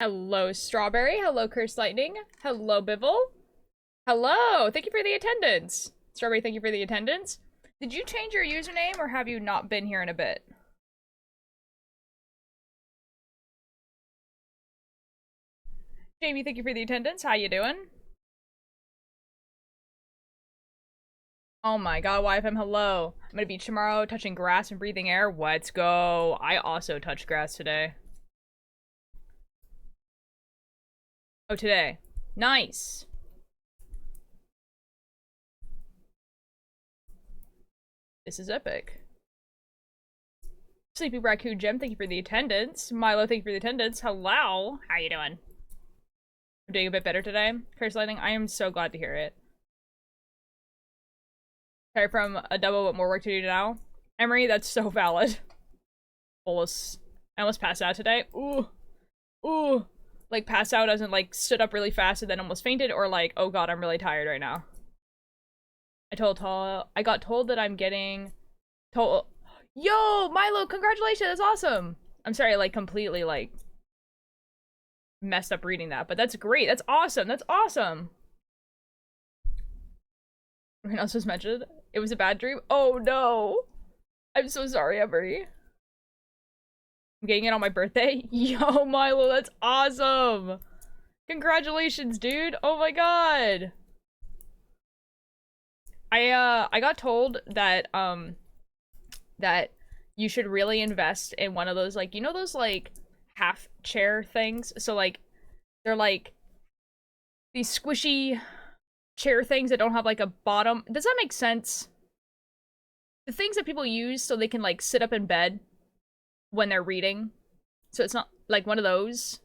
Hello, Strawberry. Hello, Curse Lightning. Hello, Bivol. Hello. Thank you for the attendance. Strawberry, thank you for the attendance. Did you change your username or have you not been here in a bit? Jamie, thank you for the attendance. How you doing? Oh my god, YFM, hello. I'm gonna beach tomorrow, touching grass and breathing air. Let's go. I also touched grass today. Oh, today. Nice. This is epic. Sleepy Raccoon Gem, thank you for the attendance. Milo, thank you for the attendance. Hello. How you doing? I'm doing a bit better today. Curse Lightning, I am so glad to hear it. Sorry from a double, but more work to do now. Emery, that's so valid. I almost passed out today. Ooh. Ooh. Like, passed out as in, like, stood up really fast and then almost fainted, or like, oh god, I'm really tired right now. I got told that I'm getting told. Yo, Milo, congratulations, that's awesome. I'm sorry, I, like, completely, like, messed up reading that, but that's great. That's awesome. That's awesome. Everyone else was mentioned. It was a bad dream. Oh no. I'm so sorry, Emery. I'm getting it on my birthday. Yo, Milo, that's awesome. Congratulations, dude. Oh my god. I got told that that you should really invest in one of those, like, you know those like half chair things? So like they're like these squishy chair things that don't have like a bottom. Does that make sense? The things that people use so they can like sit up in bed when they're reading. So it's not like one of those.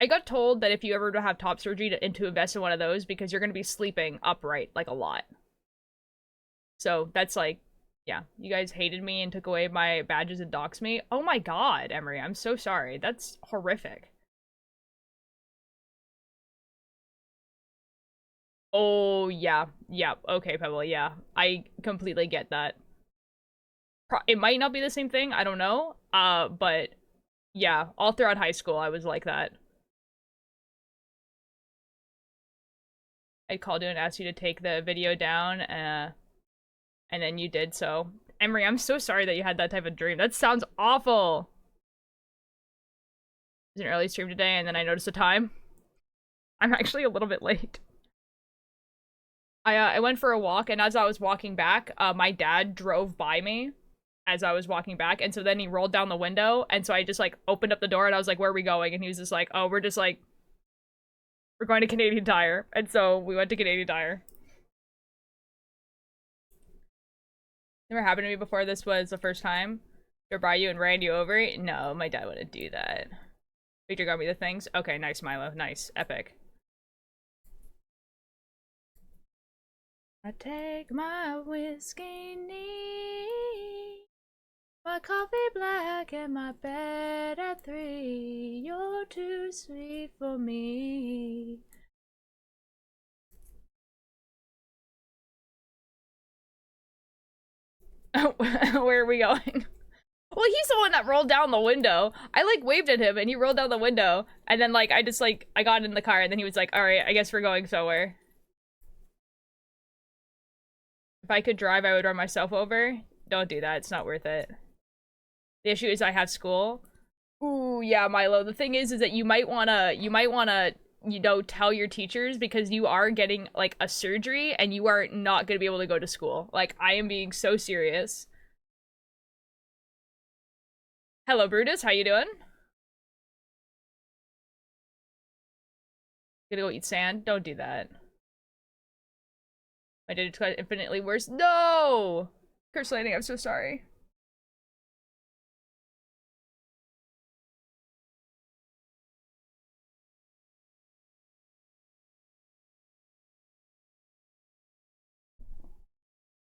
I got told that if you ever have top surgery and to invest in one of those because you're going to be sleeping upright like a lot. So that's like, yeah, you guys hated me and took away my badges and doxed me. Oh my god, Emery, I'm so sorry. That's horrific. Oh, yeah. Yeah, okay, Pebble, yeah. I completely get that. It might not be the same thing, I don't know. But yeah, all throughout high school I was like that. I called you and asked you to take the video down, and then you did so. Emery, I'm so sorry that you had that type of dream. That sounds awful. It was an early stream today, and then I noticed the time. I'm actually a little bit late. I went for a walk, and as I was walking back, my dad drove by me as I was walking back, and so then he rolled down the window, and so I just like opened up the door, and I was like, "Where are we going?" And he was just like, "Oh, we're just like we're going to Canadian Tire," and so we went to Canadian Tire. Never happened to me before. This was the first time. Drove by you and ran you over. No, my dad wouldn't do that. Victor got me the things. Okay, nice, Milo. Nice, epic. I take my whiskey neat, my coffee black, and my bed at 3. You're too sweet for me. Where are we going? Well, he's the one that rolled down the window. I like waved at him and he rolled down the window. And then like I just like I got in the car and then he was like, "All right, I guess we're going somewhere." If I could drive, I would run myself over. Don't do that. It's not worth it. The issue is I have school. Ooh, yeah, Milo. The thing is that you know, tell your teachers because you are getting like a surgery and you are not going to be able to go to school. Like, I am being so serious. Hello, Brutus. How you doing? Gonna go eat sand? Don't do that. I did it infinitely worse. No! Curse landing, I'm so sorry.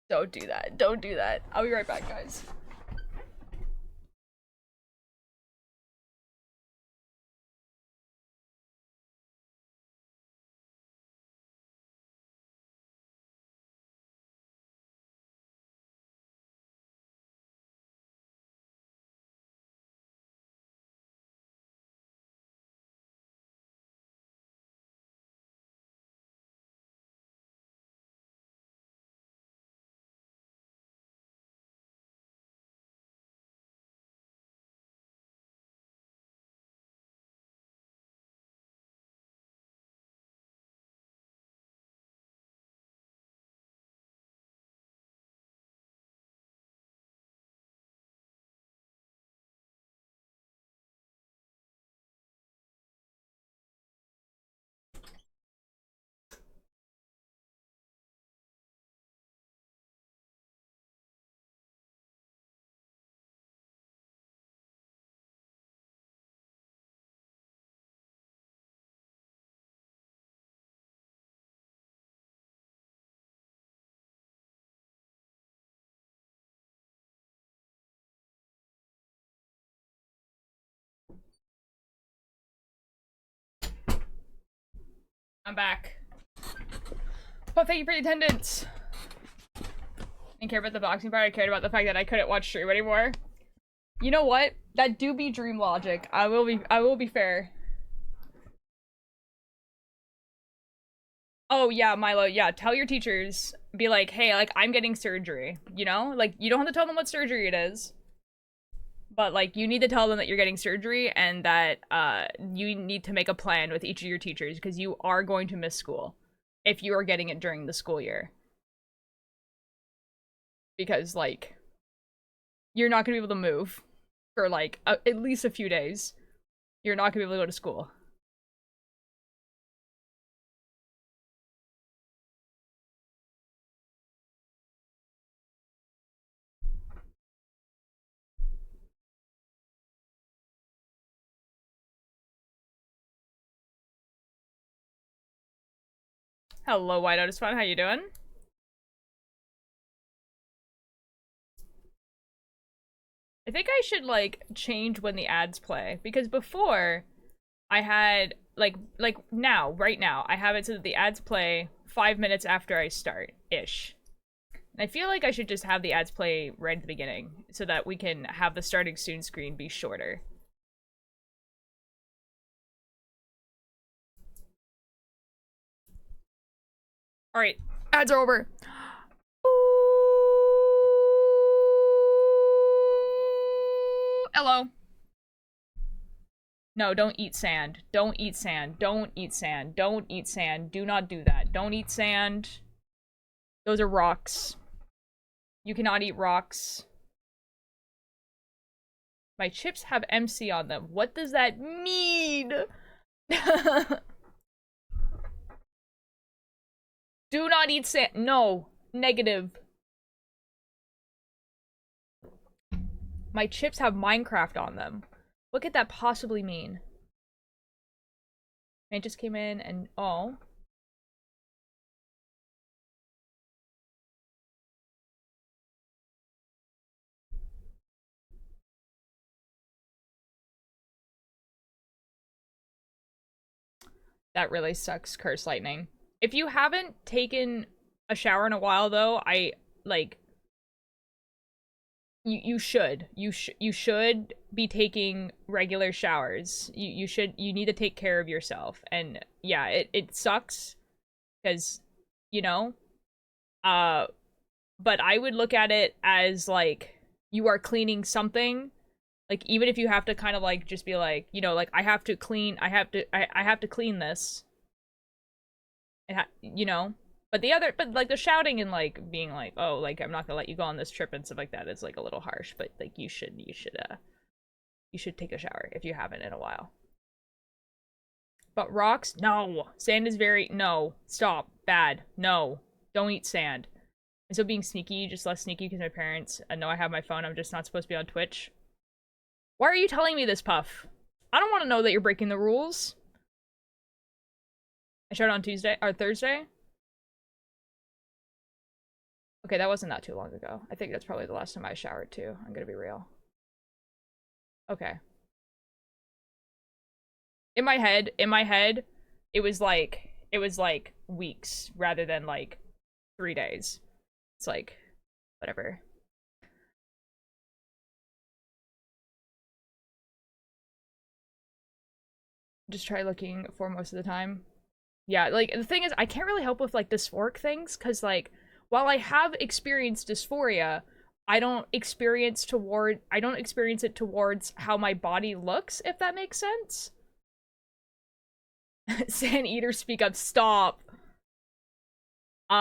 Don't do that. Don't do that. I'll be right back, guys. I'm back. Well, thank you for the attendance. I didn't care about the boxing part. I cared about the fact that I couldn't watch stream anymore. You know what? That do be dream logic. I will be fair. Oh yeah, Milo, yeah, tell your teachers, be like, hey, like, I'm getting surgery, you know? Like, you don't have to tell them what surgery it is. But, like, you need to tell them that you're getting surgery and that, you need to make a plan with each of your teachers because you are going to miss school if you are getting it during the school year. Because, like, you're not gonna be able to move for, like, at least a few days. You're not gonna be able to go to school. Hello, Whiteout is fun. How you doing? I think I should, like, change when the ads play. Because before, I had, like now, right now, I have it so that the ads play 5 minutes after I start-ish. I feel like I should just have the ads play right at the beginning so that we can have the starting soon screen be shorter. Alright, ads are over. Hello. No, don't eat sand. Don't eat sand. Don't eat sand. Don't eat sand. Do not do that. Don't eat sand. Those are rocks. You cannot eat rocks. My chips have MC on them. What does that mean? Do not eat sand. No. Negative. My chips have Minecraft on them. What could that possibly mean? It just came in and oh. That really sucks, Curse Lightning. If you haven't taken a shower in a while though, I like you should. You should be taking regular showers. You need to take care of yourself. And yeah, it sucks because you know, uh but I would look at it as like you are cleaning something. Like even if you have to kind of like just be like, you know, like I have to clean I have to clean this. You know? But like the shouting and like being like, oh, like I'm not gonna let you go on this trip and stuff like that is like a little harsh. But like you should take a shower if you haven't in a while. But rocks, no. Sand is no. Stop, bad, no. Don't eat sand. And so being sneaky, just less sneaky because my parents know I have my phone. I'm just not supposed to be on Twitch. Why are you telling me this, Puff? I don't want to know that you're breaking the rules. I showed on Tuesday or Thursday. Okay, that wasn't that too long ago. I think that's probably the last time I showered too. I'm gonna be real. Okay. In my head, it was like weeks rather than like 3 days. It's like, whatever. Just try looking for most of the time. Yeah, like the thing is, I can't really help with like dysphoric things because like while I have experienced dysphoria, I don't experience it towards how my body looks, if that makes sense. Sand eater, speak up, stop. So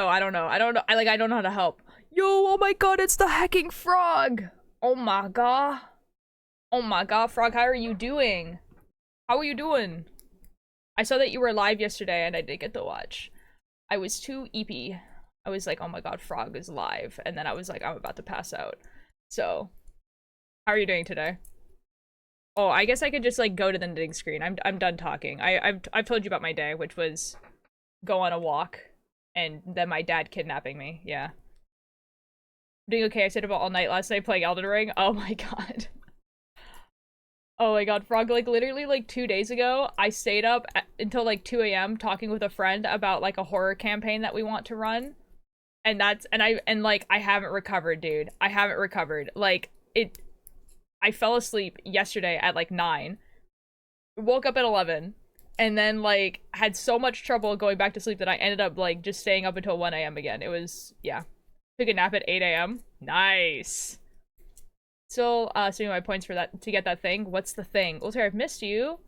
I don't know. I don't know how to help. Yo, oh my god, it's the hacking frog. Oh my god. Oh my god, frog, how are you doing? How are you doing? I saw that you were live yesterday and I did get to watch. I was too eepy. I was like, oh my god, frog is live. And then I was like, I'm about to pass out. So, how are you doing today? Oh, I guess I could just like go to the knitting screen. I'm done talking. I've told you about my day, which was go on a walk and then my dad kidnapping me. Yeah. I'm doing okay. I stayed up all night last night playing Elden Ring. Oh my god. Oh my god, Frog, like literally like 2 days ago, I stayed up until like 2 a.m. talking with a friend about like a horror campaign that we want to run. And like I haven't recovered, dude. I haven't recovered. Like it I fell asleep yesterday at like 9, woke up at 11, and then like had so much trouble going back to sleep that I ended up like just staying up until 1 a.m. again. It was, yeah. Took a nap at 8 a.m. Nice. Still saving my points for that to get that thing. What's the thing? Ulter, I've missed you.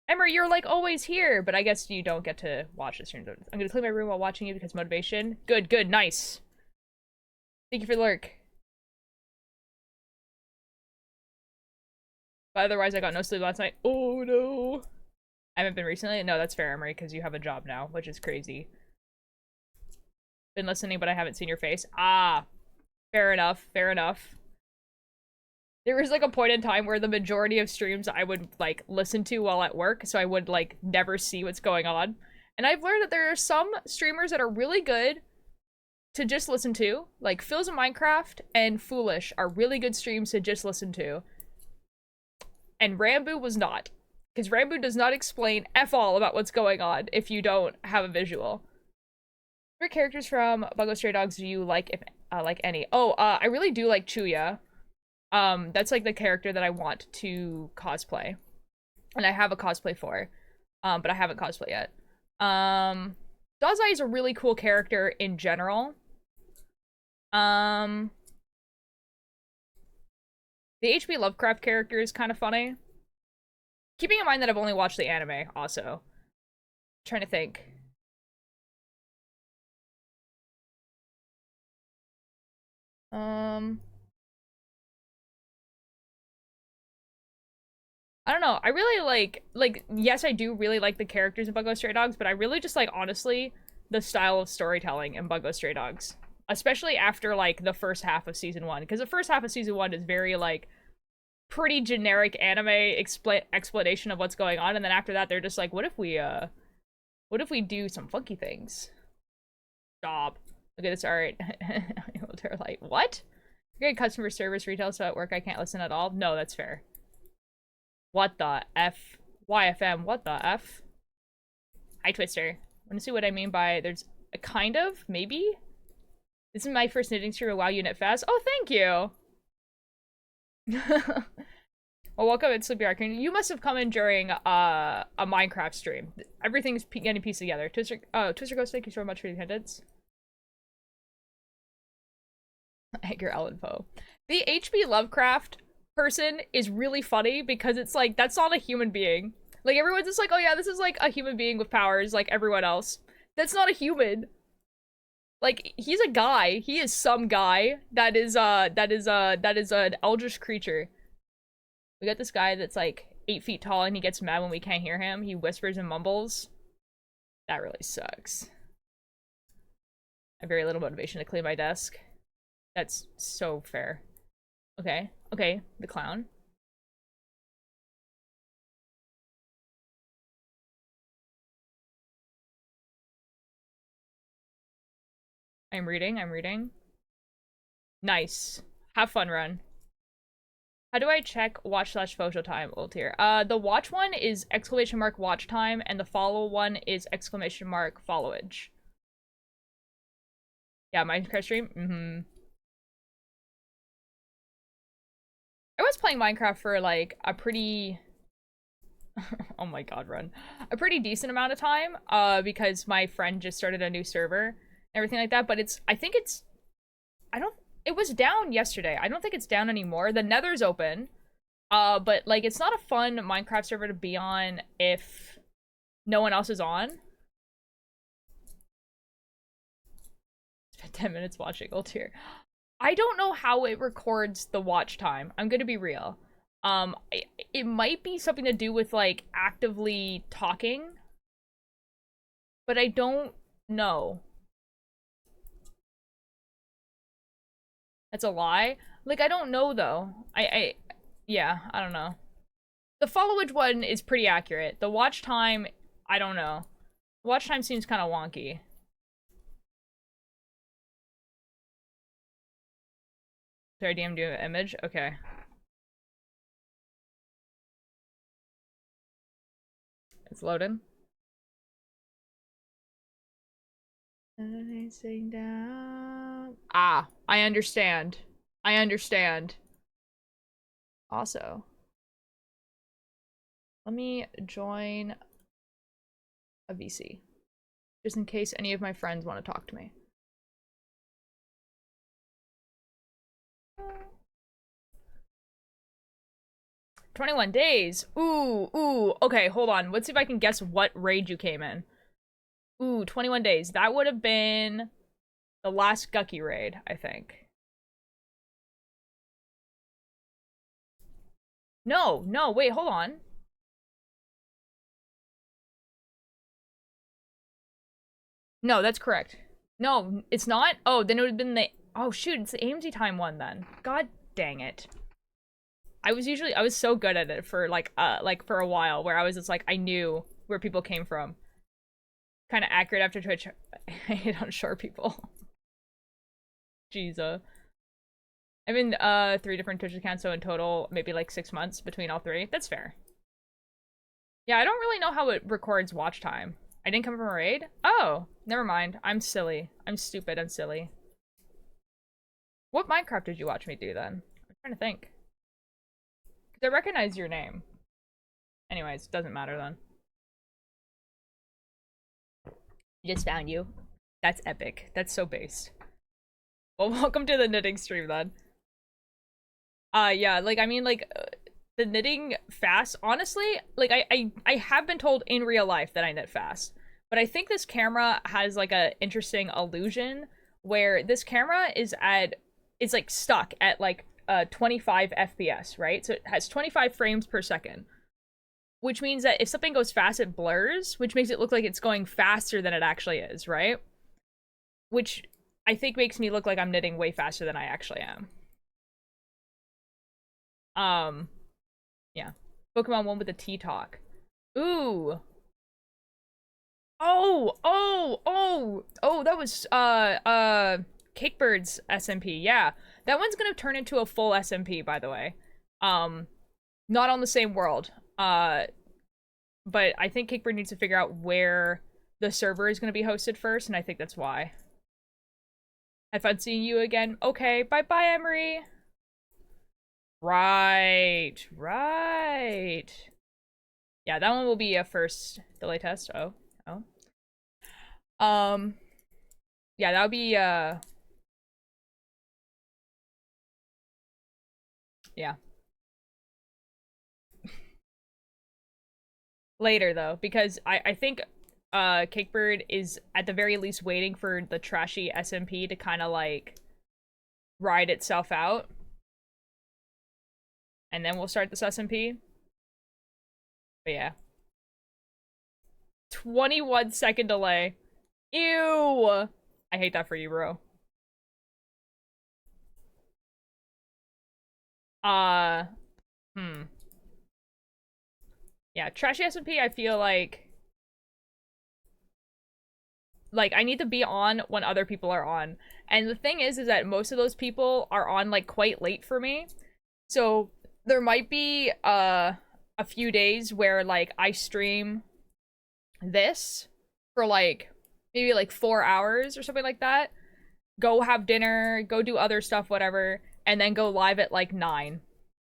Emma, you're like always here, but I guess you don't get to watch the stream. I'm gonna clean my room while watching you because motivation. Good, good, nice. Thank you for the lurk. But otherwise, I got no sleep last night. Oh no. I haven't been recently. No, that's fair, Emery, because you have a job now, which is crazy. Been listening, but I haven't seen your face. Ah, fair enough. Fair enough. There was like a point in time where the majority of streams I would like listen to while at work, so I would like never see what's going on. And I've learned that there are some streamers that are really good to just listen to. Like Phil's in Minecraft and Foolish are really good streams to just listen to. And Rambo was not. Because Rambo does not explain F all about what's going on if you don't have a visual. What characters from Bungo Stray Dogs do you like, if like any? Oh, I really do like Chuya. That's like the character that I want to cosplay. And I have a cosplay for. But I haven't cosplayed yet. Dazai is a really cool character in general. The H.P. Lovecraft character is kind of funny. Keeping in mind that I've only watched the anime, also. Trying to think. I don't know. I really like, yes, I do really like the characters in Bungo Stray Dogs, but I really just like, honestly, the style of storytelling in Bungo Stray Dogs. Especially after, like, the first half of season 1. Because the first half of season 1 is very, like, pretty generic anime explanation of what's going on, and then after that, they're just like, what if we do some funky things? Stop. Look at this art. They're like, what? Great customer service retail, so at work I can't listen at all? No, that's fair. What the F? YFM, what the F? Hi, Twister. Wanna see what I mean by there's a kind of, maybe? This is my first knitting stream. Wow, you knit fast. Oh, thank you! Well, welcome at Sleepy Raccoon. You must have come in during a Minecraft stream. Everything's getting pieced together. Twister Ghost, thank you so much for the attendance. Edgar Allan Poe. The H.P. Lovecraft person is really funny because it's like, that's not a human being. Like, everyone's just like, oh yeah, this is like a human being with powers like everyone else. That's not a human. Like, he's a guy. He is some guy that is an eldritch creature. We got this guy that's like 8 feet tall and he gets mad when we can't hear him. He whispers and mumbles. That really sucks. I have very little motivation to clean my desk. That's so fair. Okay, okay, the clown. I'm reading. Nice. Have fun, run. How do I check watch/photo time, Ultier? The watch one is !watch time, and the follow one is !followage. Yeah, Minecraft stream? Mm-hmm. I was playing Minecraft for, like, a pretty... oh my god, run. A pretty decent amount of time, because my friend just started a new server and everything like that, but I think it's... It was down yesterday. I don't think it's down anymore. The Nether's open. But, like, it's not a fun Minecraft server to be on if no one else is on. Spent 10 minutes watching Ultier. I don't know how it records the watch time. I'm gonna be real. It might be something to do with, like, actively talking. But I don't know. That's a lie? Like, I don't know, though. Yeah, I don't know. The followage one is pretty accurate. The watch time, I don't know. Watch time seems kind of wonky. Sorry, DM do an image? Okay. It's loading. Sitting down. Ah, I understand. I understand. Also, let me join a VC. Just in case any of my friends want to talk to me. 21 days. Ooh, ooh. Okay, hold on. Let's see if I can guess what raid you came in. Ooh, 21 days. That would have been the last Gucky raid, I think. No, no, wait, hold on. No, that's correct. No, it's not? Oh, then it would have been the... Oh, shoot, it's the AMZ time one then. God dang it. I was so good at it for, like, for a while, where I was just, like, I knew where people came from. Kind of accurate after Twitch. I hate on short people. Jeez, I've been, 3 different Twitch accounts, so in total, maybe, like, 6 months between all 3. That's fair. Yeah, I don't really know how it records watch time. I didn't come from a raid? Oh, never mind. I'm silly. I'm stupid. I'm silly. What Minecraft did you watch me do then? I'm trying to think. Because I recognize your name. Anyways, doesn't matter then. Just found you. That's epic. That's so based. Well, welcome to the knitting stream then. Yeah, like, I mean, like, the knitting fast, honestly, like, I have been told in real life that I knit fast. But I think this camera has, like, a interesting illusion where this camera is at, it's, like, stuck at, like, 25 FPS, right? So it has 25 frames per second. Which means that if something goes fast, it blurs, which makes it look like it's going faster than it actually is, right? Which I think makes me look like I'm knitting way faster than I actually am. Yeah. Pokemon 1 with the T-Talk. Ooh. Oh, that was, Cakebird's SMP, yeah. That one's gonna turn into a full SMP, by the way. Not on the same world. But I think Cakebird needs to figure out where the server is gonna be hosted first, and I think that's why. Have fun seeing you again. Okay, bye-bye, Emery. Right, right. Yeah, that one will be a first delay test. Oh. Yeah, that would be, yeah. Later, though, because I think, Cakebird is at the very least waiting for the trashy SMP to kind of, like, ride itself out. And then we'll start this SMP. But yeah. 21-second delay. Ew! I hate that for you, bro. Yeah, trashy SMP, I feel like I need to be on when other people are on. And the thing is that most of those people are on, like, quite late for me. So there might be a few days where, like, I stream this for, like, maybe, like, 4 hours or something like that. Go have dinner, go do other stuff, whatever, and then go live at, like, 9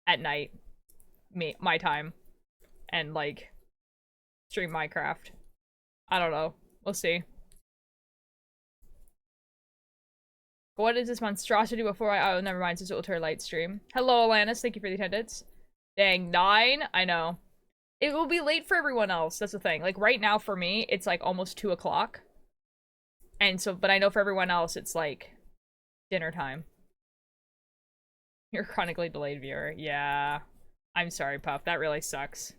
at night. My time. And, like, stream Minecraft. I don't know. We'll see. What is this monstrosity before I- oh, never mind, since it will turn light stream. Hello, Alanis, thank you for the attendance. Dang, 9? I know. It will be late for everyone else, that's the thing. Like, right now for me, it's, like, almost 2 o'clock. And so, but I know for everyone else, it's, like, dinner time. You're a chronically delayed viewer. Yeah. I'm sorry, Puff. That really sucks.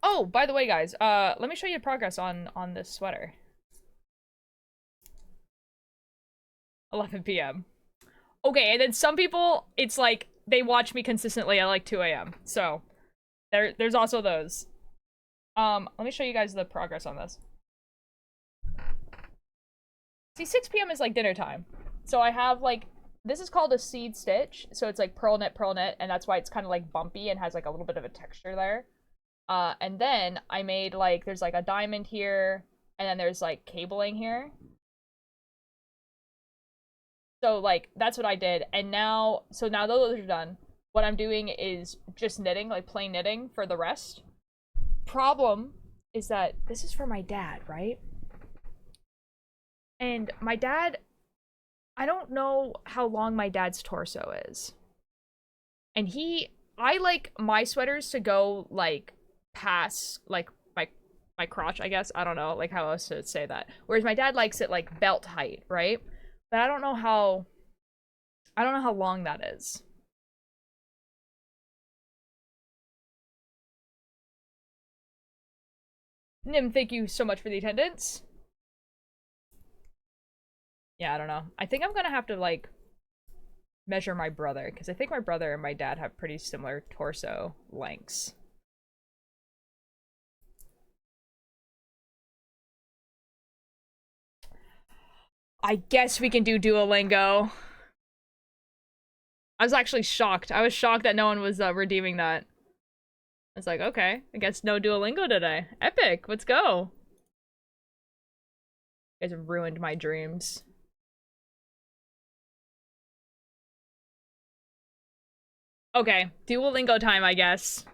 Oh, by the way, guys, let me show you progress on this sweater. 11 p.m. Okay, and then some people, it's like, they watch me consistently at like 2 a.m. So, there's also those. Let me show you guys the progress on this. See, 6 p.m. is like dinner time. So I have like, this is called a seed stitch. So it's like pearl knit, and that's why it's kind of like bumpy and has like a little bit of a texture there. And then I made like there's like a diamond here, and then there's like cabling here. So like that's what I did, and now now those are done. What I'm doing is just knitting, like plain knitting for the rest. Problem is that this is for my dad, right? And my dad, I don't know how long my dad's torso is. And I like my sweaters to go like past like my crotch, I guess. I don't know like how else to say that. Whereas my dad likes it like belt height, right? But I don't know how long that is. Nim, thank you so much for the attendance. Yeah, I don't know. I think I'm gonna have to like measure my brother, because I think my brother and my dad have pretty similar torso lengths. I guess we can do Duolingo. I was actually shocked. I was shocked that no one was redeeming that. I was like, okay, I guess no Duolingo today. Epic, let's go. You guys have ruined my dreams. Okay, Duolingo time, I guess.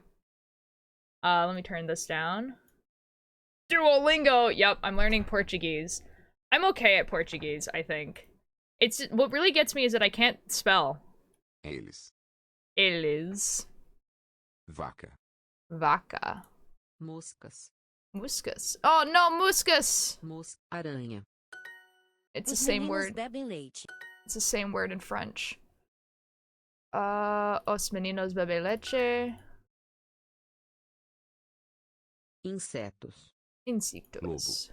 Let me turn this down. Duolingo! Yep, I'm learning Portuguese. I'm okay at Portuguese, I think. It's what really gets me is that I can't spell. Eles. Eles. Vaca. Vaca. Moscas. Muscas. Oh no, muscas! Aranha. It's the same word. Bebem leite. It's the same word in French. Os meninos bebem leche. Insetos. Insectos.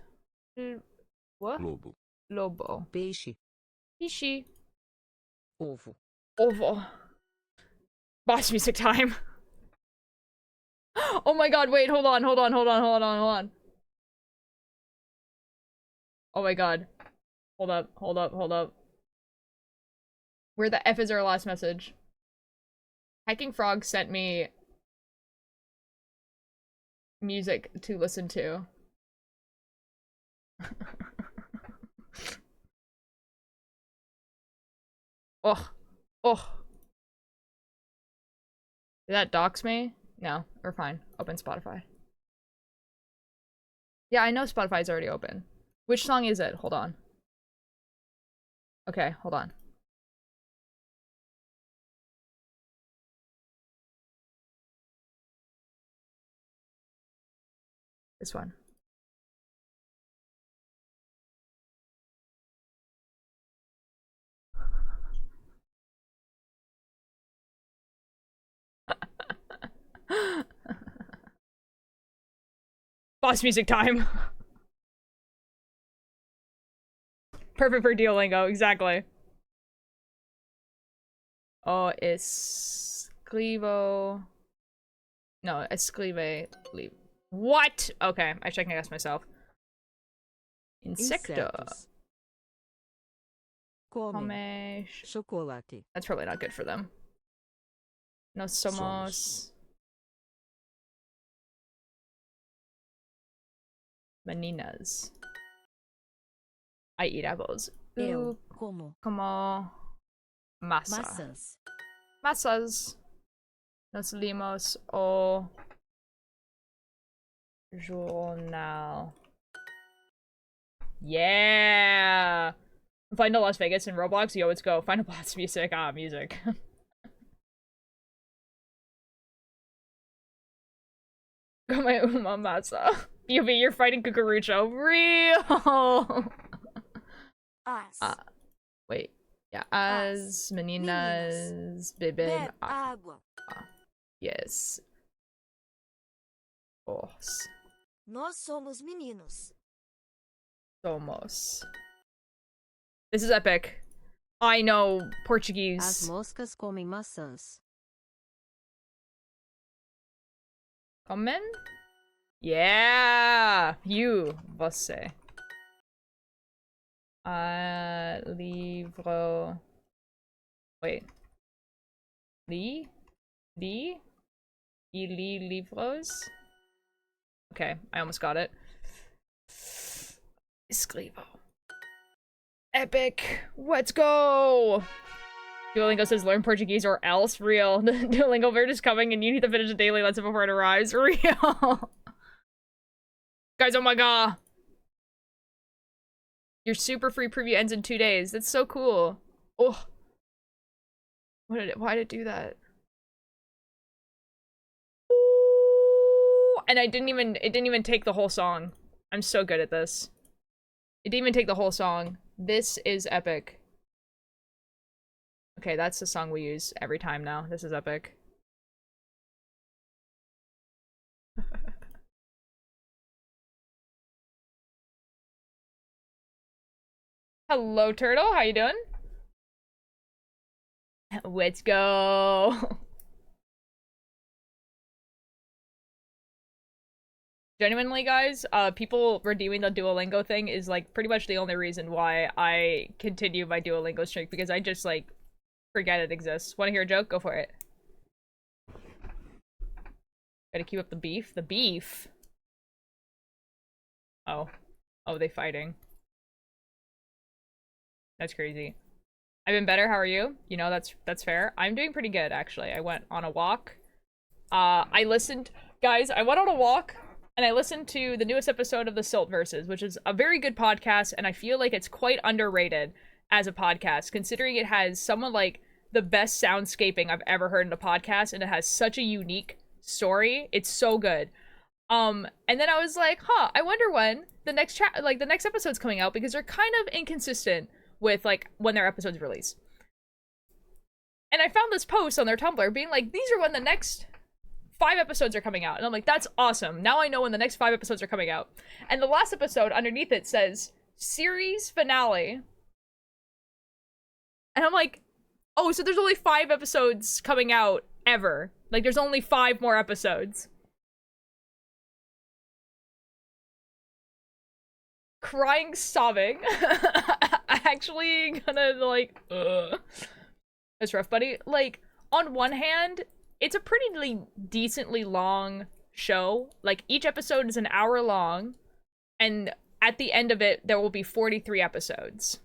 What? Lobo. Lobo. Peixe. Pishi. Ovo. Ovo. Boss music time. Oh my god, wait, hold on. Oh my god. Hold up. Where the F is our last message? Hiking Frog sent me music to listen to. Oh. Did that dox me? No, we're fine. Open Spotify. Yeah, I know Spotify's already open. Which song is it? Hold on. Okay, hold on. This one. Boss music time. Perfect for Duolingo, exactly. Oh, escribo. No, escribe. What? Okay, I second guessed myself. Insecto. Come. Chocolate. That's probably not good for them. No somos. Meninas. I eat apples. Eu como Masa. maçãs. Masas. Nos limos o jornal. Yeah! Find a Las Vegas in Roblox. Yo, let's go. Find a boss music. Ah, music. Got my Uma Masa. Yubi, you're fighting Cucurucho. Real! As. Wait. Yeah, as meninas bebem água. Yes. Os. Nós somos meninos. Somos. This is epic. I know Portuguese. As moscas comem maçãs. Comem? Yeah! You, você. Livro. Wait. Li? E li livros? Okay, I almost got it. Esclivo. Epic. Let's go. Duolingo says learn Portuguese or else. Real. Duolingo Verde is coming and you need to finish a daily lesson before it arrives. Real. Guys, oh my god. Your super free preview ends in 2 days. That's so cool. Oh. Why did it do that? Ooh. And it didn't even take the whole song. I'm so good at this. It didn't even take the whole song. This is epic. Okay, that's the song we use every time now. This is epic. Hello, Turtle. How you doing? Let's go. Genuinely, guys, people redeeming the Duolingo thing is, like, pretty much the only reason why I continue my Duolingo streak, because I just, like, forget it exists. Want to hear a joke? Go for it. Gotta keep up the beef. The beef? Oh. Oh, they fighting. That's crazy. I've been better. How are you? You know, that's fair. I'm doing pretty good, actually. I went on a walk. Guys, I went on a walk, and I listened to the newest episode of the Silt Verses, which is a very good podcast, and I feel like it's quite underrated as a podcast, considering it has some of, like, the best soundscaping I've ever heard in a podcast, and it has such a unique story. It's so good. And then I was like, huh, I wonder when the next episode's coming out, because they're kind of inconsistent with, like, when their episodes release. And I found this post on their Tumblr being like, these are when the next 5 episodes are coming out. And I'm like, that's awesome. Now I know when the next 5 episodes are coming out. And the last episode underneath it says, series finale. And I'm like, oh, so there's only 5 episodes coming out ever. Like, there's only 5 more episodes. Crying, sobbing. Actually gonna, like, that's rough, buddy. Like, on one hand, it's a pretty decently long show. Like, each episode is an hour long, and at the end of it, there will be 43 episodes.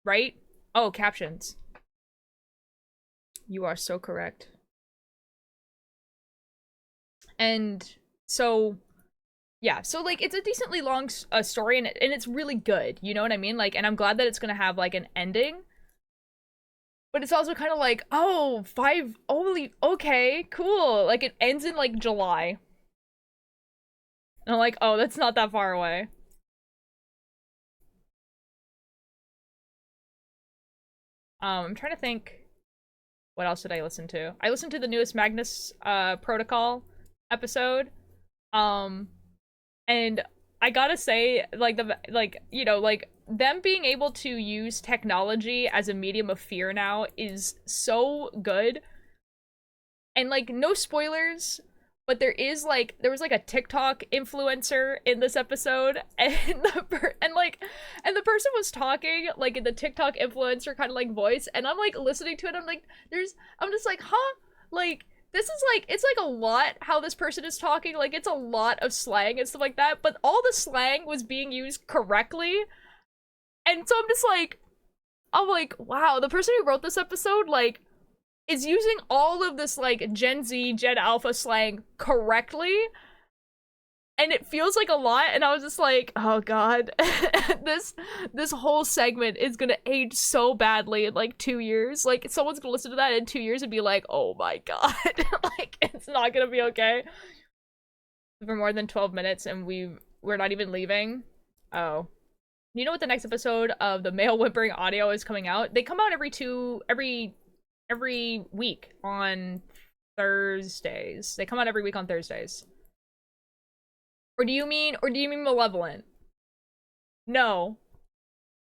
Right? Oh, captions. You are so correct. And so, yeah, so, like, it's a decently long story, and it's really good, you know what I mean? Like, and I'm glad that it's gonna have, like, an ending. But it's also kind of like, oh, 5, holy, okay, cool. Like, it ends in, like, July. And I'm like, oh, that's not that far away. I'm trying to think, what else did I listen to? I listened to the newest Magnus Protocol episode. And I gotta say, like, you know, like, them being able to use technology as a medium of fear now is so good. And, like, no spoilers, but there was like a TikTok influencer in this episode, and the person was talking, like, in the TikTok influencer kind of, like, voice, and I'm, like, listening to it, I'm just like, huh? Like, this is, like, it's, like, a lot how this person is talking, like, it's a lot of slang and stuff like that, but all the slang was being used correctly, and so I'm like, wow, the person who wrote this episode, like, is using all of this, like, Gen Z, Gen Alpha slang correctly, and it feels like a lot, and I was just like, oh god, this whole segment is gonna age so badly in, like, 2 years. Like, someone's gonna listen to that in 2 years and be like, oh my god, like, it's not gonna be okay. For more than 12 minutes, and we're not even leaving. Oh. You know what the next episode of the male whimpering audio is coming out? They come out every week on Thursdays. They come out every week on Thursdays. Or do you mean Malevolent? No.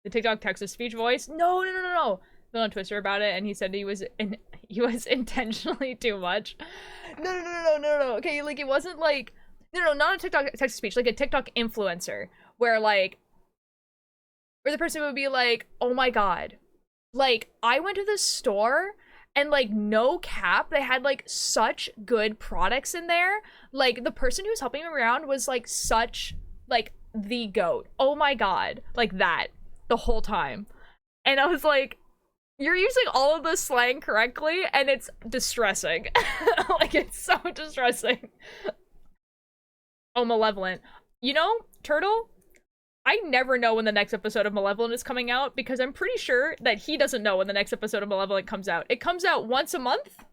The TikTok text-to-speech voice? No. Bill on Twister about it, and he said he was intentionally too much. No. Okay, like, it wasn't like, no, not a TikTok text-to-speech, like a TikTok influencer, where the person would be like, oh my god, like, I went to the store And like no cap, they had like such good products in there. Like the person who was helping me around was like such like the goat. Oh my god. Like that the whole time. And I was like, you're using all of the slang correctly and it's distressing. Like it's so distressing. Oh, Malevolent. You know, Turtle, I never know when the next episode of Malevolent is coming out because I'm pretty sure that he doesn't know when the next episode of Malevolent comes out. It comes out once a month.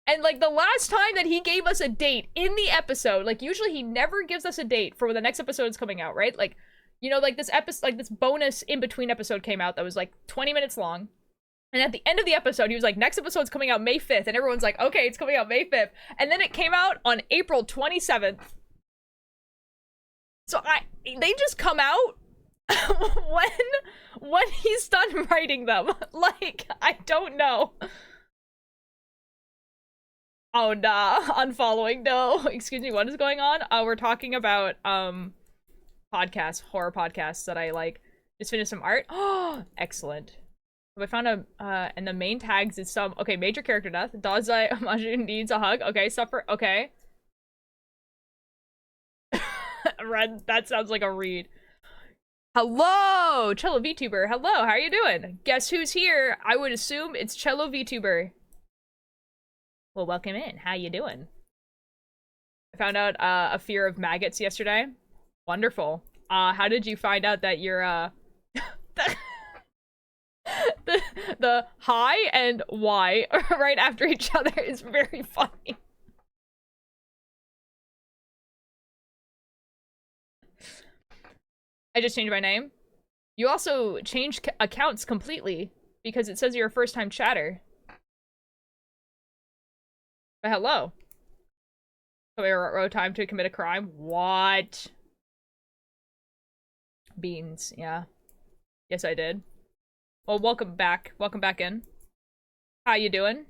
And like the last time that he gave us a date in the episode, like usually he never gives us a date for when the next episode is coming out, right? Like, you know, like this episode, like this bonus in between episode came out that was like 20 minutes long. And at the end of the episode, he was like, next episode's coming out May 5th. And everyone's like, okay, it's coming out May 5th. And then it came out on April 27th. So they just come out when he's done writing them. Like, I don't know. Oh, nah. Unfollowing. No. Excuse me, what is going on? We're talking about, podcasts, horror podcasts that I like. Just finished some art. Oh, excellent. I found and the main tags is some, okay, major character death. Dazai Majun needs a hug. Okay, suffer, okay. Red, that sounds like a read. Hello, Cello VTuber. Hello, how are you doing? Guess who's here? I would assume it's Cello VTuber. Well, welcome in. How you doing? I found out a fear of maggots yesterday. Wonderful. How did you find out that you're the hi and why right after each other is very funny. I just changed my name. You also changed accounts completely because it says you're a first-time chatter. But hello. So we wrote time to commit a crime. What? Beans, yeah. Yes, I did. Well, welcome back. Welcome back in. How you doing?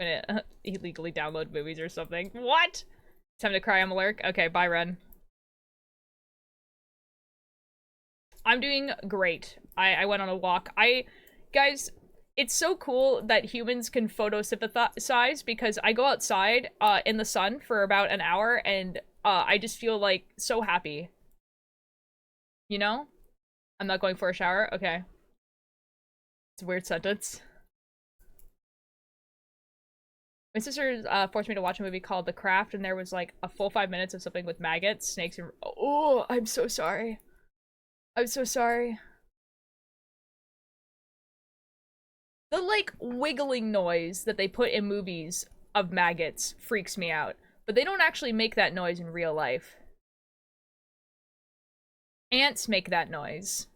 I'm gonna illegally download movies or something. What? Time to cry, I'm alert. Okay, bye, Ren. I'm doing great. I went on a walk. Guys, it's so cool that humans can photosynthesize because I go outside in the sun for about an hour and I just feel like so happy. You know? I'm not going for a shower? Okay. It's a weird sentence. My sister forced me to watch a movie called The Craft, and there was like a full 5 minutes of something with maggots, snakes, and— oh, I'm so sorry. I'm so sorry. The like wiggling noise that they put in movies of maggots freaks me out, but they don't actually make that noise in real life. Ants make that noise.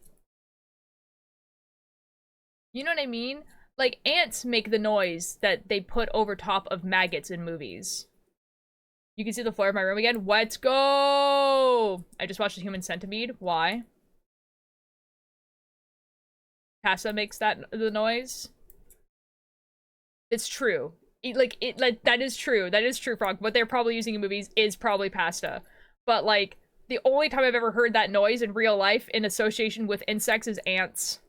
You know what I mean? Like, ants make the noise that they put over top of maggots in movies. You can see the floor of my room again. Let's go! I just watched The Human Centipede. Why? Pasta makes the noise. It's true. That is true. That is true, Frog. What they're probably using in movies is probably pasta. But, like, the only time I've ever heard that noise in real life in association with insects is ants.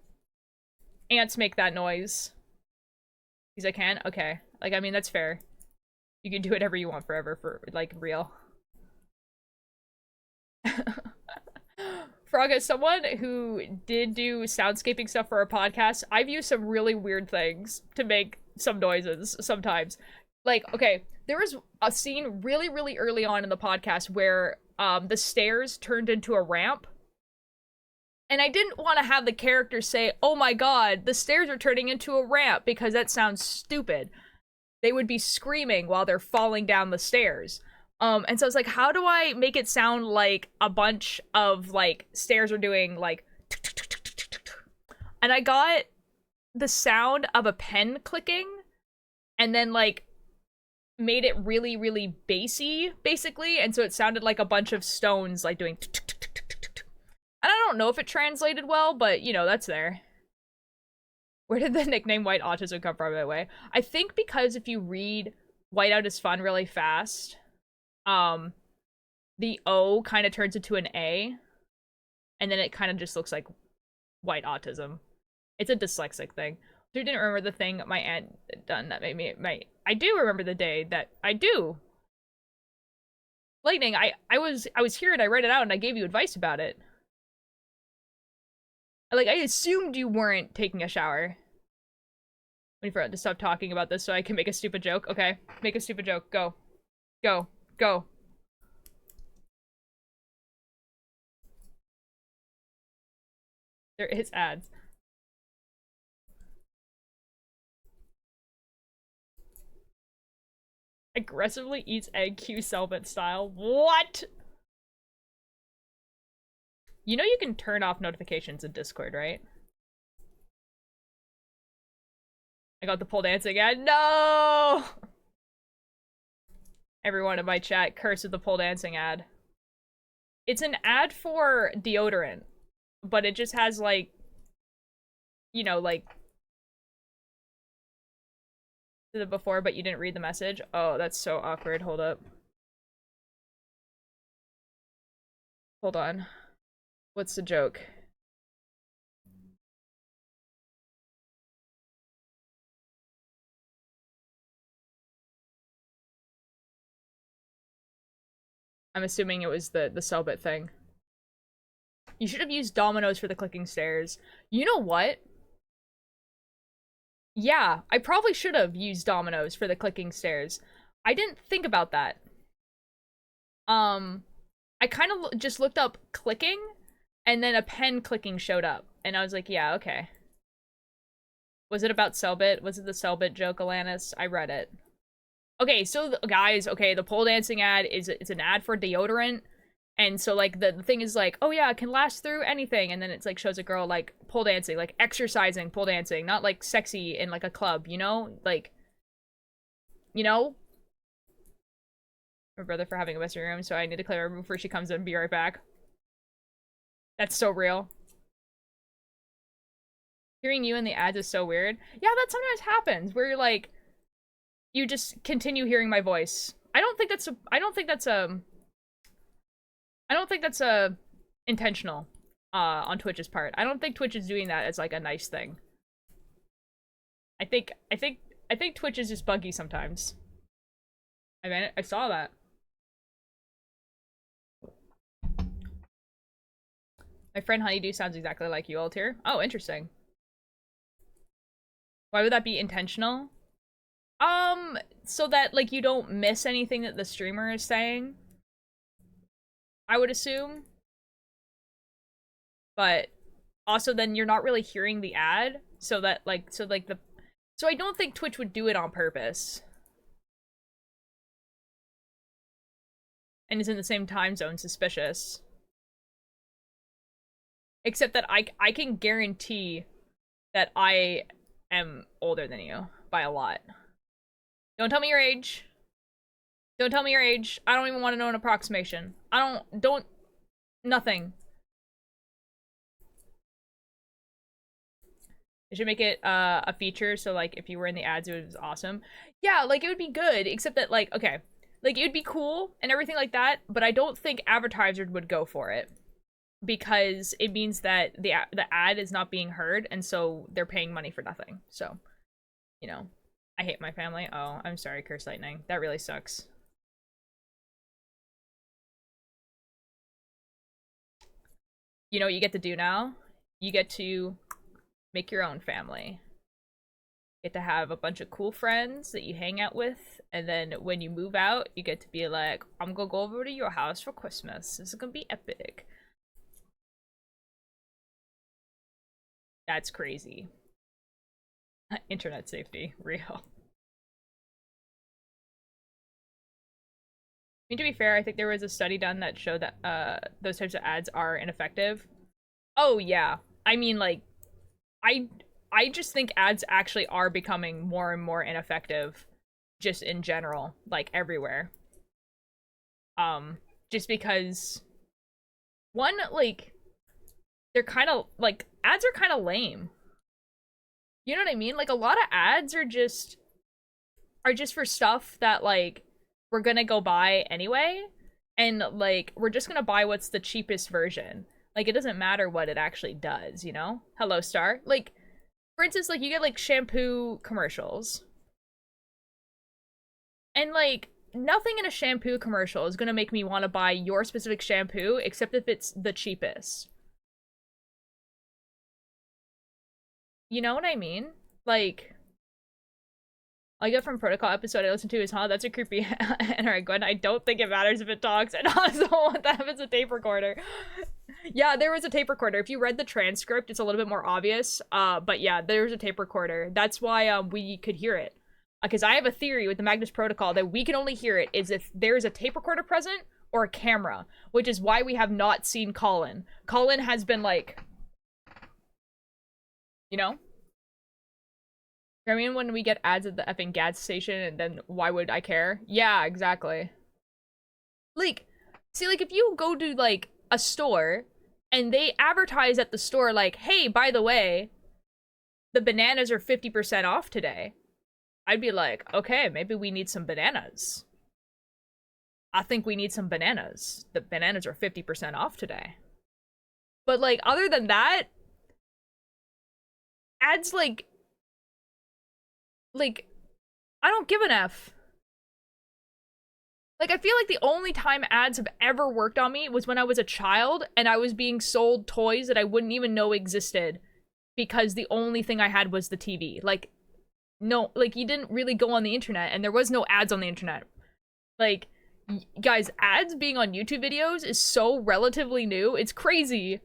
Ants make that noise. Because I can? Okay. Like, I mean, that's fair. You can do whatever you want forever for, like, real. Frog, as someone who did do soundscaping stuff for a podcast, I've used some really weird things to make some noises sometimes. Like, okay, there was a scene really, really early on in the podcast where the stairs turned into a ramp. And I didn't want to have the character say, oh my god, the stairs are turning into a ramp, because that sounds stupid. They would be screaming while they're falling down the stairs. And so I was like, how do I make it sound like a bunch of, like, stairs are doing, like, and I got the sound of a pen clicking, and then, like, made it really, really bassy, basically, and so it sounded like a bunch of stones, like, doing and I don't know if it translated well, but, you know, that's there. Where did the nickname White Autism come from, by the way? I think because if you read Whiteout is Fun really fast, the O kind of turns into an A, and then it kind of just looks like white autism. It's a dyslexic thing. So I didn't remember the thing my aunt done that made me I do remember the day that I do. Lightning, I was here and I read it out and I gave you advice about it. Like, I assumed you weren't taking a shower. Wait for it to stop talking about this so I can make a stupid joke. Okay, make a stupid joke. Go. Go. Go. There is ads. Aggressively eats egg Q Selbit style. What? You know you can turn off notifications in Discord, right? I got the pole dancing ad. No! Everyone in my chat, curse with the pole dancing ad. It's an ad for deodorant, but it just has, like, you know, like, the before, but you didn't read the message. Oh, that's so awkward. Hold up. Hold on. What's the joke? I'm assuming it was the Selbit thing. You should have used dominoes for the clicking stairs. You know what? Yeah, I probably should have used dominoes for the clicking stairs. I didn't think about that. I kind of just looked up clicking, and then a pen clicking showed up. And I was like, yeah, okay. Was it about Selbit? Was it the Selbit joke, Alanis? I read it. Okay, so guys, okay, the pole dancing ad it's an ad for deodorant. And so, like, the thing is, like, oh yeah, it can last through anything. And then it's, like, shows a girl, like, pole dancing, like, exercising, pole dancing. Not, like, sexy in, like, a club, you know? Like, you know? My brother for having a messy room, so I need to clear her room before she comes in. Be right back. That's so real. Hearing you in the ads is so weird. Yeah, that sometimes happens, where you're, like, you just continue hearing my voice. I don't think that's intentional on Twitch's part. I don't think Twitch is doing that as like a nice thing. I think Twitch is just buggy sometimes. I mean, I saw that. My friend Honeydew sounds exactly like you, Altair. Oh, interesting. Why would that be intentional? So that, like, you don't miss anything that the streamer is saying. I would assume. But also then you're not really hearing the ad, so that, like, so I don't think Twitch would do it on purpose. And is in the same time zone, suspicious. Except that I can guarantee that I am older than you by a lot. Don't tell me your age. Don't tell me your age. I don't even want to know an approximation. Nothing. They should make it a feature, so, like, if you were in the ads, it was awesome. Yeah, like, it would be good, except that, like, okay. Like, it would be cool and everything like that, but I don't think advertisers would go for it. Because it means that the ad is not being heard, and so they're paying money for nothing. So, you know. I hate my family. Oh, I'm sorry, Curse Lightning. That really sucks. You know what you get to do now? You get to make your own family. You get to have a bunch of cool friends that you hang out with, and then when you move out, you get to be like, I'm gonna go over to your house for Christmas. This is gonna be epic. That's crazy. Internet safety, real. I mean, to be fair, I think there was a study done that showed that those types of ads are ineffective. Oh yeah. I mean, like, I just think ads actually are becoming more and more ineffective just in general, like everywhere. Just because one, like, they're kind of like ads are kind of lame. You know what I mean? Like, a lot of ads are just for stuff that, like, we're gonna go buy anyway, and, like, we're just gonna buy what's the cheapest version. Like, it doesn't matter what it actually does, you know? Hello, Star. Like, for instance, like, you get, like, shampoo commercials. And, like, nothing in a shampoo commercial is gonna make me want to buy your specific shampoo, except if it's the cheapest. You know what I mean? Like, I get from Protocol episode I listened to is, that's a creepy NR Gwen. I don't think it matters if it talks. And also, what the hell is a tape recorder? Yeah, there was a tape recorder. If you read the transcript, it's a little bit more obvious. But yeah, there was a tape recorder. That's why we could hear it. Because I have a theory with the Magnus Protocol that we can only hear it is if there's a tape recorder present or a camera, which is why we have not seen Colin. Colin has been like, you know? I mean, when we get ads at the effing gas station, and then why would I care? Yeah, exactly. Like, see, like, if you go to, like, a store, and they advertise at the store, like, hey, by the way, the bananas are 50% off today. I'd be like, okay, maybe we need some bananas. I think we need some bananas. The bananas are 50% off today. But, like, other than that, ads, like, I don't give an F. Like, I feel like the only time ads have ever worked on me was when I was a child and I was being sold toys that I wouldn't even know existed because the only thing I had was the TV. Like, no, like, you didn't really go on the internet and there was no ads on the internet. Like, guys, ads being on YouTube videos is so relatively new. It's crazy.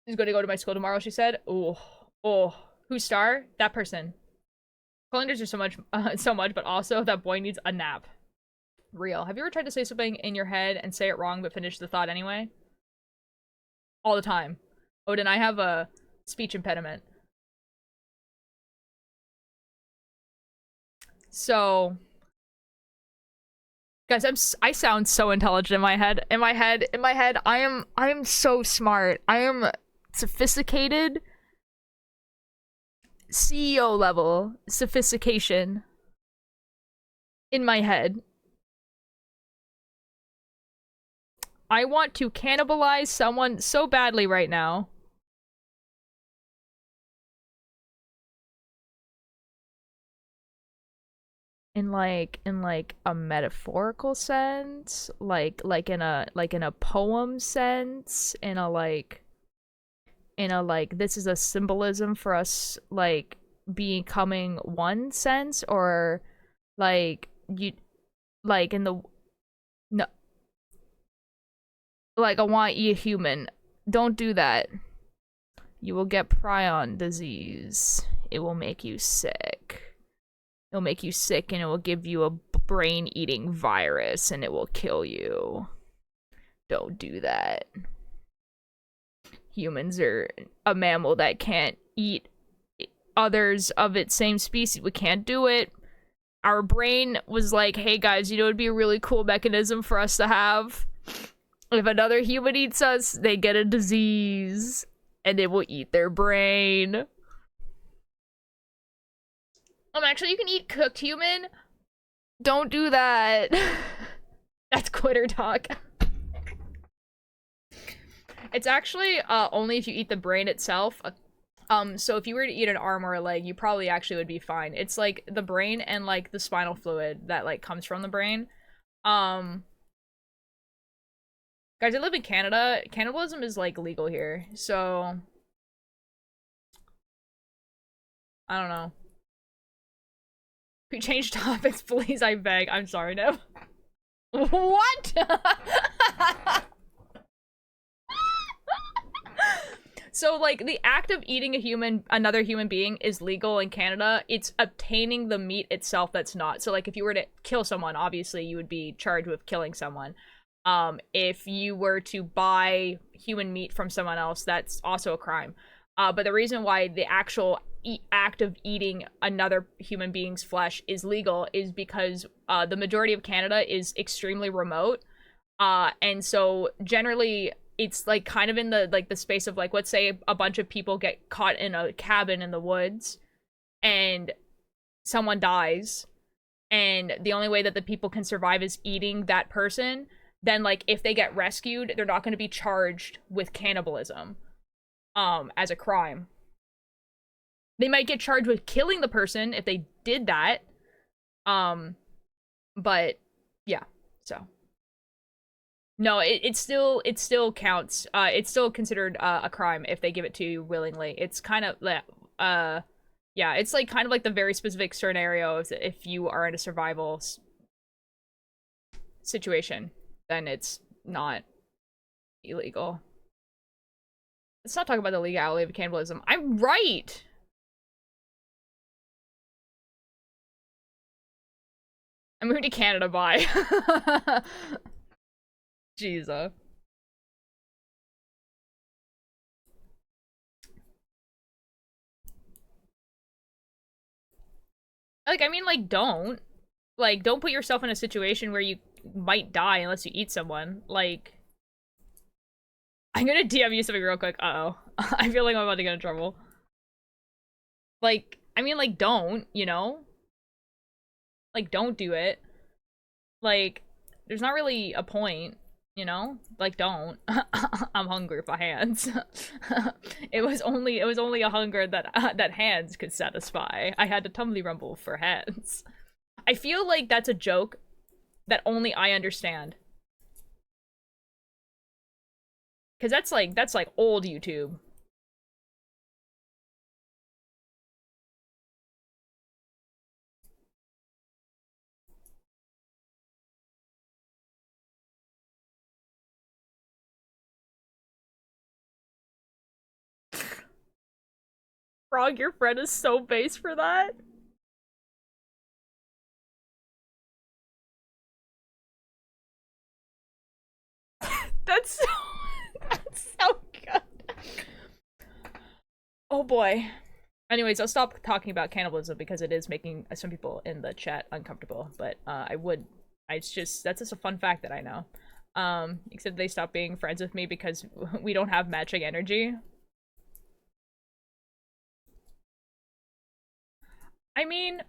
She's going to go to my school tomorrow, she said. Oh, who's Star? That person. Calendars are so much, but also that boy needs a nap. Real. Have you ever tried to say something in your head and say it wrong but finish the thought anyway? All the time. Odin, I have a speech impediment. So, guys, I sound so intelligent in my head. In my head, I am so smart. I am sophisticated. CEO level sophistication in my head. I want to cannibalize someone so badly right now. In like a metaphorical sense, like in a poem sense, in a like this is a symbolism for us like becoming one sense, or like you like in the no, like I want you human. Don't do that. You will get prion disease. It will make you sick. It'll make you sick and it will give you a brain-eating virus and it will kill you. Don't do that. Humans are a mammal that can't eat others of its same species. We can't do it. Our brain was like, hey guys, you know, it'd be a really cool mechanism for us to have. If another human eats us, they get a disease and it will eat their brain. Actually, you can eat cooked human. Don't do that. That's quitter talk. It's actually only if you eat the brain itself. So if you were to eat an arm or a leg, you probably actually would be fine. It's like the brain and like the spinal fluid that like comes from the brain. Guys, I live in Canada. Cannibalism is like legal here, so I don't know. Can we change topics, please? I beg. I'm sorry, no. What? So, like, the act of eating another human being is legal in Canada. It's obtaining the meat itself that's not. So, like, if you were to kill someone, obviously you would be charged with killing someone. If you were to buy human meat from someone else, that's also a crime. But the reason why the actual act of eating another human being's flesh is legal is because the majority of Canada is extremely remote. And so generally it's like kind of in the space of like, let's say a bunch of people get caught in a cabin in the woods and someone dies and the only way that the people can survive is eating that person. then like if they get rescued, they're not going to be charged with cannibalism as a crime. They might get charged with killing the person if they did that. But yeah, so no, it still counts. It's still considered a crime if they give it to you willingly. It's kind of yeah, it's like kind of like the very specific scenario if you are in a survival situation, then it's not illegal. Let's not talk about the legality of cannibalism. I'm right. I'm moving to Canada. Bye. Jesus. Like, I mean, like, don't. Like, don't put yourself in a situation where you might die unless you eat someone. Like, I'm gonna DM you something real quick. Uh-oh. I feel like I'm about to get in trouble. Like, I mean, like, don't, you know? Like, don't do it. Like, there's not really a point, you know? Like, don't. I'm hungry for hands. It was only a hunger that hands could satisfy. I had to tumbly rumble for hands. I feel like that's a joke that only I understand. Cause that's like old YouTube. Frog, your friend is so base for that. That's so, that's so good. Oh boy. Anyways, I'll stop talking about cannibalism because it is making some people in the chat uncomfortable. But it's just that's just a fun fact that I know. Except they stopped being friends with me because we don't have matching energy. I mean,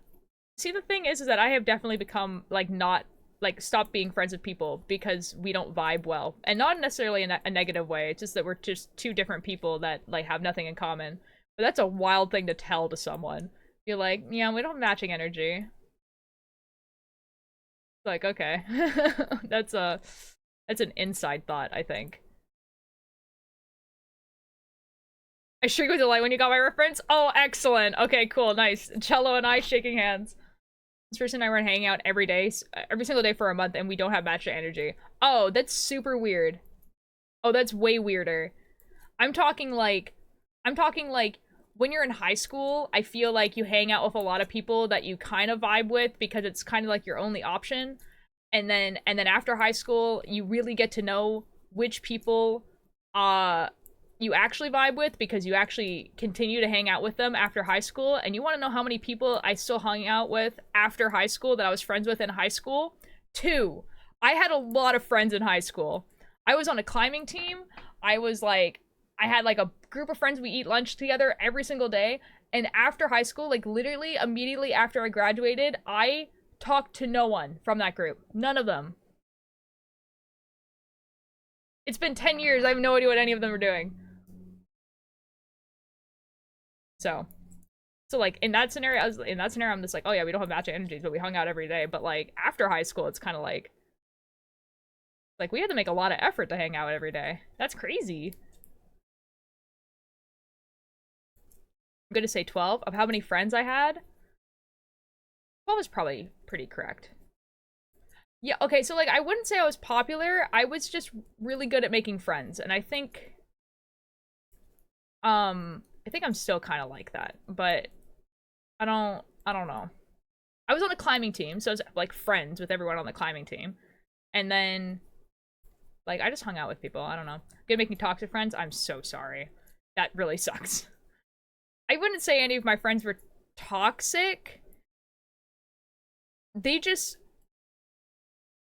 see, the thing is that I have definitely become like not like stop being friends with people because we don't vibe well, and not necessarily in a negative way. It's just that we're just two different people that like have nothing in common. But that's a wild thing to tell to someone. You're like, yeah, we don't have matching energy. Like, okay, that's an inside thought, I think. I shriek with delight when you got my reference. Oh, excellent. Okay, cool, nice. Cello and I shaking hands. This person and I were hanging out every day, every single day for a month, and we don't have matching energy. Oh, that's super weird. Oh, that's way weirder. I'm talking like, when you're in high school, I feel like you hang out with a lot of people that you kind of vibe with because it's kind of like your only option. And then after high school, you really get to know which people you actually vibe with because you actually continue to hang out with them after high school. And you want to know how many people I still hung out with after high school that I was friends with in high school? 2. I had a lot of friends in high school. I was on a climbing team. I had like a group of friends. We eat lunch together every single day. And after high school, like literally immediately after I graduated, I talked to no one from that group. None of them. It's been 10 years. I have no idea what any of them are doing. So like in that scenario, I'm just like, oh yeah, we don't have matching energies, but we hung out every day. But like after high school, it's kind of like we had to make a lot of effort to hang out every day. That's crazy. I'm gonna say 12 of how many friends I had. 12 is probably pretty correct. Yeah, okay, so like I wouldn't say I was popular. I was just really good at making friends, and I think I'm still kind of like that, but I don't know. I was on a climbing team, so I was like friends with everyone on the climbing team. And then like I just hung out with people. I don't know. Gonna make me toxic friends? I'm so sorry. That really sucks. I wouldn't say any of my friends were toxic. They just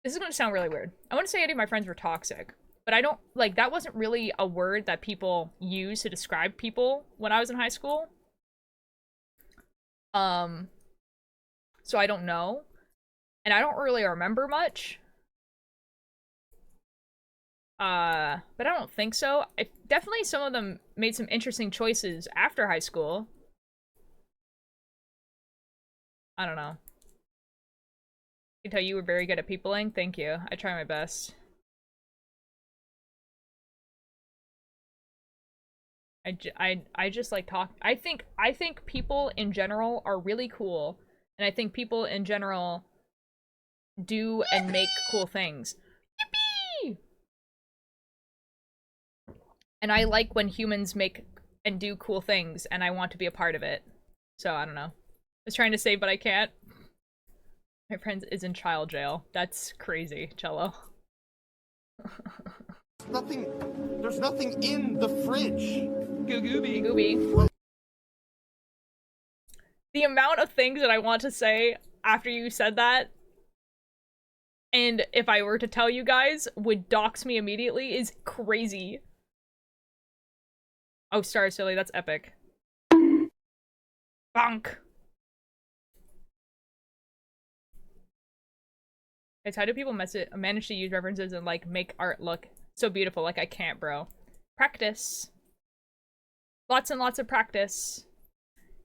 this is gonna sound really weird. I wouldn't say any of my friends were toxic, but I don't like that wasn't really a word that people use to describe people when I was in high school. So I don't know. And I don't really remember much. But I don't think so. Definitely some of them made some interesting choices after high school. I don't know. I can tell you were very good at peopling. Thank you. I try my best. I just like talk. I think people in general are really cool, and I think people in general do and make cool things. Yippee! And I like when humans make and do cool things, and I want to be a part of it. So I don't know. I was trying to say, but I can't. My friend is in child jail. That's crazy, Cello. There's nothing in the fridge. Gooby. Gooby. The amount of things that I want to say after you said that, and if I were to tell you guys, would dox me immediately, is crazy. Oh, Star Silly, that's epic. Bonk. It's how do people manage to use references and like make art look so beautiful? Like I can't, bro. Practice. Lots and lots of practice.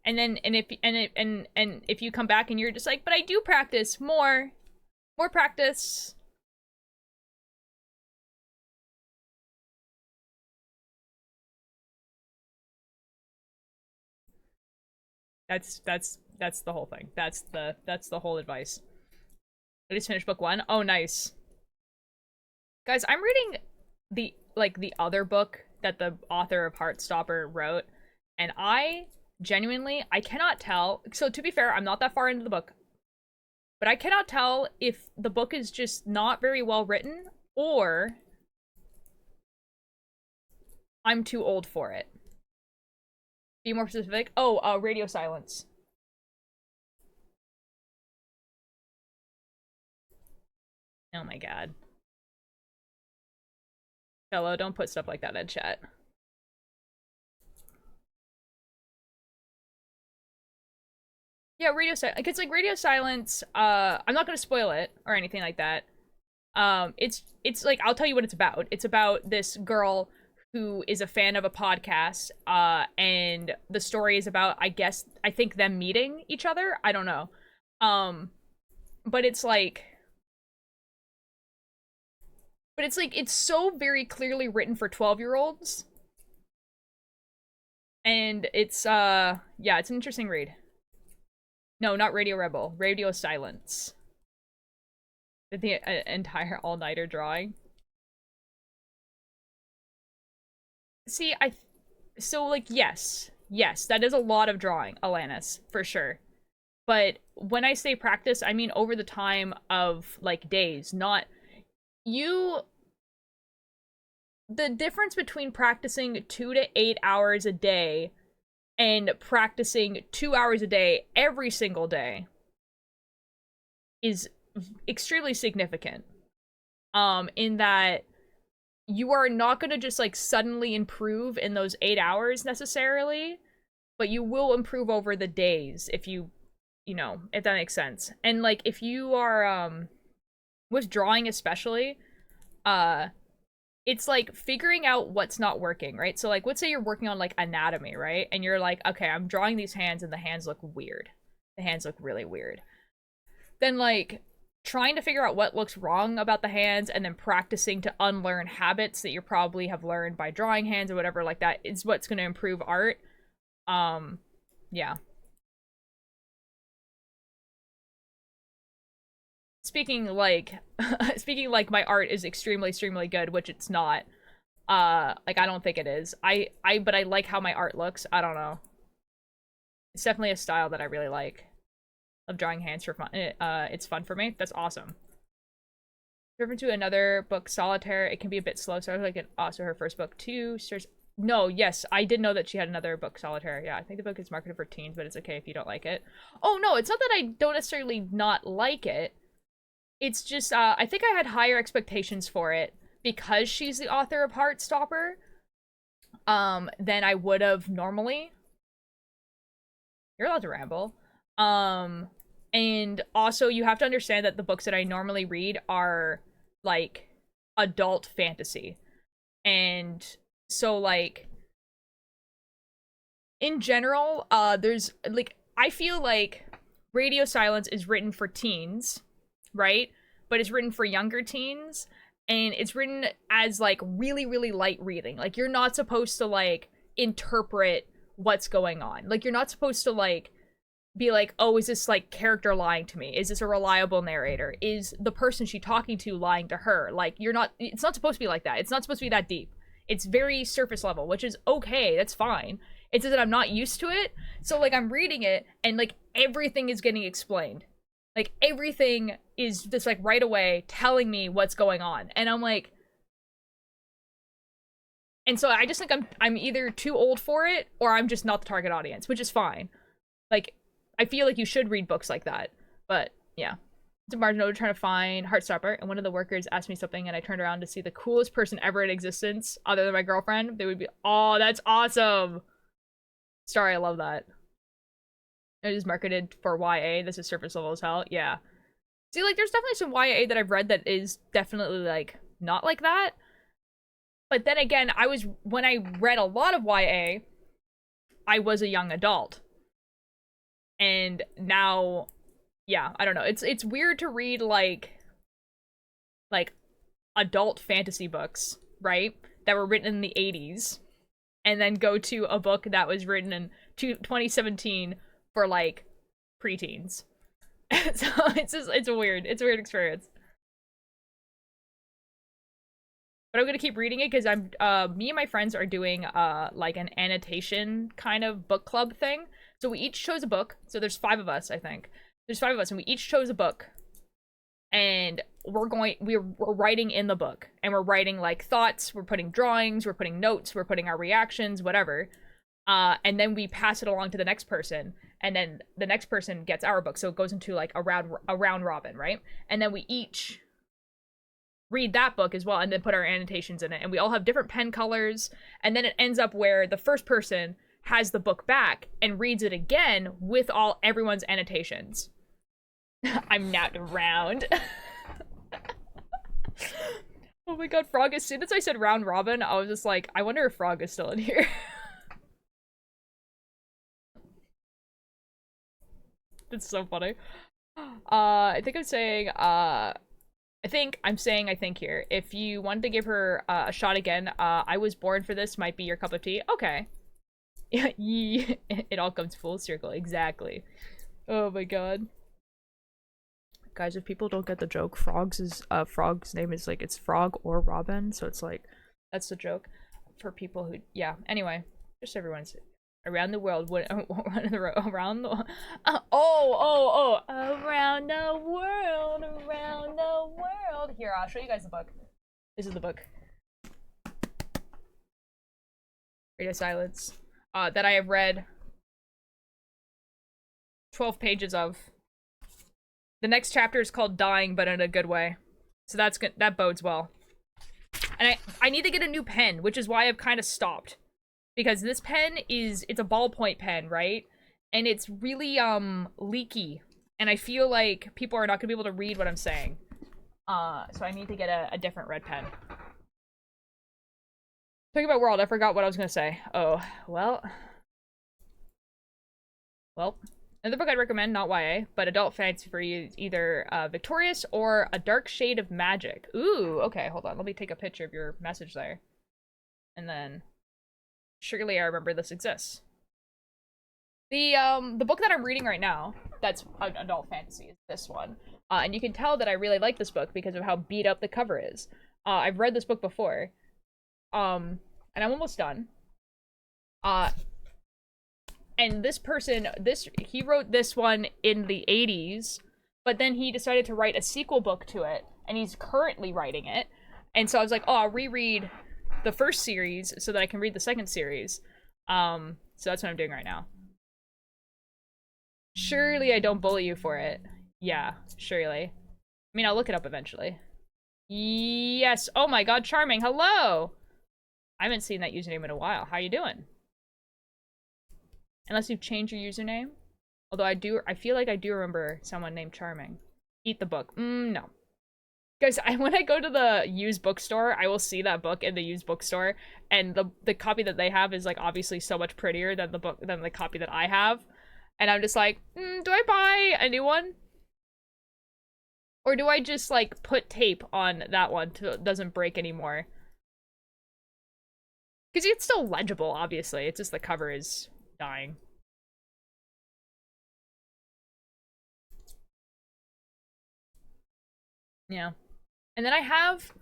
And then if you come back and you're just like, but I do practice more practice. That's the whole thing. That's the whole advice. I just finished book 1. Oh, nice. Guys, I'm reading the other book that the author of Heartstopper wrote, and I genuinely, I cannot tell. So to be fair, I'm not that far into the book, but I cannot tell if the book is just not very well written or I'm too old for it. Be more specific. Oh, radio silence. Oh my god. Hello, don't put stuff like that in chat. Yeah, radio silence. It's like radio silence. I'm not gonna spoil it or anything like that. It's like I'll tell you what it's about. It's about this girl who is a fan of a podcast. And the story is about I think them meeting each other. I don't know. But it's like. But it's so very clearly written for 12-year-olds. And it's yeah, it's an interesting read. No, not Radio Rebel. Radio Silence. The entire all-nighter drawing. See, so like yes, that is a lot of drawing, Alanis, for sure. But when I say practice, I mean over the time of like days, not you. The difference between practicing 2 to 8 hours a day and practicing 2 hours a day every single day is extremely significant. In that you are not going to just like suddenly improve in those 8 hours necessarily, but you will improve over the days if you know, if that makes sense. And like if you are with drawing especially, it's like figuring out what's not working, right? So like let's say you're working on like anatomy, right? And you're like, okay, I'm drawing these hands and the hands look weird. The hands look really weird. Then like trying to figure out what looks wrong about the hands and then practicing to unlearn habits that you probably have learned by drawing hands or whatever like that is what's going to improve art. Yeah. Speaking like my art is extremely good, which it's not. Like I don't think it is. But I like how my art looks. I don't know. It's definitely a style that I really like. Of drawing hands for fun. It's fun for me. That's awesome. Referring to another book, Solitaire, it can be a bit slow. So I was like, also her first book too. No, yes, I did know that she had another book, Solitaire. Yeah, I think the book is marketed for teens, but it's okay if you don't like it. Oh no, it's not that I don't necessarily not like it. It's just, I think I had higher expectations for it because she's the author of Heartstopper, than I would have normally. You're allowed to ramble. And also you have to understand that the books that I normally read are, like, adult fantasy. And so like in general, there's like I feel like Radio Silence is written for teens, right? But it's written for younger teens, and it's written as like really, really light reading. Like you're not supposed to like interpret what's going on. Like you're not supposed to like be like, oh, is this like character lying to me? Is this a reliable narrator? Is the person she's talking to lying to her? Like you're not, it's not supposed to be like that. It's not supposed to be that deep. It's very surface level, which is okay. That's fine. It's just that I'm not used to it. So like I'm reading it and like everything is getting explained. Like everything is just like right away telling me what's going on. And I'm like, and so I just think I'm either too old for it or I'm just not the target audience, which is fine. Like I feel like you should read books like that. But yeah. It's a margin note trying to find Heartstopper, and one of the workers asked me something, and I turned around to see the coolest person ever in existence, other than my girlfriend. They would be, oh, that's awesome. Sorry, I love that. It is marketed for YA. This is surface level as hell. Yeah. See, like, there's definitely some YA that I've read that is definitely, like, not like that. But then again, when I read a lot of YA, I was a young adult. And now, yeah, I don't know. It's weird to read, like adult fantasy books, right? That were written in the 80s. And then go to a book that was written in 2017 for, like, preteens. So it's a weird experience. But I'm gonna keep reading it because me and my friends are doing like an annotation kind of book club thing. So we each chose a book. So there's 5 of us, I think. There's 5 of us, and we each chose a book. And we're writing in the book. And we're writing like thoughts, we're putting drawings, we're putting notes, we're putting our reactions, whatever. And then we pass it along to the next person, and then the next person gets our book. So it goes into like a round robin, right? And then we each read that book as well, and then put our annotations in it. And we all have different pen colors, and then it ends up where the first person has the book back and reads it again with everyone's annotations. I'm not around. Oh my god, Frog, as soon as I said round robin, I was just like, I wonder if Frog is still in here. It's so funny. I think I'm saying, I think here. If you wanted to give her a shot again, I was born for this might be your cup of tea. Okay. Yeah, it all comes full circle. Exactly. Oh my god. Guys, if people don't get the joke, Frog's name is like, it's Frog or Robin, so it's like, that's the joke for people who, yeah. Anyway, just everyone's around the world, around the around the world. Here, I'll show you guys the book. This is the book. Radio Silence. That I have read 12 pages of. The next chapter is called Dying, but in a good way. So that's good. That bodes well. And I need to get a new pen, which is why I've kind of stopped. Because this pen it's a ballpoint pen, right? And it's really, leaky. And I feel like people are not gonna be able to read what I'm saying. So I need to get a different red pen. Talking about world, I forgot what I was gonna say. Oh, well. Another book I'd recommend, not YA, but adult fantasy for you, is either Victorious or A Dark Shade of Magic. Ooh, okay, hold on. Let me take a picture of your message there. And then, surely I remember this exists. The book that I'm reading right now, that's an adult fantasy, is this one. And you can tell that I really like this book because of how beat up the cover is. I've read this book before. And I'm almost done. And this person, he wrote this one in the 80s, but then he decided to write a sequel book to it, and he's currently writing it. And so I was like, oh, I'll reread the first series so that I can read the second series. So that's what I'm doing right now. Surely I don't bully you for it. Yeah, surely. I mean, I'll look it up eventually. Yes. Oh my god, Charming. Hello! I haven't seen that username in a while. How you doing? Unless you've changed your username. Although I feel like I do remember someone named Charming. Eat the book. No. Guys, when I go to the used bookstore, I will see that book in the used bookstore, and the copy that they have is like obviously so much prettier than the copy that I have, and I'm just like, do I buy a new one, or do I just like put tape on that one so it doesn't break anymore? Because it's still legible, obviously. It's just the cover is dying. Yeah. And then I have,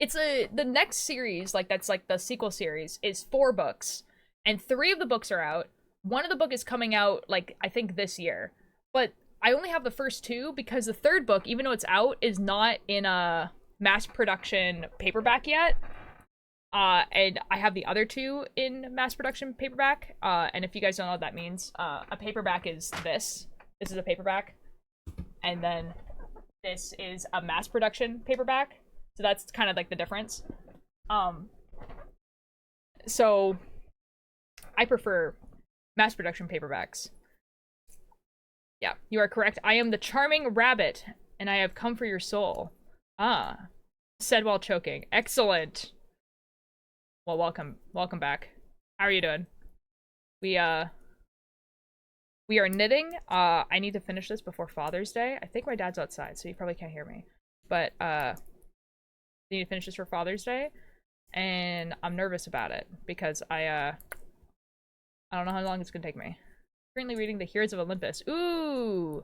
the next series, like that's like the sequel series, is 4 books. And 3 of the books are out. One of the book is coming out, like, I think this year. But I only have the first 2 because the 3rd book, even though it's out, is not in a mass production paperback yet. And I have the other 2 in mass production paperback. And if you guys don't know what that means, a paperback is this. This is a paperback. And then this is a mass production paperback. So that's kind of like the difference. So I prefer mass production paperbacks. Yeah, you are correct. I am the charming rabbit, and I have come for your soul. Ah, said while choking. Excellent. Well, welcome back. How are you doing? We are knitting. I need to finish this before Father's Day. I think my dad's outside, so he probably can't hear me. But I need to finish this for Father's Day, and I'm nervous about it because I don't know how long it's gonna take me. Currently reading the Heroes of Olympus. Ooh,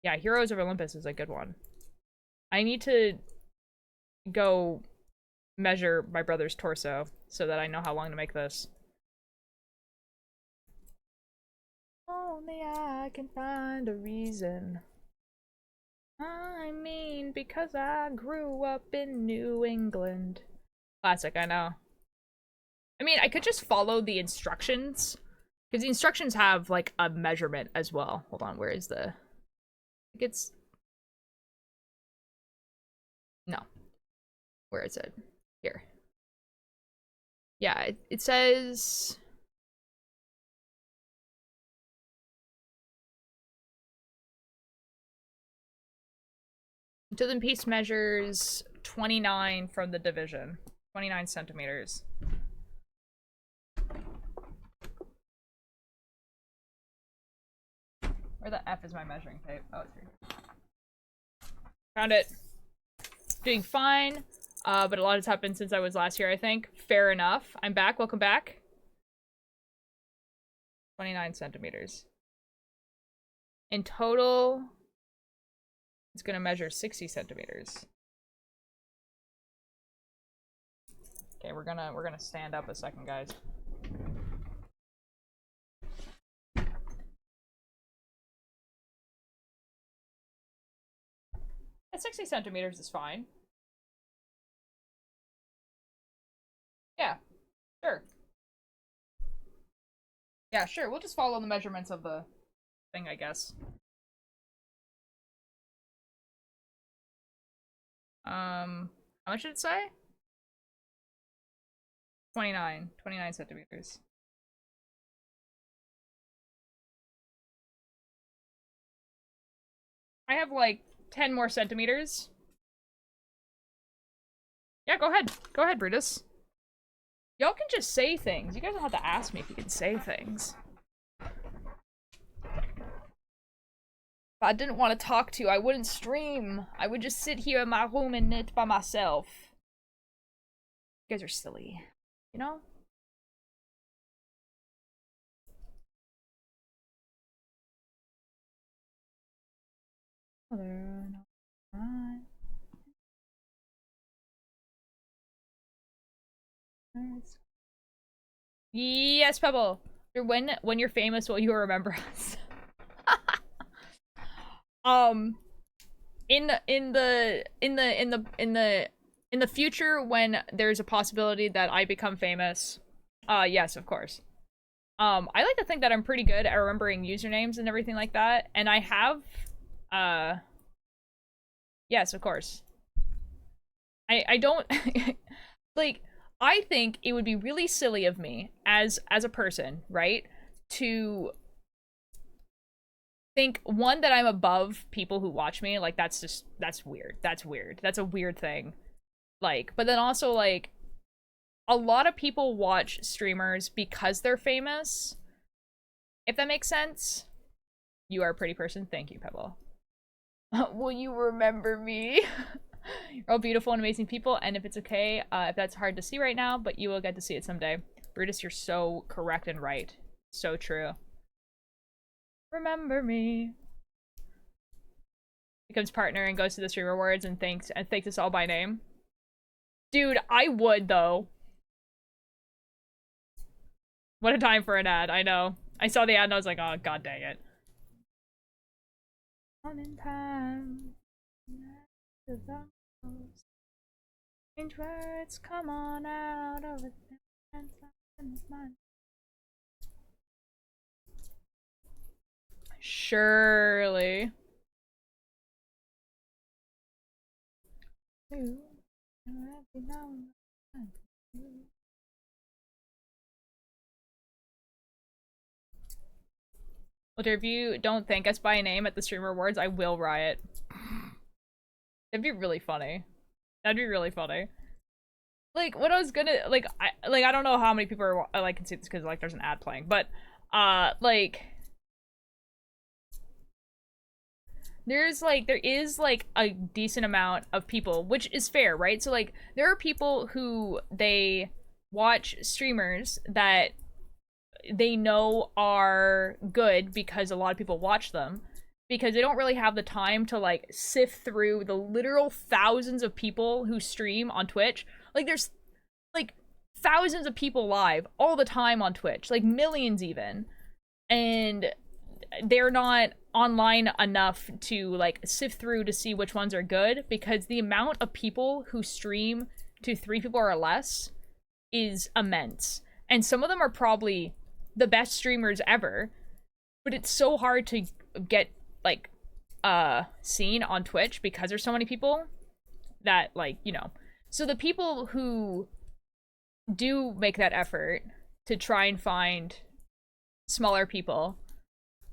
yeah, Heroes of Olympus is a good one. I need to go measure my brother's torso so that I know how long to make this. Only I can find a reason. I mean, because I grew up in New England. Classic, I know. I mean, I could just follow the instructions, because the instructions have, like, a measurement as well. Hold on, where is the... I think it's... No. Where is it? Here. Yeah, it says... Chosen piece measures 29 from the division. 29 centimeters. Where the F is my measuring tape? Oh, it's here. Found it. Doing fine. But a lot has happened since I was last here, I think. Fair enough. I'm back. Welcome back. 29 centimeters. In total, it's gonna measure 60 centimeters. Okay, we're gonna stand up a second, guys. At 60 centimeters is fine. Yeah, sure. Yeah, sure. We'll just follow the measurements of the thing, I guess. How much did it say? 29 centimeters. I have like 10 more centimeters. Yeah, go ahead. Go ahead, Brutus. Y'all can just say things. You guys don't have to ask me if you can say things. If I didn't want to talk to you, I wouldn't stream. I would just sit here in my room and knit by myself. You guys are silly. You know? Yes, Pebble. When you're famous, will you remember us? In the future, when there's a possibility that I become famous, yes, of course. I like to think that I'm pretty good at remembering usernames and everything like that, and I have, yes, of course. I don't, like, I think it would be really silly of me as a person, right, to think one that I'm above people who watch me, like that's weird. That's weird. That's a weird thing. Like, but then also like a lot of people watch streamers because they're famous. If that makes sense. You are a pretty person. Thank you, Pebble. Will you remember me? You're all beautiful and amazing people, and if it's okay, if that's hard to see right now, but you will get to see it someday. Brutus, you're so correct and right. So true. Remember me. Becomes partner and goes to the stream rewards and thanks us all by name. Dude, I would though. What a time for an ad, I know. I saw the ad and I was like, oh god dang it. On in time. Strange words come on out of it. Surely. Well, if you don't thank us by name at the stream rewards, I will riot. That'd be really funny. That'd be really funny. Like, what I was gonna, I don't know how many people are, like, can see this because, like, there's an ad playing, but, like, there is, like, a decent amount of people, which is fair, right? So, like, there are people who, they watch streamers that they know are good because a lot of people watch them, because they don't really have the time to, like, sift through the literal thousands of people who stream on Twitch. Like, there's, like, thousands of people live all the time on Twitch, like, millions even, and they're not online enough to, like, sift through to see which ones are good, because the amount of people who stream to 3 people or less is immense. And some of them are probably the best streamers ever, but it's so hard to get, like, seen on Twitch because there's so many people that, like, you know. So the people who do make that effort to try and find smaller people,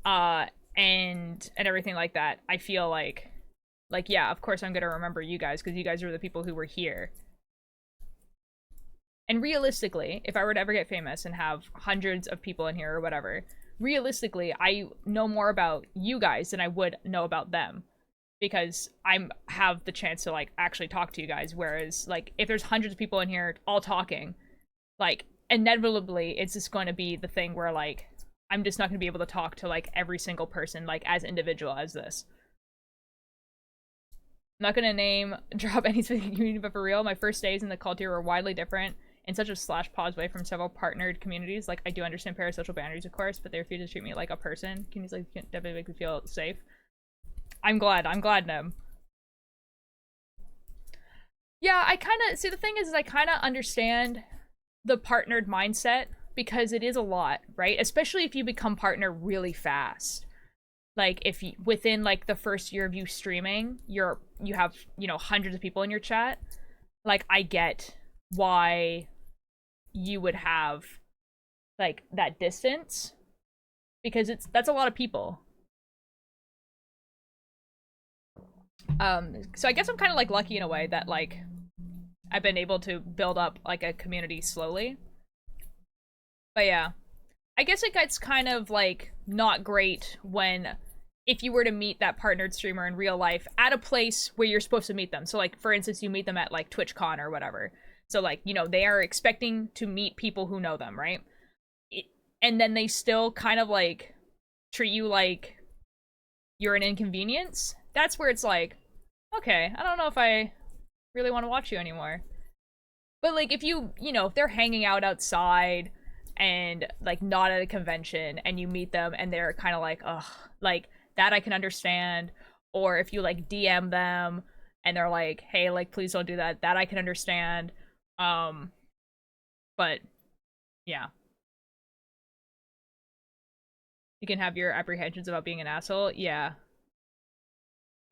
and everything like that, I feel like, yeah, of course I'm gonna remember you guys, because you guys are the people who were here. And realistically, if I were to ever get famous and have hundreds of people in here or whatever, realistically, I know more about you guys than I would know about them, because I have the chance to, like, actually talk to you guys. Whereas, like, if there's hundreds of people in here all talking, like, inevitably it's just going to be the thing where, like, I'm just not going to be able to talk to, like, every single person, like, as individual as this. I'm not going to drop any specific community, but for real, my first days in the cult tier were widely different in such a slash pause way from several partnered communities. Like, I do understand parasocial boundaries, of course, but they refuse to treat me like a person. Communities like definitely make me feel safe. I'm glad, Nim. Yeah, I kind of, see, the thing is I kind of understand the partnered mindset, because it is a lot, right? Especially if you become partner really fast. Like, if you, within, like, the first year of you streaming, you have, you know, hundreds of people in your chat. Like, I get why you would have, like, that distance, because that's a lot of people. So I guess I'm kind of, like, lucky in a way that, like, I've been able to build up, like, a community slowly. But yeah, I guess it gets kind of, like, not great when, if you were to meet that partnered streamer in real life at a place where you're supposed to meet them. So, like, for instance, you meet them at, like, TwitchCon or whatever. So, like, you know, they are expecting to meet people who know them, right? And then they still kind of, like, treat you like you're an inconvenience. That's where it's like, okay, I don't know if I really want to watch you anymore. But, like, if you know, if they're hanging out outside and, like, not at a convention, and you meet them and they're kind of like, ugh, like, that I can understand. Or if you, like, DM them and they're like, hey, like, please don't do that, that I can understand. But yeah, you can have your apprehensions about being an asshole. Yeah,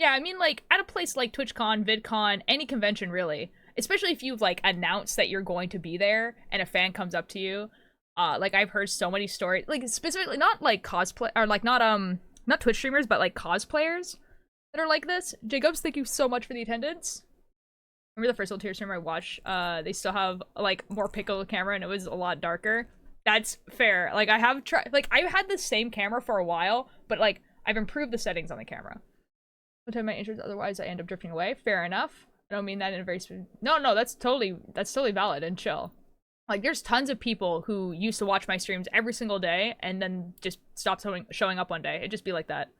I mean, like, at a place like TwitchCon, VidCon, any convention really, especially if you've, like, announced that you're going to be there and a fan comes up to you. Like, I've heard so many stories, like, specifically not, like, cosplay, or, like, not not Twitch streamers, but like cosplayers that are like this. Jacobs, thank you so much for the attendance. Remember the first old tier streamer I watched? They still have like more pickle camera and it was a lot darker. That's fair. Like I have tried, like I've had the same camera for a while, but like I've improved the settings on the camera. Sometimes my interests, otherwise I end up drifting away. Fair enough. I don't mean that in a very no, that's totally valid and chill. Like there's tons of people who used to watch my streams every single day and then just stop showing up one day. It'd just be like that.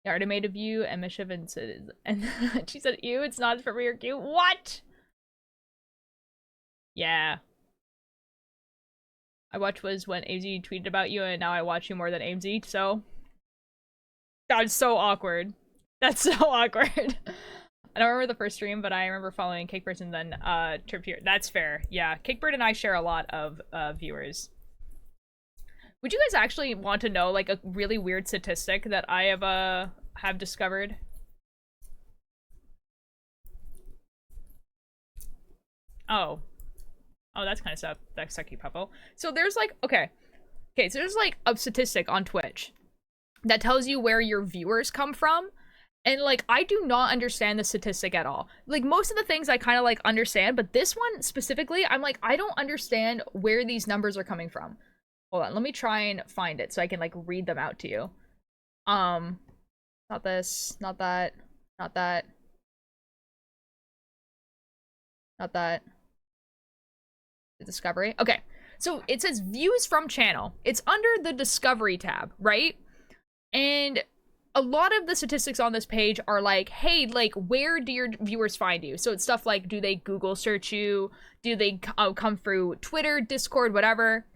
I already made a view and Mischief and she said, ew, it's not for me or cute. What? Yeah. I watched was when AMZ tweeted about you and now I watch you more than AMZ, so that's so awkward. That's so awkward. I don't remember the first stream, but I remember following Cakebird and then Trip here. That's fair. Yeah, Cakebird and I share a lot of viewers. Would you guys actually want to know like a really weird statistic that I have discovered? Oh, that's kind of stuff. That's sucky puppo. So there's like okay, so there's like a statistic on Twitch that tells you where your viewers come from. And, like, I do not understand the statistic at all. Like, most of the things I kind of, like, understand, but this one specifically, I'm like, I don't understand where these numbers are coming from. Hold on, let me try and find it so I can, like, read them out to you. Not this, not that, not that. Not that. The Discovery. Okay, so it says views from channel. It's under the Discovery tab, right? And a lot of the statistics on this page are like, hey, like, where do your viewers find you? So it's stuff like, do they Google search you? Do they come through Twitter, Discord, whatever?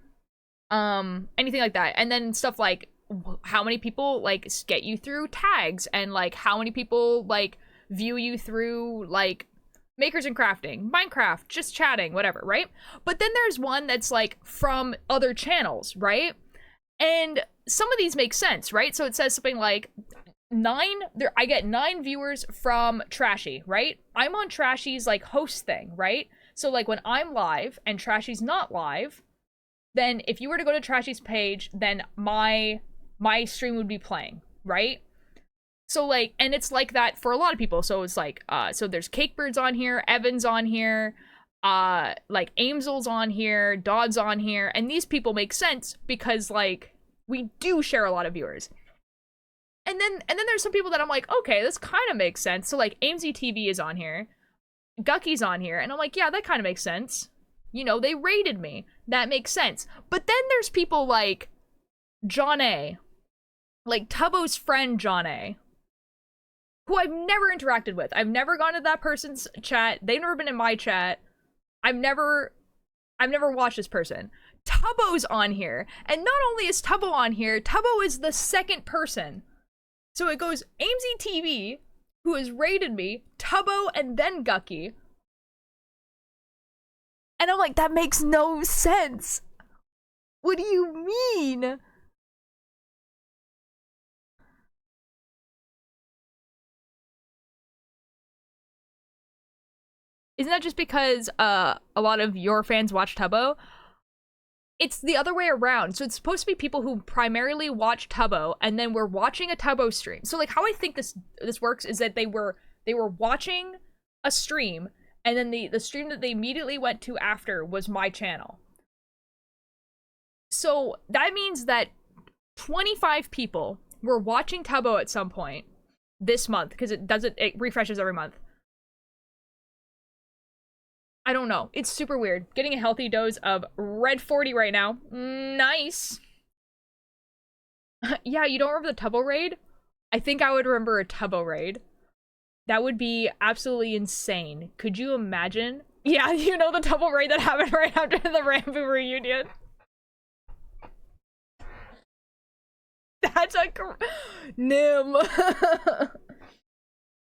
Anything like that. And then stuff like, how many people, like, get you through tags? And, like, how many people, like, view you through, like, Makers and Crafting, Minecraft, just chatting, whatever, right? But then there's one that's, like, from other channels, right? And some of these make sense, right? So it says something like I get 9 viewers from Trashy, right? I'm on Trashy's like host thing, right? So like when I'm live and Trashy's not live, then if you were to go to Trashy's page, then my stream would be playing, right? So like, and it's like that for a lot of people. So it's like, so there's Cakebirds on here, Evan's on here, like Aimsel's on here, Dodd's on here, and these people make sense because like we do share a lot of viewers. And then there's some people that I'm like, okay, this kind of makes sense. So like AMZ TV is on here, Gucky's on here, and I'm like, yeah, that kind of makes sense. You know, they rated me. That makes sense. But then there's people like John A, like Tubbo's friend John A, who I've never interacted with. I've never gone to that person's chat. They've never been in my chat. I've never watched this person. Tubbo's on here. And not only is Tubbo on here, Tubbo is the second person. So it goes AMZ TV, who has rated me, Tubbo, and then Gucky. And I'm like, that makes no sense. What do you mean? Isn't that just because a lot of your fans watch Tubbo? It's the other way around. So it's supposed to be people who primarily watch Tubbo and then we're watching a Tubbo stream. So like how I think this works is that they were watching a stream and then the stream that they immediately went to after was my channel. So that means that 25 people were watching Tubbo at some point this month because it refreshes every month. I don't know. It's super weird. Getting a healthy dose of Red 40 right now. Nice. Yeah, you don't remember the Tubbo raid? I think I would remember a Tubbo raid. That would be absolutely insane. Could you imagine? Yeah, you know the Tubbo raid that happened right after the Rambo reunion. That's a Nim.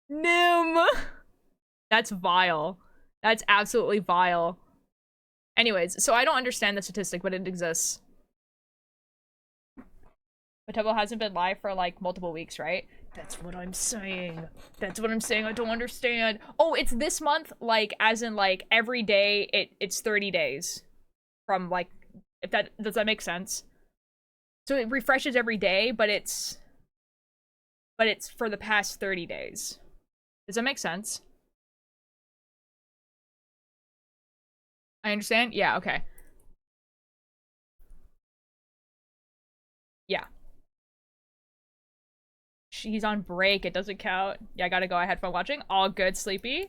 Nim. That's vile. That's absolutely vile. Anyways, so I don't understand the statistic, but it exists. But Tubbo hasn't been live for like multiple weeks, right? That's what I'm saying. That's what I'm saying. I don't understand. Oh, it's this month, like as in like every day it's 30 days from like, if that does that make sense? So it refreshes every day, but it's for the past 30 days. Does that make sense? I understand? Yeah, okay. Yeah. He's on break. It doesn't count. Yeah, I gotta go. I had fun watching. All good, Sleepy.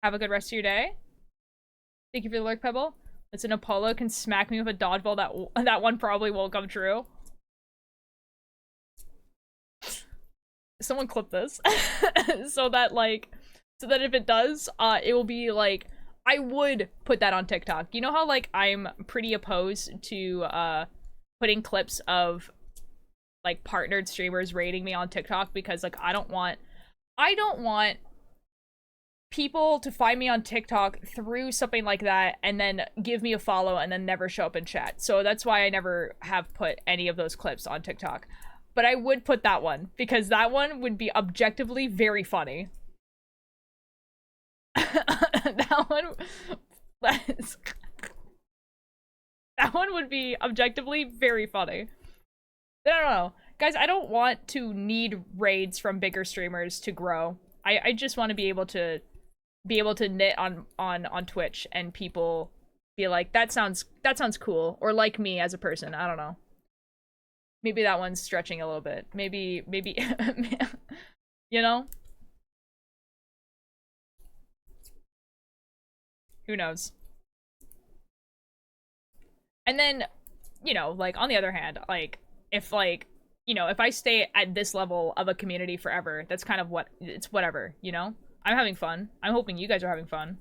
Have a good rest of your day. Thank you for the lurk, Pebble. Listen, Apollo can smack me with a dodgeball. That one probably won't come true. Someone clip this. so that if it does, it will be like, I would put that on TikTok. You know how like I'm pretty opposed to putting clips of like partnered streamers rating me on TikTok because like I don't want people to find me on TikTok through something like that and then give me a follow and then never show up in chat. So that's why I never have put any of those clips on TikTok. But I would put that one because that one would be objectively very funny. that one would be objectively very funny. I don't know. Guys, I don't want to need raids from bigger streamers to grow. I just want to be able to knit on Twitch and people be like, that sounds cool, or like me as a person. I don't know. Maybe that one's stretching a little bit. Maybe you know? Who knows? And then, you know, like on the other hand, like if like, you know, if I stay at this level of a community forever, that's kind of what it's whatever, you know? I'm having fun. I'm hoping you guys are having fun.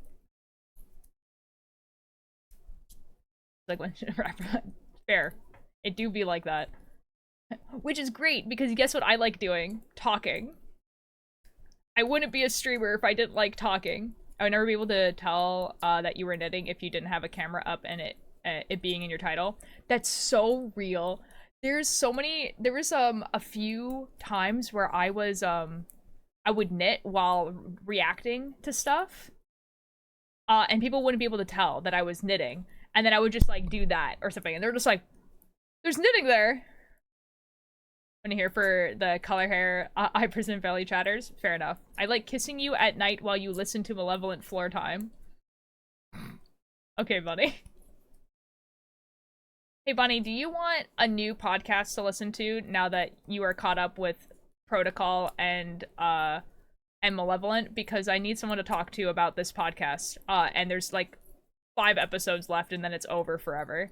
Like when fair. It do be like that. Which is great because guess what I like doing? Talking. I wouldn't be a streamer if I didn't like talking. I would never be able to tell that you were knitting if you didn't have a camera up and it being in your title. That's so real. There was a few times where I would knit while reacting to stuff. And people wouldn't be able to tell that I was knitting. And then I would just like do that or something. And they're just like, there's knitting there. I'm here for the color hair Iverson Valley chatters. Fair enough. I like kissing you at night while you listen to Malevolent Floor Time. Okay, Bunny. Hey, Bunny, do you want a new podcast to listen to now that you are caught up with Protocol and Malevolent? Because I need someone to talk to about this podcast. And there's like 5 episodes left and then it's over forever.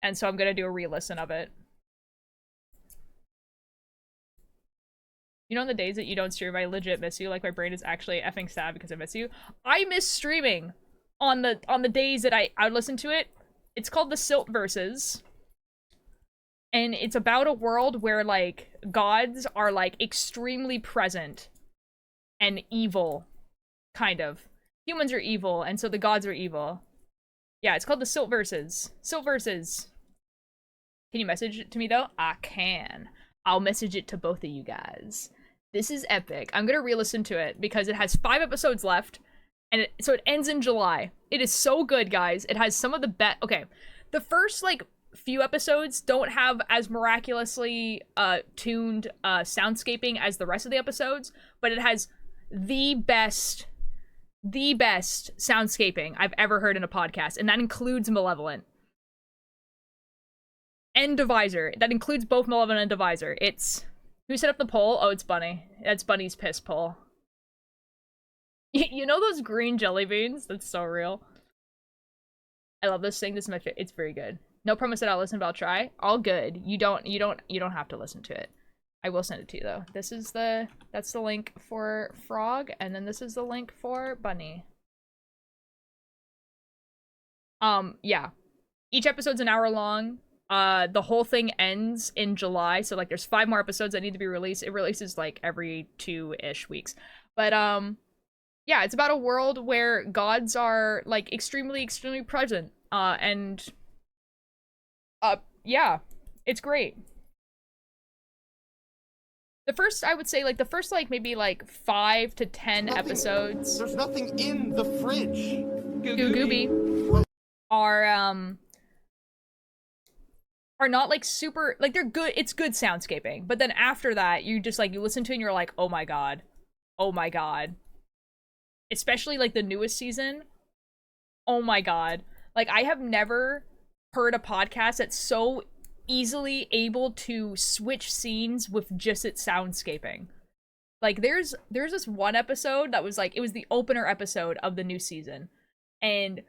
And so I'm gonna do a re-listen of it. You know, on the days that you don't stream, I legit miss you. Like, my brain is actually effing sad because I miss you. I miss streaming on the days that I would listen to it. It's called the Silt Verses. And it's about a world where, like, gods are, like, extremely present and evil, kind of. Humans are evil, and so the gods are evil. Yeah, it's called the Silt Verses. Silt Verses. Can you message it to me, though? I can. I'll message it to both of you guys. This is epic. I'm gonna re-listen to it because it has 5 episodes left, and so it ends in July. It is so good, guys. It has some of the best. Okay, the first like few episodes don't have as miraculously tuned soundscaping as the rest of the episodes, but it has the best soundscaping I've ever heard in a podcast, and that includes Malevolent. And Divisor. That includes both Malevolent and Divisor. It's... Who set up the poll? Oh, it's Bunny. That's Bunny's piss poll. You know those green jelly beans? That's so real. I love this thing. This is my favorite. It's very good. No promise that I'll listen, but I'll try. All good. You don't have to listen to it. I will send it to you though. That's the link for Frog, and then this is the link for Bunny. Yeah. Each episode's an hour long. The whole thing ends in July, so like there's 5 more episodes that need to be released. It releases like every 2-ish weeks. But yeah, it's about a world where gods are like extremely present. And yeah, it's great. The first, I would say, like the first like maybe like 5 to 10 episodes. There's nothing in the fridge. Gooby are are not like super like they're good. It's good soundscaping, but then after that, you just like you listen to it and you're like, oh my god, oh my god. Especially like the newest season. Oh my god. Like I have never heard a podcast that's so easily able to switch scenes with just its soundscaping. Like there's this one episode that was like it was the opener episode of the new season. And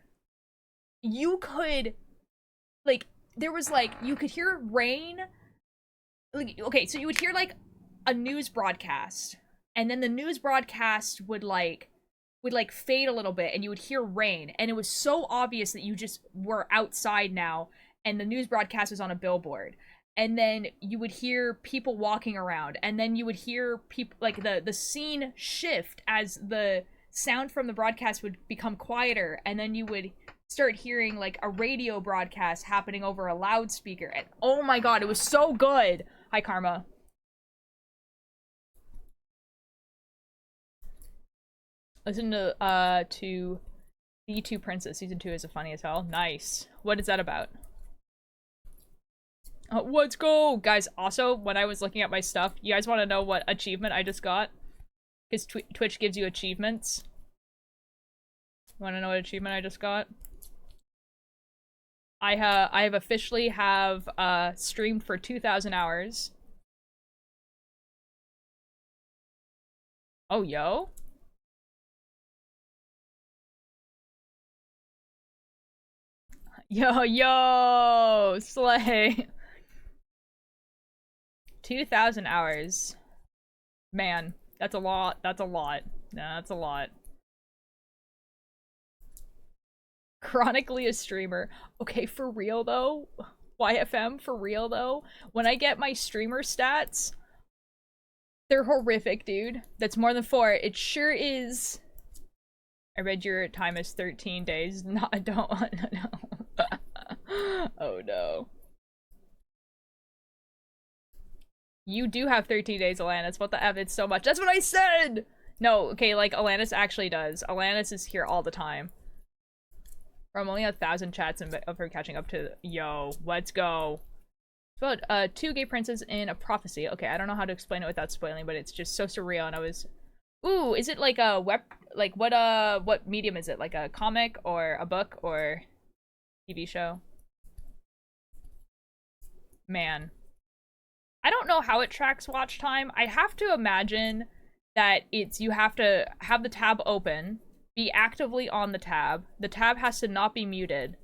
you could like there was like you could hear rain. Like okay, so you would hear like a news broadcast and then the news broadcast would fade a little bit and you would hear rain and it was so obvious that you just were outside now and the news broadcast was on a billboard and then you would hear people walking around and then you would hear people like the scene shift as the sound from the broadcast would become quieter and then you would start hearing like a radio broadcast happening over a loudspeaker and oh my god, it was so good. Hi Karma. Listen to The Two Princess. Season 2 is a funny as hell. Nice. What is that about? Let's go! Guys, also, when I was looking at my stuff, you guys want to know what achievement I just got? Because Twitch gives you achievements. Want to know what achievement I just got? I have officially have streamed for 2,000 hours. Oh, yo. Yo, slay. 2,000 hours. Man, that's a lot. That's a lot. Nah, that's a lot. Chronically a streamer. Okay, for real though, YFM, for real though, when I get my streamer stats, they're horrific, dude. That's more than 4. It sure is. I read your time is 13 days. No, I don't want to know. Oh no. You do have 13 days, Alanis. What the F? It's so much. That's what I said! No, okay, like, Alanis actually does. Alanis is here all the time. Or I'm only 1,000 chats of her catching up to. Yo, let's go. It's about 2 gay princes in a prophecy. Okay, I don't know how to explain it without spoiling, but it's just so surreal and I was. Ooh, is it like a web like what medium is it? Like a comic or a book or TV show? Man. I don't know how it tracks watch time. I have to imagine that it's you have to have the tab open, be actively on the tab. The tab has to not be muted.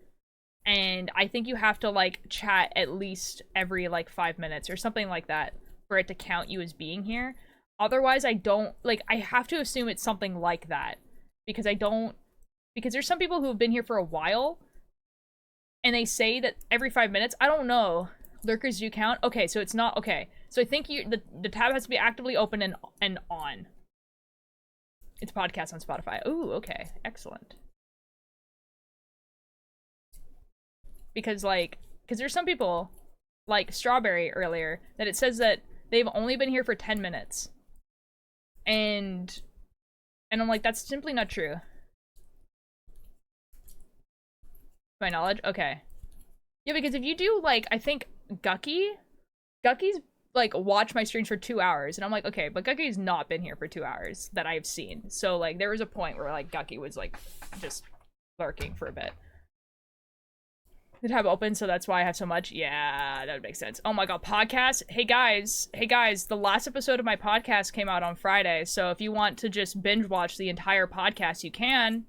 And I think you have to like chat at least every like 5 minutes or something like that for it to count you as being here. Otherwise, I don't like I have to assume it's something like that because because there's some people who have been here for a while and they say that every 5 minutes. I don't know. Lurkers do count? Okay, so it's not okay. So I think the tab has to be actively open and on. It's a podcast on Spotify. Ooh, okay. Excellent. Because there's some people, like Strawberry earlier, that it says that they've only been here for 10 minutes. And I'm like, that's simply not true. To my knowledge? Okay. Yeah, because if you do, like, I think Gucky's, like, watch my streams for 2 hours. And I'm like, okay, but Gucky's not been here for 2 hours that I've seen. So, like, there was a point where, like, Gucky was, like, just lurking for a bit. The tab open, so that's why I have so much. Yeah, that would make sense. Oh my god, podcast? Hey guys, the last episode of my podcast came out on Friday, so if you want to just binge watch the entire podcast, you can.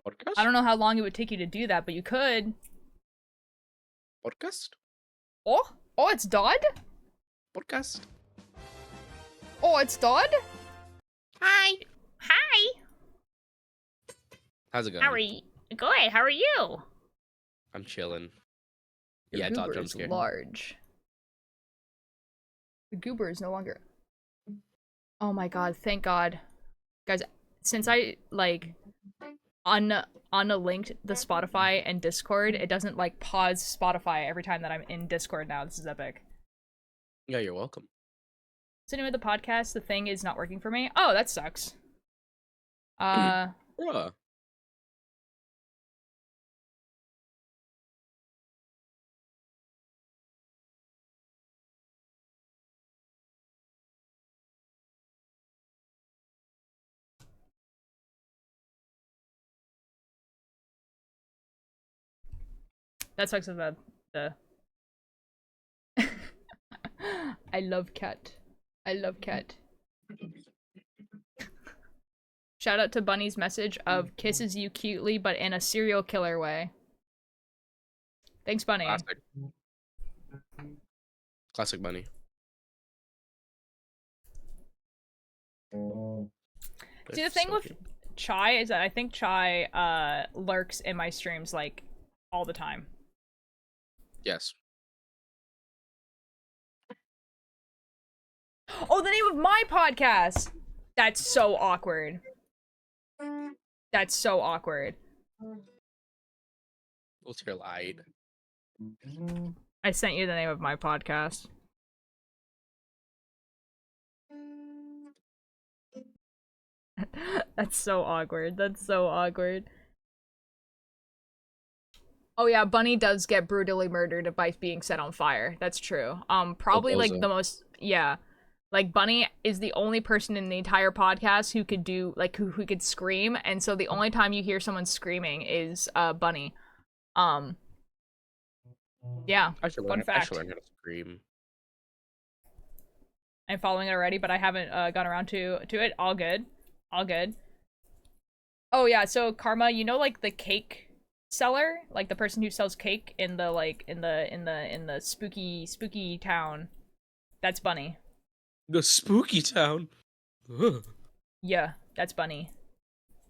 Podcast? I don't know how long it would take you to do that, but you could. Podcast? Oh, it's done? Podcast? Oh, it's done? Hi. How's it going? How are you? Good. How are you? I'm chilling. The Yeah, I thought goober jump is scare. large. The goober is no longer. Oh my god! Thank God, guys. Since I like unlinked the Spotify and Discord, it doesn't like pause Spotify every time that I'm in Discord now. This is epic. Yeah, you're welcome. So anyway, the podcast, the thing is not working for me. Oh, that sucks. Bruh. That sucks with the I love cat. I love cat. Shout out to Bunny's message of kisses you cutely but in a serial killer way. Thanks, Bunny. Classic. Classic Bunny. See, the thing with Chai is that I think Chai lurks in my streams like all the time. Yes. Oh, the name of my podcast! That's so awkward. That's so awkward. Ultra lied. I sent you the name of my podcast. That's so awkward. That's so awkward. Oh yeah, Bunny does get brutally murdered by being set on fire. That's true. Probably like the most, yeah. Like Bunny is the only person in the entire podcast who could do like who could scream, and so the only time you hear someone screaming is Bunny. Yeah. I should Fun fact. learn how to scream. I'm following it already, but I haven't gone around to it. All good. All good. Oh yeah, so Karma, you know like the cake seller? Like the person who sells cake in the like in the spooky town. That's Bunny. The spooky town. Ugh. Yeah, that's Bunny.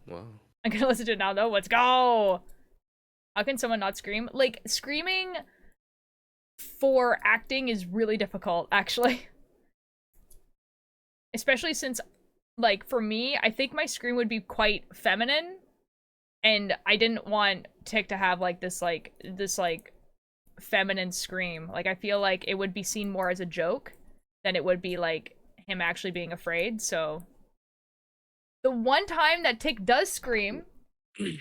Wow. I'm gonna listen to it now though. Let's go! How can someone not scream? Like, screaming for acting is really difficult, actually. Especially since, like, for me, I think my scream would be quite feminine. And I didn't want Tick to have, like, this feminine scream. Like, I feel like it would be seen more as a joke than it would be, like, him actually being afraid, so... The one time that Tick does scream,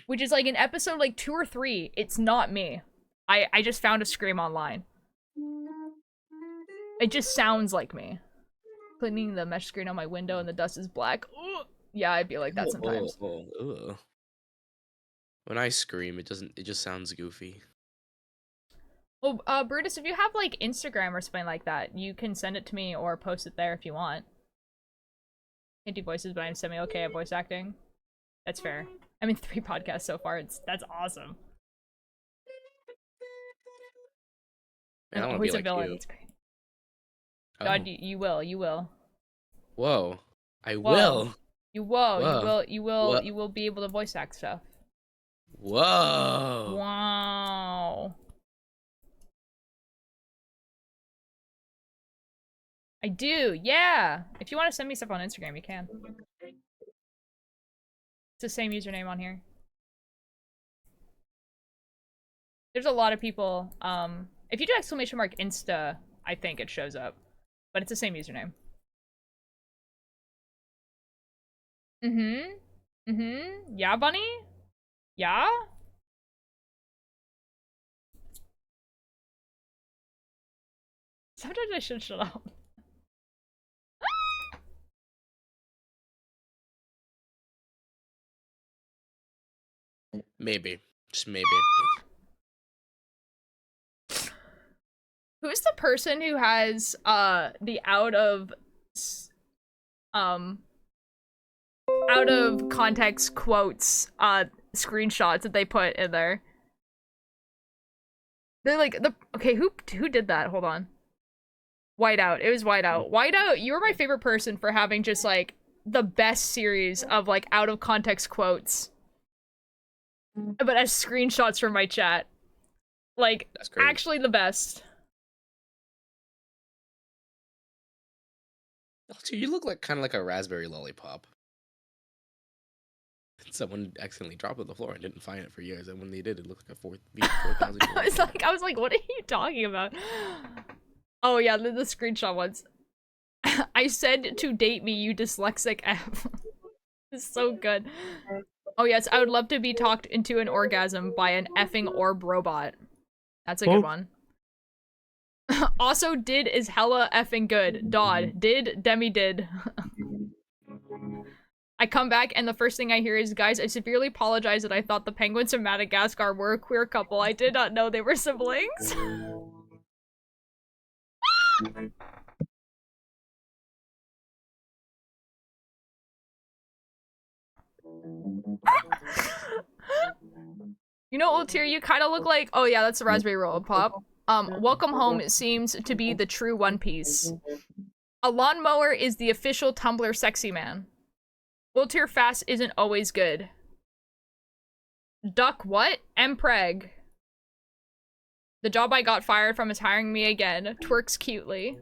which is, like, in episode, like, 2 or 3, it's not me. I just found a scream online. It just sounds like me. Cleaning the mesh screen on my window and the dust is black. Ugh. Yeah, I'd be like that sometimes. Ugh. When I scream, it just sounds goofy. Well, Brutus, if you have, like, Instagram or something like that, you can send it to me or post it there if you want. Can't do voices, but I'm semi-okay at voice acting. That's fair. I'm in 3 podcasts so far. That's awesome. Man, I want to Who's be a like villain? you. It's great. Oh. God, you will. You will. Whoa. I Whoa. will. You will. Whoa. You will be able to voice act stuff. Whoa. Wow. I do, yeah. If you want to send me stuff on Instagram, you can. It's the same username on here. There's a lot of people, if you do exclamation mark Insta, I think it shows up. But it's the same username. Yeah, Bunny? Yeah? Sometimes I should shut up. Maybe. Just maybe. Who's the person who has the out of context quotes screenshots that they put in there? They're like okay, who did that? Hold on. Whiteout. It was Whiteout. Whiteout, you were my favorite person for having just like the best series of like out of context quotes. But as screenshots from my chat. Like, That's great. actually the best. Oh, dude, you look like kind of like a raspberry lollipop. Someone accidentally dropped it on the floor and didn't find it for years, and when they did, it looked like a 4,000. I was like, what are you talking about? Oh yeah, the screenshot ones. I said to date me, you dyslexic F. It's so good. Oh yes, I would love to be talked into an orgasm by an effing orb robot. That's a good one. Also, did is hella effing good. Dodd. Did, Demi did. I come back and the first thing I hear is, guys, I severely apologize that I thought the penguins of Madagascar were a queer couple. I did not know they were siblings. You know, Ultir, you kind of look like... Oh yeah, that's the raspberry roll pop. Welcome home seems to be the true One Piece. A lawnmower is the official Tumblr sexy man. Ultir fast isn't always good. Duck what? Mpreg. The job I got fired from is hiring me again. Twerks cutely.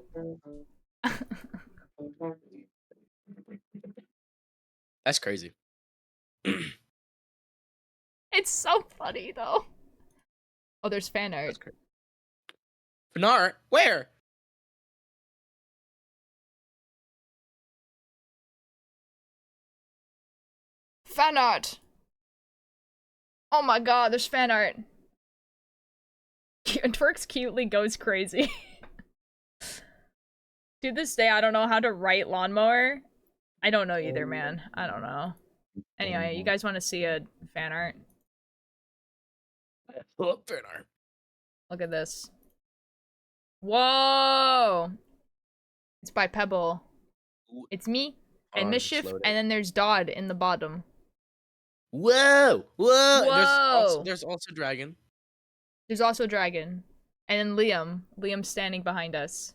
That's crazy. It's so funny, though. Oh, there's fan art. Fan art? Where? Fan art. Oh my god, there's fan art. Twerks cutely goes crazy. To this day, I don't know how to write lawnmower. I don't know either, man. I don't know. Anyway, you guys want to see a fan art? Oh, fan art. Look at this. Whoa! It's by Pebble. It's me and Mischief, and then there's Dodd in the bottom. Whoa! Whoa! Whoa! There's also Dragon. There's also Dragon. And then Liam. Liam's standing behind us.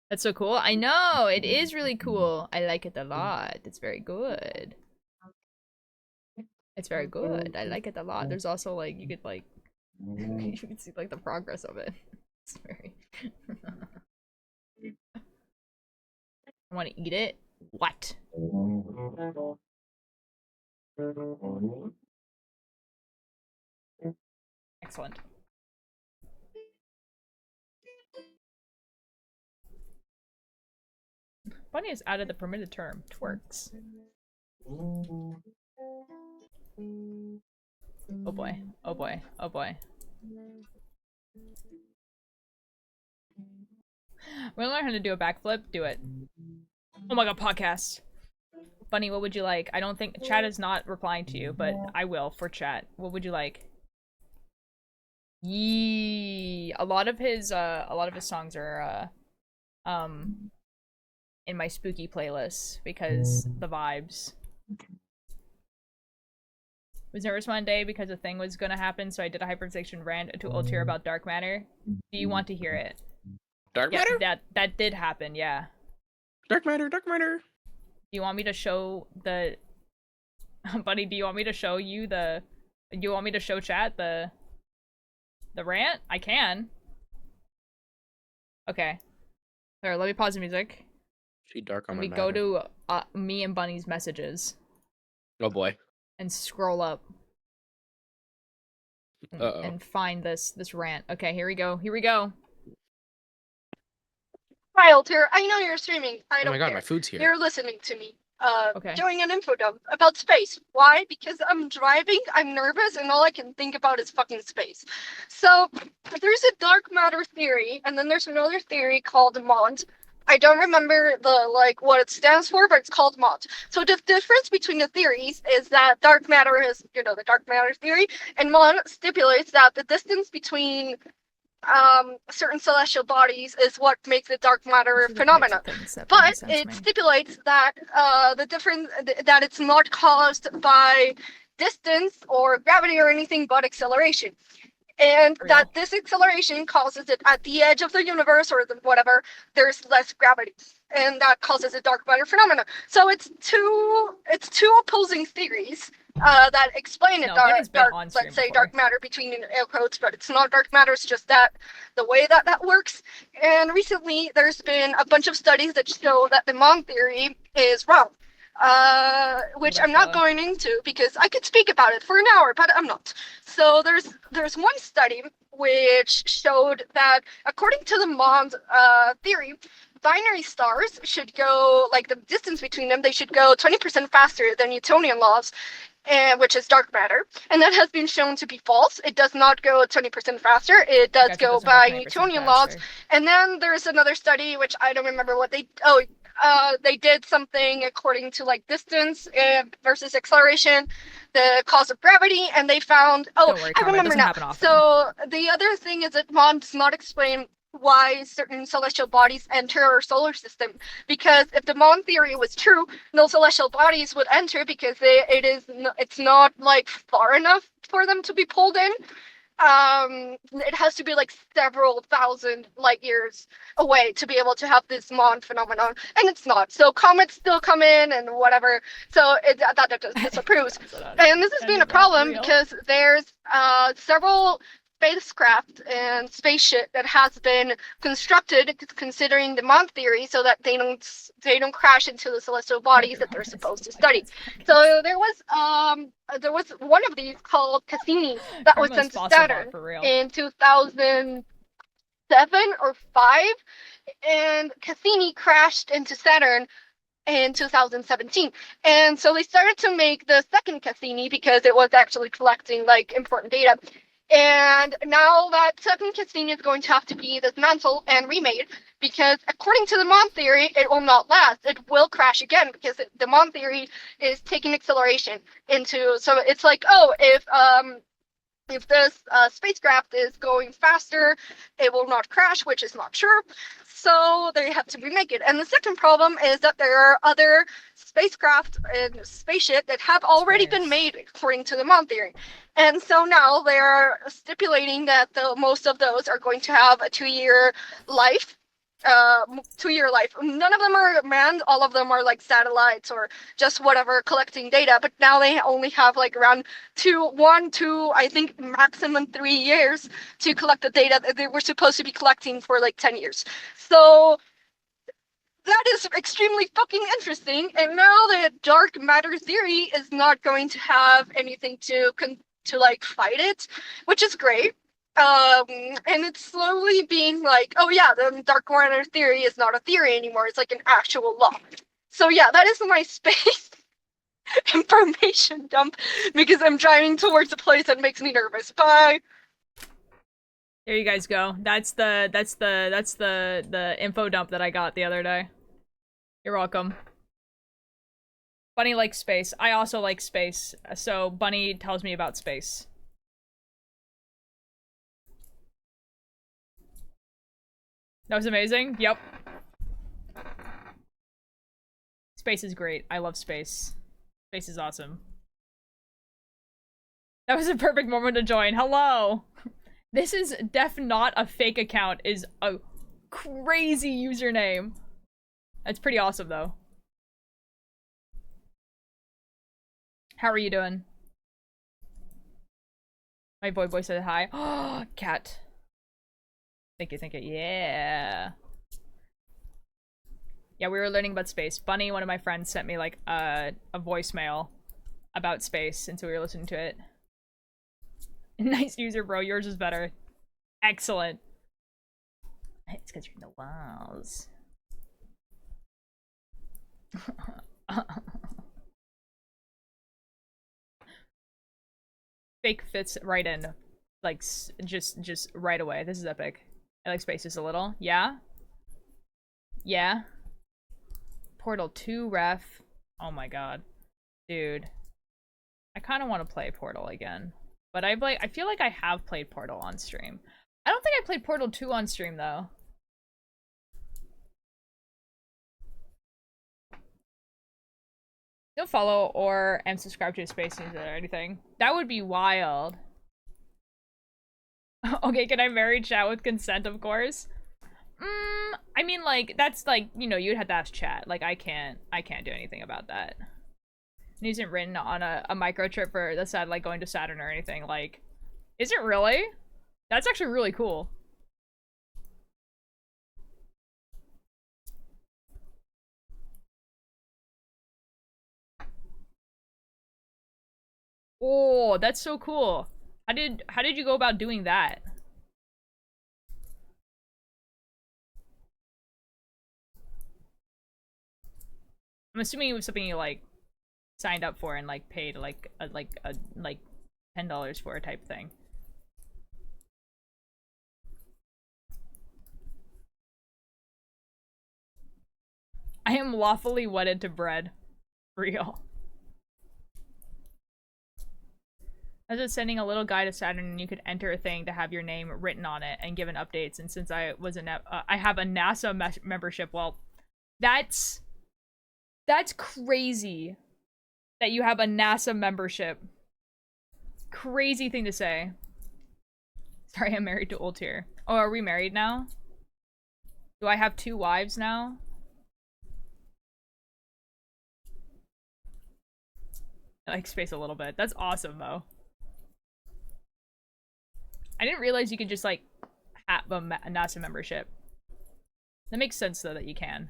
That's so cool. I know! It is really cool. I like it a lot. It's very good. It's very good. I like it a lot. There's also, like, you could, like... you can see, like, the progress of it. It's very... I want to eat it? What? Excellent. Bunny has added the permitted term, twerks. Oh boy, oh boy, oh boy. We're gonna learn how to do a backflip, do it. Oh my god, podcast. Bunny, what would you like? I don't think chat is not replying to you, but I will for chat. What would you like? Yee. A lot of his songs are in my spooky playlist because the vibes. Was nervous one day because a thing was gonna happen, so I did a hyperfixation rant to Ultir about dark matter. Do you want to hear it? Dark matter? That did happen, yeah. Dark matter, dark matter. Do you want me to show the Buddy, do you want me to show you the you want me to show chat the rant? I can. Okay. There, let me pause the music. She dark on Let my me go to me and Bunny's messages. Oh boy. And scroll up. Uh-oh. And find this rant. Okay, here we go. Here we go. Hi, Alter. I know you're streaming. I don't Oh my god, care. my food's here. You're listening to me. Okay. Doing an info dump about space. Why? Because I'm driving, I'm nervous, and all I can think about is fucking space. So, there's a dark matter theory, and then there's another theory called MOND. I don't remember what it stands for, but it's called MOND. So the difference between the theories is that dark matter is, the dark matter theory, and MOND stipulates that the distance between certain celestial bodies is what makes the dark matter phenomena. But it stipulates that that it's not caused by distance or gravity or anything but acceleration. And that this acceleration causes it at the edge of the universe or whatever, there's less gravity. And that causes a dark matter phenomena. So it's two opposing theories that explain it, dark matter between air quotes, but it's not dark matter, it's just that the way that works. And recently there's been a bunch of studies that show that the MOND theory is wrong. Which I'm not going into because I could speak about it for an hour, but I'm not. So there's one study which showed that according to the MOND theory, binary stars should go, the distance between them, they should go 20% faster than Newtonian laws, which is dark matter. And that has been shown to be false. It does not go 20% faster. It does go by Newtonian laws. And then there's another study, which I don't remember what they did something according to like distance versus acceleration, the cause of gravity, and they found. Oh, Don't worry, I Karma, it remember doesn't now. happen often. So the other thing is that Mon does not explain why certain celestial bodies enter our solar system, because if the Mon theory was true, no celestial bodies would enter because it's not like far enough for them to be pulled in. It has to be like several thousand light years away to be able to have this Mon phenomenon, and it's not. So comets still come in and whatever. So that disapproves. And this has been a problem because there's several spacecraft and spaceship that has been constructed considering the Mon theory so that they don't crash into the celestial bodies that they're supposed to study. So there was one of these called Cassini that was sent to Saturn in 2007 or 5, and Cassini crashed into Saturn in 2017. And so they started to make the second Cassini because it was actually collecting like important data. And now that second Cassini is going to have to be dismantled and remade because according to the Mon theory, it will not last. It will crash again because the Mon theory is taking acceleration into. So it's like, oh, if this spacecraft is going faster, it will not crash, which is not true. So they have to remake it. And the second problem is that there are other spacecraft and spaceship that have already been made according to the Mon theory. And so now they're stipulating that most of those are going to have a 2-year life. 2-year life. None of them are manned. All of them are like satellites or just whatever collecting data. But now they only have like around 1 to I think maximum 3 years to collect the data that they were supposed to be collecting for like 10 years. So that is extremely fucking interesting. And now the dark matter theory is not going to have anything to like fight it, which is great. And it's slowly being like, oh yeah, the dark matter theory is not a theory anymore. It's like an actual law. So yeah, that is my space information dump because I'm driving towards a place that makes me nervous. Bye. There you guys go. That's the info dump that I got the other day. You're welcome. Bunny likes space. I also like space. So Bunny tells me about space. That was amazing. Yep. Space is great. I love space. Space is awesome. That was a perfect moment to join. Hello! This is not a fake account, is a crazy username. That's pretty awesome, though. How are you doing? My boy said hi. Oh, cat. Thank you, yeah. Yeah, we were learning about space. Bunny, one of my friends, sent me like a voicemail about space, and so we were listening to it. Nice user, bro. Yours is better. Excellent. It's because you're in the walls. Fake fits right in. Like, just right away. This is epic. I like spaces a little. Yeah? Yeah? Portal 2 ref. Oh my god. Dude. I kind of want to play Portal again. But I feel like I have played Portal on stream. I don't think I played Portal 2 on stream, though. Don't follow or am subscribed to a space news or anything. That would be wild. Okay, can I marry chat with consent, of course? I mean, like, that's like, you know, you'd have to ask chat. Like, I can't do anything about that. News isn't written on a microchip for the satellite going to Saturn or anything. Like, is it really? That's actually really cool. Oh, that's so cool. How did you go about doing that? I'm assuming it was something you like signed up for and like paid like $10 for a type thing. I am lawfully wedded to bread. Real. I was just sending a little guide to Saturn, and you could enter a thing to have your name written on it and given updates. And since I was I have a NASA membership. Well, that's crazy that you have a NASA membership. Crazy thing to say. Sorry, I'm married to old tier. Oh, are we married now? Do I have 2 wives now? I like space a little bit. That's awesome, though. I didn't realize you could just, like, have a NASA membership. That makes sense, though, that you can.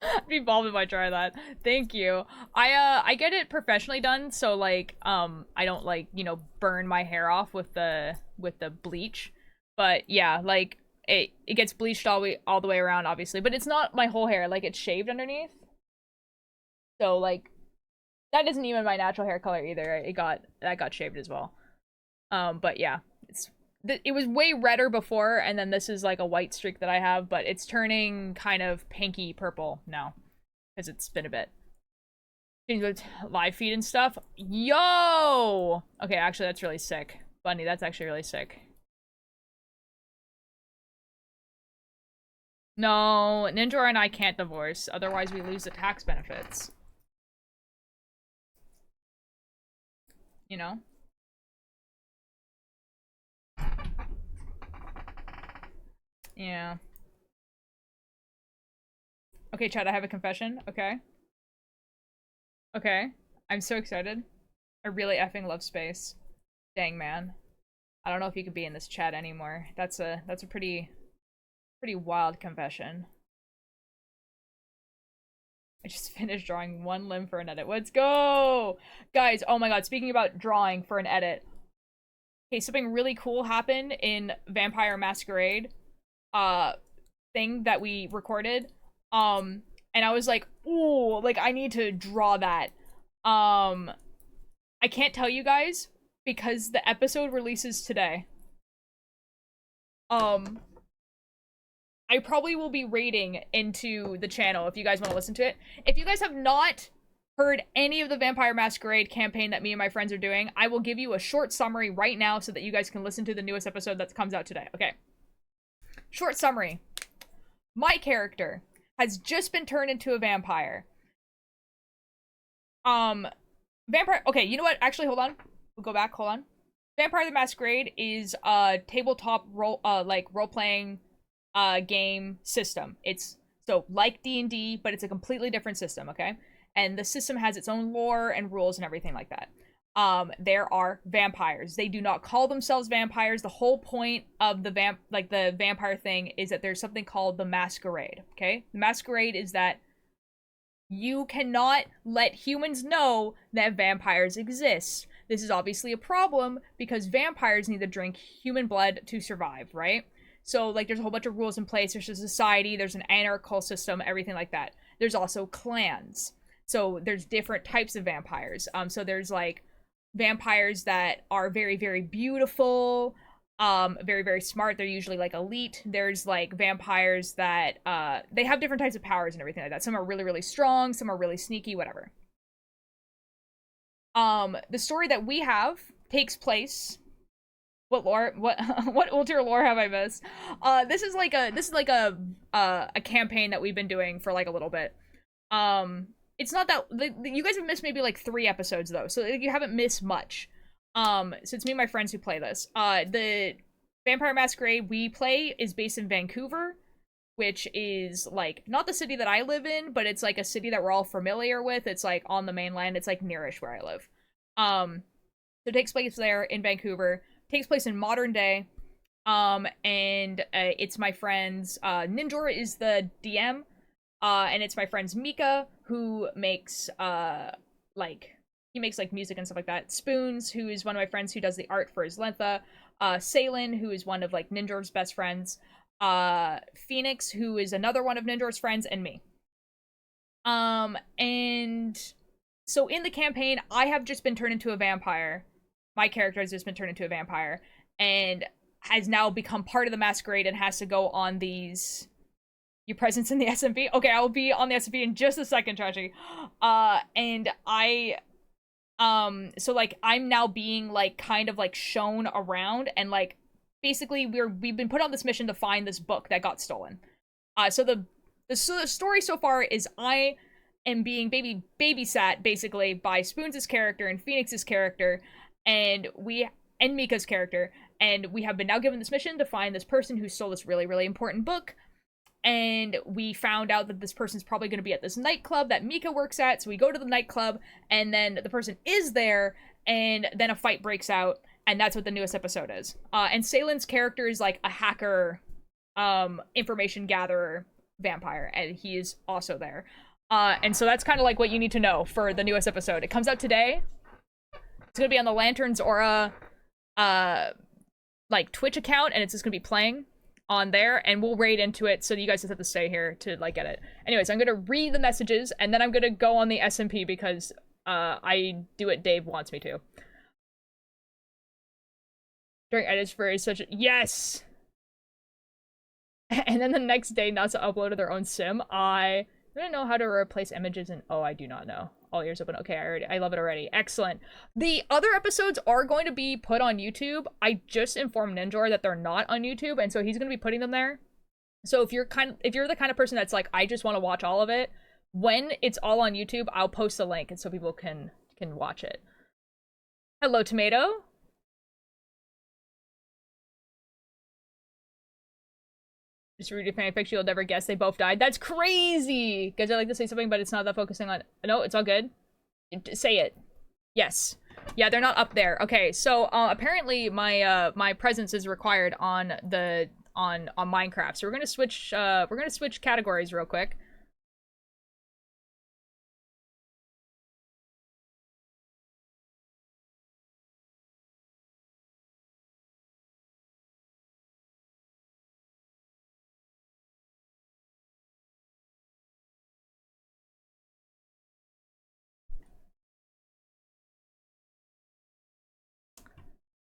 I'd be bald if I try that. Thank you. I get it professionally done, so, like, I don't, like, you know, burn my hair off with the bleach. But, yeah, like, it gets bleached all the way around, obviously. But it's not my whole hair. Like, it's shaved underneath. So, like, that isn't even my natural hair color either. That got shaved as well. But yeah, it was way redder before, and then this is like a white streak that I have, but it's turning kind of pinky purple now because it's been a bit. With live feed and stuff. Yo! Okay, actually, that's really sick. Bunny, that's actually really sick. No, Ninja and I can't divorce, otherwise we lose the tax benefits. You know? Yeah. Okay, Chad, I have a confession. Okay. Okay. I'm so excited. I really effing love space. Dang, man. I don't know if you could be in this chat anymore. That's a pretty wild confession. I just finished drawing 1 limb for an edit. Let's go! Guys, oh my god, speaking about drawing for an edit. Okay, something really cool happened in Vampire Masquerade thing that we recorded. And I was like, ooh, like I need to draw that. I can't tell you guys because the episode releases today. I probably will be raiding into the channel if you guys want to listen to it. If you guys have not heard any of the Vampire Masquerade campaign that me and my friends are doing, I will give you a short summary right now so that you guys can listen to the newest episode that comes out today. Okay. Short summary. My character has just been turned into a vampire. Vampire. Okay, you know what? Actually, hold on. We'll go back. Hold on. Vampire the Masquerade is a tabletop role-playing game system. It's so like D&D, but it's a completely different system, okay? And the system has its own lore and rules and everything like that. There are vampires. They do not call themselves vampires. The whole point of the vampire thing is that there's something called the masquerade, okay? The masquerade is that you cannot let humans know that vampires exist. This is obviously a problem because vampires need to drink human blood to survive, right? So, like, there's a whole bunch of rules in place. There's a society, there's an anarchical system, everything like that. There's also clans. So, there's different types of vampires. So there's, like, vampires that are very, very beautiful, very, very smart. They're usually, like, elite. There's, like, vampires that, they have different types of powers and everything like that. Some are really, really strong, some are really sneaky, whatever. The story that we have takes place... What lore? What ulterior lore have I missed? This is like a campaign that we've been doing for like a little bit. It's not that you guys have missed maybe like 3 episodes though, so you haven't missed much. So it's me and my friends who play this. The Vampire Masquerade we play is based in Vancouver, which is like not the city that I live in, but it's like a city that we're all familiar with. It's like on the mainland. It's like nearish where I live. So it takes place there in Vancouver. Takes place in modern day, and it's my friend's Ninjor is the DM, and it's my friend's Mika who makes he makes like music and stuff like that. Spoons, who is one of my friends who does the art for his Lentha, Salen, who is one of like Ninjor's best friends, Phoenix, who is another one of Ninjor's friends, and me. And so in the campaign, I have just been turned into a vampire. My character has just been turned into a vampire, and has now become part of the masquerade and has to go on these. Your presence in the SMP? Okay, I will be on the SMP in just a second, Tragedy. And so like I'm now being like kind of like shown around, and like basically we've been put on this mission to find this book that got stolen. So the story so far is I am being babysat basically by Spoons' character and Phoenix's character, and Mika's character, and we have been now given this mission to find this person who stole this really, really important book. And we found out that this person's probably going to be at this nightclub that Mika works at, so we go to the nightclub, and then the person is there, and then a fight breaks out, and that's what the newest episode is. And Saylin's character is like a hacker, information gatherer vampire, and he is also there. And so that's kind of like what you need to know for the newest episode. It comes out today. It's going to be on the Lanterns Aura, like Twitch account, and it's just going to be playing on there, and we'll raid into it, so you guys just have to stay here to like get it. Anyways, I'm gonna read the messages, and then I'm gonna go on the SMP because I do what Dave wants me to. During edits for such a yes. And then the next day, NASA uploaded their own sim. I don't know how to replace images, and oh, I do not know. All ears open. Okay, I love it already. Excellent. The other episodes are going to be put on YouTube. I just informed Ninjor that they're not on YouTube, and so he's going to be putting them there. So if you're the kind of person that's like, I just want to watch all of it, when it's all on YouTube, I'll post a link and so people can watch it. Hello, Tomato. Just read your fan fiction, you'll never guess they both died. That's crazy! Guys, I'd like to say something, but it's not that focusing on... No, it's all good. Say it. Yes. Yeah, they're not up there. Okay, so apparently my presence is required on the on Minecraft. So we're gonna switch categories real quick.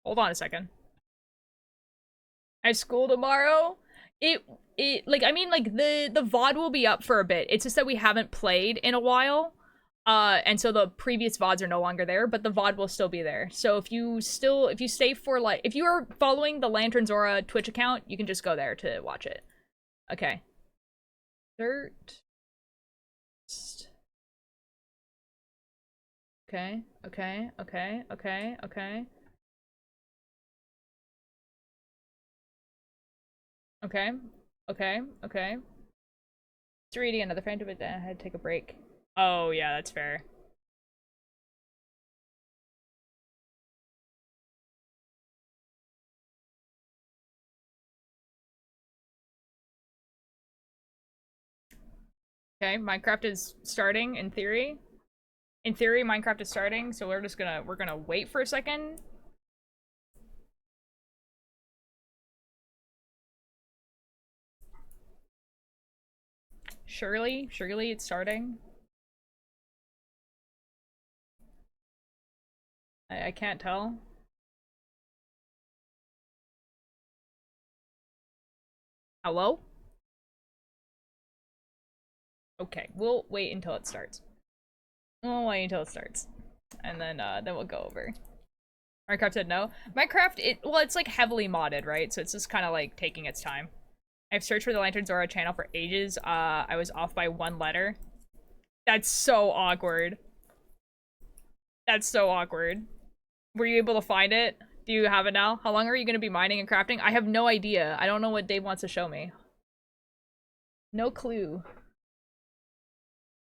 Hold on a second. I have school tomorrow. It like, I mean, like the VOD will be up for a bit. It's just that we haven't played in a while. And so the previous VODs are no longer there, but the VOD will still be there. So if you stay for like, if you are following the Lanterns Aura Twitch account, you can just go there to watch it. Okay. Dirt. Okay, okay, okay, okay, okay. Okay, okay, okay. It's reading another friend of it, then I had to take a break. Oh, yeah, that's fair. Okay, Minecraft is starting in theory. In theory, Minecraft is starting, so we're gonna wait for a second. Surely it's starting. I can't tell. Hello? Okay, we'll wait until it starts. We'll wait until it starts. And then we'll go over. Minecraft said no. Minecraft, it's like heavily modded, right? So it's just kind of like taking its time. I've searched for the Lanterns Aura channel for ages. I was off by 1 letter. That's so awkward. That's so awkward. Were you able to find it? Do you have it now? How long are you going to be mining and crafting? I have no idea. I don't know what Dave wants to show me. No clue.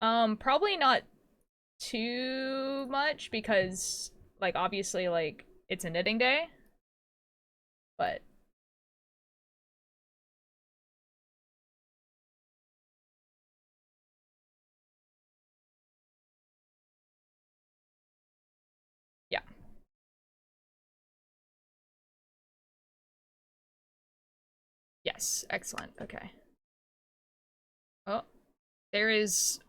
Probably not too much because, like, obviously, like, it's a knitting day. But... yeah. Yes, excellent. Okay. Oh, there is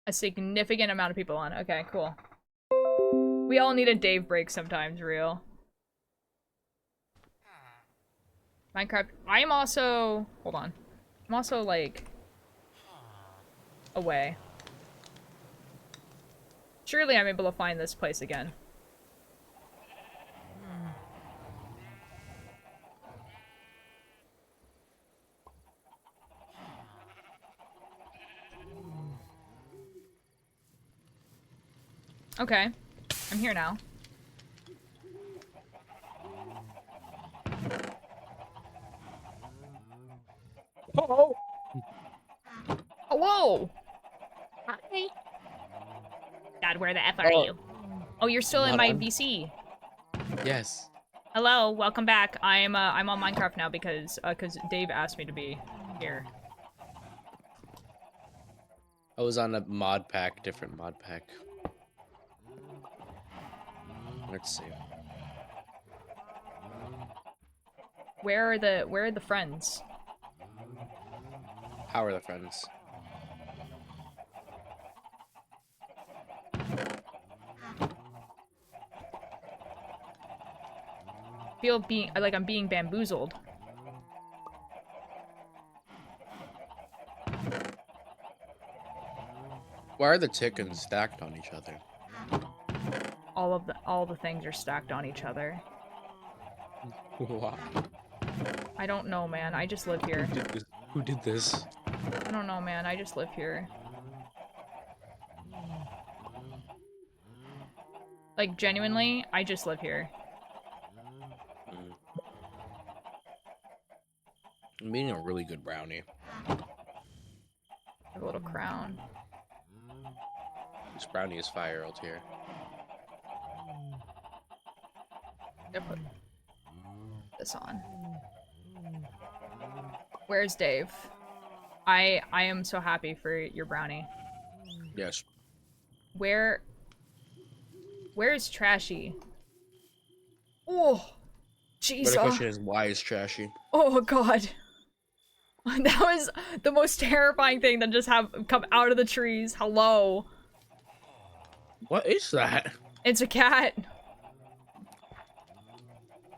a significant amount of people on. Okay, cool. We all need a Dave break sometimes, real. Minecraft. I am also... Hold on. I'm also, like... away. Surely I'm able to find this place again. Okay. I'm here now. Oh. Hello! Hi. Dad, where the F are Oh. you? Oh, you're still in Hold my on. VC. Yes. Hello, welcome back. I'm on Minecraft now because Dave asked me to be here. I was on a mod pack, different mod pack. Let's see. Where are the friends? How are the friends? Feel being like I'm being bamboozled. Why are the chickens stacked on each other? All the things are stacked on each other. Why? I don't know, man. I just live here. Who did this? I don't know, man. I just live here. Like, genuinely, I just live here. I'm eating a really good brownie. A little crown. This brownie is fire out here. Gotta put this on. Where's Dave? I am so happy for your brownie. Yes. Where's Trashy? Oh, jeez. But the question is, why is trashy? Oh god. That was the most terrifying thing that just have come out of the trees. Hello. What is that? It's a cat.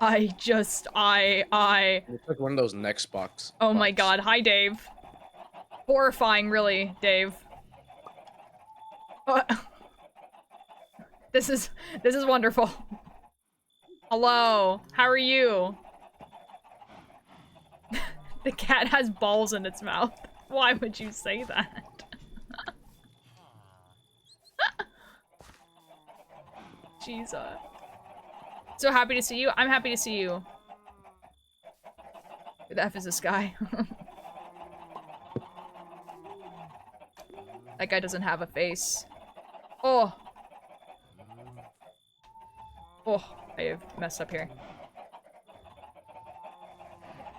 It's like one of those next box. Oh my god. Hi, Dave. Horrifying, really, Dave. This is wonderful. Hello. How are you? The cat has balls in its mouth. Why would you say that? Jesus. So happy to see you. I'm happy to see you. Who the F is this guy? That guy doesn't have a face. Oh. Oh, I have messed up here.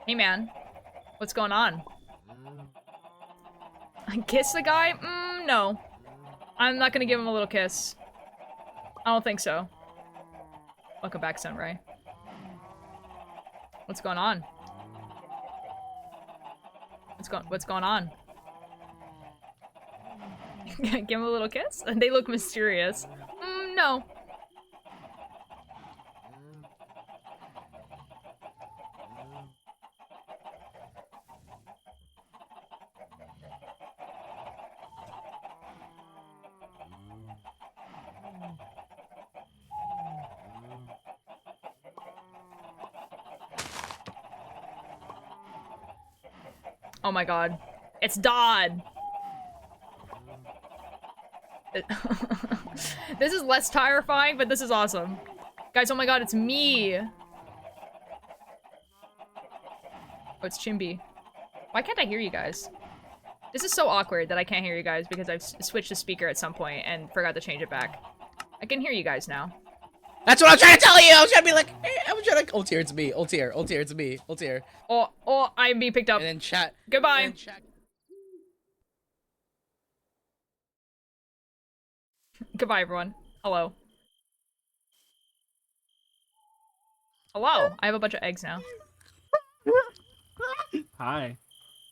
Hey man. What's going on? Kiss the guy? No. I'm not gonna give him a little kiss. I don't think so. Welcome back, Sunray. What's going on? What's going on? Give him a little kiss? They look mysterious. No. Oh my god. It's Dodd! This is less terrifying, but this is awesome. Guys, oh my god, it's me! Oh, it's Chimby. Why can't I hear you guys? This is so awkward that I can't hear you guys because I've switched the speaker at some point and forgot to change it back. I can hear you guys now. That's what I'm trying to tell you! I was trying to be like, hey, I was trying to. Ultier, it's me. Ultier, it's me. Ultier. Oh, I'm being picked up. And then chat. Goodbye. And then chat. Goodbye, everyone. Hello. Hello. I have a bunch of eggs now. Hi.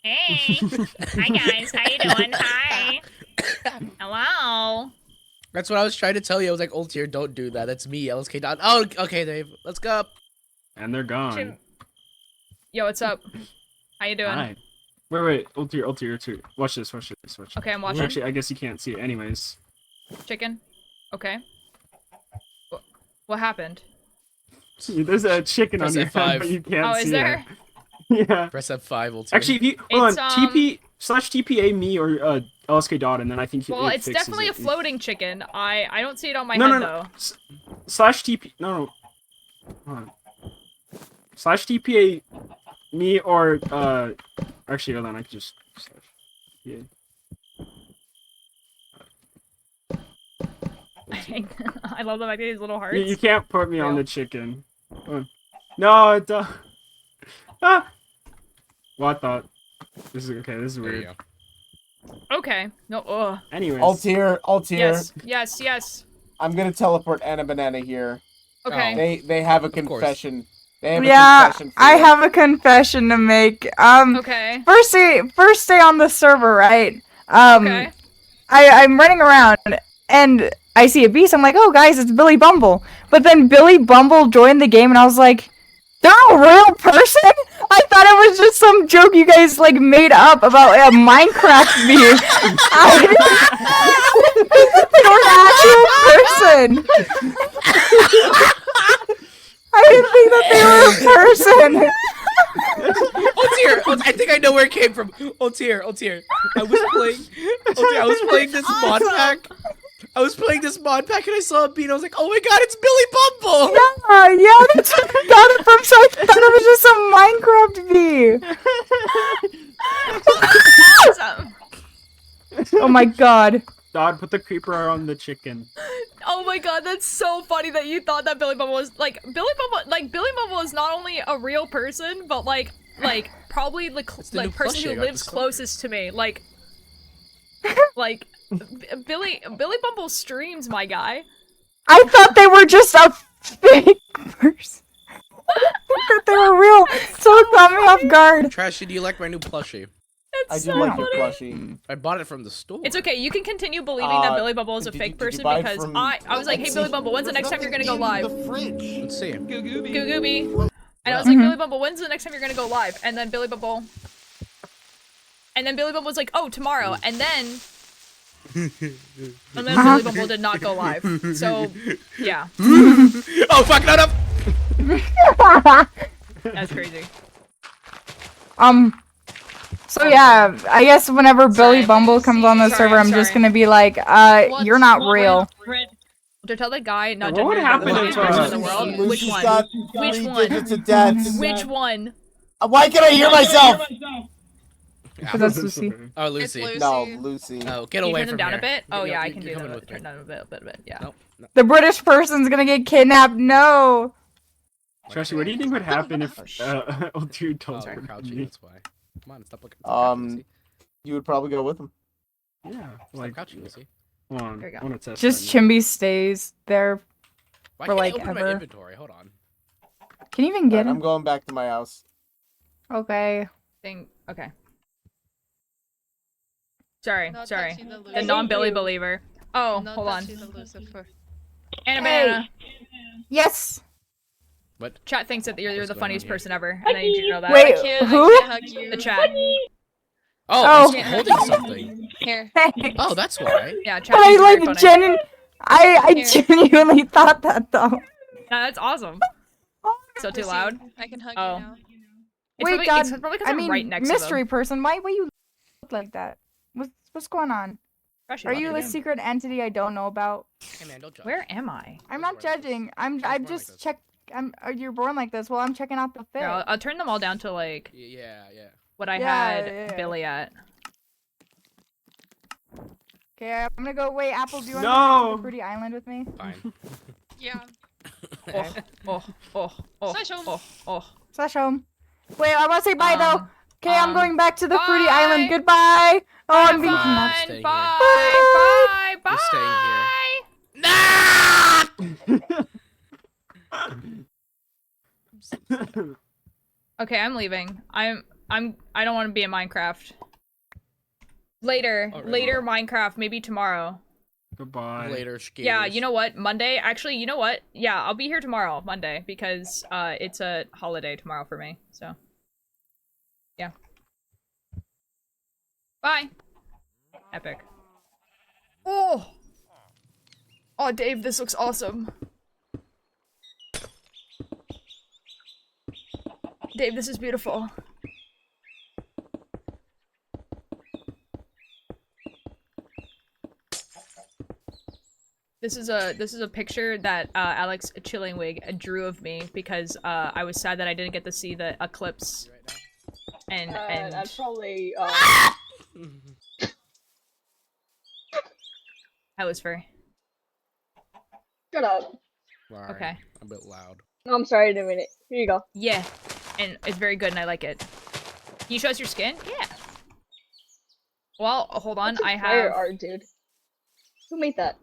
Hey. Hi guys, how you doing? Hi. Hello. That's what I was trying to tell you. I was like, Ultier, don't do that. That's me, LSK Don. Oh, okay, Dave. Let's go. And they're gone. Yo, what's up? How you doing? Alright. Wait, Ultier. Watch this. Okay, I'm watching. Actually, I guess you can't see it. Anyways. Chicken. Okay. What happened? There's a chicken Press on your F5. head, but you can't Oh, see is there? it. Yeah. Press F5, Ultier. Actually, if you hold It's, on, TP/TPA me or LSK dot, and then I think Well, it it's fixes definitely it. a floating chicken. I don't see it on my No, head no, though. no. /TP. No. Hold on. /TPA me or Actually, hold on. I can just. Yeah. I love the fact that these little hearts. You can't put me on Real. the chicken. No, it does. Ah. Well, I thought this is okay. This is There you weird. go. Okay. No. Ugh. Anyways. Altier. Yes. I'm gonna teleport Anna Banana here. Okay. They have a Of course. confession. They have a Yeah, confession for I you. have a confession to make. Okay. First day on the server, right? Okay. I'm running around and I see a beast. I'm like, oh guys, it's Billy Bumble. But then Billy Bumble joined the game and I was like, they're a real person? I thought it was just some joke you guys like made up about a Minecraft beast. I didn't think that they were an actual person. I didn't think that they were a person. Ultier, I think I know where it came from. Ultier. I was playing this mod pack. And I saw a beat. I was like, oh my god, it's Billy Bumble! Yeah, that's where I got it from. So I thought it was just some Minecraft bee. Oh my god. Dad, put the creeper on the chicken. Oh my god, that's so funny that you thought that Billy Bumble was like Billy Bumble is not only a real person, but like probably the new person plushie I who got lives this closest to me. Like Billy Bumble streams, my guy. I thought they were just a fake person. I didn't think that they were real. So it caught me off guard. Trashy, do you like my new plushie? I It's do so like funny. your plushie. I bought it from the store. It's okay. You can continue believing that Uh, Billy Bumble is a did fake you- did you person buy it because from- I was like, hey Billy Bumble, when's the next time you're gonna go live? The fridge. Let's see. Googooby. And I was like, Billy Bumble, when's the next time you're gonna go live? And then Billy Bumble was like, oh, tomorrow. And then Billy Bumble did not go live. So yeah, Oh fuck, no. that's crazy. So yeah, I guess whenever Billy Sorry. Bumble comes on the Sorry, server, I'm sorry. just gonna be like, you're not real. To tell the guy not What would gender happen the if, funniest person in the world. Lucy's Which one? got Which 3 one? digits of death. Which one? Why can I hear myself? Because that's Lucy. Oh, Lucy. No, Lucy. Oh, get Can you away turn them from down here. a bit? Oh yeah, I You're can do coming that. with me. Turn down a bit. Yeah. No. The British person's gonna get kidnapped. No. Trashy, what do you think would happen if Ultier Oh, told we're crouching, me? that's why. Come on, stop looking. Stop crouching, Lucy. You would probably go with him. Yeah, Stop like, crouching, Lucy. hold on. There you I go. want to test Just that now. Chimby stays there. Why For, can't like, I open ever. my inventory? Hold on. Can you even get Alright, I'm him? going back to my house. Okay. Okay. Sorry. Not Sorry. touching the The Lucifer. non-Billy believer. Oh, Not hold on. touching the Lucifer. Anna Hey. Banana. Yes. What? Chat thinks that you're What's the going funniest on here? person ever, and I need you to know that. Wait, I can't who? hug you. The chat. Oh, Oh. he's holding something. Here. Thanks. Oh, that's why. Yeah, chat. But I thinks you're like very funny. I Here. genuinely thought that though. Nah, that's awesome. Still too Lucy, loud? I can hug Oh. you now. It's Wait, probably, God. it's probably 'cause I I'm mean, right next mystery to person. Why you look like that? What's going on? them. Are you a secret entity I don't know about? Hey man, don't judge. Where am I? I'm Who's not born like judging. this? I'm Who's born like just this? check. You're born like this. Well, I'm checking out the fit. Here, I'll turn them all down to like Yeah. what I Yeah, had yeah. Billy at. Okay, I'm gonna go. Wait, Apple, do you want to No! go to the Fruity Island with me? Fine. Yeah. Oh. Slash home. Oh. Slash home. Wait, I want to say bye though. Okay, I'm um, going back to the Fruity bye. Island. Goodbye. Oh, I'm Have being fun. nuts. Staying Bye. here. Bye. You're staying here. Okay, I'm leaving. I don't want to be in Minecraft. Later Minecraft, maybe tomorrow. Goodbye. Later, skaters. Yeah, you know what? Monday. Actually, you know what? Yeah, I'll be here tomorrow, Monday, because it's a holiday tomorrow for me. So Yeah. Bye. Epic. Oh! Oh, Dave, this looks awesome. Dave, this is beautiful. This is a picture that Alex Chillingwig drew of me because I was sad that I didn't get to see the eclipse. And That's probably How was fur? Shut up. Sorry, Okay. a bit loud. No, I'm sorry, I didn't mean it. Here you go. Yeah, and it's very good and I like it. Can you show us your skin? Yeah. Well, hold on, I Fire have... art, dude. Who made that?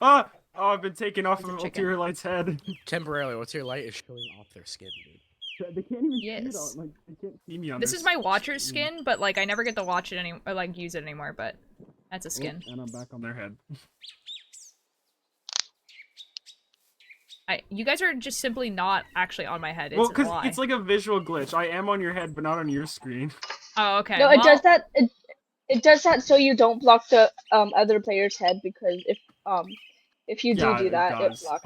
Ah! Oh, I've been taken off It's a of chicken. Ulterior Light's head. Temporarily, what's your light is showing off their skin, dude. They can't even see Yes. it on, like, they can't see me on This their is my screen. Watcher's skin, but like I never get to watch it or like use it anymore, but that's a Oh, skin. and I'm back on their head. You guys are just simply not actually on my head. It's Well, a because lie. it's like a visual glitch. I am on your head, but not on your screen. Oh, okay. No, it well, does that. It does that so you don't block the other player's head because if you Yeah, do that, it does, blocks.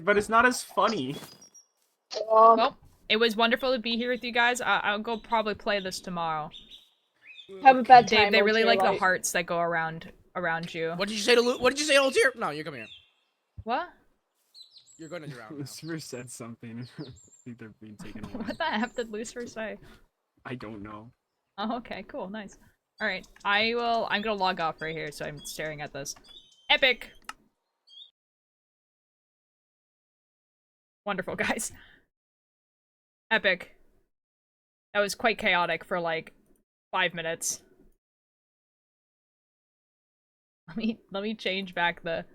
but it's not as funny. Well, it was wonderful to be here with you guys. I'll go probably play this tomorrow. Have a bad Dave, time. they really like the Ulterior Light. hearts that go around you. What did you say to What did you say to Altier? No, you come here. What? You're going to drown now. Lucifer said something. I think they're being taken away. What the F did Lucifer say? I don't know. Oh, okay, cool, nice. Alright, I'm gonna log off right here, so I'm staring at this. Epic! Wonderful, guys. Epic. That was quite chaotic for, like, 5 minutes. Let me change back the...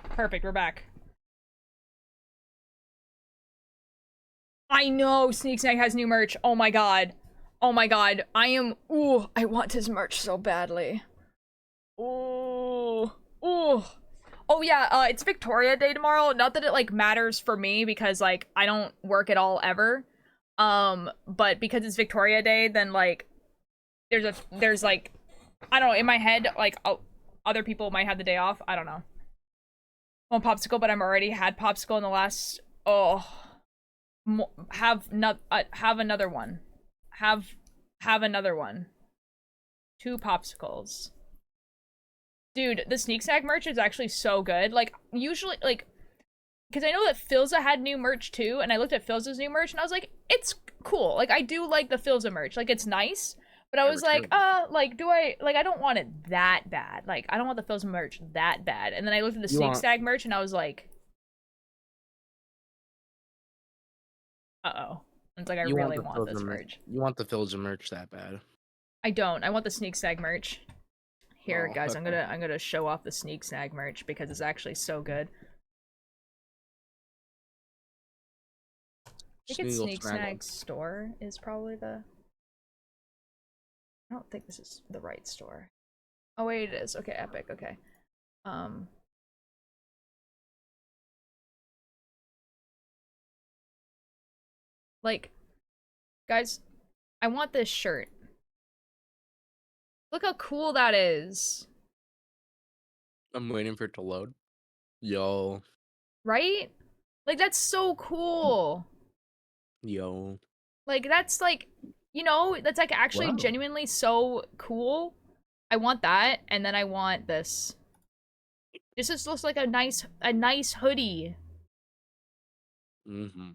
Perfect, we're back. I know Sneak Snag has new merch. Oh my god. Oh my god. Ooh, I want his merch so badly. Ooh. Ooh. Oh yeah, it's Victoria Day tomorrow. Not that it, like, matters for me because, like, I don't work at all ever. But because it's Victoria Day, then, like, there's, like, I don't know, in my head, like, other people might have the day off. I don't know. I want popsicle, but I'm already had popsicle in the last. Oh, have another one. Have another one. 2 popsicles. Dude, the Sneak Snack merch is actually so good. Like usually, like, because I know that Philza had new merch too, and I looked at Philza's new merch and I was like, it's cool. Like I do like the Philza merch. Like it's nice. But I was like, like, do I, like, I don't want it that bad. Like, I don't want the Philza merch that bad. And then I looked at the Sneak Snag merch and I was like, uh-oh. It's like, I really want this merch. You want the Philza merch that bad. I don't. I want the Sneak Snag merch. Here, Oh, guys, okay. I'm gonna show off the Sneak Snag merch because it's actually so good. I think it's Sneak Snag store is probably the... I don't think this is the right store. Oh wait, it is. Okay, Epic, okay. Like, guys, I want this shirt. Look how cool that is. I'm waiting for it to load. Yo. Right? Like, that's so cool. Yo. Like, that's like, you know, that's like actually genuinely so cool. I want that, and then I want this. This just looks like a nice hoodie. Mm-hmm.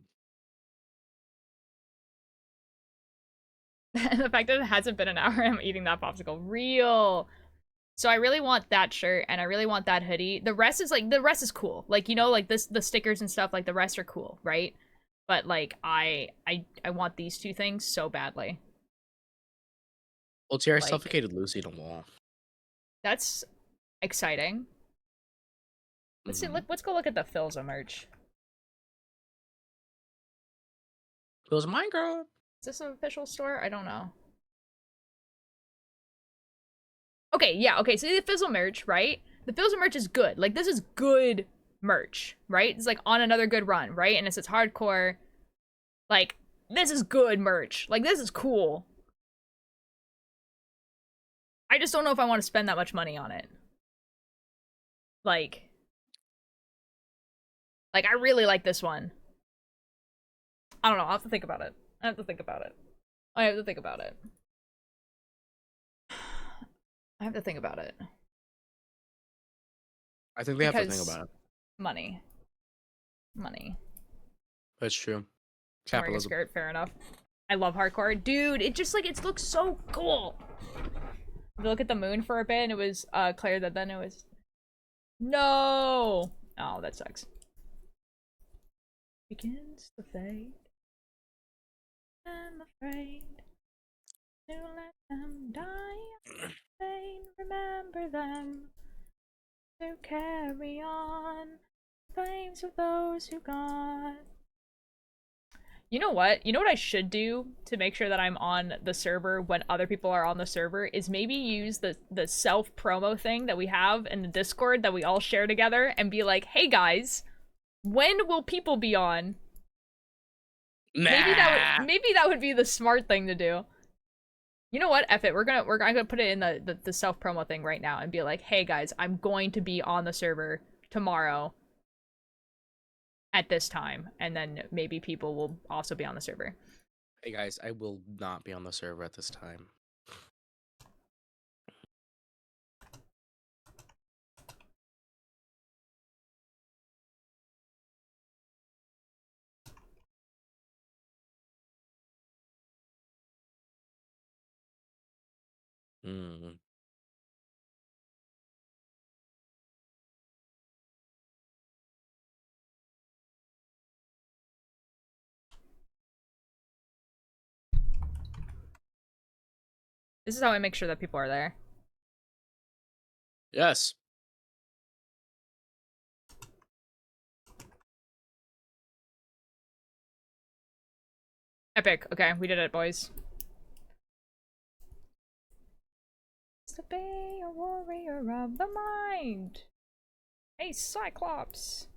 And the fact that it hasn't been an hour, I'm eating that popsicle. Real. So I really want that shirt, and I really want that hoodie. The rest is cool. Like, you know, like the stickers and stuff, like the rest are cool, right? But like I want these 2 things so badly. Well, Terry Like- suffocated Lucy in a wall. That's exciting. Let's see, let's go look at the Philza merch. It was Minecraft. Is this an official store? I don't know. Okay, yeah, okay, so the Fizzle merch, right? The Fizzle merch is good. Like, this is good merch, right? It's like on another good run, right? And it says hardcore. Like, this is good merch. Like, this is cool. I just don't know if I want to spend that much money on it. Like, I really like this one. I don't know, I'll have to think about it. I have to think about it. I have to think about it. I have to think about it. I think they have to think Because about it. money. Money. That's true. Wearing a Capitalism. skirt, fair enough. I love hardcore. Dude, it just like, it looks so cool. If you look at the moon for a bit and it was clear that then it was... No! Oh, that sucks. Begins to fade. I'm afraid to let them die. Pain, remember them. To carry on. Flames of those who gone. You know what? You know what I should do to make sure that I'm on the server when other people are on the server is maybe use the self-promo thing that we have in the Discord that we all share together and be like, hey guys, when will people be on? Nah. Maybe that would be the smart thing to do. You know what? F it. I'm gonna put it in the self-promo thing right now and be like, hey guys, I'm going to be on the server tomorrow at this time, and then maybe people will also be on the server. Hey guys, I will not be on the server at this time. Hmm. This is how I make sure that people are there. Yes. Epic. Okay, we did it, boys. To be a warrior of the mind. Hey, Cyclops.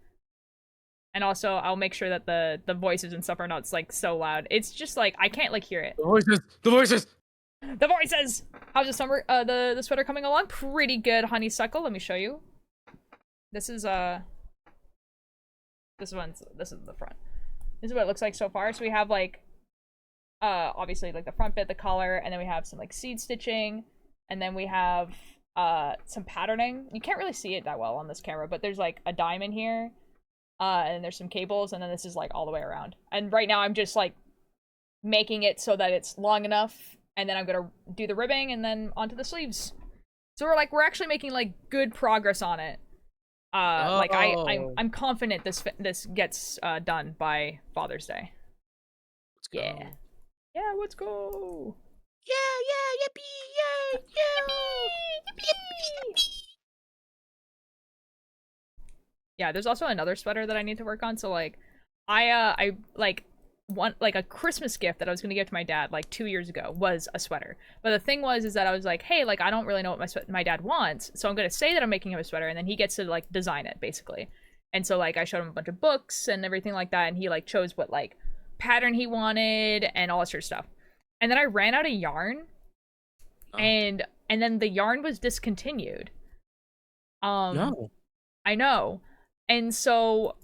And also, I'll make sure that the voices and stuff are not like so loud. It's just like I can't like hear it. The voices. The voices. The voices. How's the summer? The sweater coming along? Pretty good, honeysuckle. Let me show you. This is the front. This is what it looks like so far. So we have like obviously like the front bit, the collar, and then we have some like seed stitching, and then we have some patterning. You can't really see it that well on this camera, but there's like a diamond here, and there's some cables, and then this is like all the way around. And right now I'm just like making it so that it's long enough, and then I'm gonna do the ribbing and then onto the sleeves. So we're actually making like good progress on it. Like I'm confident this gets done by Father's Day. Let's go. Yeah. Yeah, let's go. Yeah, yippee, Yippee! Yeah, there's also another sweater that I need to work on. So like, I like want like a Christmas gift that I was gonna give to my dad like 2 years ago was a sweater. But the thing was is that I was like, hey, like I don't really know what my dad wants, so I'm gonna say that I'm making him a sweater, and then he gets to like design it basically. And so like I showed him a bunch of books and everything like that, and he like chose what like pattern he wanted and all that sort of stuff. And then I ran out of yarn, and then the yarn was discontinued. No. I know. And so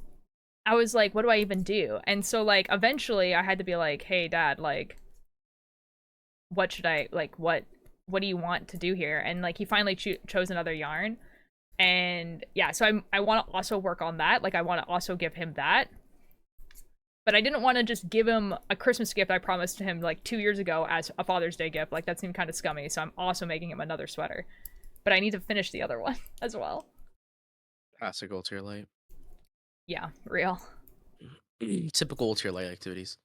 I was like, what do I even do? And so like eventually I had to be like, hey dad, like what should I like what do you want to do here? And like he finally chose another yarn. And yeah, so I want to also work on that. Like I want to also give him that. But I didn't want to just give him a Christmas gift I promised to him like 2 years ago as a Father's Day gift. Like that seemed kind of scummy. So I'm also making him another sweater. But I need to finish the other one as well. Classic tier light. Yeah, real. Typical tier light activities.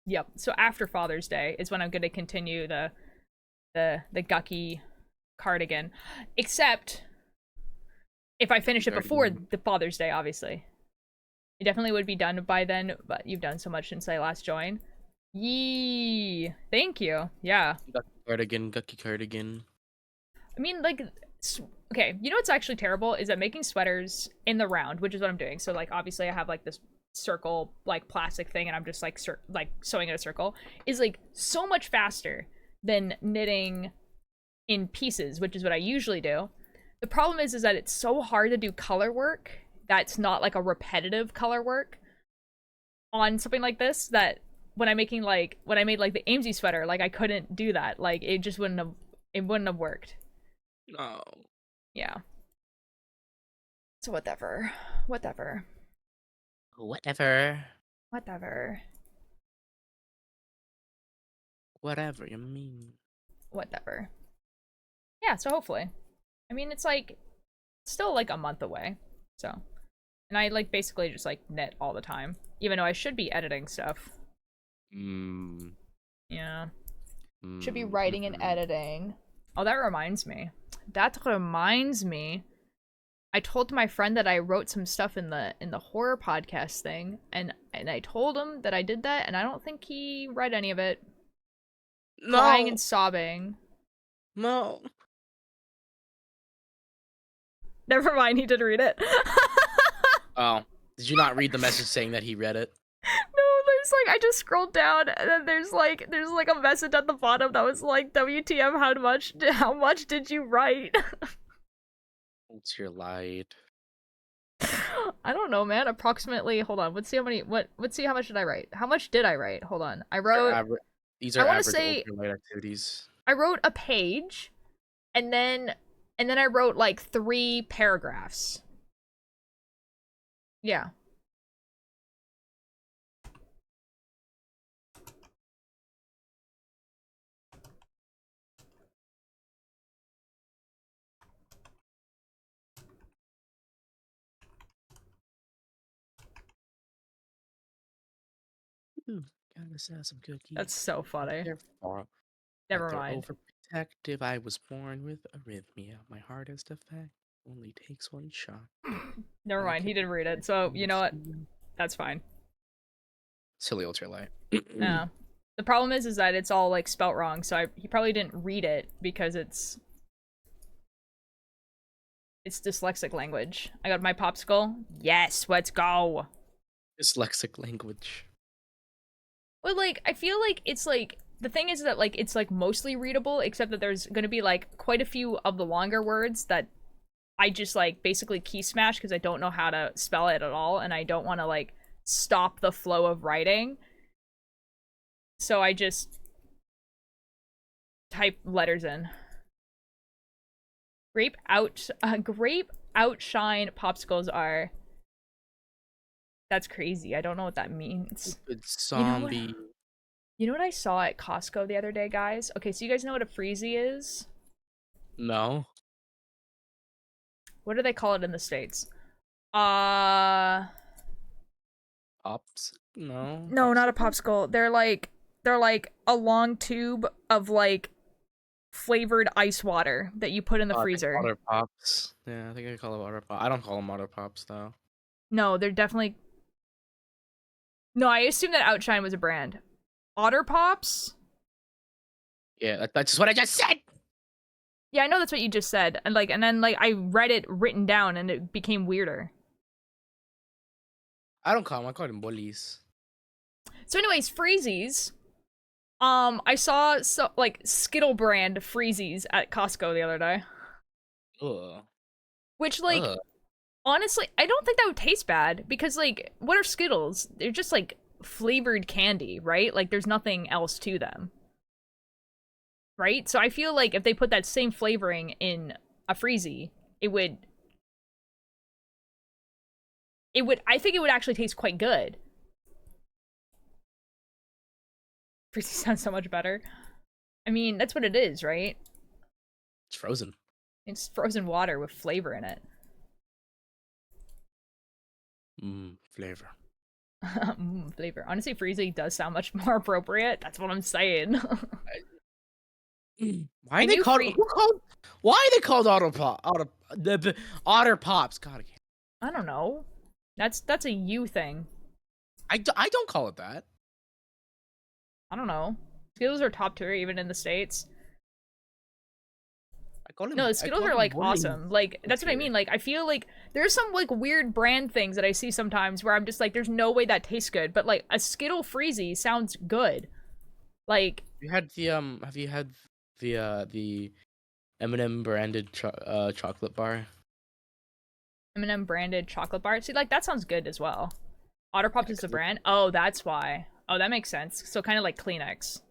Yep. So after Father's Day is when I'm going to continue the Gucky cardigan. Except if I finish it before the Father's Day, obviously. It definitely would be done by then, but you've done so much since I last joined. Yee! Thank you. Yeah. Gucky cardigan, Gucky cardigan. I mean, like, okay, you know what's actually terrible is that making sweaters in the round, which is what I'm doing. So, like, obviously I have, like, this circle, like, plastic thing, and I'm just, like, sewing in a circle, is, like, so much faster than knitting in pieces, which is what I usually do. The problem is that it's so hard to do color work that's not, like, a repetitive color work on something like this, that when I'm making, like, when I made, like, the Amesy sweater, like, I couldn't do that. Like, it just wouldn't have worked. No. Yeah. So whatever. Whatever. Whatever. Whatever. Whatever you mean. Whatever. Yeah, so hopefully. I mean, it's like still like a month away. So, and I like basically just like knit all the time, even though I should be editing stuff. Yeah. Should be writing and editing. Oh, that reminds me. I told my friend that I wrote some stuff in the horror podcast thing, and I told him that I did that, and I don't think he read any of it. No. Crying and sobbing. No. Never mind, he did read it. Oh, did you not read the message saying that he read it? No, there's like, I just scrolled down, and then there's like a message at the bottom that was like, WTF, how much did you write? What's your light? I don't know, man. Approximately, hold on, let's see how much did I write? How much did I write? Hold on. I wrote, These are I wanna average say- ultralight activities. I wrote a page, and then I wrote like 3 paragraphs. Yeah. Gotta say some cookies. That's so funny. Therefore, Never they're mind. overprotective. I was born with arrhythmia. My heart is defect. Only takes one shot. Never mind, he didn't read it, so you know what? That's fine. Silly ultralight. Yeah. The problem is that it's all like spelt wrong, so he probably didn't read it because it's dyslexic language. I got my popsicle. Yes, let's go. Dyslexic language. Well, like, I feel like it's like, the thing is that like it's like mostly readable, except that there's gonna be like quite a few of the longer words that I just like basically key smash because I don't know how to spell it at all, and I don't want to like stop the flow of writing. So I just type letters in. Grape outshine popsicles are. That's crazy. I don't know what that means. It's zombie. You know what I saw at Costco the other day, guys? Okay, so you guys know what a freezy is? No. What do they call it in the States? Pops? No. No, not a popsicle. They're like a long tube of like flavored ice water that you put in the freezer. Otter pops. Yeah, I think I call them otter pops. I don't call them otter pops though. No, they're definitely. No, I assume that Outshine was a brand. Otter Pops? Yeah, that's just what I just said. Yeah, I know that's what you just said. And then I read it written down and it became weirder. I don't call them. I call them bullies. So anyways, Freezies. I saw like Skittle brand Freezies at Costco the other day. Ugh. Which like Ugh. honestly, I don't think that would taste bad because like what are Skittles? They're just like flavored candy, right? Like there's nothing else to them. Right? So I feel like if they put that same flavoring in a Freezy, I think it would actually taste quite good. Freezy sounds so much better. I mean, that's what it is, right? It's frozen. It's frozen water with flavor in it. Flavor. Flavor. Honestly, Freezy does sound much more appropriate. That's what I'm saying. Why are they called? Why are they called Otter Pops? God, I don't know. That's a you thing. I don't call it that. I don't know. Skittles are top tier even in the States. No, the Skittles are like awesome. Like that's what I mean. Like I feel like there's some like weird brand things that I see sometimes where I'm just like, there's no way that tastes good. But like a Skittle Freezy sounds good. Like You had the have you had the M&M branded chocolate bar? M&M branded chocolate bar. See, like that sounds good as well. Otter Pops is the brand. Oh, that's why. Oh, that makes sense. So kind of like Kleenex.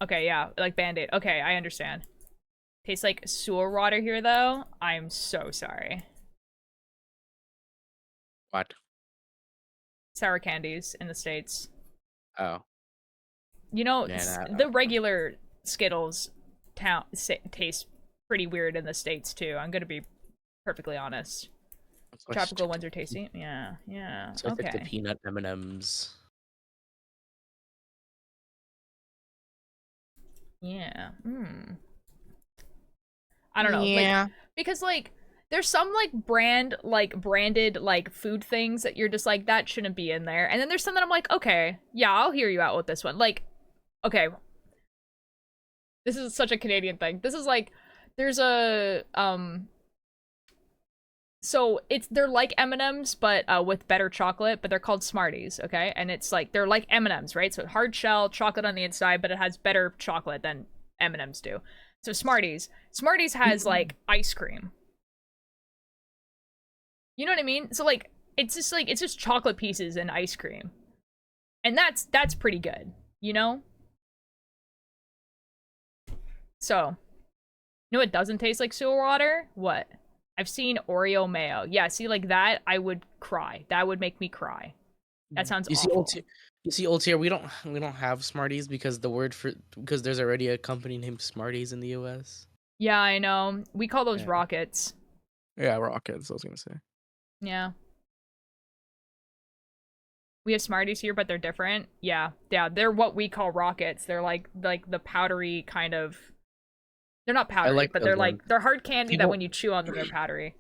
Okay, yeah, like Band-Aid. Okay, I understand. Tastes like sewer water here, though. I'm so sorry. What? Sour candies in the States. Oh. You know, Man, the regular Skittles taste pretty weird in the States, too. I'm gonna be perfectly honest. Tropical ones are tasty. Yeah, yeah. So okay. like the peanut M&Ms. Yeah. I don't know. Yeah. Like, because like there's some like branded like food things that you're just like, that shouldn't be in there. And then there's some that I'm like, okay, yeah, I'll hear you out with this one. Like, okay. This is such a Canadian thing. This is like there's a so they're like M&Ms but with better chocolate, but they're called Smarties, okay? And it's like they're like M&Ms, right? So hard shell, chocolate on the inside, but it has better chocolate than M&Ms do. So Smarties has like ice cream. You know what I mean? So like it's just chocolate pieces and ice cream. And that's pretty good, you know? So, you know what doesn't taste like sewer water? What? I've seen Oreo mayo. Yeah, see, like that, I would cry. That would make me cry. That sounds awful. You see, old tier, we don't have Smarties because there's already a company named Smarties in the US. Yeah, I know. We call those rockets. Yeah, rockets. I was gonna say. Yeah. We have Smarties here, but they're different. Yeah, they're what we call rockets. They're like the powdery kind of. They're not powdery, but they're like they're hard candy that when you chew on them, they're powdery.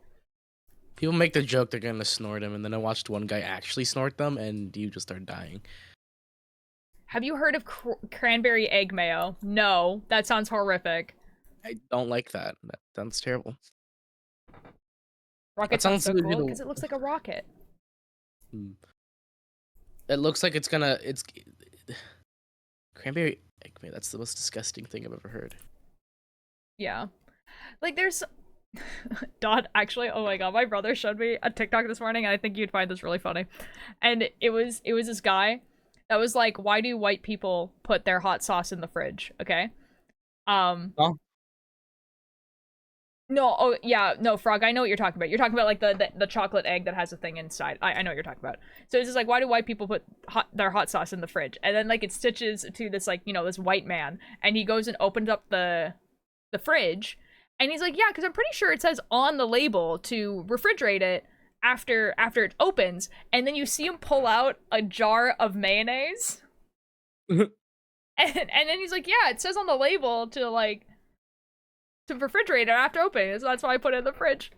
People make the joke they're gonna snort them, and then I watched one guy actually snort them, and you just start dying. Have you heard of cranberry egg mayo? No, that sounds horrific. I don't like that. That sounds terrible. Rocket sounds so cool because it looks like a rocket. It looks like it's cranberry egg mayo. That's the most disgusting thing I've ever heard. Yeah. Like there's Dot actually, oh my god, my brother showed me a TikTok this morning and I think you'd find this really funny. And it was this guy that was like, why do white people put their hot sauce in the fridge? Okay. Oh. No, oh yeah, no, Frog, I know what you're talking about. You're talking about like the chocolate egg that has a thing inside. I know what you're talking about. So it's just like, why do white people put their hot sauce in the fridge? And then like it stitches to this like, you know, this white man, and he goes and opens up the fridge, and he's like, yeah, because I'm pretty sure it says on the label to refrigerate it after it opens, and then you see him pull out a jar of mayonnaise. and then he's like, yeah, it says on the label to refrigerate it after opening, so that's why I put it in the fridge.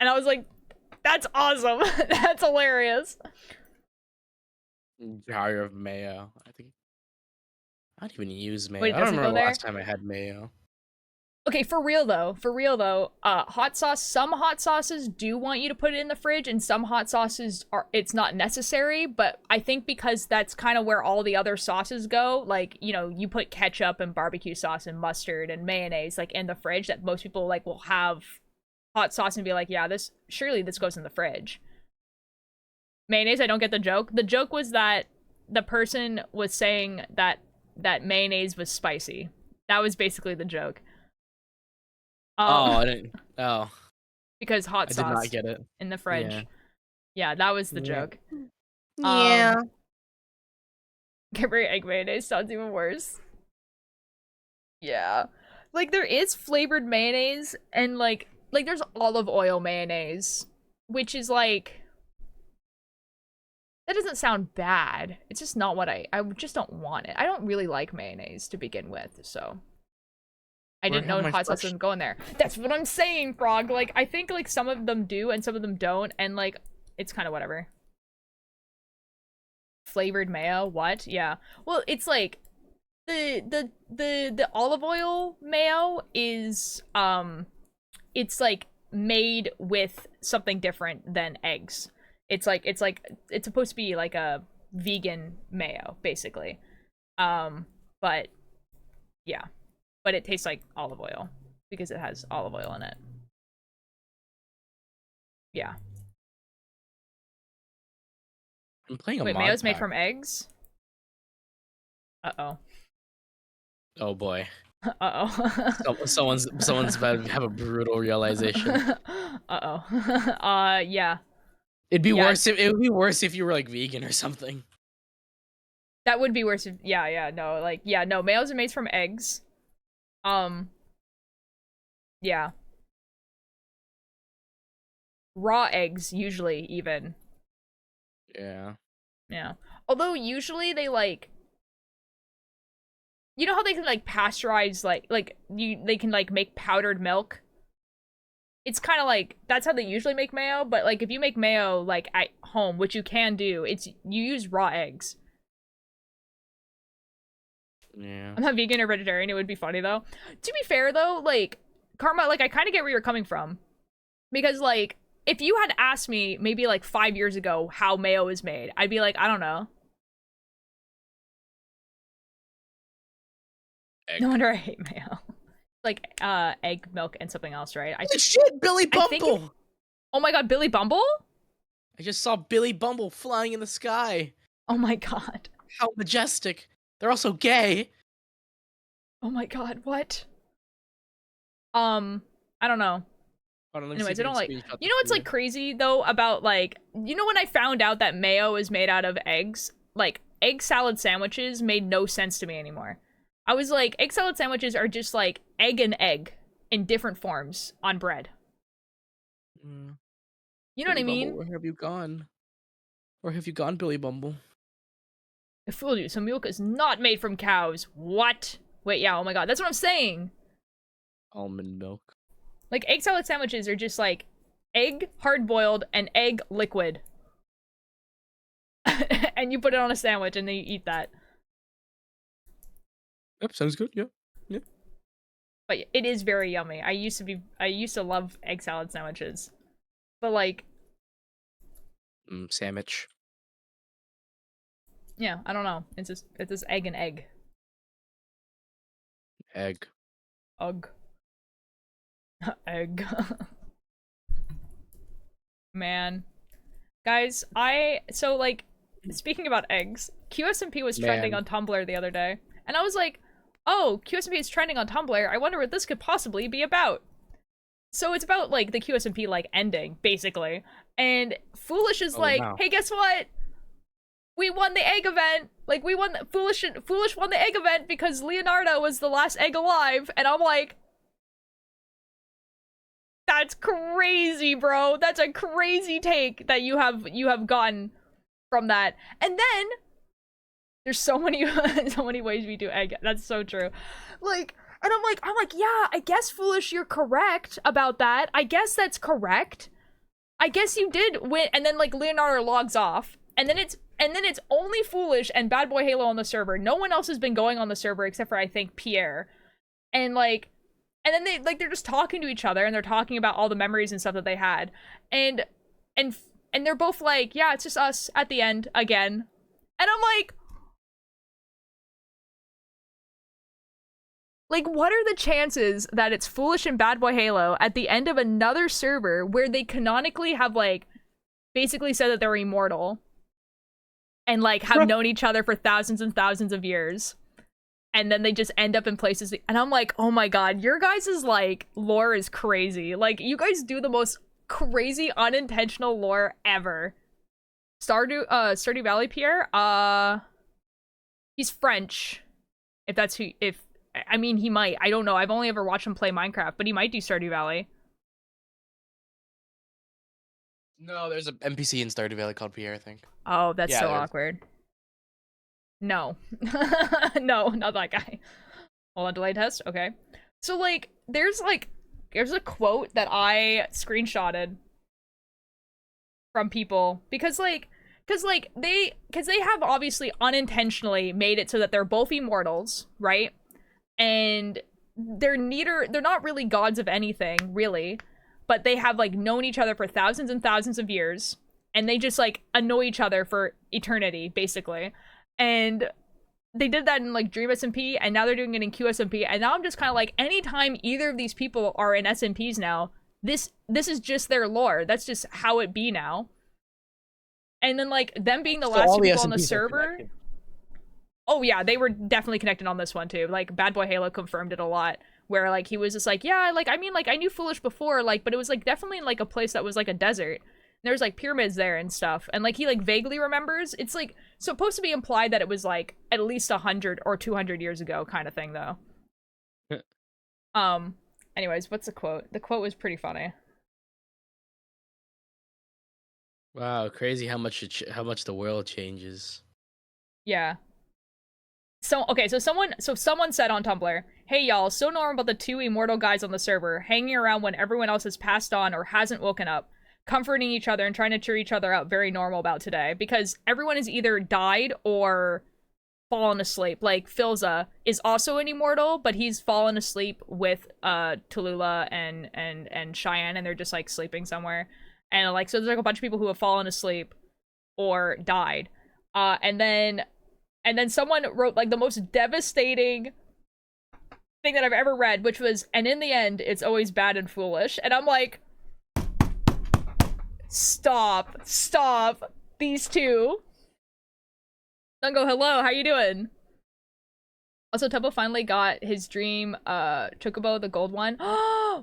And I was like, that's awesome. That's hilarious. Jar of mayo. I don't even use mayo. Wait, I don't remember the last time I had mayo. Okay, for real though, hot sauce, some hot sauces do want you to put it in the fridge, and some hot sauces it's not necessary, but I think because that's kind of where all the other sauces go, like, you know, you put ketchup and barbecue sauce and mustard and mayonnaise, like, in the fridge, that most people, like, will have hot sauce and be like, yeah, surely this goes in the fridge. Mayonnaise, I don't get the joke. The joke was that the person was saying that mayonnaise was spicy. That was basically the joke. I didn't. Oh. Because hot sauce. I did not get it. In the fridge. Yeah, that was the joke. Yeah. Cranberry egg mayonnaise sounds even worse. Yeah. Like, there is flavored mayonnaise, and like there's olive oil mayonnaise, which is like, that doesn't sound bad. It's just not what I just don't want it. I don't really like mayonnaise to begin with, so I didn't know hot sauce doesn't go in there. That's what I'm saying, Frog. Like, I think like some of them do and some of them don't, and like it's kind of whatever. Flavored mayo? What? Yeah. Well, it's like the olive oil mayo is it's like made with something different than eggs. It's supposed to be like a vegan mayo, basically. But yeah. But it tastes like olive oil because it has olive oil in it. Yeah. I'm playing a Wait, mod mayo's made pack. from eggs? Uh-oh. Oh boy. Uh-oh. Someone's about to have a brutal realization. Uh-oh. Yeah. It'd be Yeah. worse if it would be worse if you were like vegan or something. That would be worse if, yeah, no, like, yeah, no, mayo's are made from eggs. Yeah. Raw eggs, usually, even. Yeah. Yeah. Although, usually, they, like... You know how they can, like, pasteurize, they can, like, make powdered milk? It's kind of like, that's how they usually make mayo, but, like, if you make mayo, like, at home, which you can do, you use raw eggs. Yeah. I'm not vegan or vegetarian, it would be funny, though. To be fair, though, like, Karma, like, I kind of get where you're coming from. Because, like, if you had asked me, maybe, like, 5 years ago how mayo is made, I'd be like, I don't know. Egg. No wonder I hate mayo. Like, egg, milk, and something else, right? Holy shit, Billy Bumble! Oh my god, Billy Bumble? I just saw Billy Bumble flying in the sky. Oh my god. How majestic. They're also gay. Oh my god, what? I don't know. Anyways, I don't like... You know what's, like, crazy, though, about, like... You know when I found out that mayo is made out of eggs? Like, egg salad sandwiches made no sense to me anymore. I was like, egg salad sandwiches are just, like, egg and egg in different forms on bread. Mm. You know what I mean? Bumble, where have you gone? Where have you gone, Billy Bumble? I fooled you. Some milk is not made from cows. What? Wait, yeah, oh my god. That's what I'm saying. Almond milk. Like, egg salad sandwiches are just, like, egg hard-boiled and egg liquid. And you put it on a sandwich and then you eat that. Yep, sounds good, yeah. Yeah. But it is very yummy. I used to love egg salad sandwiches. But, like... Sandwich. Yeah, I don't know. It's just egg and egg. Egg. Ugh. Egg. Man. Guys, so, like, speaking about eggs, QSMP was trending on Tumblr the other day. And I was like, oh, QSMP is trending on Tumblr. I wonder what this could possibly be about. So it's about, like, the QSMP, like, ending, basically. And Foolish is wow. Hey, guess what? We won the egg event. Like, we won Foolish won the egg event because Leonardo was the last egg alive. And I'm like, that's crazy, bro. That's a crazy take that you have gotten from that. And then there's so many ways we do egg. That's so true. Like, and I'm like, yeah, I guess Foolish, you're correct about that. I guess that's correct. I guess you did win. And then, like, Leonardo logs off, and then it's only Foolish and Bad Boy Halo on the server. No one else has been going on the server except for, I think, Pierre. And, like, and then they're just talking to each other, and they're talking about all the memories and stuff that they had. And they're both like, yeah, it's just us at the end again. And I'm like, what are the chances that it's Foolish and Bad Boy Halo at the end of another server where they canonically have, like, basically said that they're immortal and, like, have known each other for thousands and thousands of years, and then they just end up in places, and I'm like, oh my god, your guys' like lore is crazy. Like, you guys do the most crazy unintentional lore ever. Stardew Valley Pierre, he's French. I mean, he might. I don't know. I've only ever watched him play Minecraft, but he might do Stardew Valley. No, there's an NPC in Stardew Valley called Pierre, I think. Oh, that's so awkward. No. No, not that guy. Hold on, delay test? Okay. So, like, there's a quote that I screenshotted from people. Because, like, because like they have obviously unintentionally made it so that they're both immortals, right? And they're not really gods of anything, really, but they have like known each other for thousands and thousands of years, and they just like annoy each other for eternity, basically. And they did that in like Dream SMP, and now they're doing it in QSMP, and now I'm just kind of like, anytime either of these people are in SMPs now, this is just their lore. That's just how it be now. And then, like, them being the So last all two the people on the SMPs are server. connected. Oh, yeah, they were definitely connected on this one, too. Like, Bad Boy Halo confirmed it a lot. Where, like, he was just like, yeah, like, I mean, like, I knew Foolish before, like, but it was, like, definitely in, like, a place that was, like, a desert. There was, like, pyramids there and stuff. And, like, he, like, vaguely remembers. It's, like, supposed to be implied that it was, like, at least 100 or 200 years ago kind of thing, though. Anyways, what's the quote? The quote was pretty funny. Wow, crazy how much the world changes. Yeah. So, okay, so someone said on Tumblr, hey y'all, so normal about the two immortal guys on the server, hanging around when everyone else has passed on or hasn't woken up, comforting each other and trying to cheer each other up, very normal about today, because everyone has either died or fallen asleep. Like, Philza is also an immortal, but he's fallen asleep with, Tallulah and Cheyenne, and they're just, like, sleeping somewhere. And, like, so there's, like, a bunch of people who have fallen asleep or died. And then someone wrote, like, the most devastating thing that I've ever read, which was, and in the end, it's always bad and foolish. And I'm like, stop. These two. Dungo, hello, how you doing? Also, Tubbo finally got his dream, Chocobo, the gold one.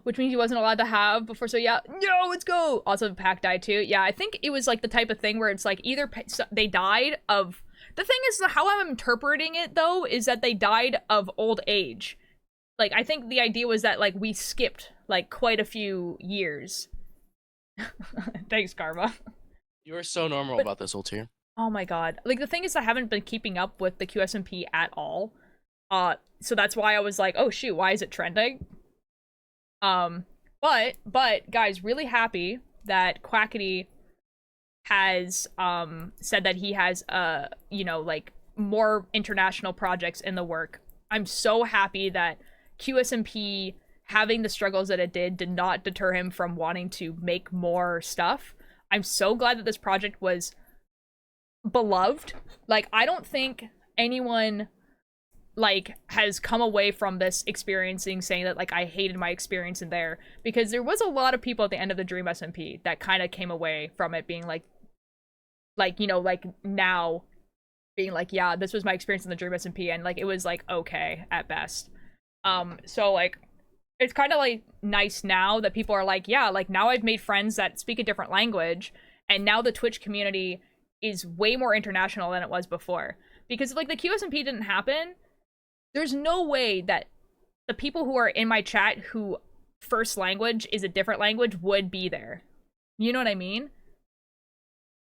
Which means he wasn't allowed to have before, so yeah. No, let's go! Also, Pack died too. Yeah, I think it was, like, the type of thing where it's, like, either they died of... The thing is, how I'm interpreting it, though, is that they died of old age. Like, I think the idea was that, like, we skipped, like, quite a few years. Thanks, Karma. You are so normal about this, Ultier. Oh my god. Like, the thing is, I haven't been keeping up with the QSMP at all. So that's why I was like, oh shoot, why is it trending? But, guys, really happy that Quackity has, said that he has, you know, like, more international projects in the work. I'm so happy that QSMP, having the struggles that it did not deter him from wanting to make more stuff. I'm so glad that this project was beloved. Like, I don't think anyone, like, has come away from this experiencing saying that, like, I hated my experience in there, because there was a lot of people at the end of the Dream SMP that kind of came away from it being like, you know, like, now being like, yeah, this was my experience in the Dream SMP, and, like, it was, like, okay at best. So, like, it's kind of, like, nice now that people are like, yeah, like, now I've made friends that speak a different language, and now the Twitch community is way more international than it was before. Because if, like, the QSMP didn't happen, there's no way that the people who are in my chat who first language is a different language would be there. You know what I mean?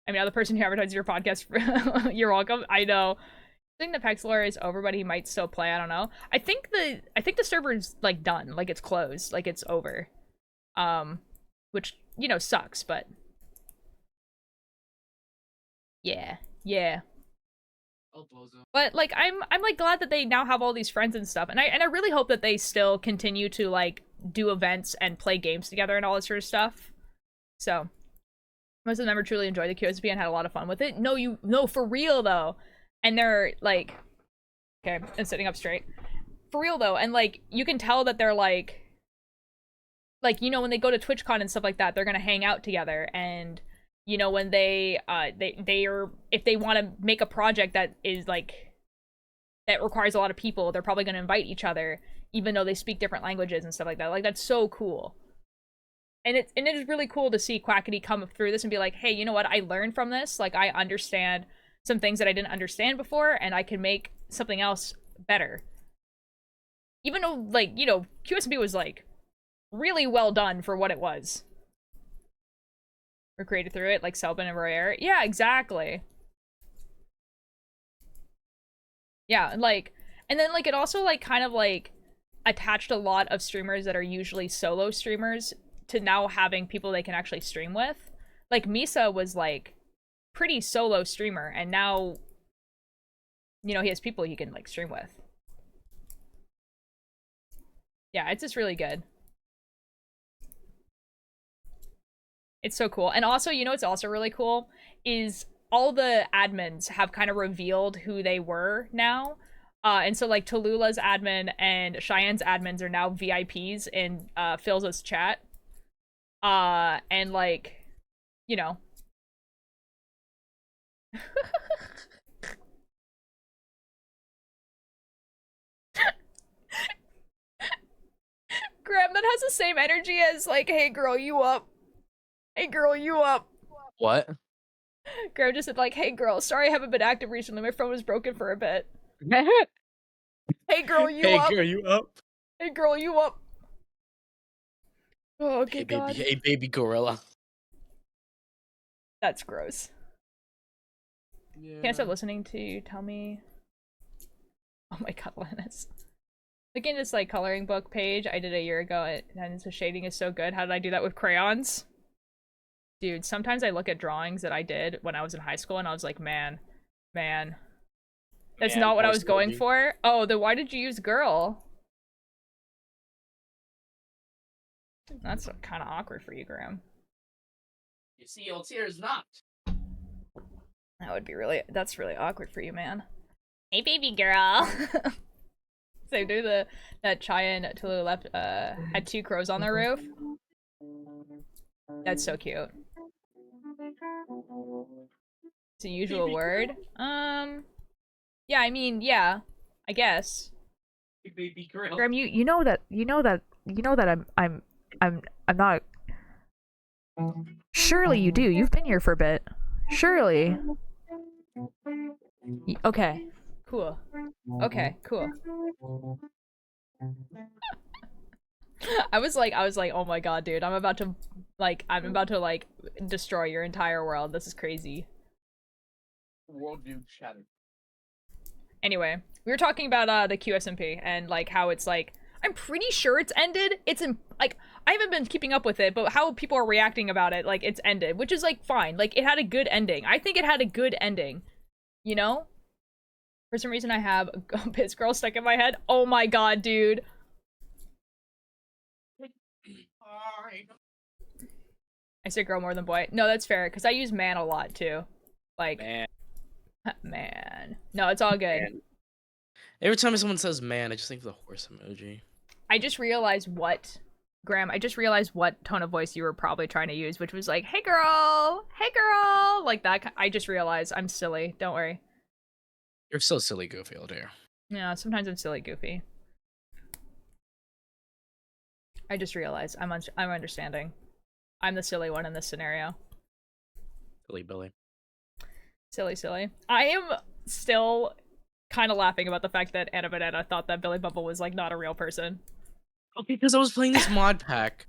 I mean, other person who advertises your podcast, you're welcome. I know. I think the Pexlor is over, but he might still play. I don't know. I think the server's, like, done. Like, it's closed. Like, it's over. Which, you know, sucks, but yeah. But, like, I'm like glad that they now have all these friends and stuff, and I really hope that they still continue to, like, do events and play games together and all this sort of stuff. So most of them ever truly enjoyed the QSP and had a lot of fun with it. No, for real though. And they're like, okay, I'm sitting up straight. For real though, and, like, you can tell that they're like, you know, when they go to TwitchCon and stuff like that, they're gonna hang out together. And, you know, when they are, if they want to make a project that is, like, that requires a lot of people, they're probably gonna invite each other, even though they speak different languages and stuff like that. Like, that's so cool. And it is really cool to see Quackity come through this and be like, hey, you know what, I learned from this. Like, I understand some things that I didn't understand before, and I can make something else better. Even though, like, you know, QSB was, like, really well done for what it was. Or created through it, like Selbin and Royer. Yeah, exactly. Yeah, like, and then, like, it also, like, kind of, like, attached a lot of streamers that are usually solo streamers to now having people they can actually stream with. Like, Misa was, like, pretty solo streamer, and now, you know, he has people he can like stream with. Yeah, it's just really good. It's so cool. And also, you know what's also really cool is all the admins have kind of revealed who they were now. And so like Tallulah's admin and Cheyenne's admins are now VIPs in Phil's chat. And like, you know. Graham, that has the same energy as like, hey girl, you up? Hey girl, you up? What? Graham just said like, hey girl, sorry I haven't been active recently. My phone was broken for a bit. Hey girl, you up? Hey girl, you up? Hey girl, you up? Oh, okay, Hey God. baby, hey baby gorilla. That's gross. Yeah. Can't stop listening to you tell me. Oh my God, Linus. Looking at this like coloring book page I did a year ago, and the shading is so good. How did I do that with crayons? Dude, sometimes I look at drawings that I did when I was in high school and I was like, man, that's not what I was going for. Oh, then why did you use girl? That's kind of awkward for you, Graham. You see, Altair is not. That would be that's really awkward for you, man. Hey, baby girl. So do that Cheyenne to the left had 2 crows on their roof. That's so cute. It's a usual word. Yeah, I mean, yeah, I guess. Baby girl. Graham, you know that I'm not. Surely you do. You've been here for a bit. Surely. Okay. Cool. Okay, cool. I was like, oh my God, dude, I'm about to destroy your entire world. This is crazy. Worldview shattered. Anyway, we were talking about the QSMP and like how it's like, I'm pretty sure it's ended. It's in like, I haven't been keeping up with it, but how people are reacting about it, like it's ended, which is like fine. Like it had a good ending. I think it had a good ending, you know? For some reason I have a Piss Girl stuck in my head. Oh my God, dude. I say girl more than boy. No, that's fair, because I use man a lot too. Like, man. No, it's all good. Man. Every time someone says man, I just think of the horse emoji. I just realized Graham, I just realized what tone of voice you were probably trying to use, which was like, hey girl, like that. I just realized I'm silly. Don't worry. You're so silly, Goofy, Altair. Yeah, sometimes I'm silly, Goofy. I just realized I'm understanding. I'm the silly one in this scenario. Silly Billy. Silly. I am still kind of laughing about the fact that Anna Banana thought that Billy Bumble was like not a real person. Oh, because I was playing this mod pack.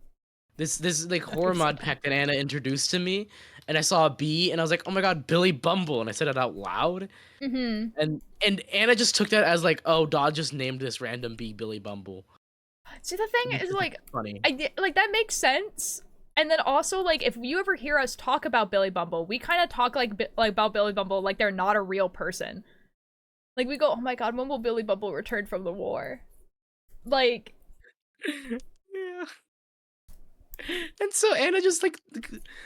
This like horror mod pack that Anna introduced to me, and I saw a bee, and I was like, oh my God, Billy Bumble, and I said it out loud. And Anna just took that as like, oh, Dodd just named this random bee Billy Bumble. See, the thing is like, funny. Like that makes sense. And then also, like, if you ever hear us talk about Billy Bumble, we kind of talk like about Billy Bumble like they're not a real person. Like, we go, oh my God, when will Billy Bumble return from the war? Like... Yeah. And so Anna just like...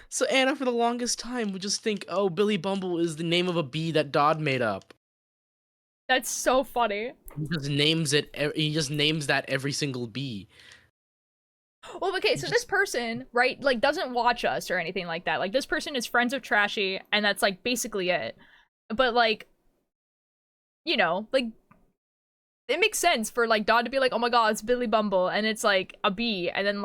So Anna, for the longest time, would just think, oh, Billy Bumble is the name of a bee that Dodd made up. That's so funny. He just names that every single bee. Well, okay, so this person, right, like, doesn't watch us or anything like that. Like, this person is friends with Trashy, and that's, like, basically it. But, like, you know, like, it makes sense for, like, Dodd to be like, oh my God, it's Billy Bumble, and it's, like, a bee, and then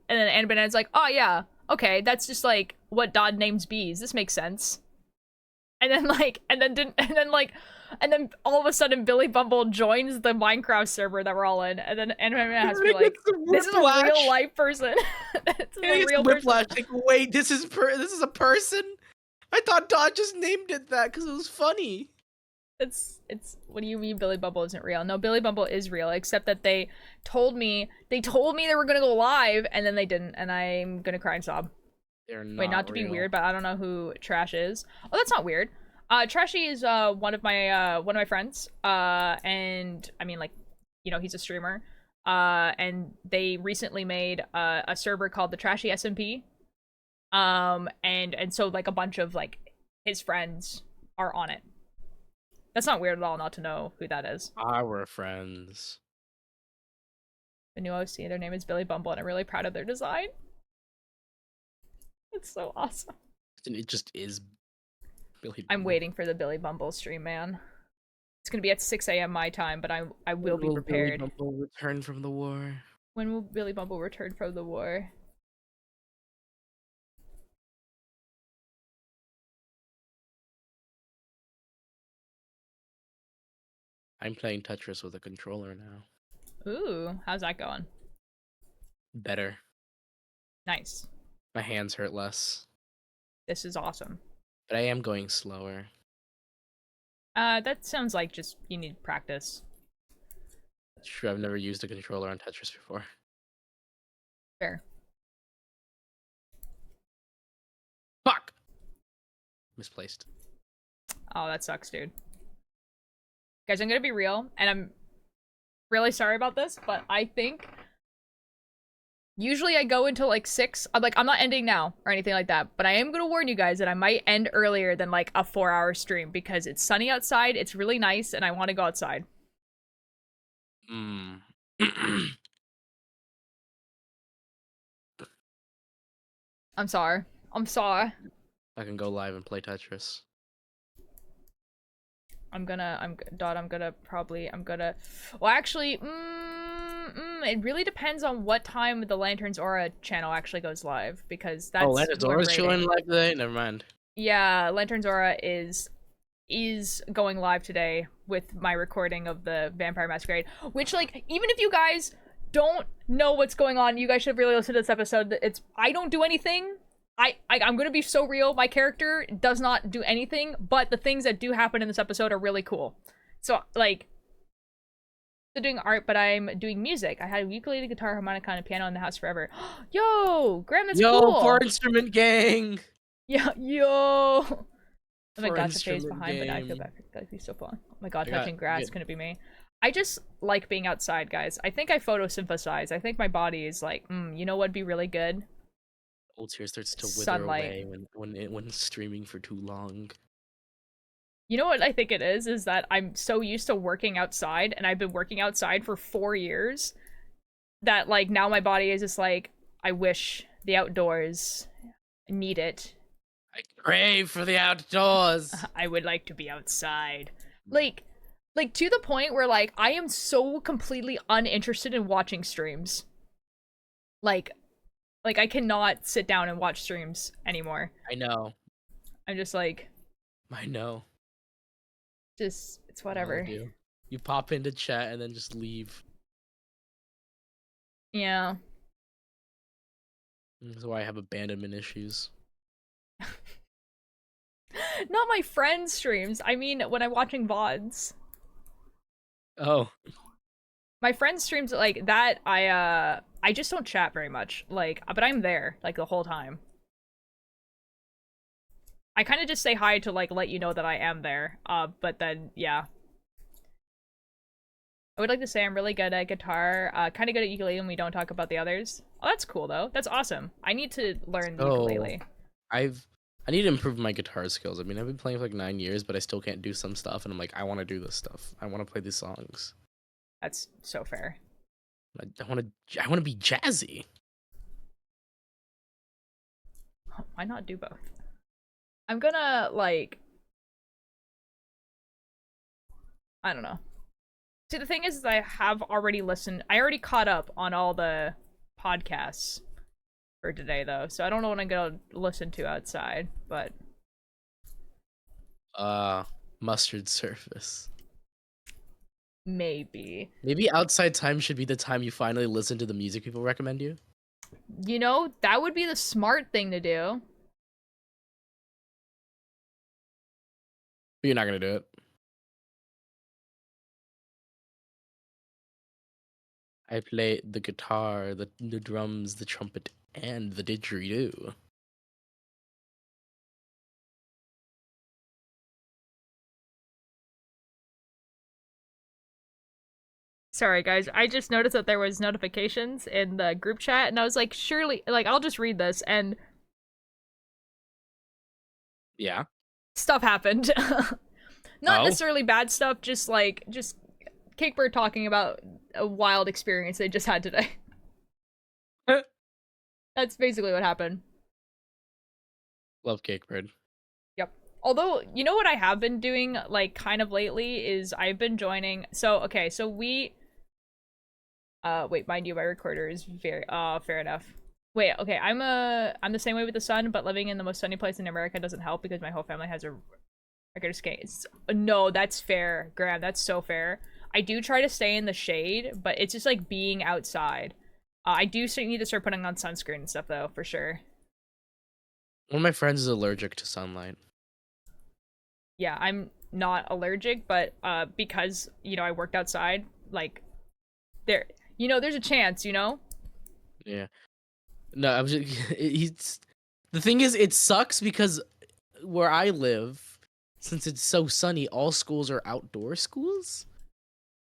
Anna Banana's like, oh yeah, okay, that's just, like, what Dodd names bees. This makes sense. And then, like, and then all of a sudden Billy Bumble joins the Minecraft server that we're all in, and then Anna Banana has to be like, this is a real life person. This is a real person. Like, wait, this is a person? I thought Dodd just named it that because it was funny. It's what do you mean Billy Bumble isn't real? No, Billy Bumble is real, except that they told me they were gonna go live, and then they didn't, and I'm gonna cry and sob. They're not Wait, not to be real. weird, but I don't know who Trash is. Oh, that's not weird. Trashy is one of my friends. And I mean, like, you know, he's a streamer. And they recently made a server called the Trashy SMP. And so like a bunch of like his friends are on it. That's not weird at all not to know who that is. Our friends. The new OC, their name is Billy Bumble, and I'm really proud of their design. It's so awesome. It just is Billy I'm Bumble. waiting for the Billy Bumble stream, man. It's gonna be at 6 a.m. my time, but I will be prepared. Billy Bumble return from the war? When will Billy Bumble return from the war? I'm playing Tetris with a controller now. Ooh, how's that going? Better. Nice. My hands hurt less. This is awesome. But I am going slower. That sounds like just you need practice. That's true, I've never used a controller on Tetris before. Fair. Fuck! Misplaced. Oh, that sucks, dude. Guys, I'm gonna be real, and I'm really sorry about this, but I think usually I go until like 6. I'm not ending now or anything like that, but I am gonna warn you guys that I might end earlier than like a 4-hour stream because it's sunny outside, it's really nice, and I want to go outside. Hmm. I'm sorry. I'm sorry. I can go live and play Tetris. Well, actually, it really depends on what time the Lanterns Aura channel actually goes live, because that's Lanterns who I'm Aura's rating. showing live today? Never mind. Yeah, Lanterns Aura is going live today with my recording of the Vampire Masquerade, which, like, even if you guys don't know what's going on, you guys should really listen to this episode. I don't do anything. I'm gonna be so real. My character does not do anything, but the things that do happen in this episode are really cool. So, like, I'm doing art, but I'm doing music. I had a ukulele, guitar, harmonica, and a piano in the house forever. Yo, Graham, that's Yo, cool. 4-instrument gang! Yeah, yo. Oh my god, the phase Instrument behind, but now I feel game. bad. That'd be so fun. Oh my god, I got- touching grass good. couldn't be me. I just like being outside, guys. I think I photosynthesize. I think my body is like, you know what'd be really good? Old tear starts to wither Sunlight. away when streaming for too long. You know what I think it is that I'm so used to working outside, and I've been working outside for 4 years, that, like, now my body is just like, I wish the outdoors. I need it. I crave for the outdoors. I would like to be outside. Like to the point where, like, I am so completely uninterested in watching streams. Like I cannot sit down and watch streams anymore. I know. I'm just like, I know. it's I whatever. do. You pop into chat and then just leave. Yeah. That's why I have abandonment issues. Not my friends' streams. I mean, when I'm watching VODs. Oh. My friends' streams like that, I just don't chat very much. Like, but I'm there like the whole time. I kind of just say hi to, like, let you know that I am there. But then, yeah. I would like to say I'm really good at guitar, kind of good at ukulele, and we don't talk about the others. Oh, that's cool, though. That's awesome. I need to learn the ukulele. I need to improve my guitar skills. I mean, I've been playing for like 9 years, but I still can't do some stuff, and I'm like, I want to do this stuff. I want to play these songs. That's so fair. I want to be jazzy. Why not do both? I'm gonna, like, I don't know. See, the thing is I have already listened. I already caught up on all the podcasts for today, though, so I don't know what I'm gonna listen to outside, but Mustard Surface. maybe. Maybe outside time should be the time you finally listen to the music people recommend you. You know, that would be the smart thing to do. But you're not gonna do it. I play the guitar, the drums, the trumpet, and the didgeridoo. Sorry, guys. I just noticed that there was notifications in the group chat, and I was like, surely, like, I'll just read this, and Yeah. stuff happened. Not Oh. necessarily bad stuff, just Cakebird talking about a wild experience they just had today. That's basically what happened. Love Cakebird. Yep. Although, you know what I have been doing, like, kind of lately, is I've been joining... So, okay, so we... wait, mind you, my recorder is very... fair enough. Wait, okay, I'm the same way with the sun, but living in the most sunny place in America doesn't help because my whole family has a regular skate. No, that's fair, Graham, that's so fair. I do try to stay in the shade, but it's just, like, being outside. I do need to start putting on sunscreen and stuff, though, for sure. One of my friends is allergic to sunlight. Yeah, I'm not allergic, but because, you know, I worked outside, like, there's a chance, you know? Yeah. No, I'm just, the thing is, it sucks because where I live, since it's so sunny, all schools are outdoor schools.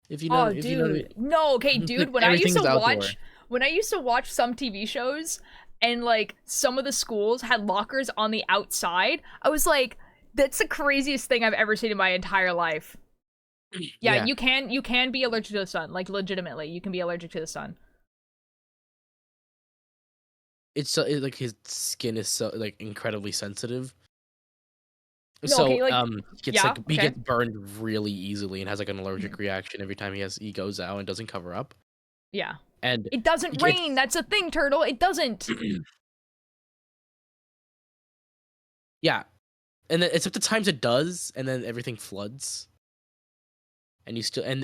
If you know, Oh, if dude. you know what I mean. No, okay, dude, when I used Everything's to outdoor. watch some TV shows and, like, some of the schools had lockers on the outside, I was like, that's the craziest thing I've ever seen in my entire life. Yeah, you can be allergic to the sun, like, legitimately, you can be allergic to the sun. It's so, like, his skin is so, like, incredibly sensitive. No, So, okay, like, he gets burned really easily and has, like, an allergic reaction every time he goes out and doesn't cover up. Yeah. And It doesn't rain, that's a thing, Turtle, it doesn't! Yeah. And then, except the times it does, and then everything floods. And you still, and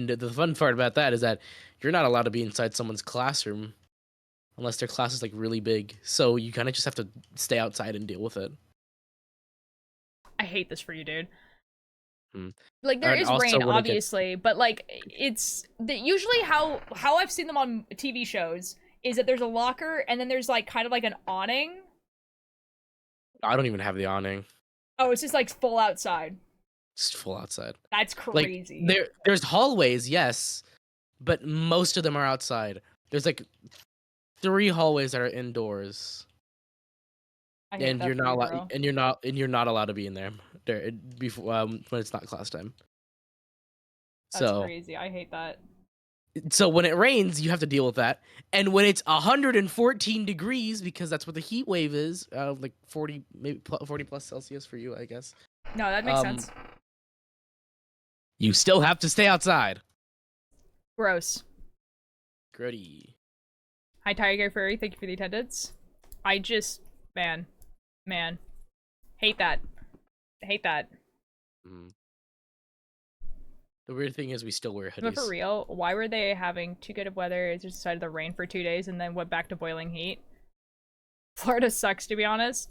the fun part about that is that you're not allowed to be inside someone's classroom unless their class is, like, really big. So you kind of just have to stay outside and deal with it. I hate this for you, dude. Hmm. Like, there And is also rain, when it obviously, but, like, it's... usually how I've seen them on TV shows is that there's a locker, and then there's, like, kind of like an awning. I don't even have the awning. Oh, it's just, like, full outside. Just full outside. That's crazy. Like, there's hallways, yes, but most of them are outside. There's, like, 3 hallways that are indoors. I hate And that you're for not you, allowed, bro. and you're not allowed to be in there before when it's not class time. That's So crazy. I hate that. so when it rains, you have to deal with that. And when it's 114 degrees, because that's what the heat wave is, like 40, maybe 40 plus Celsius for you, I guess. No, that makes sense. You still have to stay outside. Gross. Grody. Hi, Tiger Furry. Thank you for the attendance. I just... Man. Hate that. Hate that. Mm. The weird thing is we still wear hoodies. But for real, why were they having too good of weather? It just decided to rain for 2 days and then went back to boiling heat. Florida sucks, to be honest.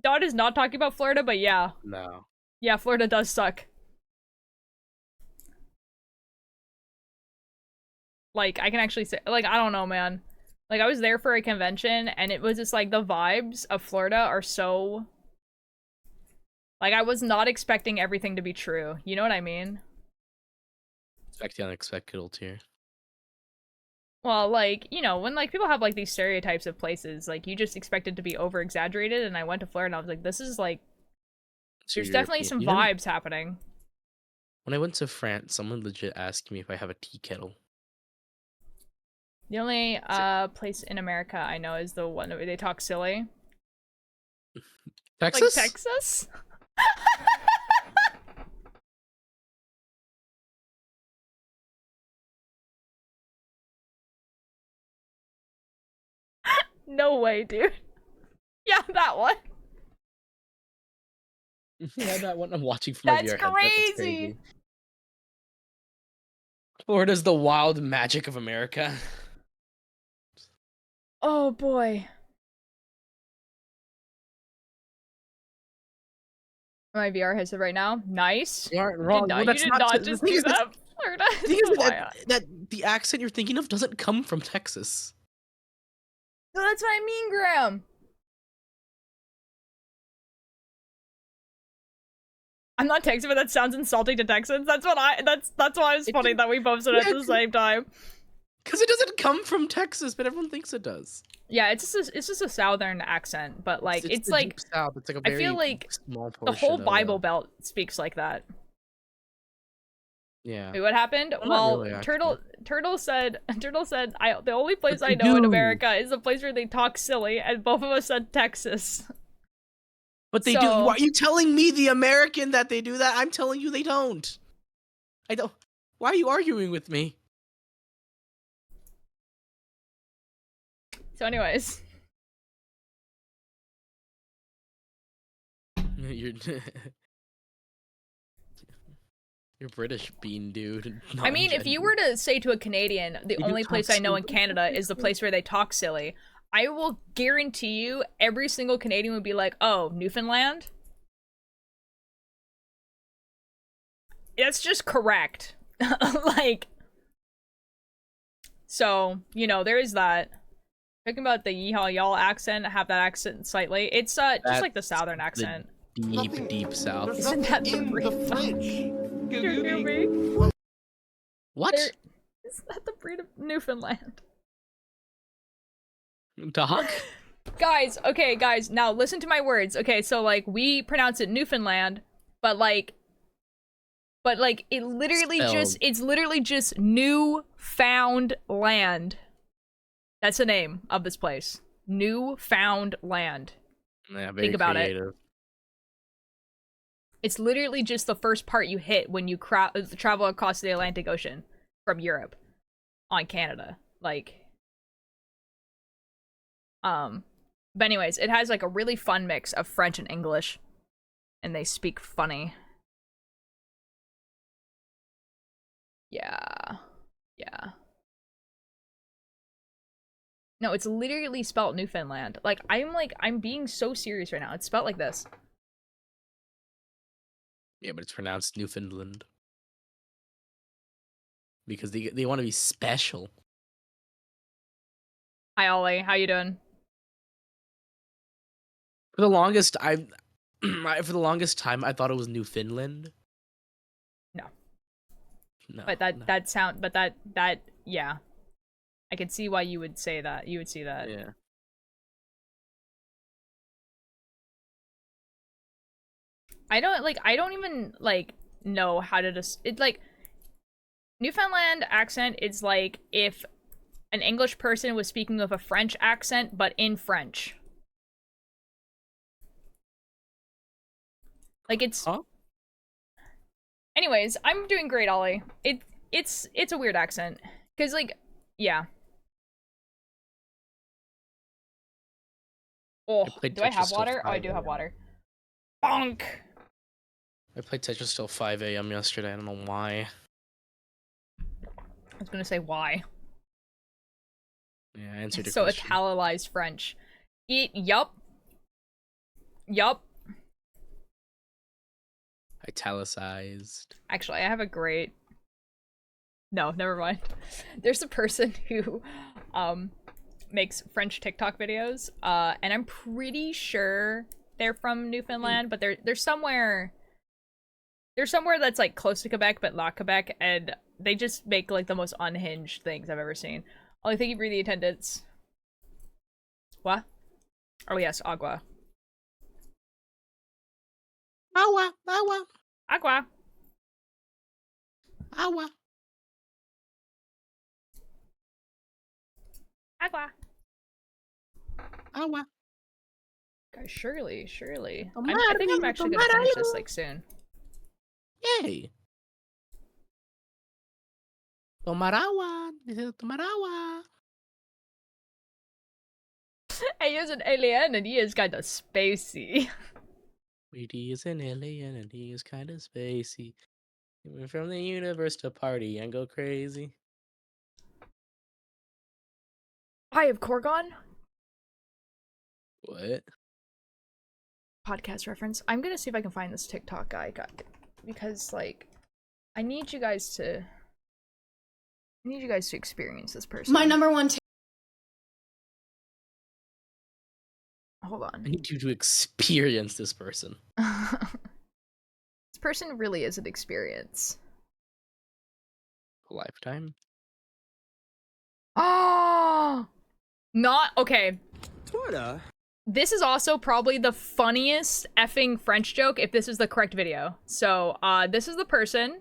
Dot is not talking about Florida, but yeah. No. Yeah, Florida does suck. Like, I can actually say, like, I don't know, man. Like, I was there for a convention, and it was just, like, the vibes of Florida are so... Like, I was not expecting everything to be true. You know what I mean? Expect the unexpected here. Well, like, you know, when, like, people have, like, these stereotypes of places, like, you just expect it to be over-exaggerated, and I went to Florida, and I was like, this is, like... So There's definitely some European. vibes happening. When I went to France, someone legit asked me if I have a tea kettle. The only place in America I know is the one where they talk silly. Texas? Like Texas? No way, dude. Yeah, that one. Yeah, that one I'm watching from That's my VR headset. crazy. That's crazy. Florida's the wild magic of America. Oh boy. My VR headset right now. Nice. You aren't wrong. You Well, that's did not not the just thing do is that. Florida. The thing is Why? that the accent you're thinking of doesn't come from Texas. No, that's what I mean, Graham. I'm not Texan, but that sounds insulting to Texans. That's why it's funny that we both said it at the same time. Because it doesn't come from Texas, but everyone thinks it does. Yeah, it's just a southern accent, but like it's the like deep South. It's like a I very feel like small the portion whole of, Bible Belt speaks like that. Yeah. Wait, what happened? Well, Well, not really, actually. Turtle said the only place But I they know in do. America is the place where they talk silly, and both of us said Texas. But they do. So- Why are you telling me, the American, that they do that? I'm telling you they don't. I don't. Why are you arguing with me? So, anyways, You're you're British, bean dude. I mean, if you were to say to a Canadian, the You only talk place I know in silly. Canada is the place where they talk silly, I will guarantee you every single Canadian would be like, "Oh, Newfoundland." That's just correct. Like, so, you know, there is that. Talking about the yeehaw y'all accent, have that accent slightly. It's just like the southern accent. Deep, deep South. There's Isn't that nothing the in the breed? fridge. Excuse me. What? Is that the breed of Newfoundland? Dog? Guys, okay, guys, now listen to my words. Okay, so like we pronounce it Newfoundland, but like it literally it's literally just New Found Land. That's the name of this place. New Found Land. Yeah, very Think about creative. it. It's literally just the first part you hit when you travel across the Atlantic Ocean from Europe on Canada. Like, but anyways, it has like a really fun mix of French and English, and they speak funny. Yeah. No, it's literally spelled Newfoundland. Like, I'm being so serious right now. It's spelled like this. Yeah, but it's pronounced Newfoundland. Because they want to be special. Hi, Ollie. How you doing? For the longest, for the longest time, I thought it was Newfoundland. No. No. But that yeah. I can see why you would say that. You would see that. Yeah. I don't even like know how to it's like Newfoundland accent is like if an English person was speaking with a French accent but in French. Like it's Huh? Anyways, I'm doing great, Ollie. It's a weird accent. Cause like yeah. Oh, do I have Tetris till water? Oh, I 5 do have a.m. water. Bonk! I played Tetris till 5 a.m. yesterday. I don't know why. I was gonna say why. Yeah, I answered your So question. italicized French. Yup. Italicized. Actually, I have a great... No, never mind. There's a person who, makes French TikTok videos, and I'm pretty sure they're from Newfoundland, but they're somewhere... They're somewhere that's, like, close to Quebec, but not Quebec, and they just make, like, the most unhinged things I've ever seen. Ollie, thank you for the attendance. What? Oh, yes, agua. Agua. Agua. Agua. Agua. Agua. Guys, surely. Tomar, I think I'm actually gonna tomar finish this, algo. like, soon. Yay. Tomar agua. Tomar agua. He is an alien and he is kind of spacey. He is an alien and he is kind of spacey. He went from the universe to party and go crazy. I have Korgon. What? Podcast reference. I'm gonna see if I can find this TikTok guy, because like, I need you guys to experience this person. My number one. Hold on. I need you to experience this person. This person really is an experience. Lifetime. Oh, not okay. Voilà. This is also probably the funniest effing French joke if this is the correct video. So, this is the person.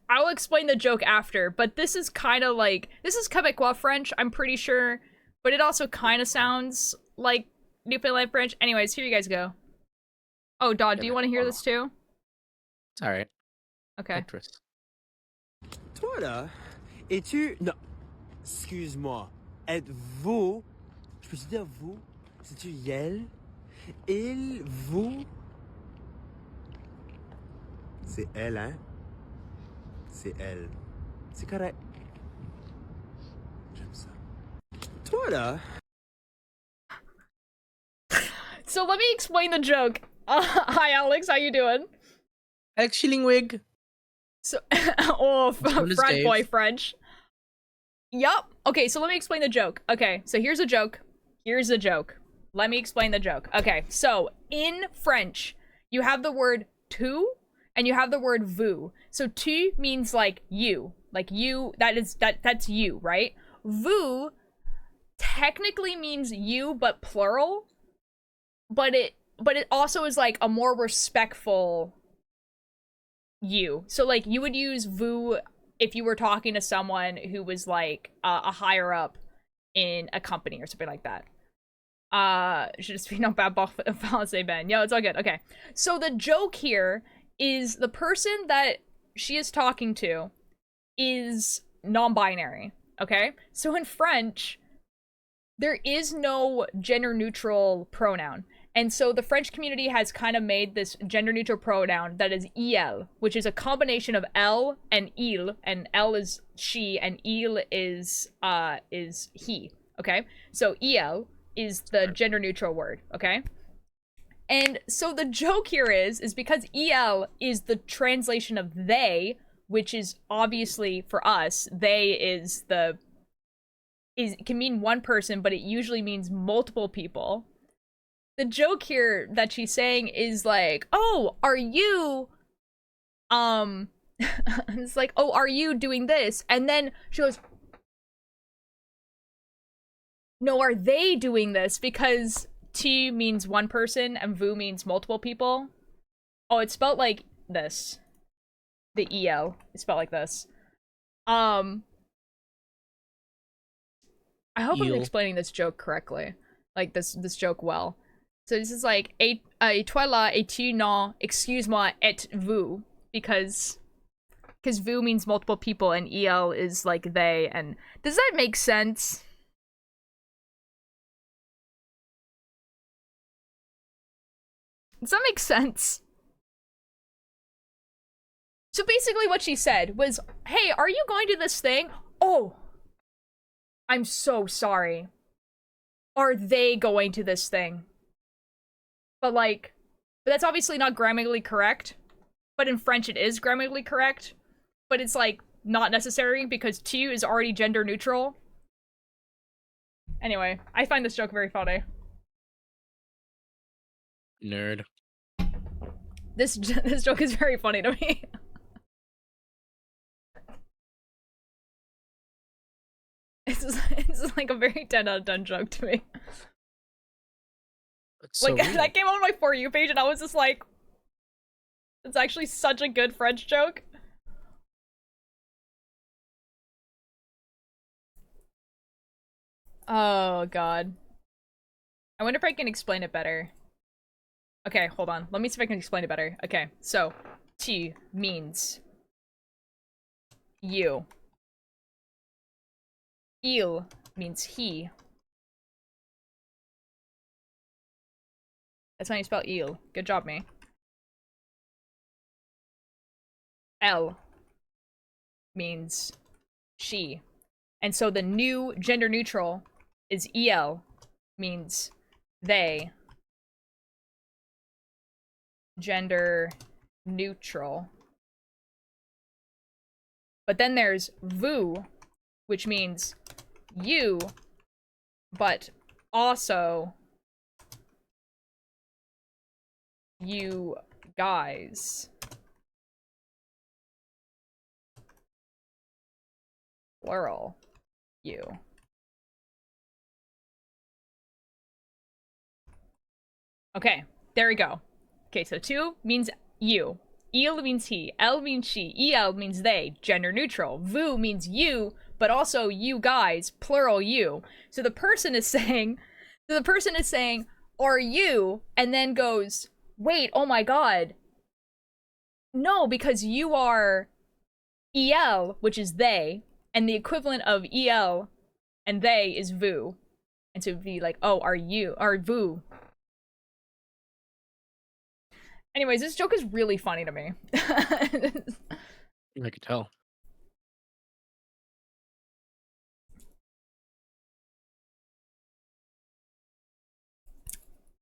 I'll explain the joke after, but this is kind of like, this is Quebecois French, I'm pretty sure, but it also kind of sounds like Newfoundland French. Anyways, here you guys go. Oh, Dodd, do you want to hear this too? It's alright. Okay. Actress. Toi là, es-tu... Non, excuse-moi. Êtes-vous... Je peux dire vous? C'est-tu yel? Il, vous? C'est elle, hein? C'est elle. C'est correct. J'aime ça. Toi là... So let me explain the joke. Hi Alex, how you doing? Alex Schillingwig. So, oh, known as frat Dave. boy French. Yup. Okay, so let me explain the joke. Okay, so here's a joke. Here's a joke. Let me explain the joke. Okay, so in French, you have the word tu and you have the word vous. So tu means like you, that's you, right? Vous technically means you, but plural. But it also is like a more respectful you. So like you would use vous if you were talking to someone who was like a higher up in a company or something like that. Should just be no bad balance Ben. Yo, it's all good. Okay. So the joke here is the person that she is talking to is non-binary. Okay? So in French, there is no gender neutral pronoun. And so the French community has kind of made this gender neutral pronoun that is il, which is a combination of elle and il, and elle is she and il is he. Okay? So il is the gender neutral word, okay? And so the joke here is because el is the translation of they, which is obviously for us, they can mean one person, but it usually means multiple people. The joke here that she's saying is like, oh, are you, it's like, oh, are you doing this? And then she goes, no, are they doing this? Because T means one person and vous means multiple people. Oh, it's spelled like this. The EL is spelled like this. I hope I'm explaining this joke correctly. Like this joke well. So this is like, et toi là, et tu non, excuse-moi, et vous. Because vous means multiple people and EL is like they. And does that make sense? Does that make sense? So basically what she said was, hey, are you going to this thing? Oh, I'm so sorry. Are they going to this thing? But like, that's obviously not grammatically correct. But in French it is grammatically correct. But it's like, not necessary because tu is already gender neutral. Anyway, I find this joke very funny. Nerd. This joke is very funny to me. It's like a very 10 out of 10 joke to me. So like weird. that came on my For You page and I was just like, it's actually such a good French joke. Oh god. I wonder if I can explain it better. Okay, hold on. Let me see if I can explain it better. Okay, so tu means you. Il means he. That's how you spell il. Good job, me. Elle means she. And so the new gender neutral is EL, means they. Gender neutral. But then there's vous, which means you, but also you guys. Plural. You. Okay, there we go. Okay, so two means you. Il means he. El means she. El means they. Gender neutral. Vous means you, but also you guys. Plural you. So the person is saying, are you, and then goes, wait, oh my god. No, because you are el, which is they, and the equivalent of el and they is vous. And so it'd be like, oh, are you, or vous. Anyways, this joke is really funny to me. I could tell.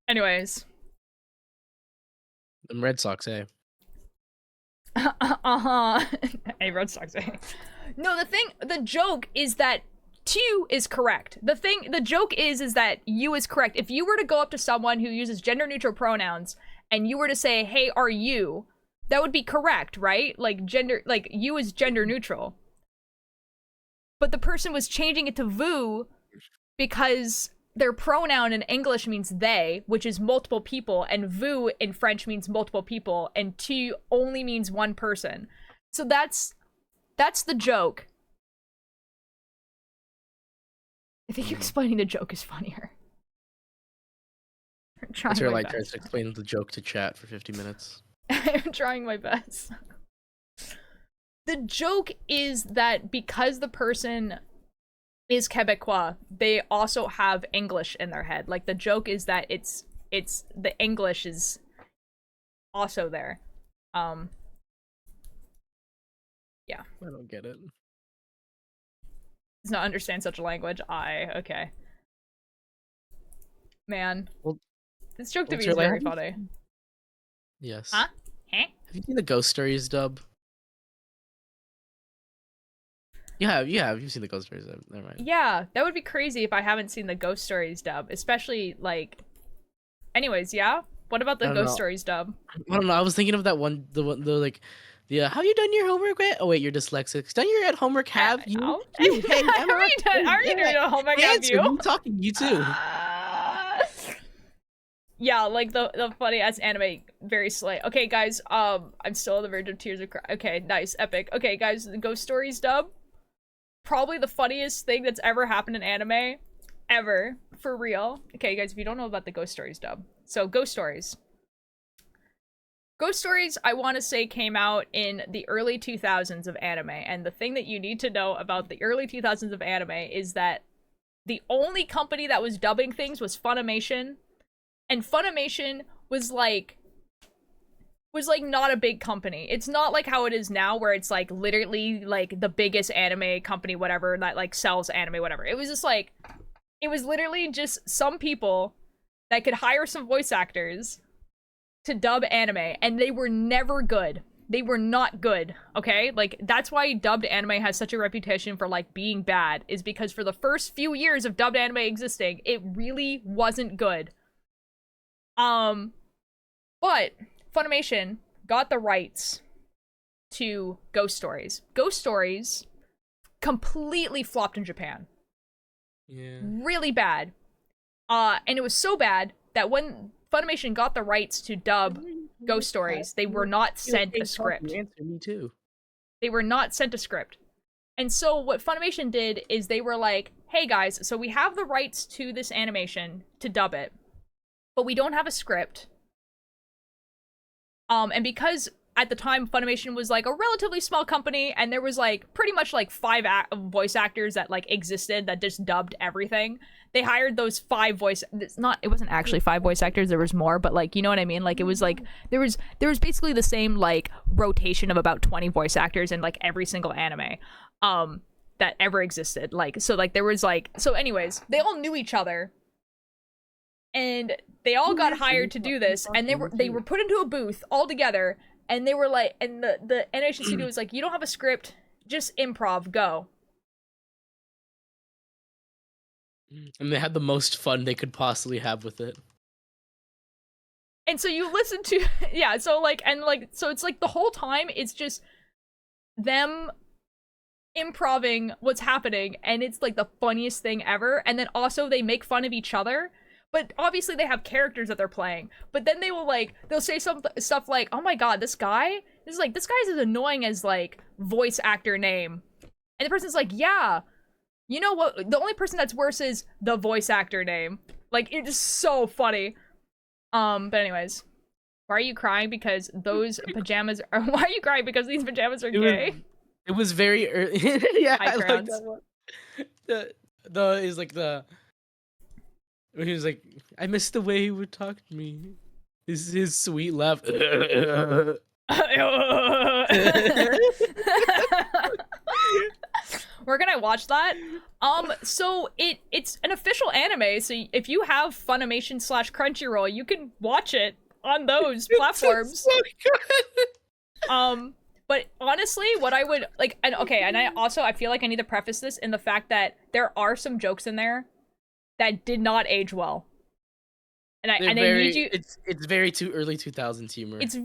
Anyways. Them Red Sox, eh? Uh-huh. Hey, Red Sox, eh? No, the joke is that two is correct. The joke is that you is correct. If you were to go up to someone who uses gender neutral pronouns and you were to say, hey, are you? That would be correct, right? Like you is gender neutral. But the person was changing it to vous because their pronoun in English means they, which is multiple people, and vous in French means multiple people, and tu only means one person. So that's the joke. I think you explaining the joke is funnier. What's your like tries to explain the joke to chat for 50 minutes? I'm trying my best. The joke is that because the person is Quebecois, they also have English in their head. Like, the joke is that it's the English is also there. Yeah. I don't get it. Does not understand such a language. Okay. Man. Well, this joke to me is very funny. Yes. Huh? Huh? Have you seen the Ghost Stories dub? You've seen the Ghost Stories dub. Never mind. Yeah, that would be crazy if I haven't seen the Ghost Stories dub, especially like. Anyways, yeah. What about the Ghost Stories dub? I don't know. I was thinking of that one, the have you done your homework yet? Oh wait, you're dyslexic. Done your homework? Have you? Oh. You, hey, Emma, are you doing your homework? Have you? I'm talking to you too. Yeah, like the funny ass anime, very slay. Okay, guys, I'm still on the verge of tears of cry. Okay, nice, epic. Okay, guys, the Ghost Stories dub, probably the funniest thing that's ever happened in anime, ever, for real. Okay, guys, if you don't know about the Ghost Stories dub, so Ghost Stories, I want to say came out in the early 2000s of anime, and the thing that you need to know about the early 2000s of anime is that the only company that was dubbing things was Funimation. And Funimation was like not a big company. It's not like how it is now where it's like literally like the biggest anime company, whatever, that like sells anime, whatever. It was just like, it was literally just some people that could hire some voice actors to dub anime, and they were never good. They were not good, okay? Like, that's why dubbed anime has such a reputation for like being bad, is because for the first few years of dubbed anime existing, it really wasn't good. But Funimation got the rights to Ghost Stories. Ghost Stories completely flopped in Japan. Yeah. Really bad. And it was so bad that when Funimation got the rights to dub Ghost Stories, they were not sent a script. Answer me too. They were not sent a script. And so what Funimation did is they were like, hey guys, so we have the rights to this animation to dub it, but we don't have a script. And because at the time Funimation was like a relatively small company, and there was like pretty much like 5 voice actors that like existed that just dubbed everything, they hired those 5 voice. It wasn't actually 5 voice actors. There was more, but like, you know what I mean. Like, it was like there was basically the same like rotation of about 20 voice actors in like every single anime, that ever existed. Like, so like there was like, so anyways, they all knew each other. And they all got hired to do this, and they were put into a booth all together, and they were like, and the animation studio was like, you don't have a script, just improv, go. And they had the most fun they could possibly have with it. And so you listen to yeah, so like and like so it's like the whole time it's just them improving what's happening, and it's like the funniest thing ever. And then also they make fun of each other, but obviously they have characters that they're playing. But then they'll say some stuff like, "Oh my god, this guy's as annoying as like voice actor name," and the person's like, "Yeah, you know what? The only person that's worse is the voice actor name." Like it's just so funny. But anyways, why are you crying? Because those pajamas are. Why are you crying? Because these pajamas are gay. It was very early. Yeah, Hi, I like crowns. that one. The is like the when he was like, I missed the way he would talk to me. His sweet laugh. We're gonna watch that. So it's an official anime. So if you have Funimation / Crunchyroll, you can watch it on those platforms. So good. But honestly, what I would like, and I feel like I need to preface this in the fact that there are some jokes in there that did not age well. And I need you. It's very too early 2000s humor. It's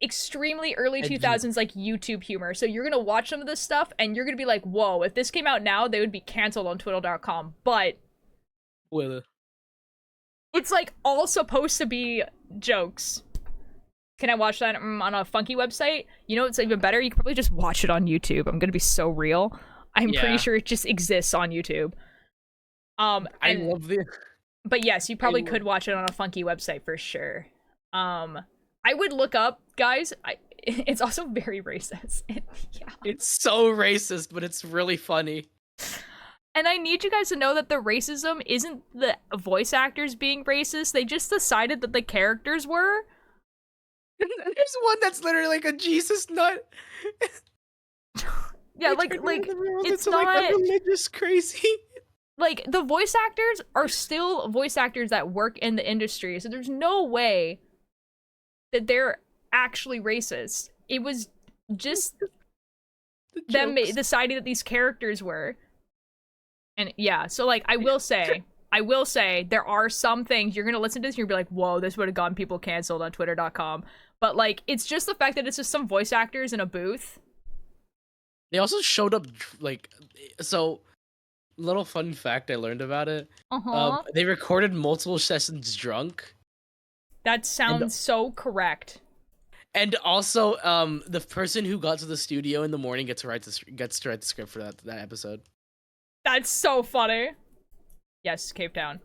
extremely early 2000s like YouTube humor. So you're gonna watch some of this stuff and you're gonna be like, whoa, if this came out now, they would be canceled on Twitter.com. But it's like all supposed to be jokes. Can I watch that on a funky website? You know, it's even better. You can probably just watch it on YouTube. I'm gonna be so real. I'm pretty sure it just exists on YouTube. I love the. But yes, you probably could watch it on a funky website for sure. I would look up, guys. It's also very racist. Yeah. It's so racist, but it's really funny. And I need you guys to know that the racism isn't the voice actors being racist. They just decided that the characters were. There's one that's literally like a Jesus nut. Yeah, like it's not like a religious crazy. Like the voice actors are still voice actors that work in the industry, so there's no way that they're actually racist. It was just them deciding that these characters were. And yeah, so like I will say there are some things you're gonna listen to this and you'll be like, whoa, this would have gotten people canceled on Twitter.com. But like it's just the fact that it's just some voice actors in a booth. They also showed up like so. Little fun fact I learned about it. They recorded multiple sessions drunk. That sounds so correct. And also, the person who got to the studio in the morning gets to write the script for that episode. That's so funny. Yes, Cape Town.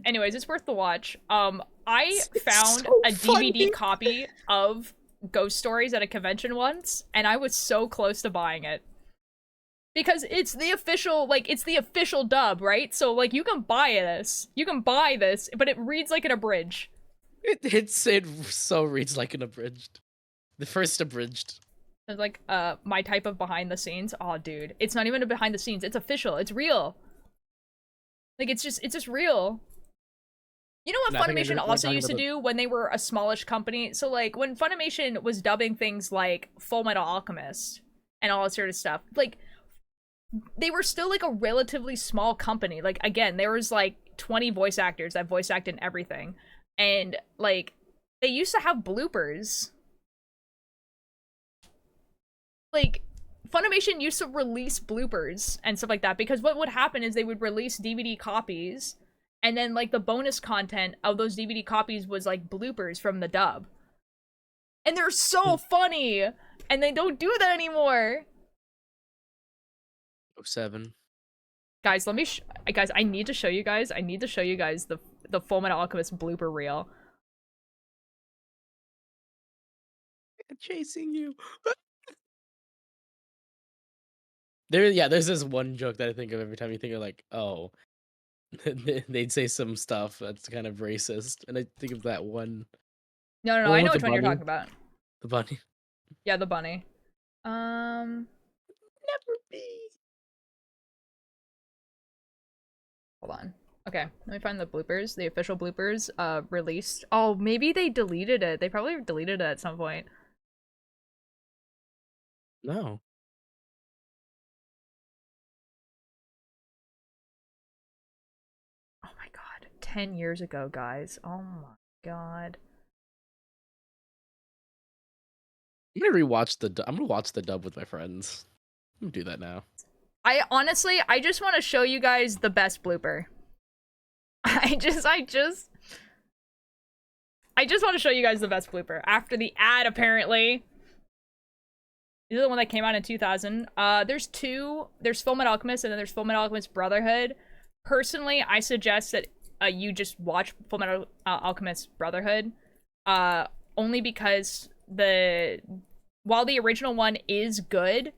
Anyways, it's worth the watch. I found a DVD copy of Ghost Stories at a convention once, and I was so close to buying it. Because it's the official dub, right? So like you can buy this, but it reads like an abridged. It so reads like an abridged. The first abridged. It's like my type of behind the scenes. Oh dude, it's not even a behind the scenes, it's official, it's real. Like it's just real. You know what Funimation also used to do when they were a smallish company? So like when Funimation was dubbing things like Full Metal Alchemist and all that sort of stuff, like they were still like a relatively small company. Like again, there was like 20 voice actors that voice act in everything. And like they used to have bloopers. Like Funimation used to release bloopers and stuff like that because what would happen is they would release DVD copies and then like the bonus content of those DVD copies was like bloopers from the dub. And they're so funny and they don't do that anymore. 07. Guys, guys, I need to show you guys. The Full Metal Alchemist blooper reel. Chasing you. There's this one joke that I think of every time you think of like, oh, they'd say some stuff that's kind of racist, and I think of that one. No, I know which one you're talking about. The bunny. Yeah, the bunny. Never be. Hold on. Okay, let me find the bloopers. The official bloopers released. Oh, maybe they deleted it. They probably deleted it at some point. No. 10 years ago, guys. Oh my god. I'm gonna rewatch I'm gonna watch the dub with my friends. I'm gonna do that now. I honestly, I just want to show you guys the best blooper. I just want to show you guys the best blooper. After the ad, apparently. This is the one that came out in 2000. There's two. There's Fullmetal Alchemist, and then there's Fullmetal Alchemist Brotherhood. Personally, I suggest that you just watch Fullmetal Alchemist Brotherhood. Only because while the original one is good,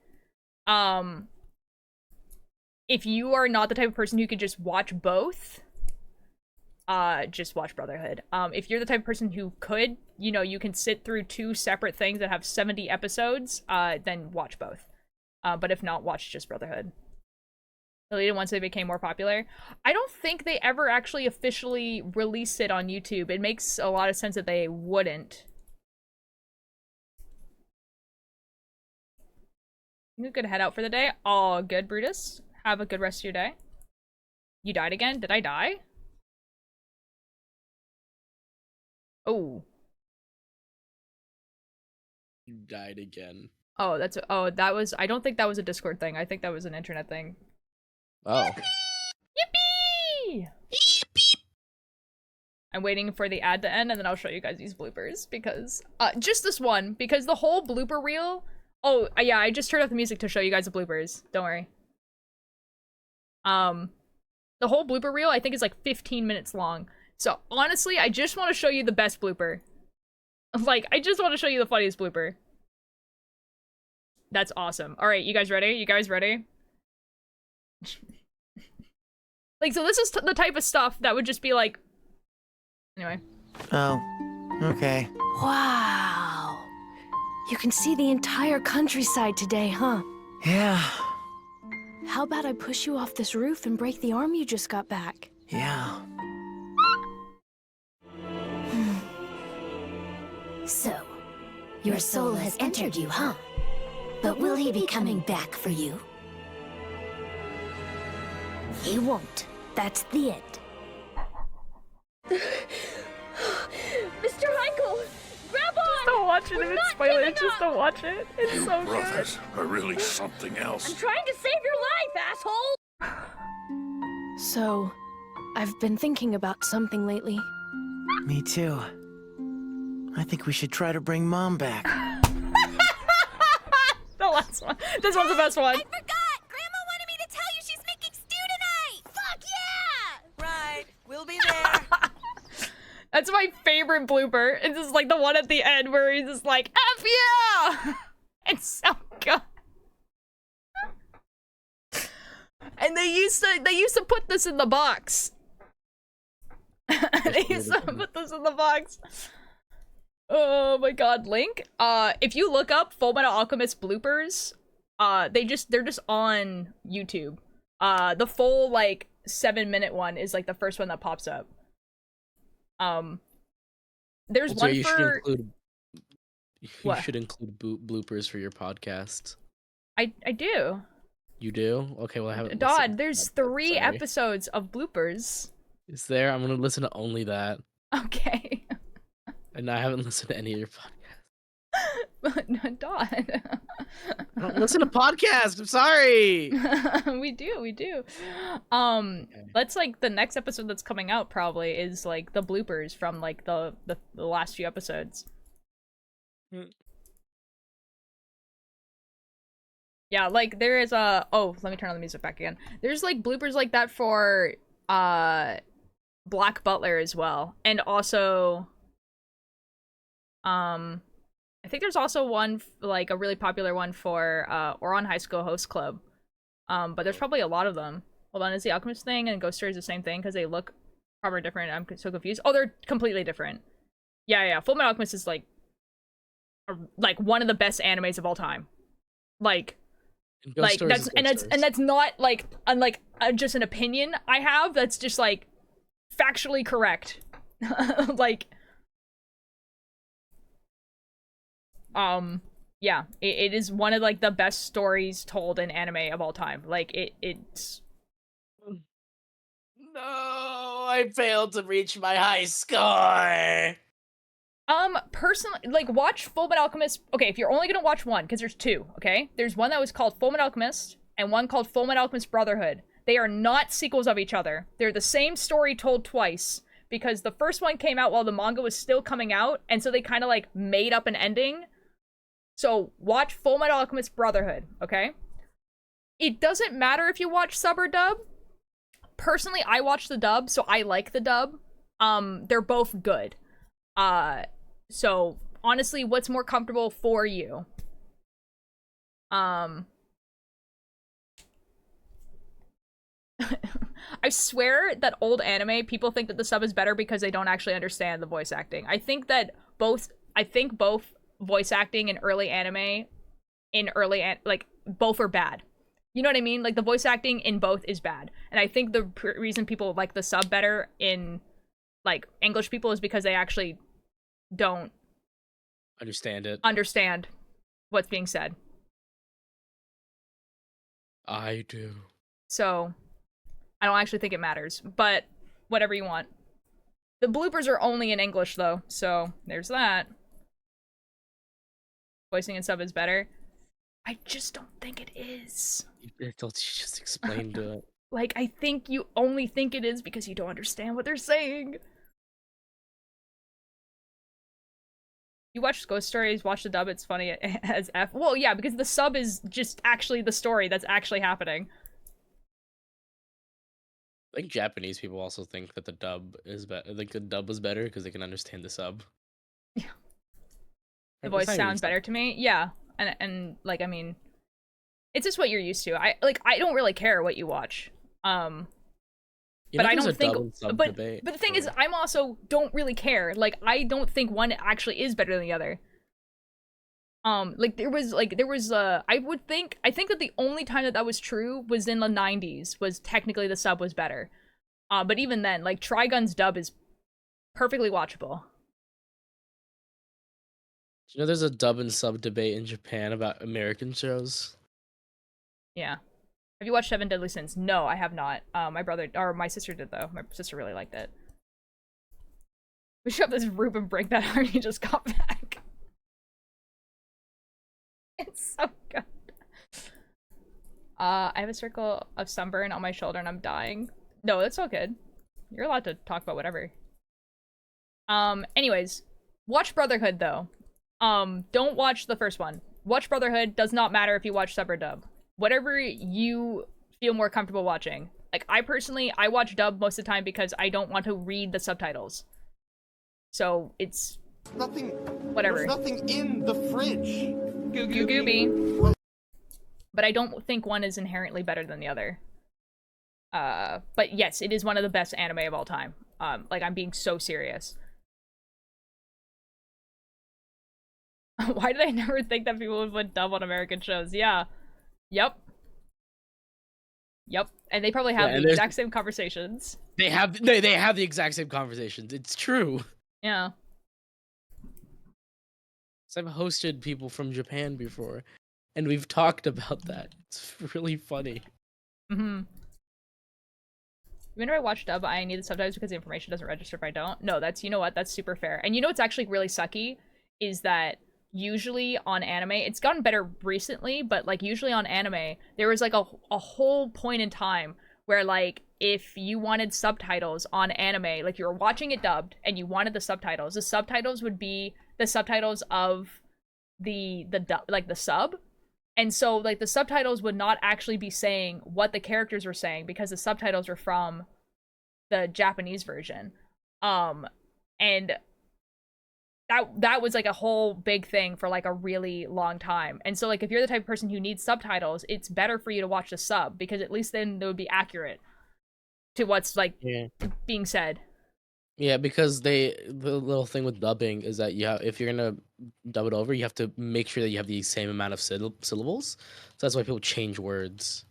if you are not the type of person who could just watch both, just watch Brotherhood. If you're the type of person who could, you know, you can sit through two separate things that have 70 episodes, then watch both. But if not, watch just Brotherhood. Deleted once they became more popular. I don't think they ever actually officially released it on YouTube. It makes a lot of sense that they wouldn't. You could head out for the day. Oh, good, Brutus. Have a good rest of your day. You died again? Did I die? Oh. You died again. Oh, that was, I don't think that was a Discord thing. I think that was an internet thing. Oh. Yippee! I'm waiting for the ad to end, and then I'll show you guys these bloopers, because, just this one, because the whole blooper reel, oh, yeah, I just turned off the music to show you guys the bloopers. Don't worry. The whole blooper reel, I think, is like 15 minutes long. So, honestly, I just want to show you the best blooper. Like, I just want to show you the funniest blooper. That's awesome. Alright, you guys ready? You guys ready? Like, so this is the type of stuff that would just be like... Anyway. Oh, okay. Wow. You can see the entire countryside today, huh? Yeah, How about I push you off this roof and break the arm you just got back? yeah. So, your soul has entered you, huh? But will he be coming back for you? He won't. That's the end. Mr. Michael! Grab on! Just don't watch it if it's spoilers. Just don't watch it. It's You so brothers are really something I'm else. trying to save your life, asshole! So, I've been thinking about something lately. Me too. I think we should try to bring Mom back. The last one. This one's the best one. I forgot! Grandma wanted me to tell you she's making stew tonight! Fuck yeah! Right, we'll be there. That's my favorite blooper. It's just like the one at the end where he's just like, F yeah! It's so good. And they used to put this in the box. They used to put this in the box. Oh my god, Link. If you look up Fullmetal Alchemist bloopers, they're just on YouTube. The full like 7-minute one is like the first one that pops up. There's So one you for should include bloopers for your podcast. I do. You do? Okay, well I haven't. Dodd, there's 3 Sorry. episodes of bloopers. Is there? I'm gonna listen to only that. Okay. And I haven't listened to any of your podcasts. Dodd. I don't listen to podcasts. I'm sorry. we do. That's like the next episode that's coming out probably is like the bloopers from like the last few episodes. Yeah, like there is a oh, let me turn on the music back again. There's like bloopers like that for Black Butler as well. And also I think there's also one like a really popular one for Oron High School Host Club. But there's probably a lot of them. Hold on, is the Alchemist thing and Ghost Story is the same thing because they look probably different? I'm so confused. Oh, they're completely different. Yeah. Fullmetal Alchemist is like one of the best animes of all time. Like that's not like unlike just an opinion I have. That's just like factually correct. Like yeah, it is one of like the best stories told in anime of all time. Like it's No, I failed to reach my high score. Personally, like, watch Full Metal Alchemist. Okay, if you're only gonna watch one, because there's two, okay? There's one that was called Full Metal Alchemist, and one called Full Metal Alchemist Brotherhood. They are not sequels of each other. They're the same story told twice, because the first one came out while the manga was still coming out, and so they kind of, like, made up an ending. So, watch Full Metal Alchemist Brotherhood, okay? It doesn't matter if you watch sub or dub. Personally, I watch the dub, so I like the dub. They're both good. So, honestly, what's more comfortable for you? I swear that old anime, people think that the sub is better because they don't actually understand the voice acting. I think both voice acting in early anime, like, both are bad. You know what I mean? Like, the voice acting in both is bad. And I think the reason people like the sub better in, like, English people is because they actually don't understand what's being said. I do. So, I don't actually think it matters, but whatever you want. The bloopers are only in English, though, so there's that. Voicing and sub is better. I just don't think it is. Don't you just explain to it? Like, I think you only think it is because you don't understand what they're saying. You watch Ghost Stories, watch the dub, it's funny as F. Well, yeah, because the sub is just actually the story that's actually happening. I think Japanese people also think that the dub is better. Like, the dub is better because they can understand the sub. Yeah. The It's voice not sounds even- better to me. Yeah. And like, I mean, it's just what you're used to. I don't really care what you watch. You But know I there's don't a think dub and sub but debate the thing for- is, I'm also don't really care. Like, I don't think one actually is better than the other. Like, there was I think that the only time that was true was in the 90s, was technically the sub was better. But even then, like, Trigun's dub is perfectly watchable. You know there's a dub and sub debate in Japan about American shows? Yeah. Have you watched Seven Deadly Sins? No, I have not. My sister did, though. My sister really liked it. We should have this Ruben break that hard. He just got back. It's so good. I have a circle of sunburn on my shoulder and I'm dying. No, that's all good. You're allowed to talk about whatever. Anyways, watch Brotherhood, though. Don't watch the first one. Watch Brotherhood. Does not matter if you watch sub or dub. Whatever you feel more comfortable watching. Like, I watch dub most of the time because I don't want to read the subtitles. So, it's Nothing. whatever. There's nothing in the fridge. Gooby. But I don't think one is inherently better than the other. But yes, it is one of the best anime of all time. Like, I'm being so serious. Why did I never think that people would put dub on American shows? Yeah. Yep. And they probably have the exact same conversations. They have the exact same conversations. It's true. Yeah. So I've hosted people from Japan before, and we've talked about that. It's really funny. Mm-hmm. Whenever I watch dub, I need the subtitles because the information doesn't register if I don't. No, you know what? That's super fair. And you know what's actually really sucky? Is that usually on anime, it's gotten better recently, but, like, usually on anime, there was, like, a whole point in time where, like, if you wanted subtitles on anime, like, you were watching it dubbed and you wanted the subtitles would be the subtitles of the sub. And so, like, the subtitles would not actually be saying what the characters were saying because the subtitles were from the Japanese version. And that was, like, a whole big thing for, like, a really long time. And so, like, if you're the type of person who needs subtitles, it's better for you to watch the sub because at least then they would be accurate to what's, like, being said. Yeah, because the little thing with dubbing is that if you're gonna dub it over, you have to make sure that you have the same amount of syllables. So that's why people change words.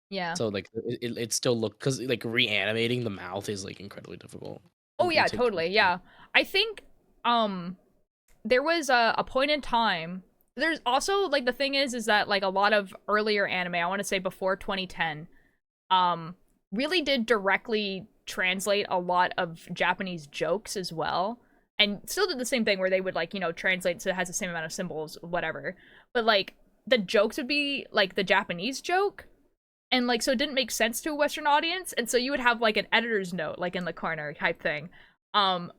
Yeah. So, like, it still because, like, reanimating the mouth is, like, incredibly difficult. Oh yeah, totally. Yeah. I think there was a point in time. There's also, like, the thing is that, like, a lot of earlier anime, I want to say before 2010, really did directly translate a lot of Japanese jokes as well. And still did the same thing where they would like, translate so it has the same amount of symbols, whatever. But like the jokes would be like the Japanese joke. And like so it didn't make sense to a Western audience. And so you would have like an editor's note like in the corner type thing.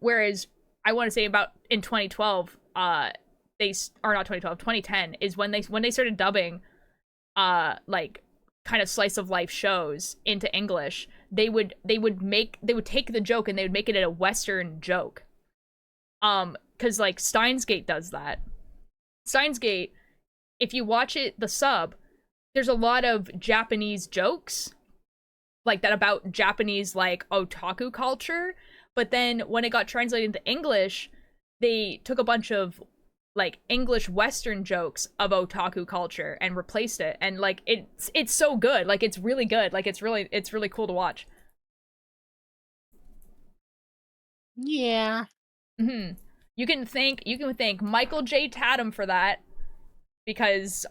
Whereas I want to say about in 2012, they or not 2012, 2010 is when they started dubbing like kind of slice of life shows into English. They would take the joke and they would make it a Western joke. Because like Steins Gate does that. Steins Gate, if you watch it, the sub, there's a lot of Japanese jokes like that about Japanese like otaku culture, but then when it got translated into English, they took a bunch of like English Western jokes of otaku culture and replaced it, and like it's so good, like it's really good, like it's really cool to watch. Yeah. You can thank Michael J. Tatum for that, because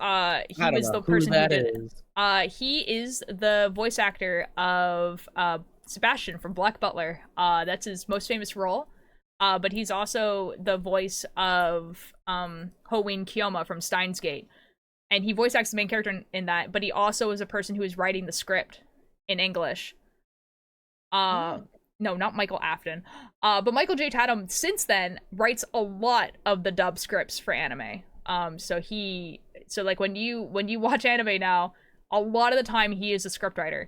he was the person who did it. He is the voice actor of Sebastian from Black Butler. That's his most famous role. But he's also the voice of Hoenn Kiyoma from Steins Gate. And he voice acts the main character in that, but he also is a person who is writing the script in English. No, not Michael Afton. But Michael J. Tatum, since then, writes a lot of the dub scripts for anime. So like when you watch anime now, a lot of the time he is a scriptwriter.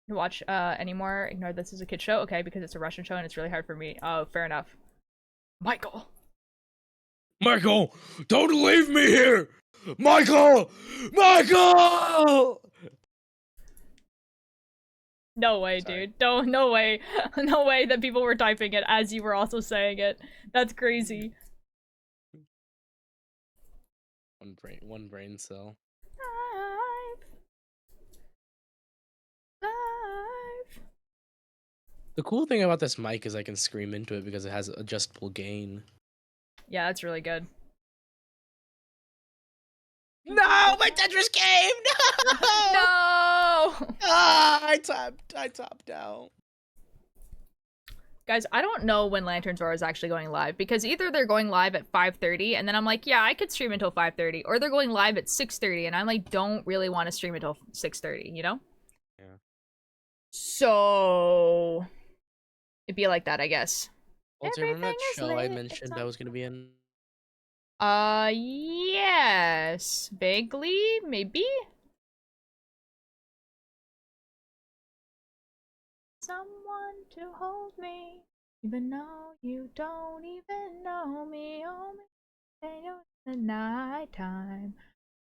Watch anymore. Ignore this is a kid show. Okay, because it's a Russian show and it's really hard for me. Oh, fair enough. Michael, don't leave me here! Michael! No way, dude. No way. No way that people were typing it as you were also saying it. That's crazy. One brain cell. Live. The cool thing about this mic is I can scream into it because it has adjustable gain. Yeah, that's really good. No, my Tetris game! No! No! I topped out. Guys, I don't know when Lantern Zora is actually going live, because either they're going live at 5:30 and then I'm like, yeah, I could stream until 5:30, or they're going live at 6:30 and I'm like, don't really want to stream until 6:30, you know? Yeah. So it'd be like that, I guess. Also, remember that show I mentioned I was gonna be in? Yes. Vaguely, maybe? Someone to hold me, even though you don't even know me. Oh, me, the night time.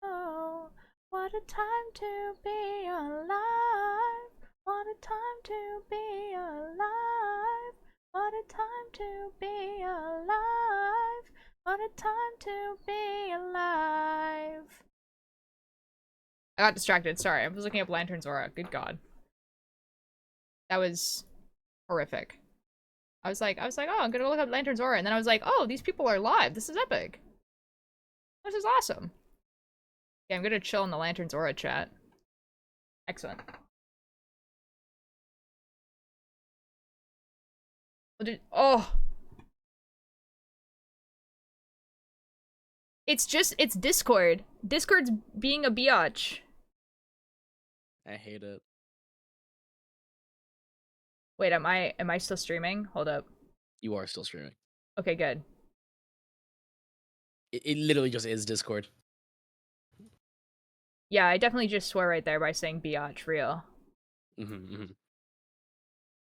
Oh, what a time to be alive. What a time to be alive. What a time to be alive. What a time to be alive. I got distracted. Sorry, I was looking up Lantern Zora. Good God. That was horrific. I was like, oh, I'm gonna look up Lantern Zora, and then I was like, oh, these people are live. This is epic. This is awesome. Yeah, I'm gonna chill in the Lantern Zora chat. Excellent. Oh. It's Discord. Discord's being a biatch. I hate it. Wait, am I still streaming? Hold up. You are still streaming. Okay, good. It literally just is Discord. Yeah, I definitely just swear right there by saying biatch, real. Have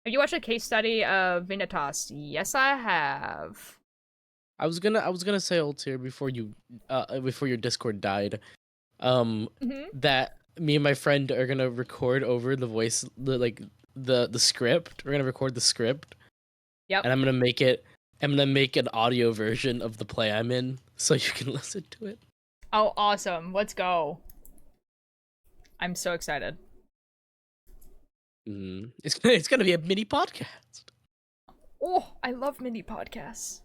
you watched a case study of Vinitas? Yes, I have. I was gonna say, Altair, before your Discord died, that me and my friend are gonna record over the voice, the script. We're gonna record the script. Yep. And I'm gonna make an audio version of the play I'm in, so you can listen to it. Oh, awesome! Let's go. I'm so excited. It's gonna be a mini podcast. Oh, I love mini podcasts.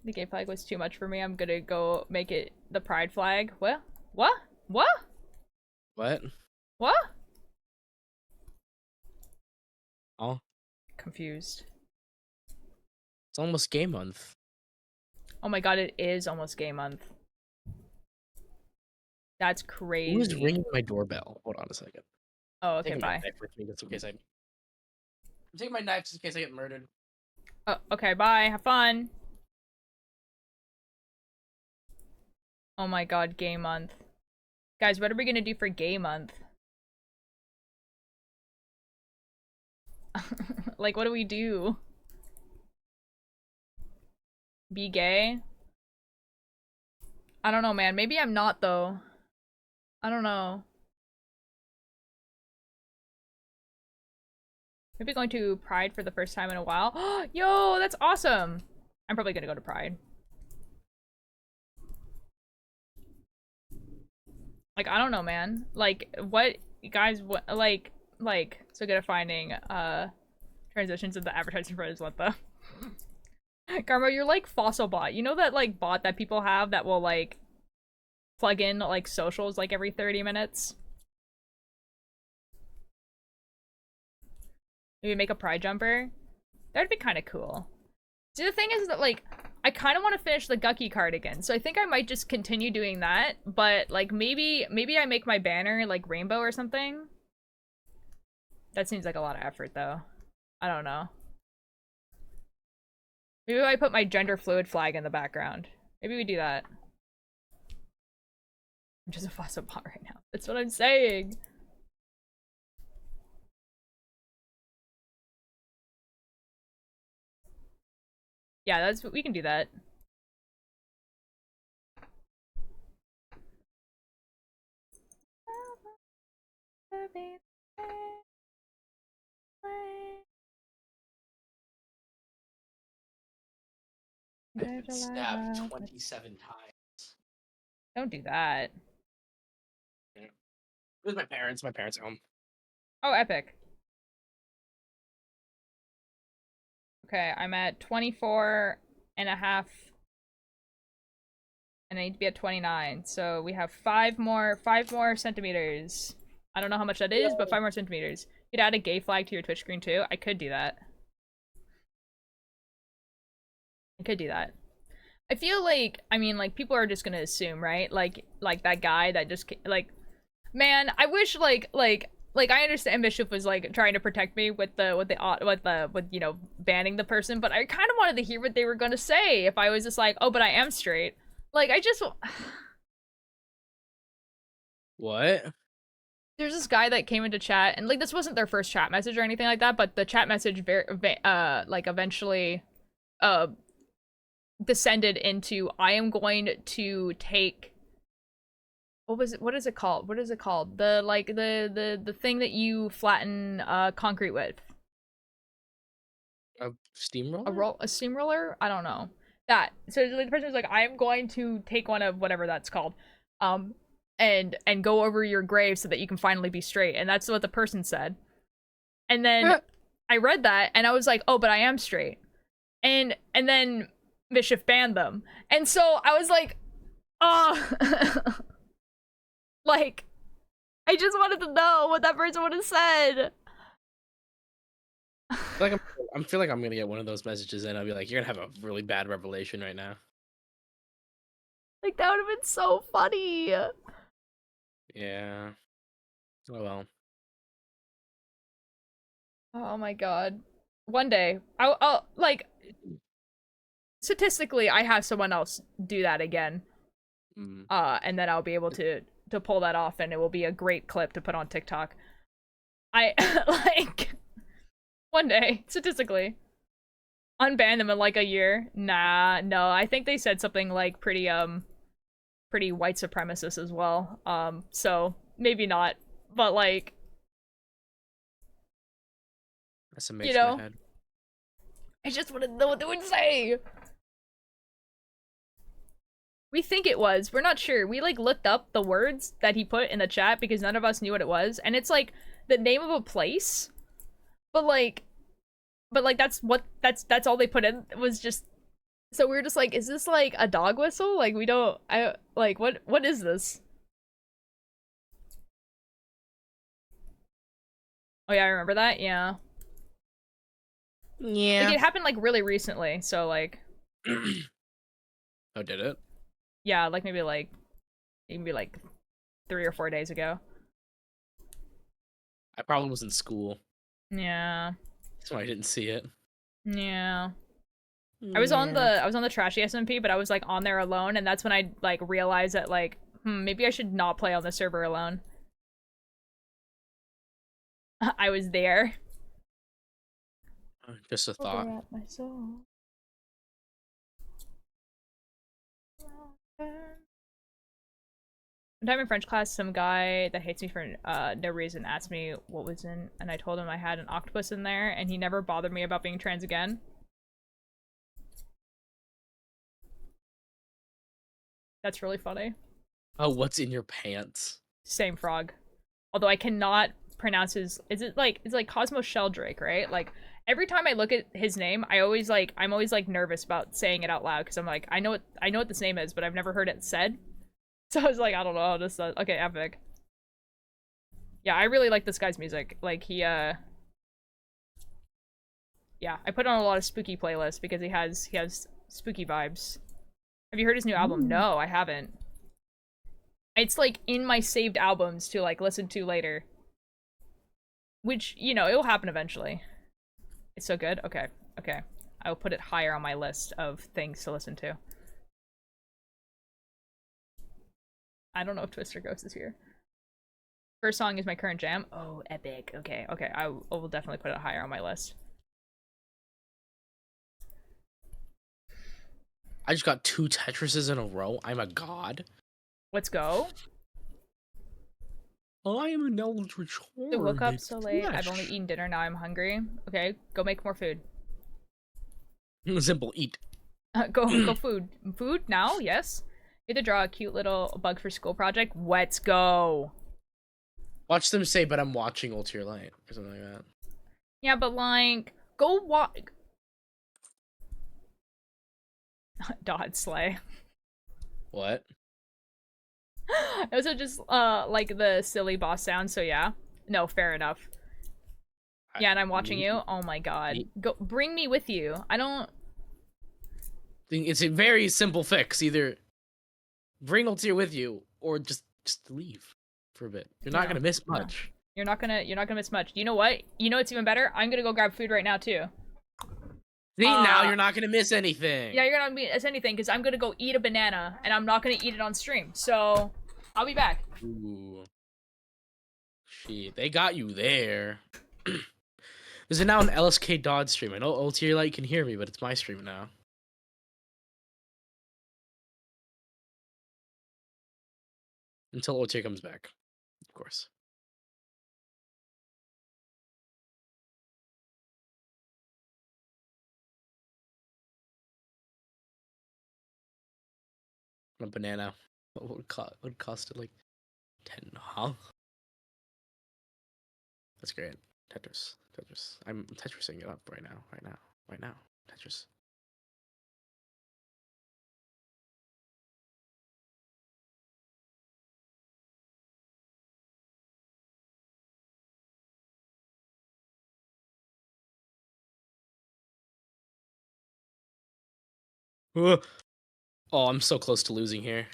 The gay flag was too much for me. I'm gonna go make it the pride flag. What? What? What? What? What? Oh, Confused. it's almost game month. Oh my god, it is almost game month. That's crazy. Who's ringing my doorbell? Hold on a second. Oh, I'm okay, taking bye. my knife with me just in case I'm taking my knife just in case I get murdered. Oh, okay, bye. Have fun. Oh my god, gay month. Guys, what are we gonna do for gay month? Like, what do we do? Be gay? I don't know, man. Maybe I'm not, though. I don't know. Maybe going to Pride for the first time in a while. Yo, that's awesome! I'm probably gonna go to Pride. Like, I don't know, man. Like, what, guys, what, so good at finding, transitions in the advertising phrase, what the? Garmo, you're like Fossil Bot. You know that, like, bot that people have that will, like, plug in, like, socials, like, every 30 minutes? Maybe make a pride jumper? That'd be kind of cool. See, the thing is that, like, I kind of want to finish the Gucky cardigan, so I think I might just continue doing that, but, like, maybe I make my banner, like, rainbow or something? That seems like a lot of effort, though. I don't know. Maybe I put my gender fluid flag in the background. Maybe we do that. I'm just a fossil bot right now. That's what I'm saying. Yeah, that's what we can do that. I've been stabbed 27 times. Don't do that. Yeah. With my parents. My parents are home. Oh, epic. Okay, I'm at 24 and a half. And I need to be at 29. So we have 5 more centimeters. I don't know how much that is, but 5 more centimeters. You could add a gay flag to your Twitch screen too. I could do that. I could do that. I feel like, I mean, like, people are just gonna assume, right? Like that guy that just, like, man, I wish, like, I understand Bishop was, like, trying to protect me with you know, banning the person, but I kind of wanted to hear what they were gonna say if I was just like, oh, but I am straight. Like, I just... What? There's this guy that came into chat, and, like, this wasn't their first chat message or anything like that, but the chat message like, eventually, descended into, I am going to take... What is it called? What is it called? The, like, the thing that you flatten, concrete with. A steamroller? A steamroller? I don't know. That. So the person was like, I am going to take one of whatever that's called. And go over your grave so that you can finally be straight. And that's what the person said. And then I read that and I was like, oh, but I am straight. And then Bishop banned them. And so I was like, oh, like, I just wanted to know what that person would have said. I feel like I'm gonna get one of those messages and I'll be like, you're gonna have a really bad revelation right now. Like, that would have been so funny. Yeah. Oh well. Oh my god. One day, I'll like, statistically, I have someone else do that again. And then I'll be able to pull that off, and it will be a great clip to put on TikTok. I, like, one day, statistically. Unban them in, like, a year. Nah, no, I think they said something, like, pretty white supremacist as well. So, maybe not. But, like... That's amazing, you know? My head. I just want to know what they would say! We think it was. We're not sure. We, like, looked up the words that he put in the chat because none of us knew what it was. And it's, like, the name of a place. But, like, that's all they put in, was just... So we were just like, is this, like, a dog whistle? Like, we don't... like, what is this? Oh yeah, I remember that. Yeah. Yeah. Like it happened like really recently, so like. Oh, did it? Yeah, like maybe like 3 or 4 days ago. I probably was in school. Yeah. That's why I didn't see it. Yeah. I was on the trashy SMP, but I was like on there alone, and that's when I like realized that like, maybe I should not play on the server alone. I was there. Just a thought. My soul. One time in French class, some guy that hates me for no reason asked me what was in, and I told him I had an octopus in there, and he never bothered me about being trans again. That's really funny. Oh, what's in your pants? Same frog. Although I cannot pronounce his. Is it like it's like Cosmo Sheldrake, right? Like every time I look at his name, I'm always like nervous about saying it out loud because I'm like I know what this name is, but I've never heard it said. So I was like, I don't know, this okay, epic. Yeah, I really like this guy's music. Like he yeah, I put on a lot of spooky playlists because he has spooky vibes. Have you heard his new album? No, I haven't. It's like in my saved albums to like listen to later. Which, you know, it will happen eventually. It's so good? Okay, okay. I will put it higher on my list of things to listen to. I don't know if Twister Ghost is here. First song is my current jam. Oh, epic. Okay, okay. I will definitely put it higher on my list. I just got 2 Tetrises in a row. I'm a god. Let's go. I am an old retarded. So woke up so late. I've only eaten dinner. Now I'm hungry. Okay, go make more food. Simple, eat. Go food. Food now? Yes. You have to draw a cute little bug for school project. Let's go. Watch them say, but I'm watching Ulterior Light or something like that. Yeah, but like, go watch. Dot slay. What? Those are just like the silly boss sounds. So yeah. No, fair enough. Yeah, and I'm watching you. Oh my god. Go bring me with you. I don't. It's a very simple fix. Either bring Ulterior with you, or just leave for a bit. You're not gonna miss much. You're not gonna miss much. You know what? You know what's even better? I'm gonna go grab food right now too. See, now you're not gonna miss anything. Yeah, you're not gonna miss anything because I'm gonna go eat a banana and I'm not gonna eat it on stream. So I'll be back. Ooh. Shit, they got you there. There's now an LSK Dodd stream. I know Ulterior Light can hear me, but it's my stream now. Until Ulterior comes back, of course. A banana. What would cost it like 10, huh? That's great. Tetris. I'm Tetrising it up right now. Tetris. Oh, I'm so close to losing here.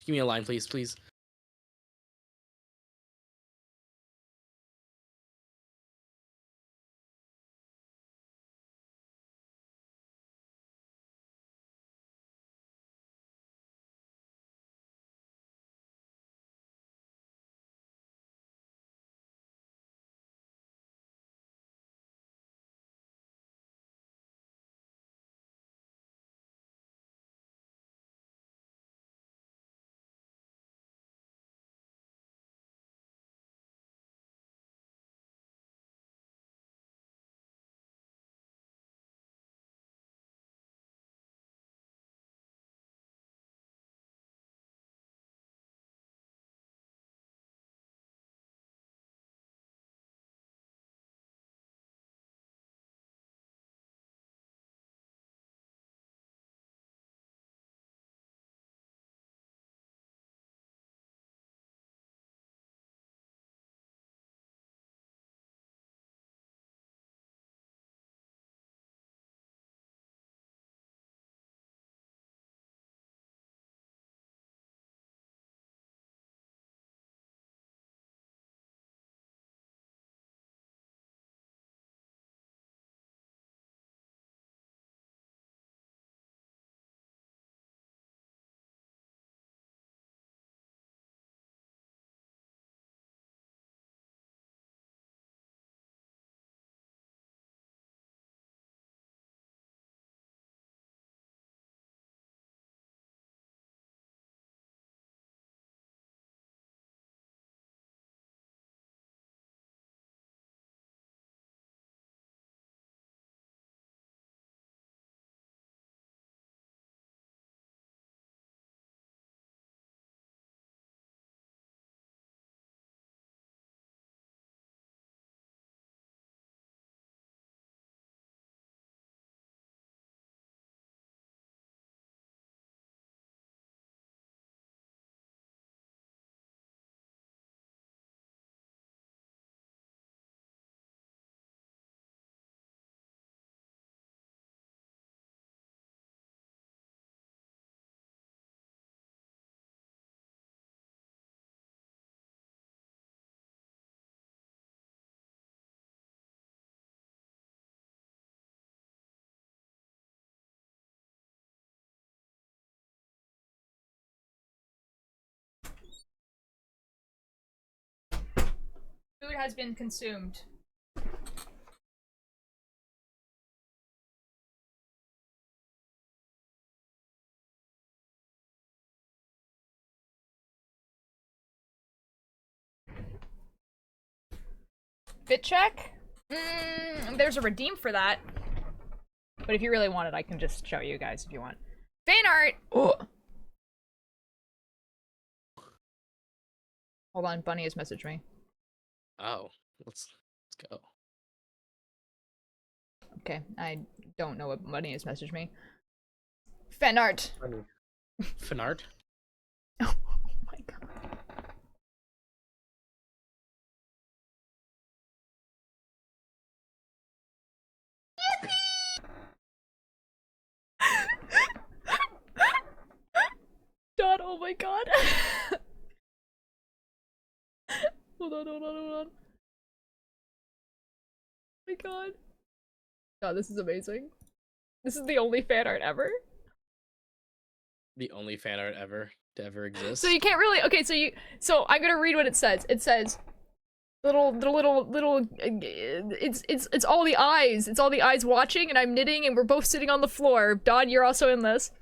Give me a line, please. Food has been consumed. Fit check? There's a redeem for that. But if you really want it, I can just show you guys if you want. Fan art! Oh. Hold on, Bunny has messaged me. Oh, let's go. Okay, I don't know what Bunny has messaged me. Fan art! Fan art? Oh my god. God, oh my god. Hold on. Oh my god. God, this is amazing. This is the only fan art ever. The only fan art ever to ever exist. So you can't really, okay, so I'm gonna read what it says. It says, it's all the eyes. It's all the eyes watching, and I'm knitting, and we're both sitting on the floor. Dodd, you're also in this.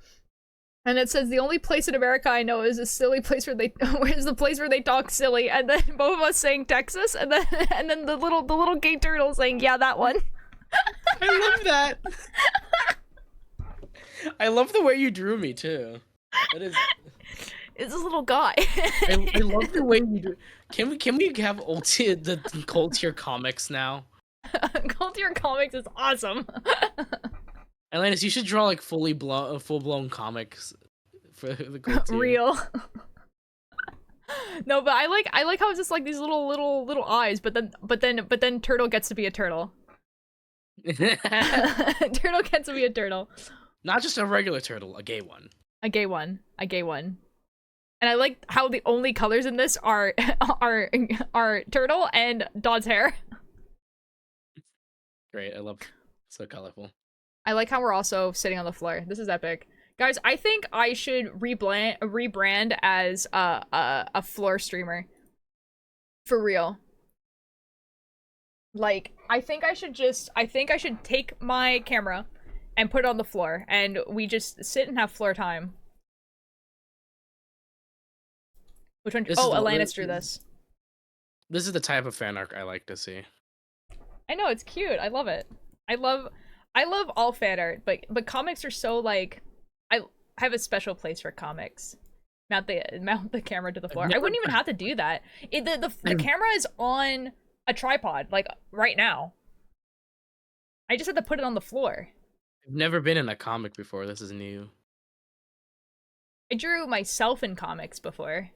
And it says, the only place in America I know is a silly place where they, where's the place where they talk silly, and then both of us saying Texas, and then the little gay turtle saying, yeah, that one. I love that. I love the way you drew me too. That is. It's this little guy. I love the way you do. Can we have the Cold Tier comics now? Cold Tier comics is awesome. Atlantis, you should draw like full blown comics for the Cold Tier. Real. No, but I like how it's just like these little eyes, but then Turtle gets to be a turtle. Turtle gets to be a turtle. Not just a regular turtle, a gay one. A gay one. And I like how the only colors in this are turtle and Dodd's hair. Great, I love so colorful. I like how we're also sitting on the floor. This is epic. Guys, I think I should rebrand as a floor streamer. For real. Like, I think I should take my camera and put it on the floor, and we just sit and have floor time. Which one? Oh, Atlantis drew this. This is the type of fan art I like to see. I know, it's cute. I love it. I love all fan art, but comics are so like, I have a special place for comics. Mount the camera to the floor. I wouldn't even have to do that. The camera is on a tripod, like right now. I just had to put it on the floor. I've never been in a comic before. This is new. I drew myself in comics before.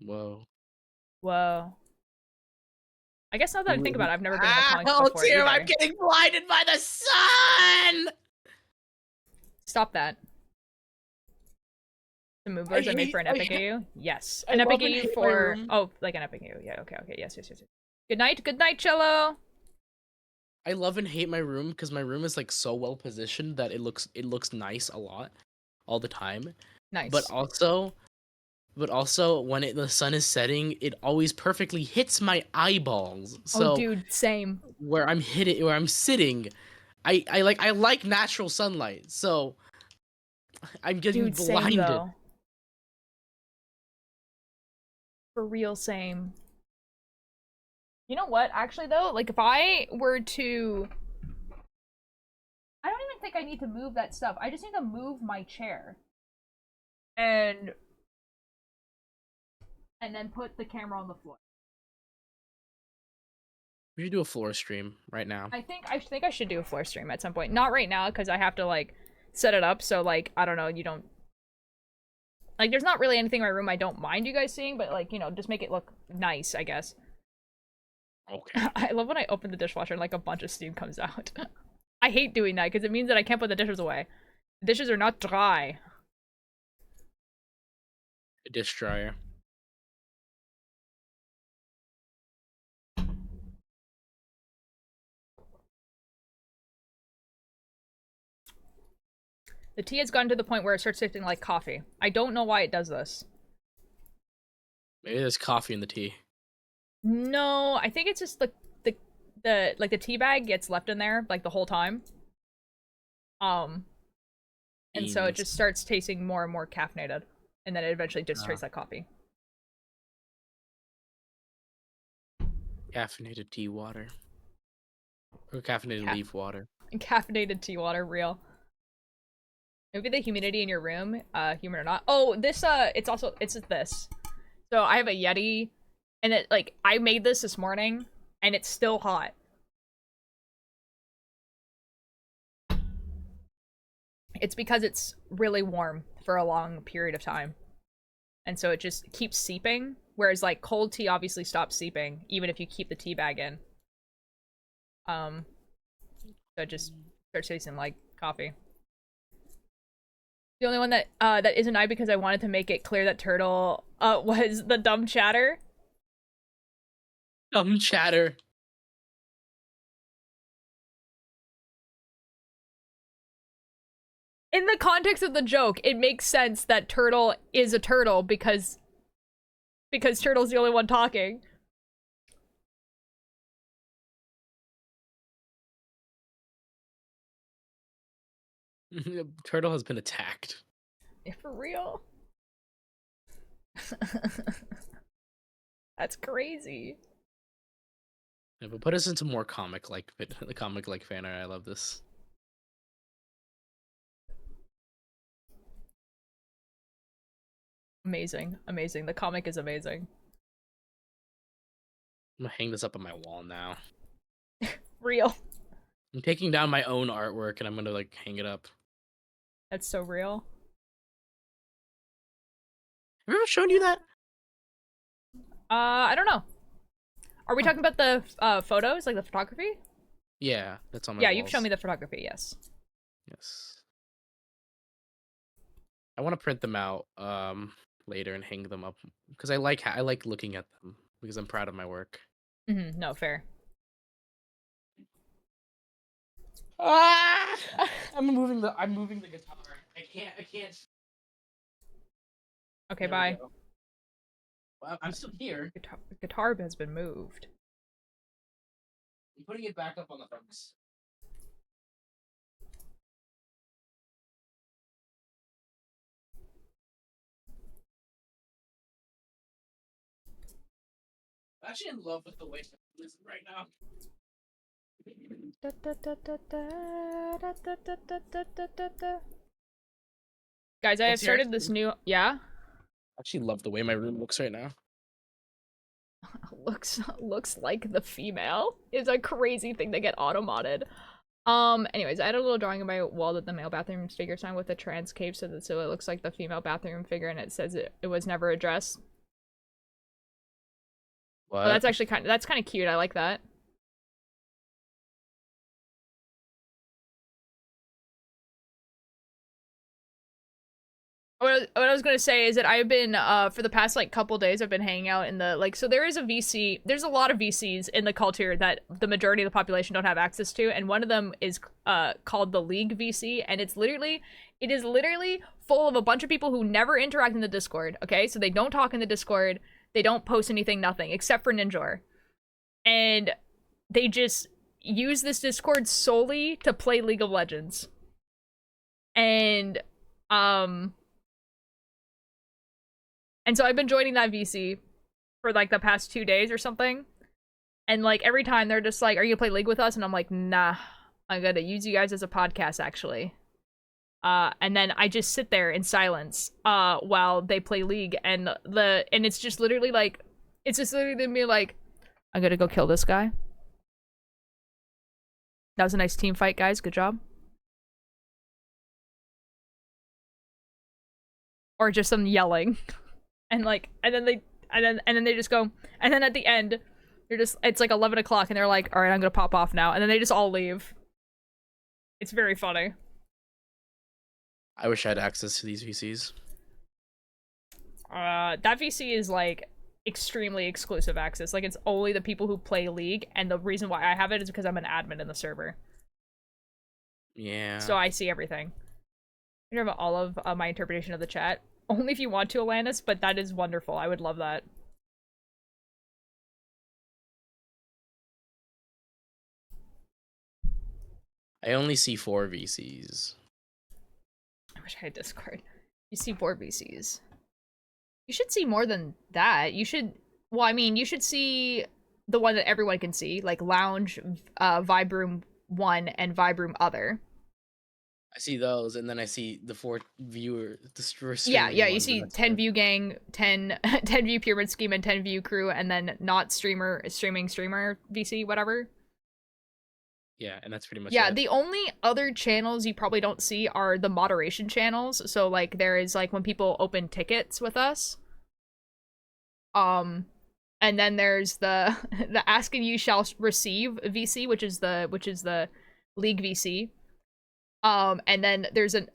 Whoa. I guess now that I think about it, I've never been in a comic before. Oh dear, I'm getting blinded by the sun! Stop that. The movers I made for an epic AU? Yes. An epic AU for... Oh, like an epic AU. Yeah, okay. Yes. Good night, Cello! I love and hate my room because my room is like so well positioned that it looks nice a lot, all the time. Nice. But also when the sun is setting, it always perfectly hits my eyeballs. So oh, dude, same. Where I'm sitting, I like natural sunlight, so I'm getting blinded. Same, though. For real, same. You know what? Actually, though, like if I were to, I don't even think I need to move that stuff. I just need to move my chair, and then put the camera on the floor. We should do a floor stream right now. I think I should do a floor stream at some point. Not right now, because I have to like set it up. So like I don't know. You don't like. There's not really anything in my room I don't mind you guys seeing, but like just make it look nice, I guess. Okay. I love when I open the dishwasher and like a bunch of steam comes out. I hate doing that because it means that I can't put the dishes away. The dishes are not dry. A dish dryer. The tea has gotten to the point where it starts tasting like coffee. I don't know why it does this. Maybe there's coffee in the tea. No, I think it's just the like the tea bag gets left in there like the whole time. And so it Beans. just starts tasting more and more caffeinated, and then it eventually just tastes like coffee. Caffeinated tea water. Or caffeinated leaf water. Caffeinated tea water, real. Maybe the humidity in your room, humid or not. Oh, this it's this. So I have a Yeti, and it like I made this morning, and it's still hot. It's because it's really warm for a long period of time. And so it just keeps seeping. Whereas like cold tea obviously stops seeping, even if you keep the tea bag in. So it just starts tasting like coffee. The only one that that isn't I because I wanted to make it clear that Turtle was the dumb chatter. Dumb chatter. In the context of the joke, it makes sense that Turtle is a turtle because Turtle's the only one talking. Turtle has been attacked. For real? That's crazy. Yeah, but put us into more comic-like fan art. I love this. Amazing. Amazing. The comic is amazing. I'm gonna hang this up on my wall now. Real. I'm taking down my own artwork and I'm gonna like hang it up. That's so real. Have I ever shown you that? I don't know. Are we talking about the photos, like the photography? Yeah, that's on my Yeah, walls. you've shown me the photography, yes. Yes. I want to print them out later and hang them up because I like looking at them because I'm proud of my work. No, fair. Ah! I'm moving the guitar. I can't. Okay, There we bye. go. Well, I'm still here. Guitar has been moved. I'm putting it back up on the hooks. I'm actually in love with the way it's listen right now. Guys, I have What's your started this new. Yeah. I actually love the way my room looks right now. looks like the female is a crazy thing to get auto-modded. Anyways, I had a little drawing on my wall that the male bathroom figure sign with a trans cape so it looks like the female bathroom figure, and it says it was never addressed. What? Oh, that's actually kind of cute. I like that. What I was gonna say is that I've been for the past like couple days I've been hanging out in the like, so there is a VC, there's a lot of VCs in the culture that the majority of the population don't have access to, and one of them is called the League VC, and it is literally full of a bunch of people who never interact in the Discord. Okay, so they don't talk in the Discord, they don't post anything, nothing except for Ninjor, and they just use this Discord solely to play League of Legends. And so I've been joining that VC for like the past 2 days or something. And like every time they're just like, are you gonna play League with us? And I'm like, nah, I'm gonna use you guys as a podcast actually. And then I just sit there in silence while they play League, and it's just literally like, it's just literally me like, I'm gonna go kill this guy. That was a nice team fight, guys. Good job. Or just some yelling. And like, and then they just go, and then at the end, it's like 11 o'clock, and they're like, all right, I'm gonna pop off now, and then they just all leave. It's very funny. I wish I had access to these VCs. That VC is like extremely exclusive access. Like, it's only the people who play League, and the reason why I have it is because I'm an admin in the server. Yeah. So I see everything. You know about all of my interpretation of the chat. Only if you want to, Alanis, but that is wonderful. I would love that. I only see 4 VCs. I wish I had Discord. You see 4 VCs. You should see more than that. You should, well, I mean, you should see the one that everyone can see, like Lounge, Vibe Room 1, and Vibe Room Other. I see those, and then I see the 4 viewer, Yeah, you ones, see 10 View Gang, 10 View Pyramid Scheme, and 10 View Crew, and then not streamer VC, whatever. Yeah, and that's pretty much Yeah, it. the only other channels you probably don't see are the moderation channels. So like there is like when people open tickets with us. And then there's the the Ask and You Shall Receive VC, which is the League VC. And then there's a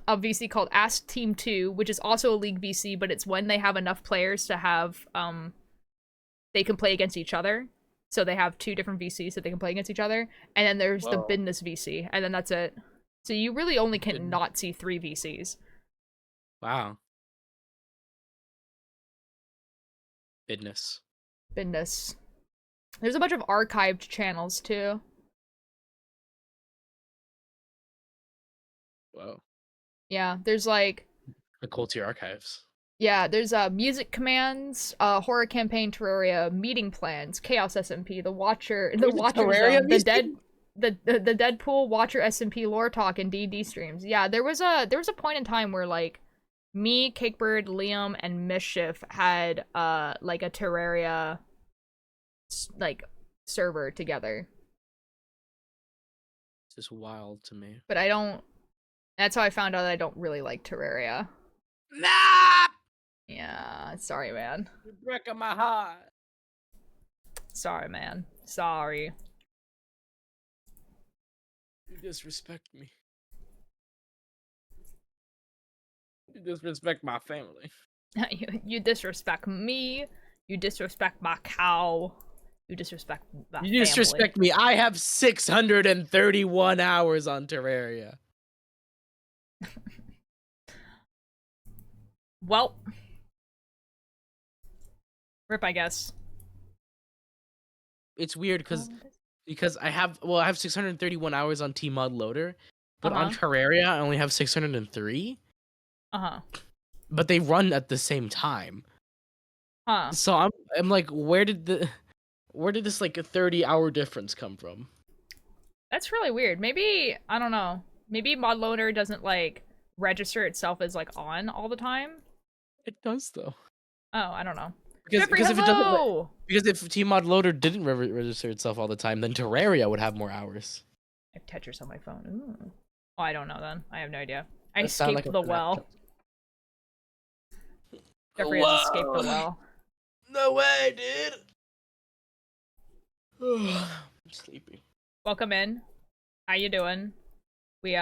VC called Ask Team 2, which is also a League VC, but it's when they have enough players to have they can play against each other. So they have 2 different VCs that they can play against each other. And then there's the business VC, and then that's it. So you really only can not see 3 VCs. Wow. Business. There's a bunch of archived channels too. Whoa. Yeah, there's like The Culty Archives. yeah, there's Music Commands, Horror Campaign Terraria, Meeting Plans, Chaos SMP, The Watcher, the Watcher Zone, the Deadpool, Watcher SMP Lore Talk, and D&D streams. Yeah, there was a point in time where like me, Cakebird, Liam, and Mischief had like a Terraria like server together. It's just wild to me. But I don't. That's how I found out that I don't really like Terraria. Nah! Yeah, sorry, man. You're breaking my heart. Sorry, man. Sorry. You disrespect me. You disrespect my family. You disrespect me. You disrespect my cow. You disrespect my You disrespect me. I have 631 hours on Terraria. Well. Rip, I guess. It's weird because I have 631 hours on Tmod Loader, but on Terraria I only have 603. But they run at the same time. So I'm like, where did this like a 30-hour difference come from? That's really weird. Maybe, I don't know. Maybe Mod Loader doesn't like register itself as like on all the time. It does though. Oh, I don't know. Because if it doesn't, because if Tmod Loader didn't register itself all the time, then Terraria would have more hours. I have Tetris on my phone. Ooh. Oh, I don't know then. I have no idea. I That sound escaped like the a well. Jeffrey has escaped the well. No way, dude. I'm sleepy. Welcome in. How you doing? We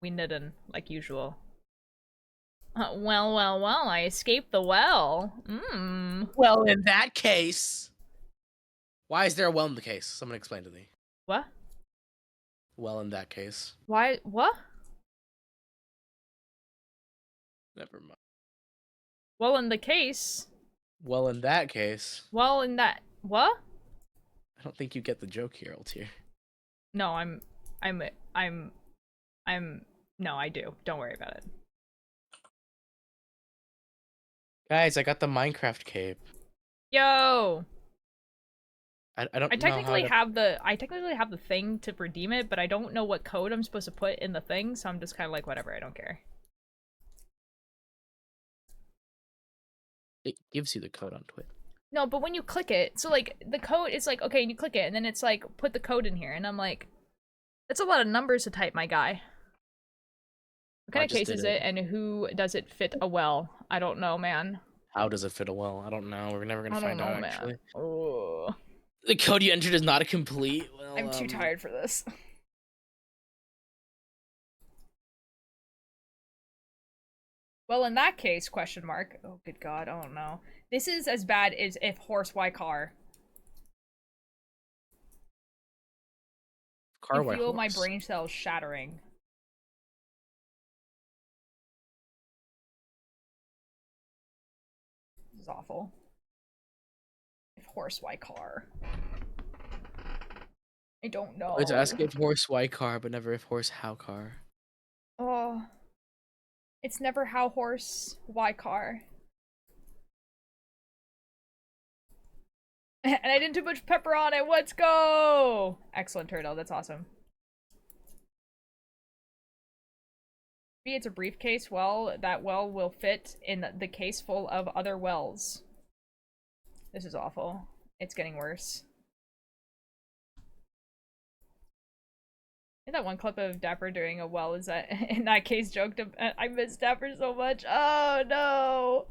knitting like usual. Well, I escaped the well. Well, in that case, why is there a well in the case? Someone explain to me. What? Well, in that case. Why? What? Never mind. Well, in the case. Well, in that case. Well, in that. What? I don't think you get the joke here, Altier. No, no, I do. Don't worry about it. Guys, I got the Minecraft cape. Yo! I don't I technically know have the thing to redeem it, but I don't know what code I'm supposed to put in the thing, so I'm just kind of like, whatever, I don't care. It gives you the code on Twitch. No, but when you click it, so like the code is like, okay, and you click it, and then it's like, put the code in here, and I'm like, that's a lot of numbers to type, my guy. What kind of case is it, and who does it fit a well? I don't know, man. How does it fit a well? I don't know. We're never gonna find out, actually. Oh. The code you entered is not a complete. Well, I'm too tired for this. Well, in that case, question mark. Oh, good God, I don't know. This is as bad as if horse, why car? Car, I feel my brain cells shattering. This is awful. If horse, why car? I don't Let's know. ask if horse why car, but never if horse how car. Oh, it's never how horse, why car. And I didn't too much pepper on it. Let's go! Excellent, Turtle. That's awesome. Maybe it's a briefcase. Well, that well will fit in the case full of other wells. This is awful. It's getting worse. In that one clip of Dapper doing a well is that in that case joked I miss Dapper so much. Oh no.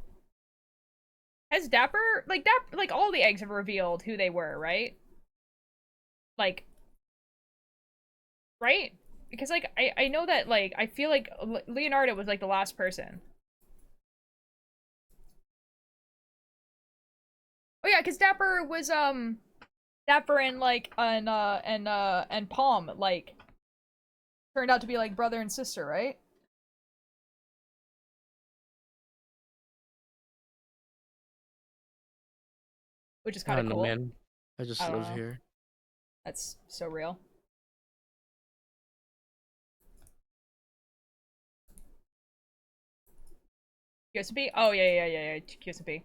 Has Dapper like all the eggs have revealed who they were, right? Like right? Because like I know that like I feel like Leonardo was like the last person. Oh yeah, because Dapper was Dapper and like and Palm like turned out to be like brother and sister, right? Which is I kind of don't know, cool. man. I just I don't live know. here. That's so real. QSP? Oh yeah. QSP.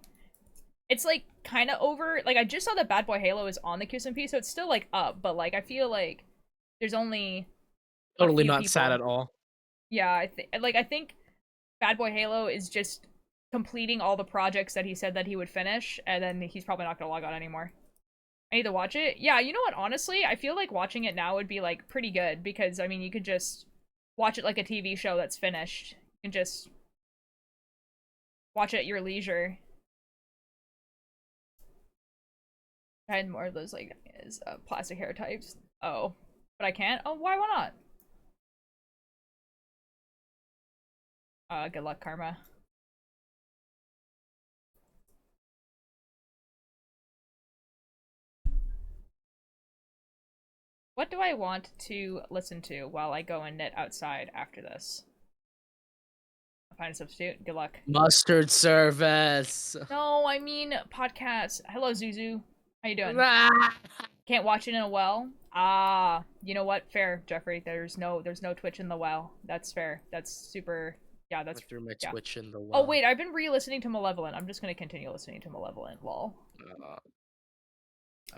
It's like kind of over. Like I just saw that Bad Boy Halo is on the QSP, so it's still like up. But like I feel like there's only Totally a few not people. sad at all. Yeah, I think Bad Boy Halo is just completing all the projects that he said that he would finish, and then he's probably not gonna log on anymore. I need to watch it. Yeah, you know what? Honestly, I feel like watching it now would be like pretty good because I mean you could just watch it like a TV show that's finished. You can just watch it at your leisure. I had more of those like plastic hair types. Oh, but I can't. Oh, why? Why not? Good luck, Karma. What do I want to listen to while I go and knit outside after this? I'll find a substitute. Good luck. Mustard service. No, I mean podcasts. Hello, Zuzu. How you doing? Can't watch it in a well. Ah, you know what? Fair, Jeffrey. There's no Twitch in the well. That's fair. That's super. Yeah, that's through my yeah. Twitch in the Oh well. wait, I've been re-listening to Malevolent. I'm just gonna continue listening to Malevolent. Lol.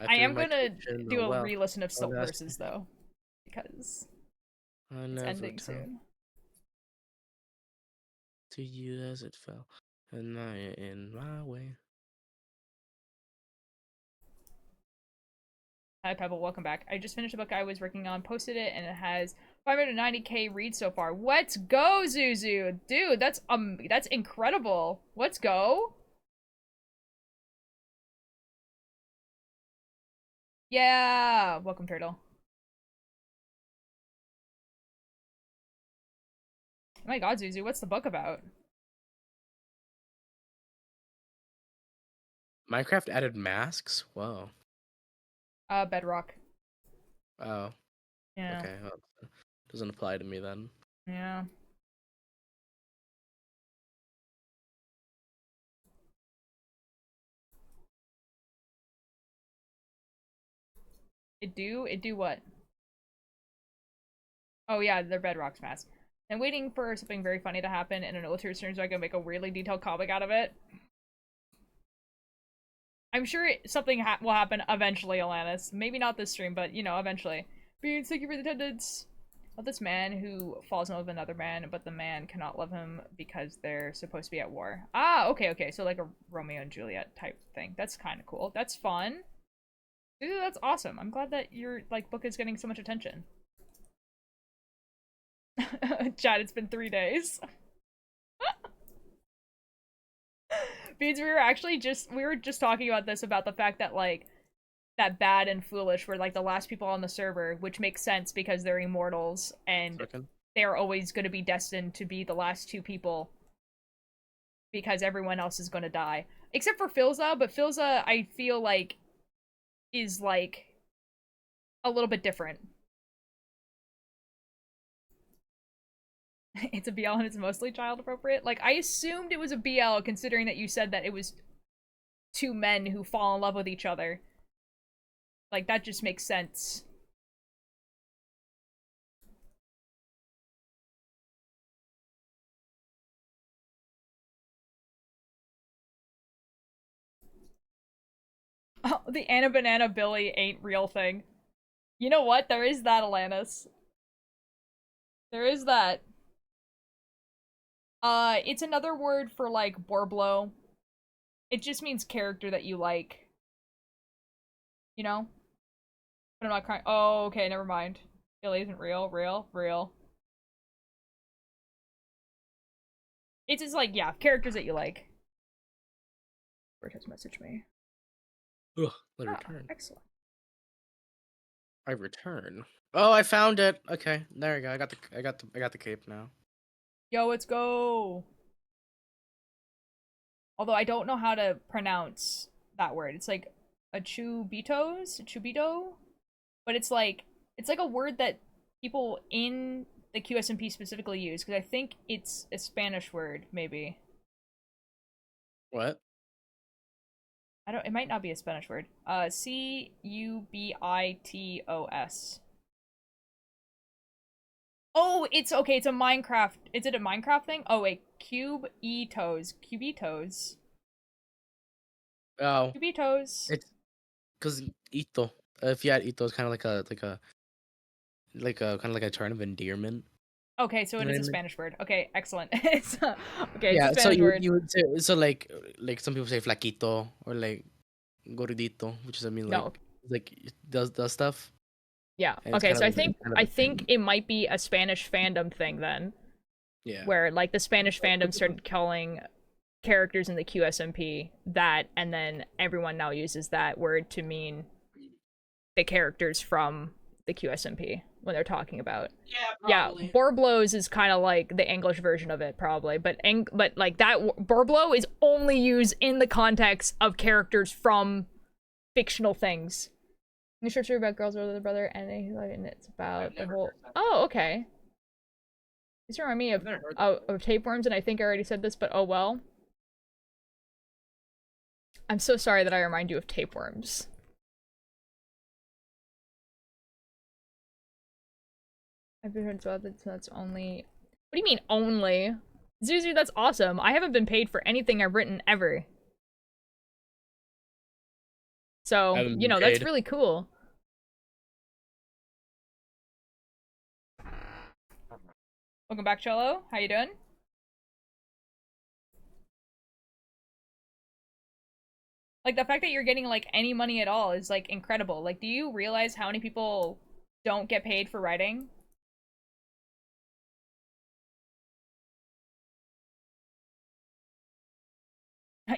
I am gonna do a re-listen of Silt Versus though, because it's ending soon. To you as it fell, and I in my way. Hi Pebble, welcome back. I just finished a book I was working on, posted it, and it has 590k reads so far. Let's go, Zuzu! Dude, that's incredible. Let's go. Yeah! Welcome, Turtle. Oh my god, Zuzu, what's the book about? Minecraft added masks? Whoa. Bedrock. Oh. Yeah. Okay, well, doesn't apply to me then. Yeah. It do what? Oh yeah, they're Bedrock's mask. I'm waiting for something very funny to happen in an illustrator stream so I can make a weirdly detailed comic out of it. I'm sure something will happen eventually, Alanis. Maybe not this stream, but, you know, eventually. Beans, thank you for the attendance. Of this man who falls in love with another man, but the man cannot love him because they're supposed to be at war. Ah, okay. So like a Romeo and Juliet type thing. That's kind of cool. That's fun. Dude, that's awesome. I'm glad that your, like, book is getting so much attention. Chad, it's been 3 days. Beans, we were just talking about this, about the fact that like that Bad and Foolish were like the last people on the server, which makes sense because they're immortals and they're always going to be destined to be the last 2 people because everyone else is going to die. Except for Filza, but Filza I feel like is like a little bit different. It's a BL and it's mostly child appropriate. Like, I assumed it was a BL considering that you said that it was 2 men who fall in love with each other. Like, that just makes sense. Oh, the Anna Banana Billy ain't real thing. You know what? There is that, Alanis. There is that. It's another word for, like, Borblo. It just means character that you like. You know? But I'm not crying. Oh, okay, never mind. Billy isn't real. Real. It's just like, yeah, characters that you like. Bird has messaged me. Ugh, let return. Excellent. I return. Oh, I found it. Okay, there we go. I got the cape now. Yo, let's go. Although I don't know how to pronounce that word. It's like a chubito, but it's like a word that people in the QSMP specifically use because I think it's a Spanish word, maybe. What? I don't. It might not be a Spanish word. Cubitos. Oh, it's okay. It's a Minecraft. Is it a Minecraft thing? Oh wait, cubitos. Oh. Cubitos. It's because ito. If you had ito, it's kind of like a kind of like a term of endearment. Okay, so You it know is what a I mean? Spanish word. Okay, excellent. It's okay. Yeah. It's a So Spanish word. you would say so like some people say flaquito or like gordito, which is I mean No. like does stuff. Yeah. And it's Okay, kind so of I like think kind of a thing. it might be a Spanish fandom thing then, Yeah. where like the Spanish fandom started calling characters in the QSMP that, and then everyone now uses that word to mean the characters from the QSMP when they're talking about. Yeah, Borblos is kind of like the English version of it, probably, but like that Borblo is only used in the context of characters from fictional things. The short story about girls with a brother, and it's about the whole. Oh, okay. These remind me of tapeworms, and I think I already said this, but oh well. I'm so sorry that I remind you of tapeworms. I've been heard about that, so that's only. What do you mean only? Zuzu, that's awesome. I haven't been paid for anything I've written ever. So, you know, that's really cool. Welcome back, Cello. How you doing? Like, the fact that you're getting, like, any money at all is, like, incredible. Like, do you realize how many people don't get paid for writing?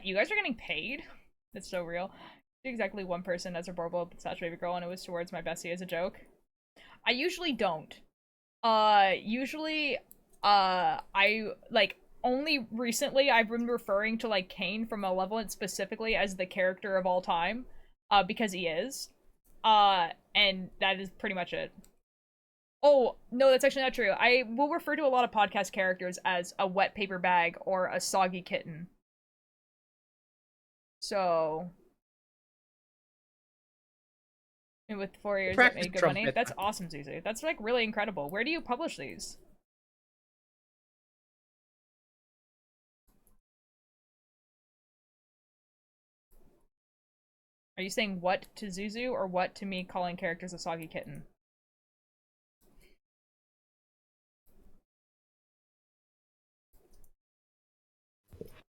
You guys are getting paid? That's so real. Exactly one person as a Borbo such baby girl, and it was towards my bestie as a joke. I usually don't. I, like, only recently I've been referring to, like, Kane from Malevolent specifically as the character of all time, because he is. And that is pretty much it. Oh, no, that's actually not true. I will refer to a lot of podcast characters as a wet paper bag or a soggy kitten. So... And with 4 years that made good money. That's awesome, Zuzu. That's, like, really incredible. Where do you publish these? Are you saying what to Zuzu or what to me calling characters a soggy kitten?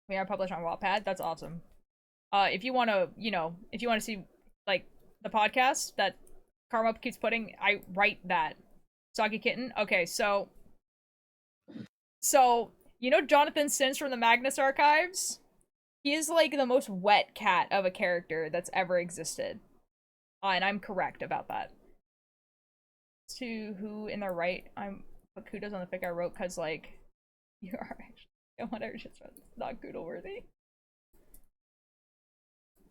We are published on Wattpad. That's awesome. If you want to, you know, if you want to see, like, the podcast that Karma keeps putting, I write that. Soggy kitten? Okay, so, you know Jonathan Sims from the Magnus Archives? He is, like, the most wet cat of a character that's ever existed. And I'm correct about that. To who in the right, I'm put kudos on the fic I wrote, because, like, you are actually, whatever, just not Goodle worthy.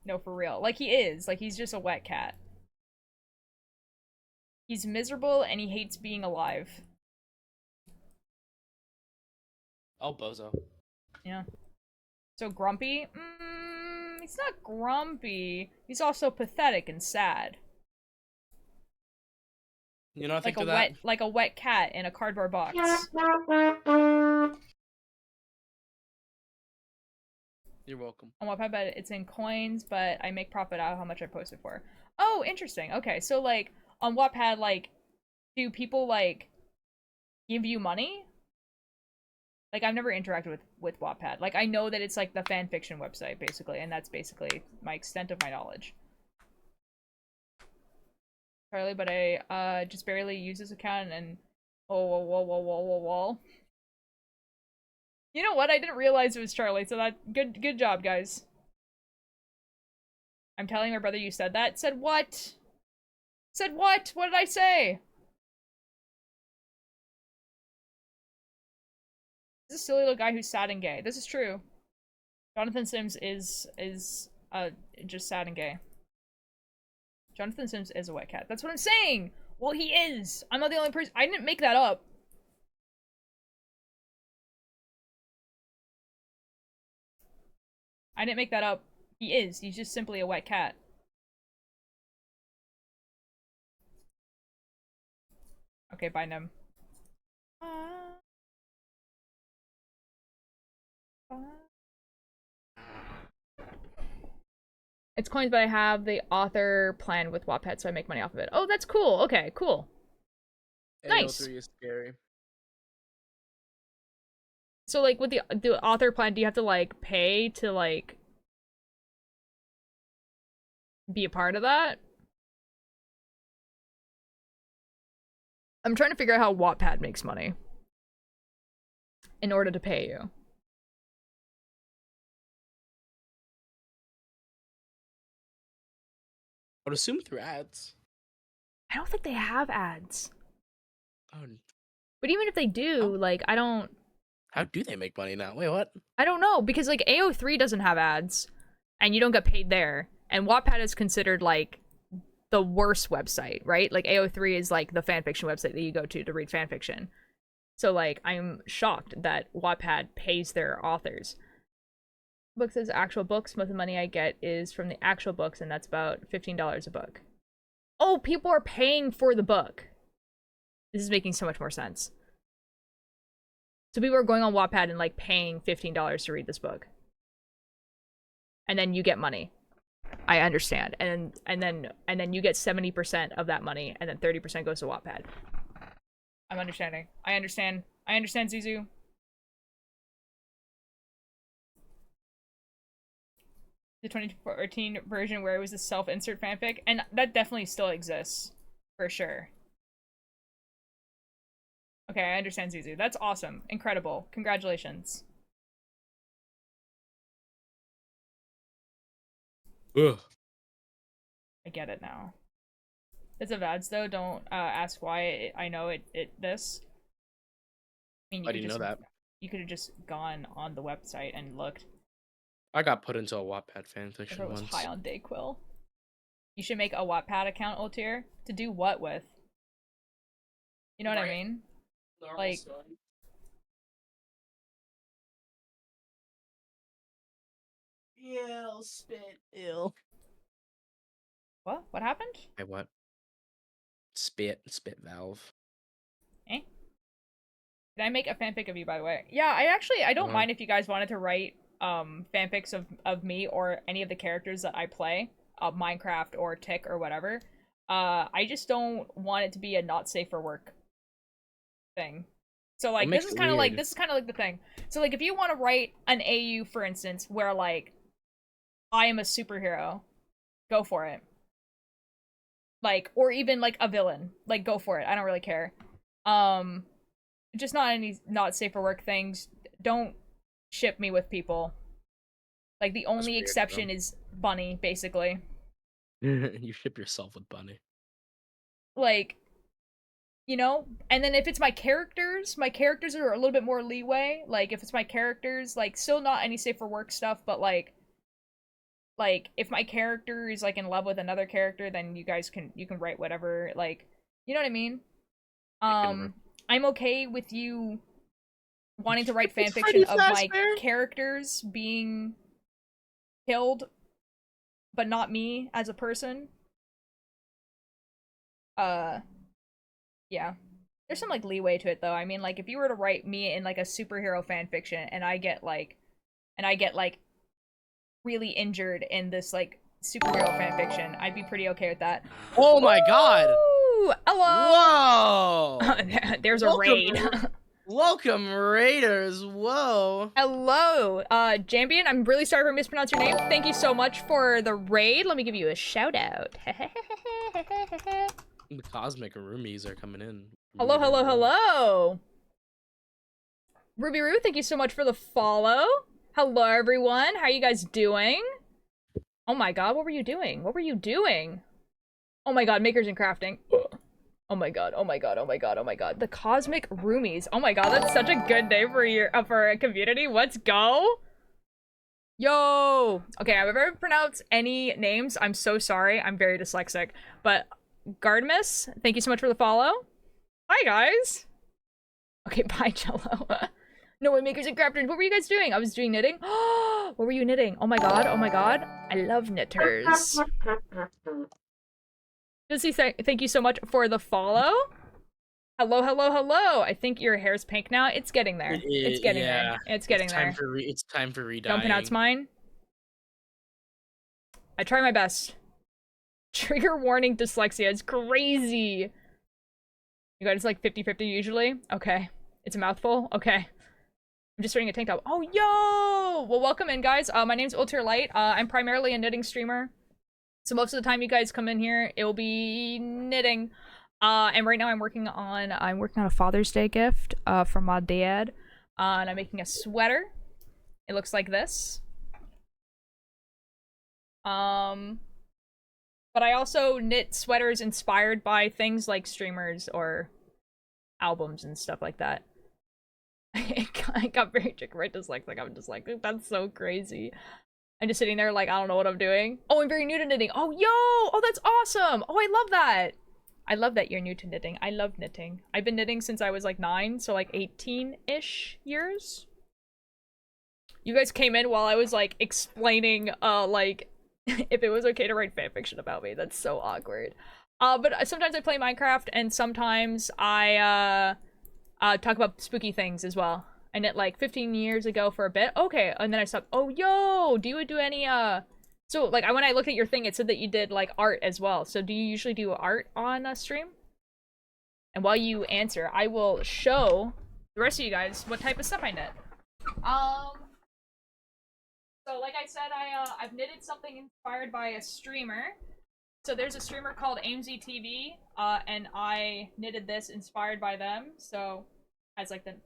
No, for real. Like, he is. Like, he's just a wet cat. He's miserable and he hates being alive. Oh, bozo. Yeah. So grumpy? He's not grumpy. He's also pathetic and sad. You know, I think like a wet cat in a cardboard box. You're welcome. On Wattpad, but it's in coins, but I make profit out of how much I posted for. Oh, interesting. Okay, so like on Wattpad, like, do people like give you money? Like, I've never interacted with Wattpad. Like, I know that it's like the fan fiction website basically, and that's basically my extent of my knowledge. Charlie, but I just barely use this account and whoa. You know what? I didn't realize it was Charlie, so that good job, guys. I'm telling my brother you said that. Said what? Said what? What did I say? This is a silly little guy who's sad and gay. This is true. Jonathan Sims is just sad and gay. Jonathan Sims is a wet cat. That's what I'm saying! Well, he is! I'm not the only person- I didn't make that up. I didn't make that up. He is. He's just simply a wet cat. Okay, bye, Nim. It's coins, but I have the author plan with Wattpad, so I make money off of it. Oh, that's cool. Okay, cool. Nice. AO3 is scary. So, like, with the author plan, do you have to, like, pay to, like, be a part of that? I'm trying to figure out how Wattpad makes money in order to pay you. I would assume through ads. I don't think they have ads. Oh. But even if they do, like, I don't... How do they make money now? Wait, what? I don't know, because, like, AO3 doesn't have ads, and you don't get paid there. And Wattpad is considered, like, the worst website, right? Like, AO3 is, like, the fanfiction website that you go to read fanfiction. So, like, I'm shocked that Wattpad pays their authors. Books as actual books. Most of the money I get is from the actual books, and that's about $15 a book. Oh, people are paying for the book. This is making so much more sense. So people are going on Wattpad and, like, paying $15 to read this book. And then you get money. I understand. And then you get 70% of that money, and then 30% goes to Wattpad. I'm understanding. I understand. I understand, Zizu. The 2014 version where it was a self-insert fanfic, and that definitely still exists. For sure. Okay, I understand, Zuzu. That's awesome. Incredible. Congratulations. Ugh. I get it now. It's of ads, though. Don't ask why I know this. I mean, Why do you know that? You could have just gone on the website and looked. I got put into a Wattpad If fanfiction it was once. high on Dayquil. You should make a Wattpad account, Ultier. To do what with? You know what I mean? Like... Ill spit ill. What? What happened? Hey, what? Spit valve. Eh? Did I make a fanfic of you, by the way? Yeah, I don't mind if you guys wanted to write fanfics of me or any of the characters that I play, Minecraft or Tick or whatever. I just don't want it to be a not safe for work thing. So, like, this is kind of like the thing. So, like, if you want to write an AU, for instance, where, like, I am a superhero, go for it. Like, or even, like, a villain. Like, go for it. I don't really care. Just not any not safe for work things. Don't ship me with people. Like, the only exception is Bunny, basically. You ship yourself with Bunny. Like, you know? And then if it's my characters are a little bit more leeway. Like, if it's my characters, like, still not any safe for work stuff, but, like, if my character is, like, in love with another character, then you can write whatever, like, you know what I mean? I'm okay with you wanting to write fanfiction of my characters being killed, but not me as a person. Yeah. There's some, like, leeway to it, though. I mean, like, if you were to write me in, like, a superhero fanfiction, and I get, like, really injured in this like superhero fanfiction, I'd be pretty okay with that. Oh my god! Ooh, hello! Whoa! There's a raid. Welcome, Raiders! Whoa! Hello, Jambian. I'm really sorry if I mispronounced your name. Thank you so much for the raid. Let me give you a shout out. The cosmic roomies are coming in. Hello, hello, hello. Ruby Roo, thank you so much for the follow. Hello, everyone. How are you guys doing? Oh my god, what were you doing? What were you doing? Oh my god, makers and crafting. Oh my god, oh my god, oh my god, oh my god. The Cosmic Roomies. Oh my god, that's such a good name for your for a community. Let's go. Yo. Okay, I've ever pronounced any names. I'm so sorry. I'm very dyslexic. But Gardmus, thank you so much for the follow. Hi guys. Okay, bye Jello. No way, makers and crafters. What were you guys doing? I was doing knitting. What were you knitting? Oh my god, oh my god. I love knitters. Josie, thank you so much for the follow. Hello, hello, hello. I think your hair's pink now. It's getting there. It's getting there. It's getting there. It's time for redying. Don't pronounce mine. I try my best. Trigger warning dyslexia. It's crazy. You guys like 50-50 usually? Okay. It's a mouthful? Okay. I'm just wearing a tank top. Oh, yo! Well, welcome in, guys. My name's Ultra Light. I'm primarily a knitting streamer. So most of the time you guys come in here, it'll be knitting. And right now I'm working on a Father's Day gift from my dad. And I'm making a sweater. It looks like this. But I also knit sweaters inspired by things like streamers or albums and stuff like that. I got very dyslexic. I'm just like, that's so crazy. I'm just sitting there like, I don't know what I'm doing. Oh, I'm very new to knitting. Oh, yo! Oh, that's awesome! Oh, I love that! I love that you're new to knitting. I love knitting. I've been knitting since I was like 9, so like 18-ish years. You guys came in while I was like explaining, like, if it was okay to write fanfiction about me. That's so awkward. But sometimes I play Minecraft, and sometimes I, talk about spooky things as well. I knit like 15 years ago for a bit. Okay, and then I stopped. Oh, yo! Do you do any, So, like, when I looked at your thing, it said that you did, like, art as well. So do you usually do art on a stream? And while you answer, I will show the rest of you guys what type of stuff I knit. So like I said, I've knitted something inspired by a streamer. So there's a streamer called Aimsy TV, and I knitted this inspired by them. So it has like the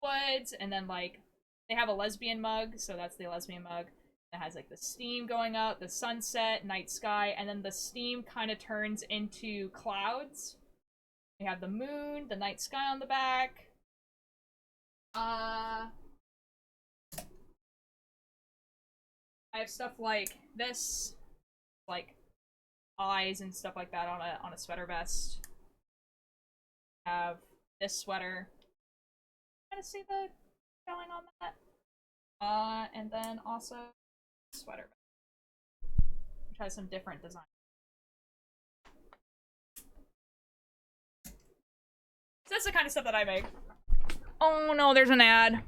woods, and then like they have a lesbian mug, so that's the lesbian mug. It has like the steam going up, the sunset, night sky, and then the steam kind of turns into clouds. We have the moon, the night sky on the back. I have stuff like this, like eyes and stuff like that on a sweater vest. I have this sweater. Kind of see the going on that. And then also sweater vest, which has some different designs. So that's the kind of stuff that I make. Oh no, there's an ad.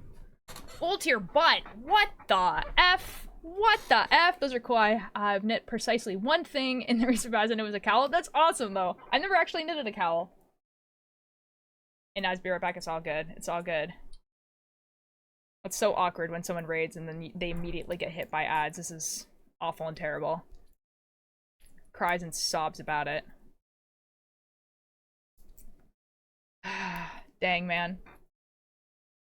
Ult your butt. What the F? What the F? Those are cool. I've knit precisely one thing in the recent past, and it was a cowl. That's awesome, though. I've never actually knitted a cowl. And I'll be right back. It's all good. It's all good. It's so awkward when someone raids and then they immediately get hit by ads. This is awful and terrible. Cries and sobs about it. Dang, man.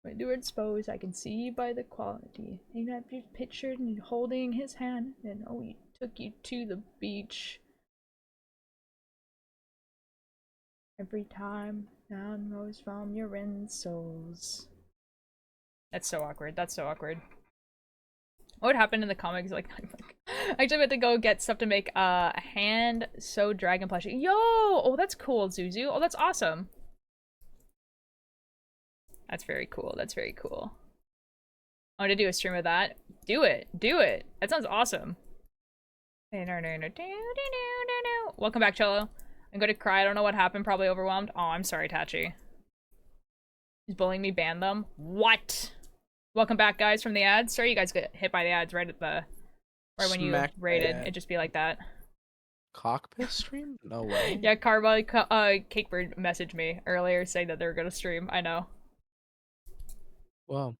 When you expose, I can see by the quality. And I've just pictured and holding his hand, and oh, he took you to the beach. Every time down rose from your insoles. That's so awkward. That's so awkward. What would happen in the comics? Like, I actually went to go get stuff to make a hand sewed dragon plushie. Yo! Oh, that's cool, Zuzu. Oh, that's awesome. That's very cool. That's very cool. I want to do a stream of that. Do it. Do it. That sounds awesome. Welcome back, Cello. I'm going to cry. I don't know what happened. Probably overwhelmed. Oh, I'm sorry, Tachi. He's bullying me. Ban them. What? Welcome back, guys, from the ads. Sorry you guys get hit by the ads right when you Smacked by raided. ad. It'd just be like that. Cockpit stream? No way. Yeah, Karma, Cakebird messaged me earlier saying that they were gonna stream. I know. Wow.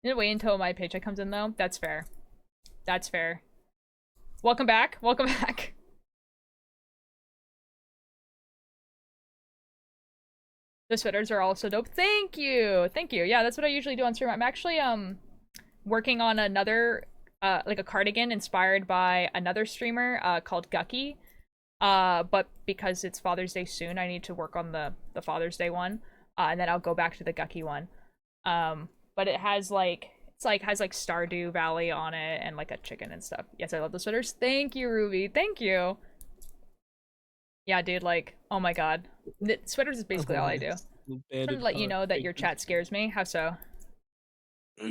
Didn't wait until my paycheck comes in though. That's fair. That's fair. Welcome back. Welcome back. The sweaters are also dope. Thank you. Thank you. Yeah, that's what I usually do on stream. I'm actually working on another like a cardigan inspired by another streamer called Gucky. But because it's Father's Day soon, I need to work on the Father's Day one. And then I'll go back to the Gucky one. But it has has Stardew Valley on it and like a chicken and stuff. Yes, I love the sweaters. Thank you, Ruby. Thank you. Yeah, dude, like, oh my god. Sweaters is basically all I do. I'm trying to let you know that your chat scares me. How so? Oh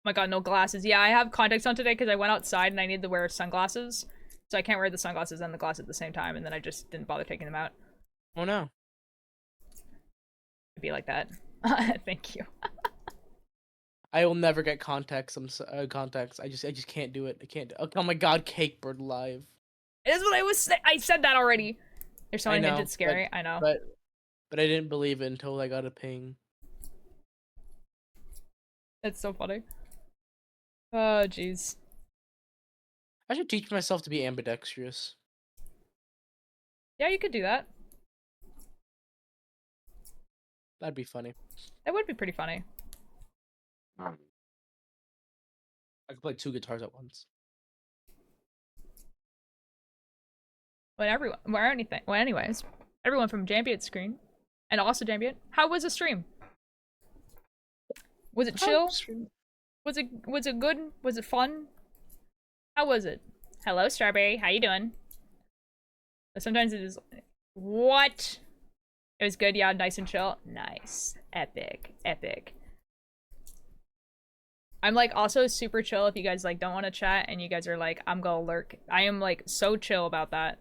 my god, no glasses. Yeah, I have contacts on today because I went outside and I need to wear sunglasses. So I can't wear the sunglasses and the glasses at the same time, and then I just didn't bother taking them out. Oh no. It'd be like that. Thank you. I will never get contacts. Contacts. I just can't do it. I can't. Oh my god, Cakebird live. It is what I was saying. I said that already. There's so many hints it's scary. I know. But I didn't believe it until I got a ping. It's so funny. Oh jeez. I should teach myself to be ambidextrous. Yeah, you could do that. That'd be funny. That would be pretty funny. I could play 2 guitars at once. Anyways, everyone from Jambient screen, and also Jambient, how was the stream? Was it chill? Was it good? Was it fun? How was it? Hello, Strawberry. How you doing? Sometimes it is. What? It was good. Yeah, nice and chill. Nice. Epic. Epic. I'm like also super chill if you guys like don't want to chat and you guys are like, I'm gonna lurk. I am like so chill about that.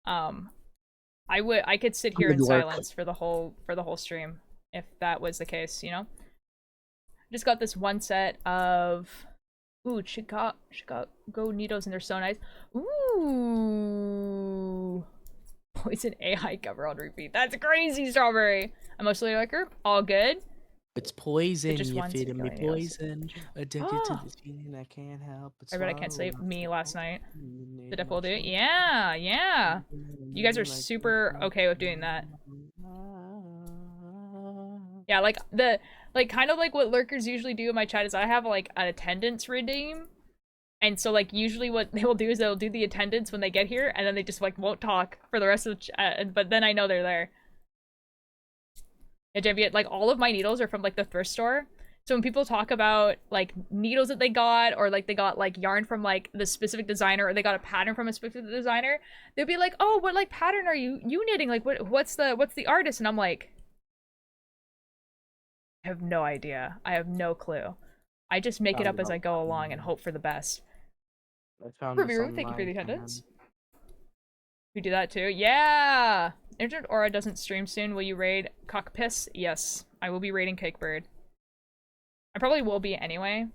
I could sit here in silence for the whole stream if that was the case, you know? Just got this one set of Chicago Needles and they're so nice. Ooh. Poison AI cover on repeat. That's crazy, Strawberry. I'm mostly like her. All good. It's poison. Just You're one feeding me Chicago Needles. poison. Addicted to this feeling I can't help. I bet I can't sleep. Me last night. Did I pull do it? Yeah, yeah. You guys are super okay with doing that. Yeah, like kind of like what lurkers usually do in my chat is I have like an attendance redeem. And so like usually what they will do is they'll do the attendance when they get here and then they just like won't talk for the rest of the chat, but then I know they're there. Yeah, Jambiet, like all of my needles are from like the thrift store. So when people talk about like needles that they got or like they got like yarn from like the specific designer or they got a pattern from a specific designer, they'll be like, "Oh, what like pattern are you knitting? Like what's the artist?" And I'm like, I have no idea. I have no clue. I just make it up as I go along and hope for the best. Ruby, thank you for the attendance. We do that too. Yeah! Internet Aura doesn't stream soon. Will you raid Cockpiss? Yes. I will be raiding Cakebird. I probably will be anyway.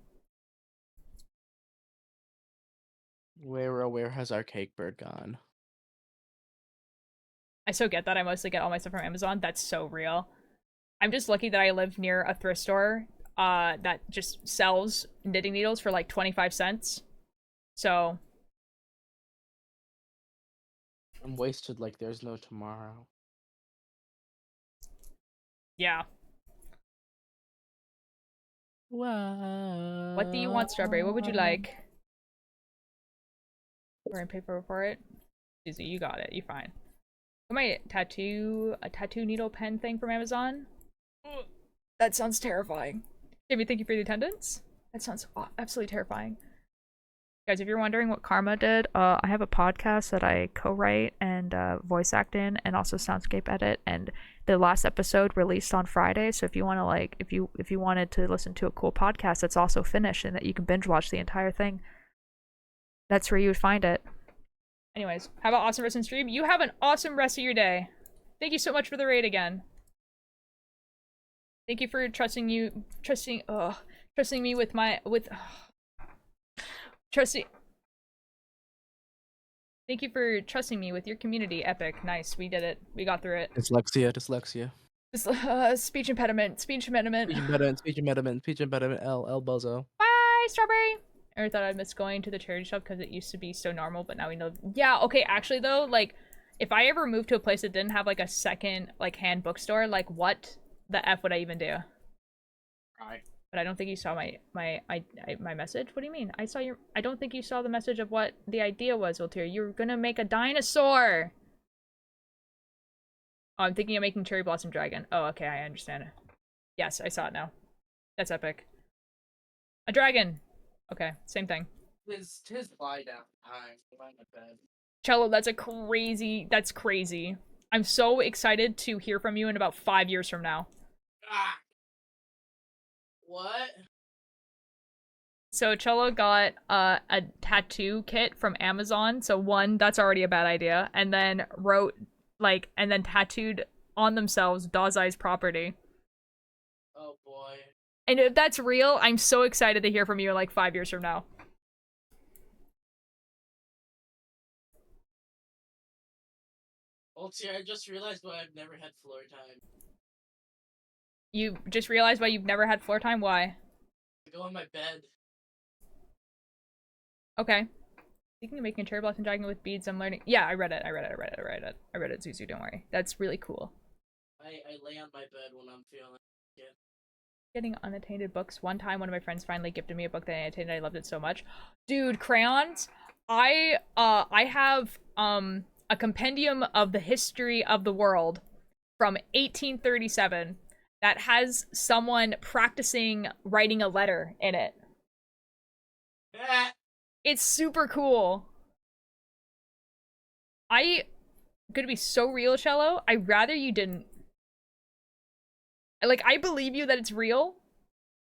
Where has our Cakebird gone? I so get that. I mostly get all my stuff from Amazon. That's so real. I'm just lucky that I live near a thrift store that just sells knitting needles for like 25 cents. So I'm wasted like there's no tomorrow. Yeah. What do you want, Strawberry? What would you like? We're in paper for it. Easy, you got it. You fine. My tattoo needle pen thing from Amazon. That sounds terrifying. Jamie, thank you for the attendance. That sounds absolutely terrifying. Guys, if you're wondering what Karma did, I have a podcast that I co-write and voice act in, and also soundscape edit. And the last episode released on Friday. So if you want to like, if you wanted to listen to a cool podcast that's also finished and that you can binge watch the entire thing, that's where you would find it. Anyways, have an awesome rest of the stream. You have an awesome rest of your day. Thank you so much for the raid again. Thank you for trusting Trusting me with my trusting. Thank you for trusting me with your community. Epic. Nice. We did it. We got through it. Dyslexia. Speech impediment. Speech impediment. Speech impediment. L bozo. Bye, strawberry. I never thought I'd miss going to the charity shop because it used to be so normal, but now we know. Yeah, okay, actually though, like, if I ever moved to a place that didn't have like a second like hand bookstore, like what the F would I even do? Right. But I don't think you saw my message. What do you mean? I don't think you saw the message of what the idea was, Ultir. You were gonna make a dinosaur. Oh, I'm thinking of making Cherry Blossom Dragon. Oh, okay, I understand it. Yes, I saw it now. That's epic. A dragon. Okay, same thing. Tis lie down time. Lie in bed. Cello, that's crazy. I'm so excited to hear from you in about 5 years from now. Ah. What? So Cello got a tattoo kit from Amazon. So one, that's already a bad idea. And then and then tattooed on themselves Dazai's property. Oh boy. And if that's real, I'm so excited to hear from you in like 5 years from now. Ulti, I just realized why I've never had floor time. You just realized why you've never had floor time? Why? I go on my bed. Okay. Speaking of making a cherry blossom dragon with beads, I'm learning. Yeah, I read it, Zuzu, don't worry. That's really cool. I lay on my bed when I'm feeling it. Getting unattainted books. One time, one of my friends finally gifted me a book that I attained. I loved it so much. Dude, crayons. I have a compendium of the history of the world from 1837 that has someone practicing writing a letter in it. It's super cool. I'm gonna be so real, Cello. I'd rather you didn't. Like, I believe you that it's real,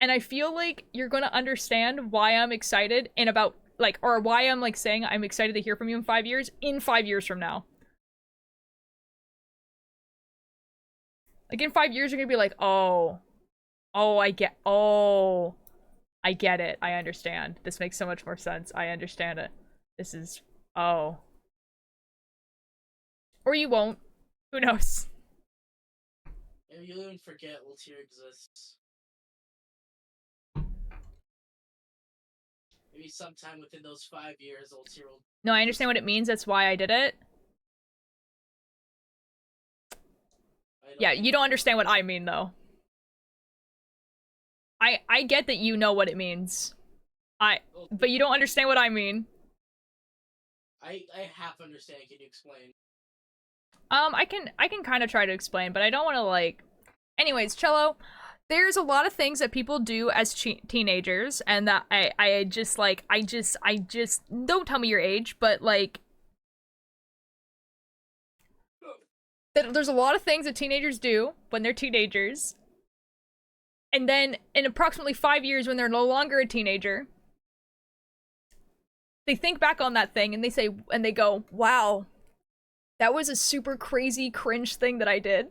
and I feel like you're gonna understand why I'm excited in about, like, or why I'm, like, saying I'm excited to hear from you in 5 years, in 5 years from now. Like, in 5 years, you're gonna be like, I get it. I understand. This makes so much more sense. I understand it. This is, oh. Or you won't. Who knows? Maybe you'll even forget Ultir exists. Maybe sometime within those 5 years, Ultir will... No, I understand what it means. That's why I did it. Yeah, you don't understand what I mean, though. I get that you know what it means. But you don't understand what I mean. I half understand. Can you explain? I can kind of try to explain, but I don't want to, like... Anyways, Cello, there's a lot of things that people do as teenagers, and that I just, like, I just... Don't tell me your age, but, like... There's a lot of things that teenagers do when they're teenagers. And then, in approximately 5 years, when they're no longer a teenager, they think back on that thing, and they say, and they go, wow, that was a super crazy cringe thing that I did.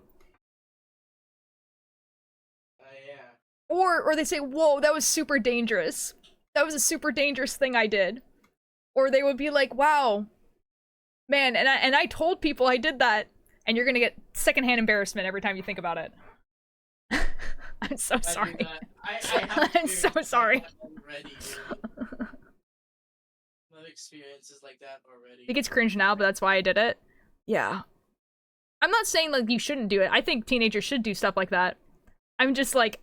Yeah. Or they say, whoa, that was super dangerous. That was a super dangerous thing I did. Or they would be like, wow, man, and I told people I did that. And you're gonna get secondhand embarrassment every time you think about it. I'm so sorry. I'm so sorry. I've experiences like that already. I think it's cringe now, but that's why I did it. Yeah. I'm not saying, like, you shouldn't do it. I think teenagers should do stuff like that. I'm just like,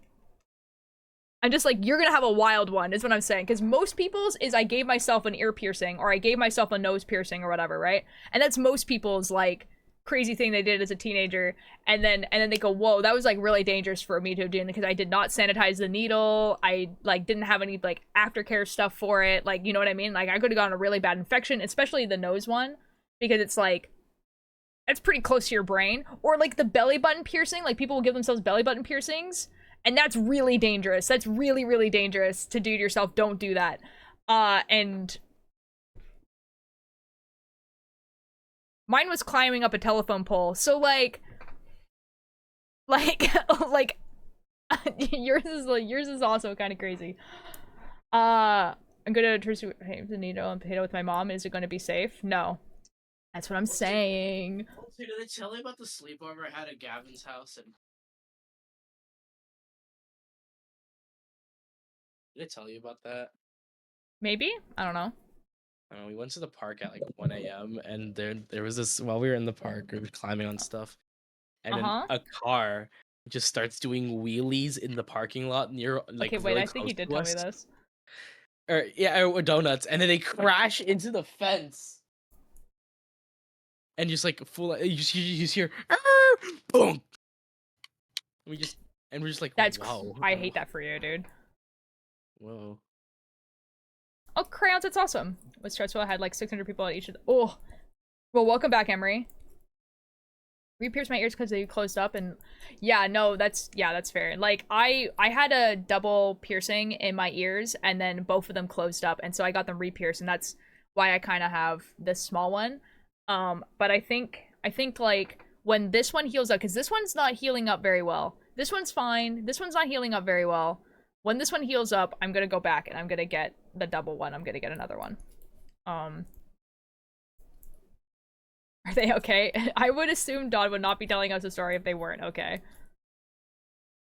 you're gonna have a wild one, is what I'm saying. Because most people's is I gave myself an ear piercing, or I gave myself a nose piercing, or whatever, right? And that's most people's, like, crazy thing they did as a teenager, and then they go, whoa, that was, like, really dangerous for me to do, because I did not sanitize the needle. I, like, didn't have any, like, aftercare stuff for it. Like, you know what I mean? Like, I could have gotten a really bad infection, especially the nose one, because it's, like, that's pretty close to your brain. Or, like, the belly button piercing. Like, people will give themselves belly button piercings, and that's really dangerous. That's really, really dangerous to do to yourself. Don't do that. And mine was climbing up a telephone pole. So, like, yours is also kind of crazy. I'm gonna pursue the needle and potato with my mom. Is it gonna be safe? No. That's what I'm saying. Did they tell you about the sleepover I had at Gavin's house? And did I tell you about that? Maybe? I don't know. We went to the park at like 1 a.m. and there was this while we were in the park, we were climbing on stuff, and then a car just starts doing wheelies in the parking lot near like Okay, wait, really I think close you did to tell me us. this. Or donuts, and then they crash into the fence, and just like full, you just hear, boom. We're just like, That's wow. I hate that for you, dude. Whoa. Oh, crayons, it's awesome. What's stressful? I had like 600 people at each of the— Oh. Well, welcome back, Emery. Re-pierced my ears because they closed up, and yeah, no, that's fair. Like, I had a double piercing in my ears, and then both of them closed up, and so I got them re-pierced, and that's why I kind of have this small one. But I think like when this one heals up, because this one's not healing up very well. This one's fine. This one's not healing up very well. When this one heals up, I'm gonna go back and I'm gonna get the double one. I'm gonna get another one. Are they okay? I would assume Dawn would not be telling us a story if they weren't okay.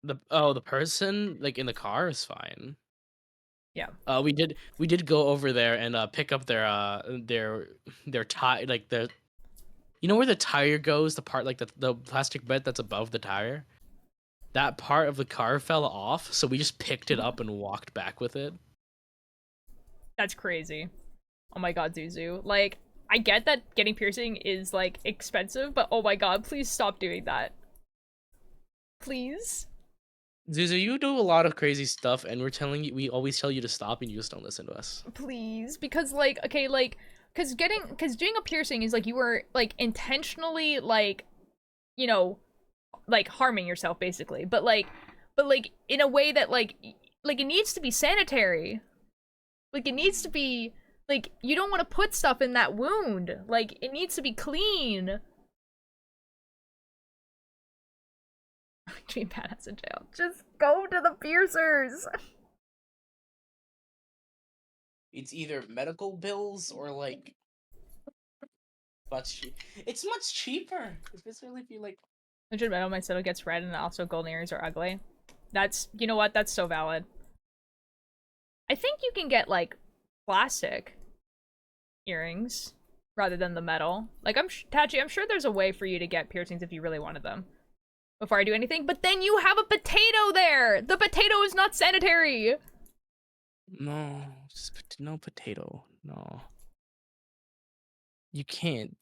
The person like in the car is fine. Yeah. We did go over there and pick up their tire, like the, you know where the tire goes, the part like the plastic bed that's above the tire. That part of the car fell off, so we just picked it up and walked back with it. That's crazy. Oh my god, Zuzu. Like, I get that getting piercing is, like, expensive, but oh my god, please stop doing that. Please? Zuzu, you do a lot of crazy stuff, and we always tell you to stop, and you just don't listen to us. Please? Because, like, okay, like, because doing a piercing is, like, you were, like, intentionally, like, you know, like, harming yourself, basically. But, like, in a way that, like, it needs to be sanitary. Like, it needs to be, like, you don't want to put stuff in that wound. Like, it needs to be clean. Being badass in jail. Just go to the piercers. It's either medical bills or, like, it's much cheaper. Especially if you, like... Legit, my saddle gets red and also golden earrings are ugly. That's, you know what? That's so valid. I think you can get, like, plastic earrings rather than the metal. Like, Tachi, I'm sure there's a way for you to get piercings if you really wanted them before I do anything, but then you have a potato there! The potato is not sanitary! No, no potato. No. You can't.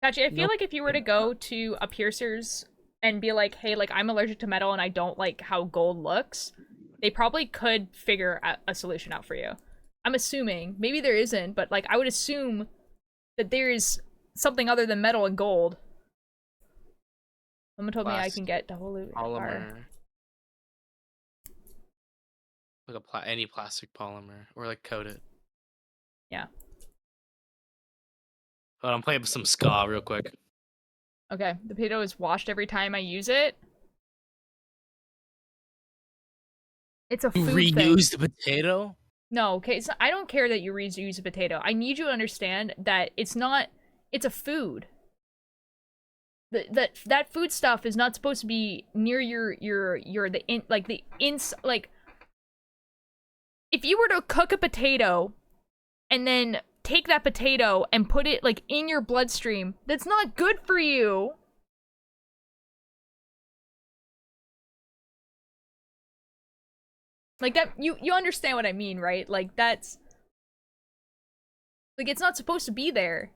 Tachi, I feel like if you were to go to a piercer's and be like, hey, like, I'm allergic to metal and I don't like how gold looks, they probably could figure a solution out for you. I'm assuming. Maybe there isn't, but, like, I would assume that there's something other than metal and gold. Someone told me I can get double loot. Polymer. Like any plastic polymer. Or, like, coat it. Yeah. Hold on, I'm playing some ska real quick. Okay, the potato is washed every time I use it. It's a food reuse thing. the potato? No, okay, so I don't care that you reuse a potato. I need you to understand that it's a food. That food stuff is not supposed to be near like if you were to cook a potato and then take that potato and put it, like, in your bloodstream, that's not good for you. Like, that, you understand what I mean, right? Like, that's, like, it's not supposed to be there.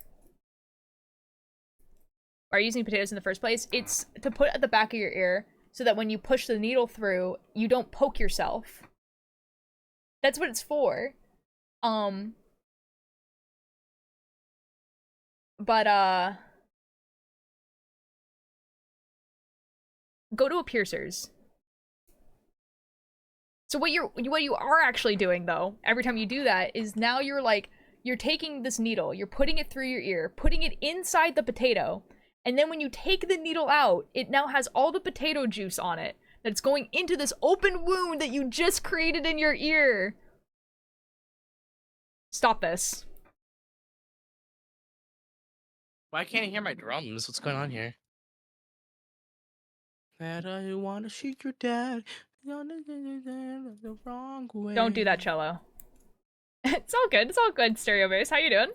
Why are you using potatoes in the first place? It's to put at the back of your ear so that when you push the needle through, you don't poke yourself. That's what it's for. But, go to a piercer's. So what you are actually doing, though, every time you do that, is now you're taking this needle, you're putting it through your ear, putting it inside the potato, And then when you take the needle out, it now has all the potato juice on it that's going into this open wound that you just created in your ear. Stop this. Why can't I hear my drums? What's going on here? That I want to shoot your dad. The wrong way. Don't do that, cello. It's all good. It's all good, Stereo Bass. How you doing?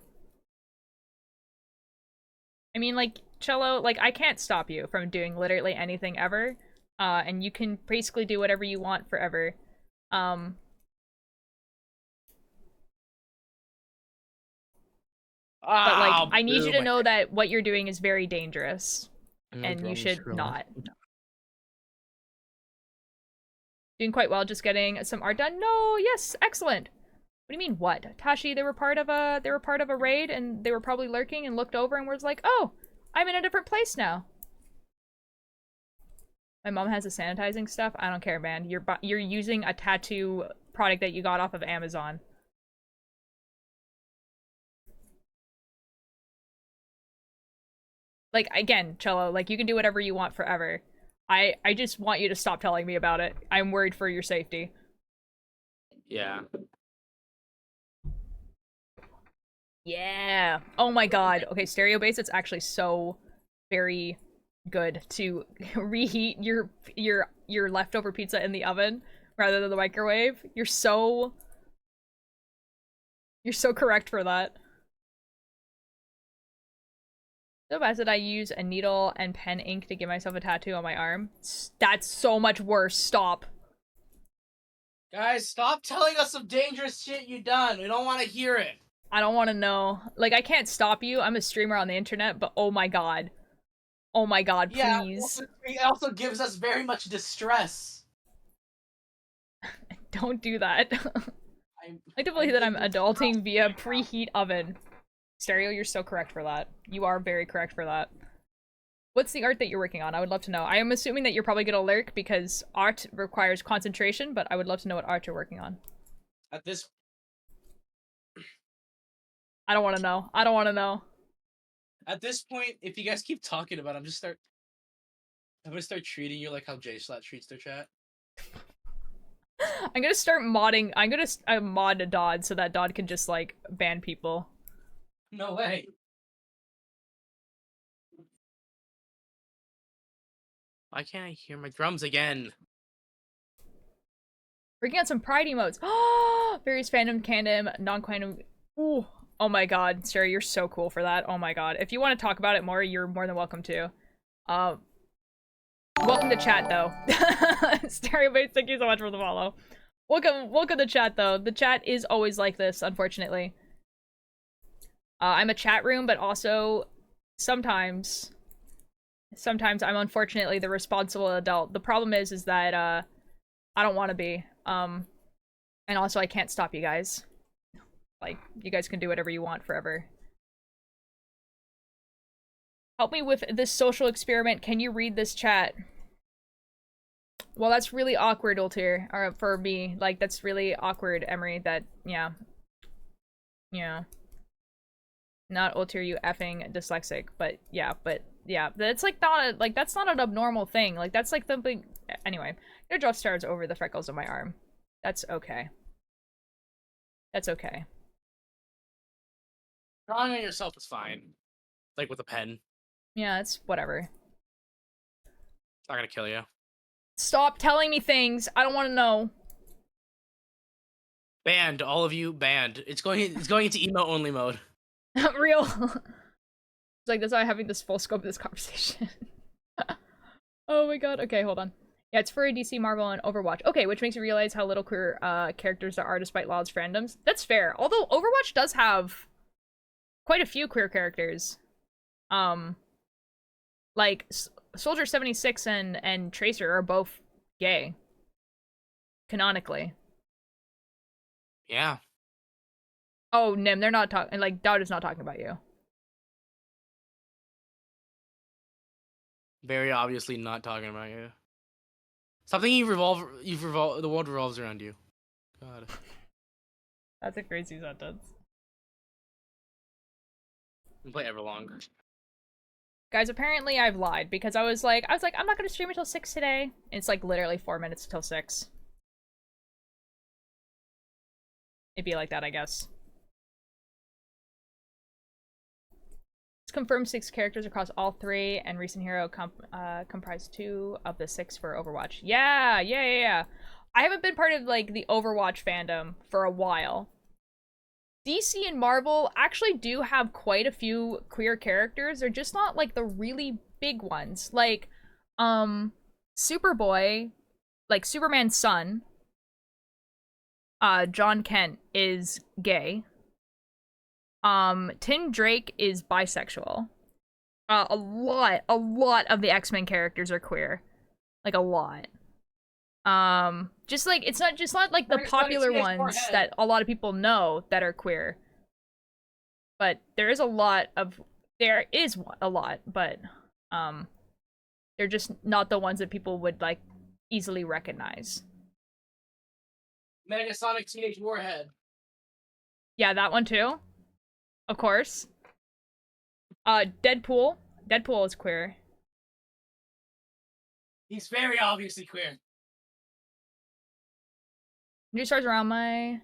I mean, like, cello, like, I can't stop you from doing literally anything ever. And you can basically do whatever you want forever. But, like, I need you to know that what you're doing is very dangerous. And you should not. Doing quite well, just getting some art done. No, yes, excellent. What do you mean, what? Tashi, they were part of a raid, and they were probably lurking and looked over and was like, oh, I'm in a different place now. My mom has the sanitizing stuff. I don't care, man. You're using a tattoo product that you got off of Amazon. Like, again, cello, like, you can do whatever you want forever. I just want you to stop telling me about it. I'm worried for your safety. Yeah. Yeah. Oh my god. Okay, stereo bass, it's actually so very good to reheat your leftover pizza in the oven rather than the microwave. You're so correct for that. So bad that I use a needle and pen ink to give myself a tattoo on my arm. That's so much worse. Stop. Guys, stop telling us some dangerous shit you done. We don't want to hear it. I don't want to know. Like, I can't stop you. I'm a streamer on the internet, but oh my god. Oh my god, please. Yeah, it also gives us very much distress. Don't do that. I like to believe that I'm adulting via preheat oven. Stereo, you're so correct for that. You are very correct for that. What's the art that you're working on? I would love to know. I am assuming that you're probably gonna lurk because art requires concentration, but I would love to know what art you're working on. At this... I don't want to know. I don't want to know. At this point, if you guys keep talking about it, I'm gonna start treating you like how JSlat treats their chat. I'm gonna start modding. I'm gonna mod Dodd so that Dodd can just, like, ban people. No way. Why can't I hear my drums again? Working on some pride emotes. Oh, various fandom, canon, non-quantum. Ooh. Oh my god, Sarah, you're so cool for that. Oh my god. If you want to talk about it more, you're more than welcome to. Welcome to chat, though. Stereo Base, thank you so much for the follow. Welcome to chat, though. The chat is always like this, unfortunately. I'm a chat room, but also sometimes I'm unfortunately the responsible adult. The problem is that I don't want to be. And also I can't stop you guys. Like, you guys can do whatever you want forever. Help me with this social experiment. Can you read this chat? Well, that's really awkward, Ultir. Or for me. Like, that's really awkward, Emery. That, yeah. Yeah. Not Ultir, you effing dyslexic. But, yeah. That's, like, not a, that's not an abnormal thing. Like, that's, like, something... Anyway. I'm gonna draw stars over the freckles on my arm. That's okay. That's okay. Drawing on yourself is fine. Like with a pen. Yeah, it's whatever. It's not gonna kill you. Stop telling me things. I don't want to know. Banned, all of you banned. It's going into emo only mode. Real. It's like, that's why I'm having this full scope of this conversation. Oh my god. Okay, hold on. Yeah, it's for DC, Marvel, and Overwatch. Okay, which makes you realize how little queer characters there are despite Loud's fandoms. That's fair. Although Overwatch does have quite a few queer characters. Like Soldier 76 and Tracer are both gay. Canonically. Yeah. Oh, Nim, they're not talking, like, Dowd is not talking about you. Very obviously not talking about you. Something the world revolves around you. God. That's a crazy sentence. We play Everlong. Guys, apparently I've lied because I was like, I'm not gonna stream until 6 today. And it's like literally 4 minutes till 6. It'd be like that, I guess. It's confirmed 6 characters across all 3, and Recent Hero comprise 2 of the 6 for Overwatch. Yeah. I haven't been part of, like, the Overwatch fandom for a while. DC and Marvel actually do have quite a few queer characters. They're just not, like, the really big ones. Like, Superboy, like, Superman's son, John Kent, is gay. Tim Drake is bisexual. A lot of the X-Men characters are queer. Like, a lot. Just like, it's not like the popular ones that a lot of people know that are queer. But there is a lot, but, they're just not the ones that people would, like, easily recognize. Megasonic Teenage Warhead. Yeah, that one too. Of course. Deadpool. Deadpool is queer. He's very obviously queer. New stars around my...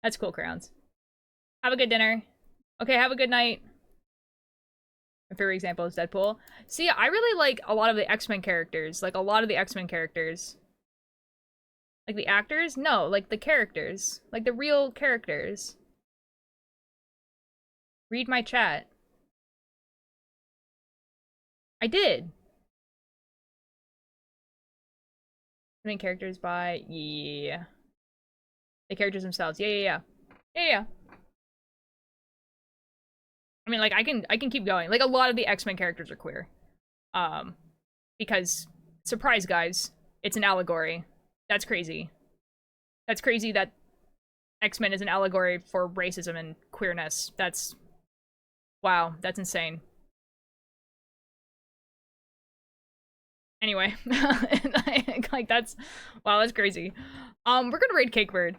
That's cool, crayons. Have a good dinner. Okay, have a good night. My favorite example is Deadpool. See, I really like a lot of the X-Men characters. Like, a lot of the X-Men characters. Like, the actors? No, like, the characters. Like, the real characters. Read my chat. I did. The main characters by... Yeah. The characters themselves. Yeah. I mean, like, I can keep going. Like, a lot of the X-Men characters are queer. Because, surprise, guys, it's an allegory. That's crazy. That's crazy that X-Men is an allegory for racism and queerness. That's... Wow, that's insane. Anyway, like, that's... Wow, that's crazy. We're gonna raid Cakebird.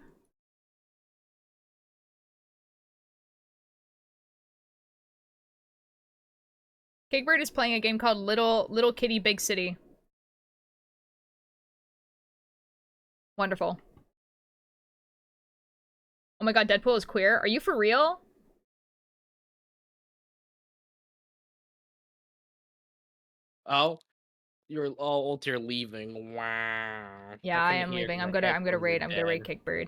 Cakebird is playing a game called Little Kitty Big City. Wonderful. Oh my god, Deadpool is queer? Are you for real? Oh, you're leaving. Wow. Yeah, I am leaving. I'm gonna raid Cakebird.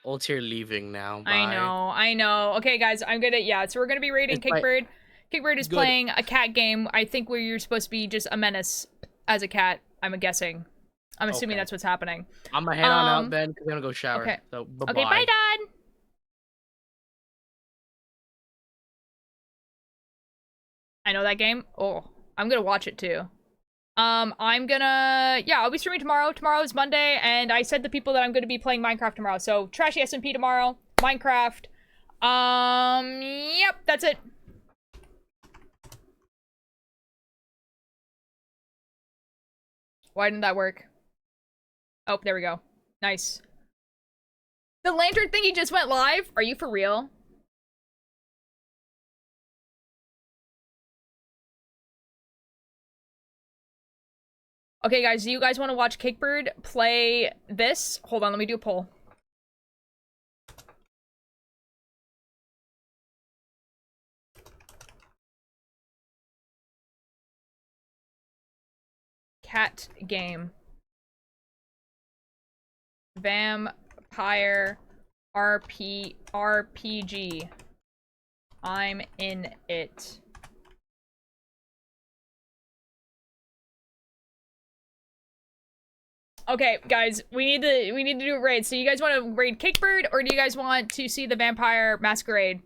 Altair leaving now. Bye. I know. Okay, guys, so we're gonna be raiding Cakebird. Cakebird is playing a cat game, I think, where you're supposed to be just a menace as a cat, I'm guessing. I'm assuming that's what's happening. I'm gonna head on out then, because I'm gonna go shower. Okay. So, bye-bye. Okay, bye, Dad! I know that game. Oh, I'm gonna watch it, too. I'll be streaming tomorrow. Tomorrow is Monday, and I said to people that I'm gonna be playing Minecraft tomorrow. So, Trashy SMP tomorrow, Minecraft. Yep, that's it. Why didn't that work? Oh, there we go. Nice. The lantern thingy just went live? Are you for real? Okay, guys, do you guys want to watch Cakebird play this? Hold on, let me do a poll. Cat game. Vampire RPG. I'm in it. Okay, guys, we need to do a raid. So you guys want to raid Cakebird, or do you guys want to see the Vampire Masquerade?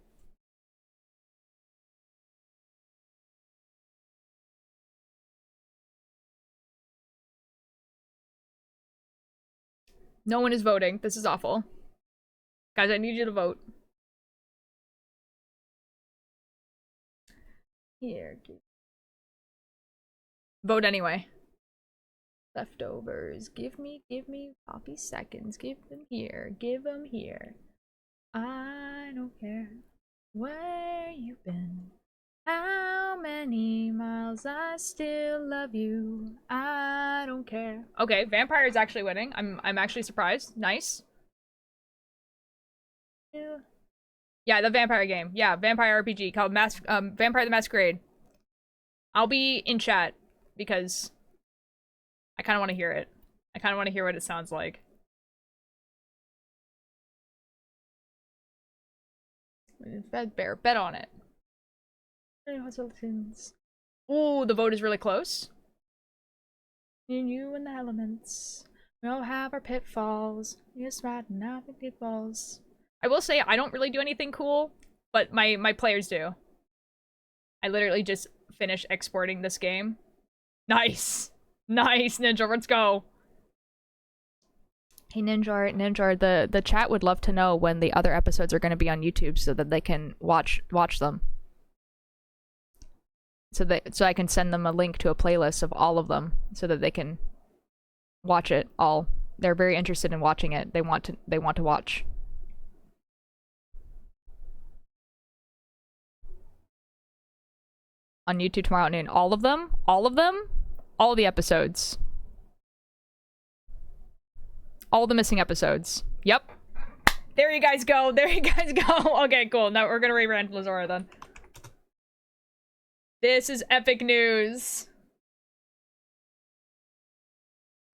No one is voting. This is awful. Guys, I need you to vote. Here. Vote anyway. Leftovers. Give me poppy seconds. Give them here. Give them here. I don't care where you've been. How many miles, I still love you. I don't care. Okay, Vampire is actually winning. I'm actually surprised. Nice. Yeah, the Vampire game. Yeah, Vampire RPG called Vampire the Masquerade. I'll be in chat because I kind of want to hear it. I kind of want to hear what it sounds like. Bet on it. Ooh, the vote is really close. And you and the elements. We all have our pitfalls. You're smart and now the pitfalls. I will say I don't really do anything cool, but my players do. I literally just finished exporting this game. Nice. Nice, Ninja, let's go. Hey Ninja, the chat would love to know when the other episodes are going to be on YouTube so that they can watch them. So I can send them a link to a playlist of all of them so that they can watch it all. They're very interested in watching it. They want to watch. On YouTube tomorrow at noon. All of them? All of them? All the episodes. All the missing episodes. Yep. There you guys go. There you guys go. Okay, cool. Now we're gonna re-rent Lazora then. This is epic news.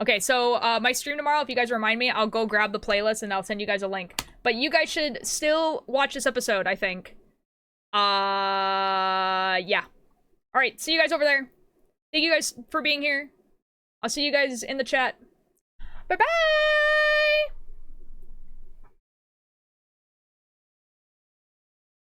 Okay, so my stream tomorrow, if you guys remind me, I'll go grab the playlist and I'll send you guys a link. But you guys should still watch this episode, I think. Yeah. Alright, see you guys over there. Thank you guys for being here. I'll see you guys in the chat. Bye-bye!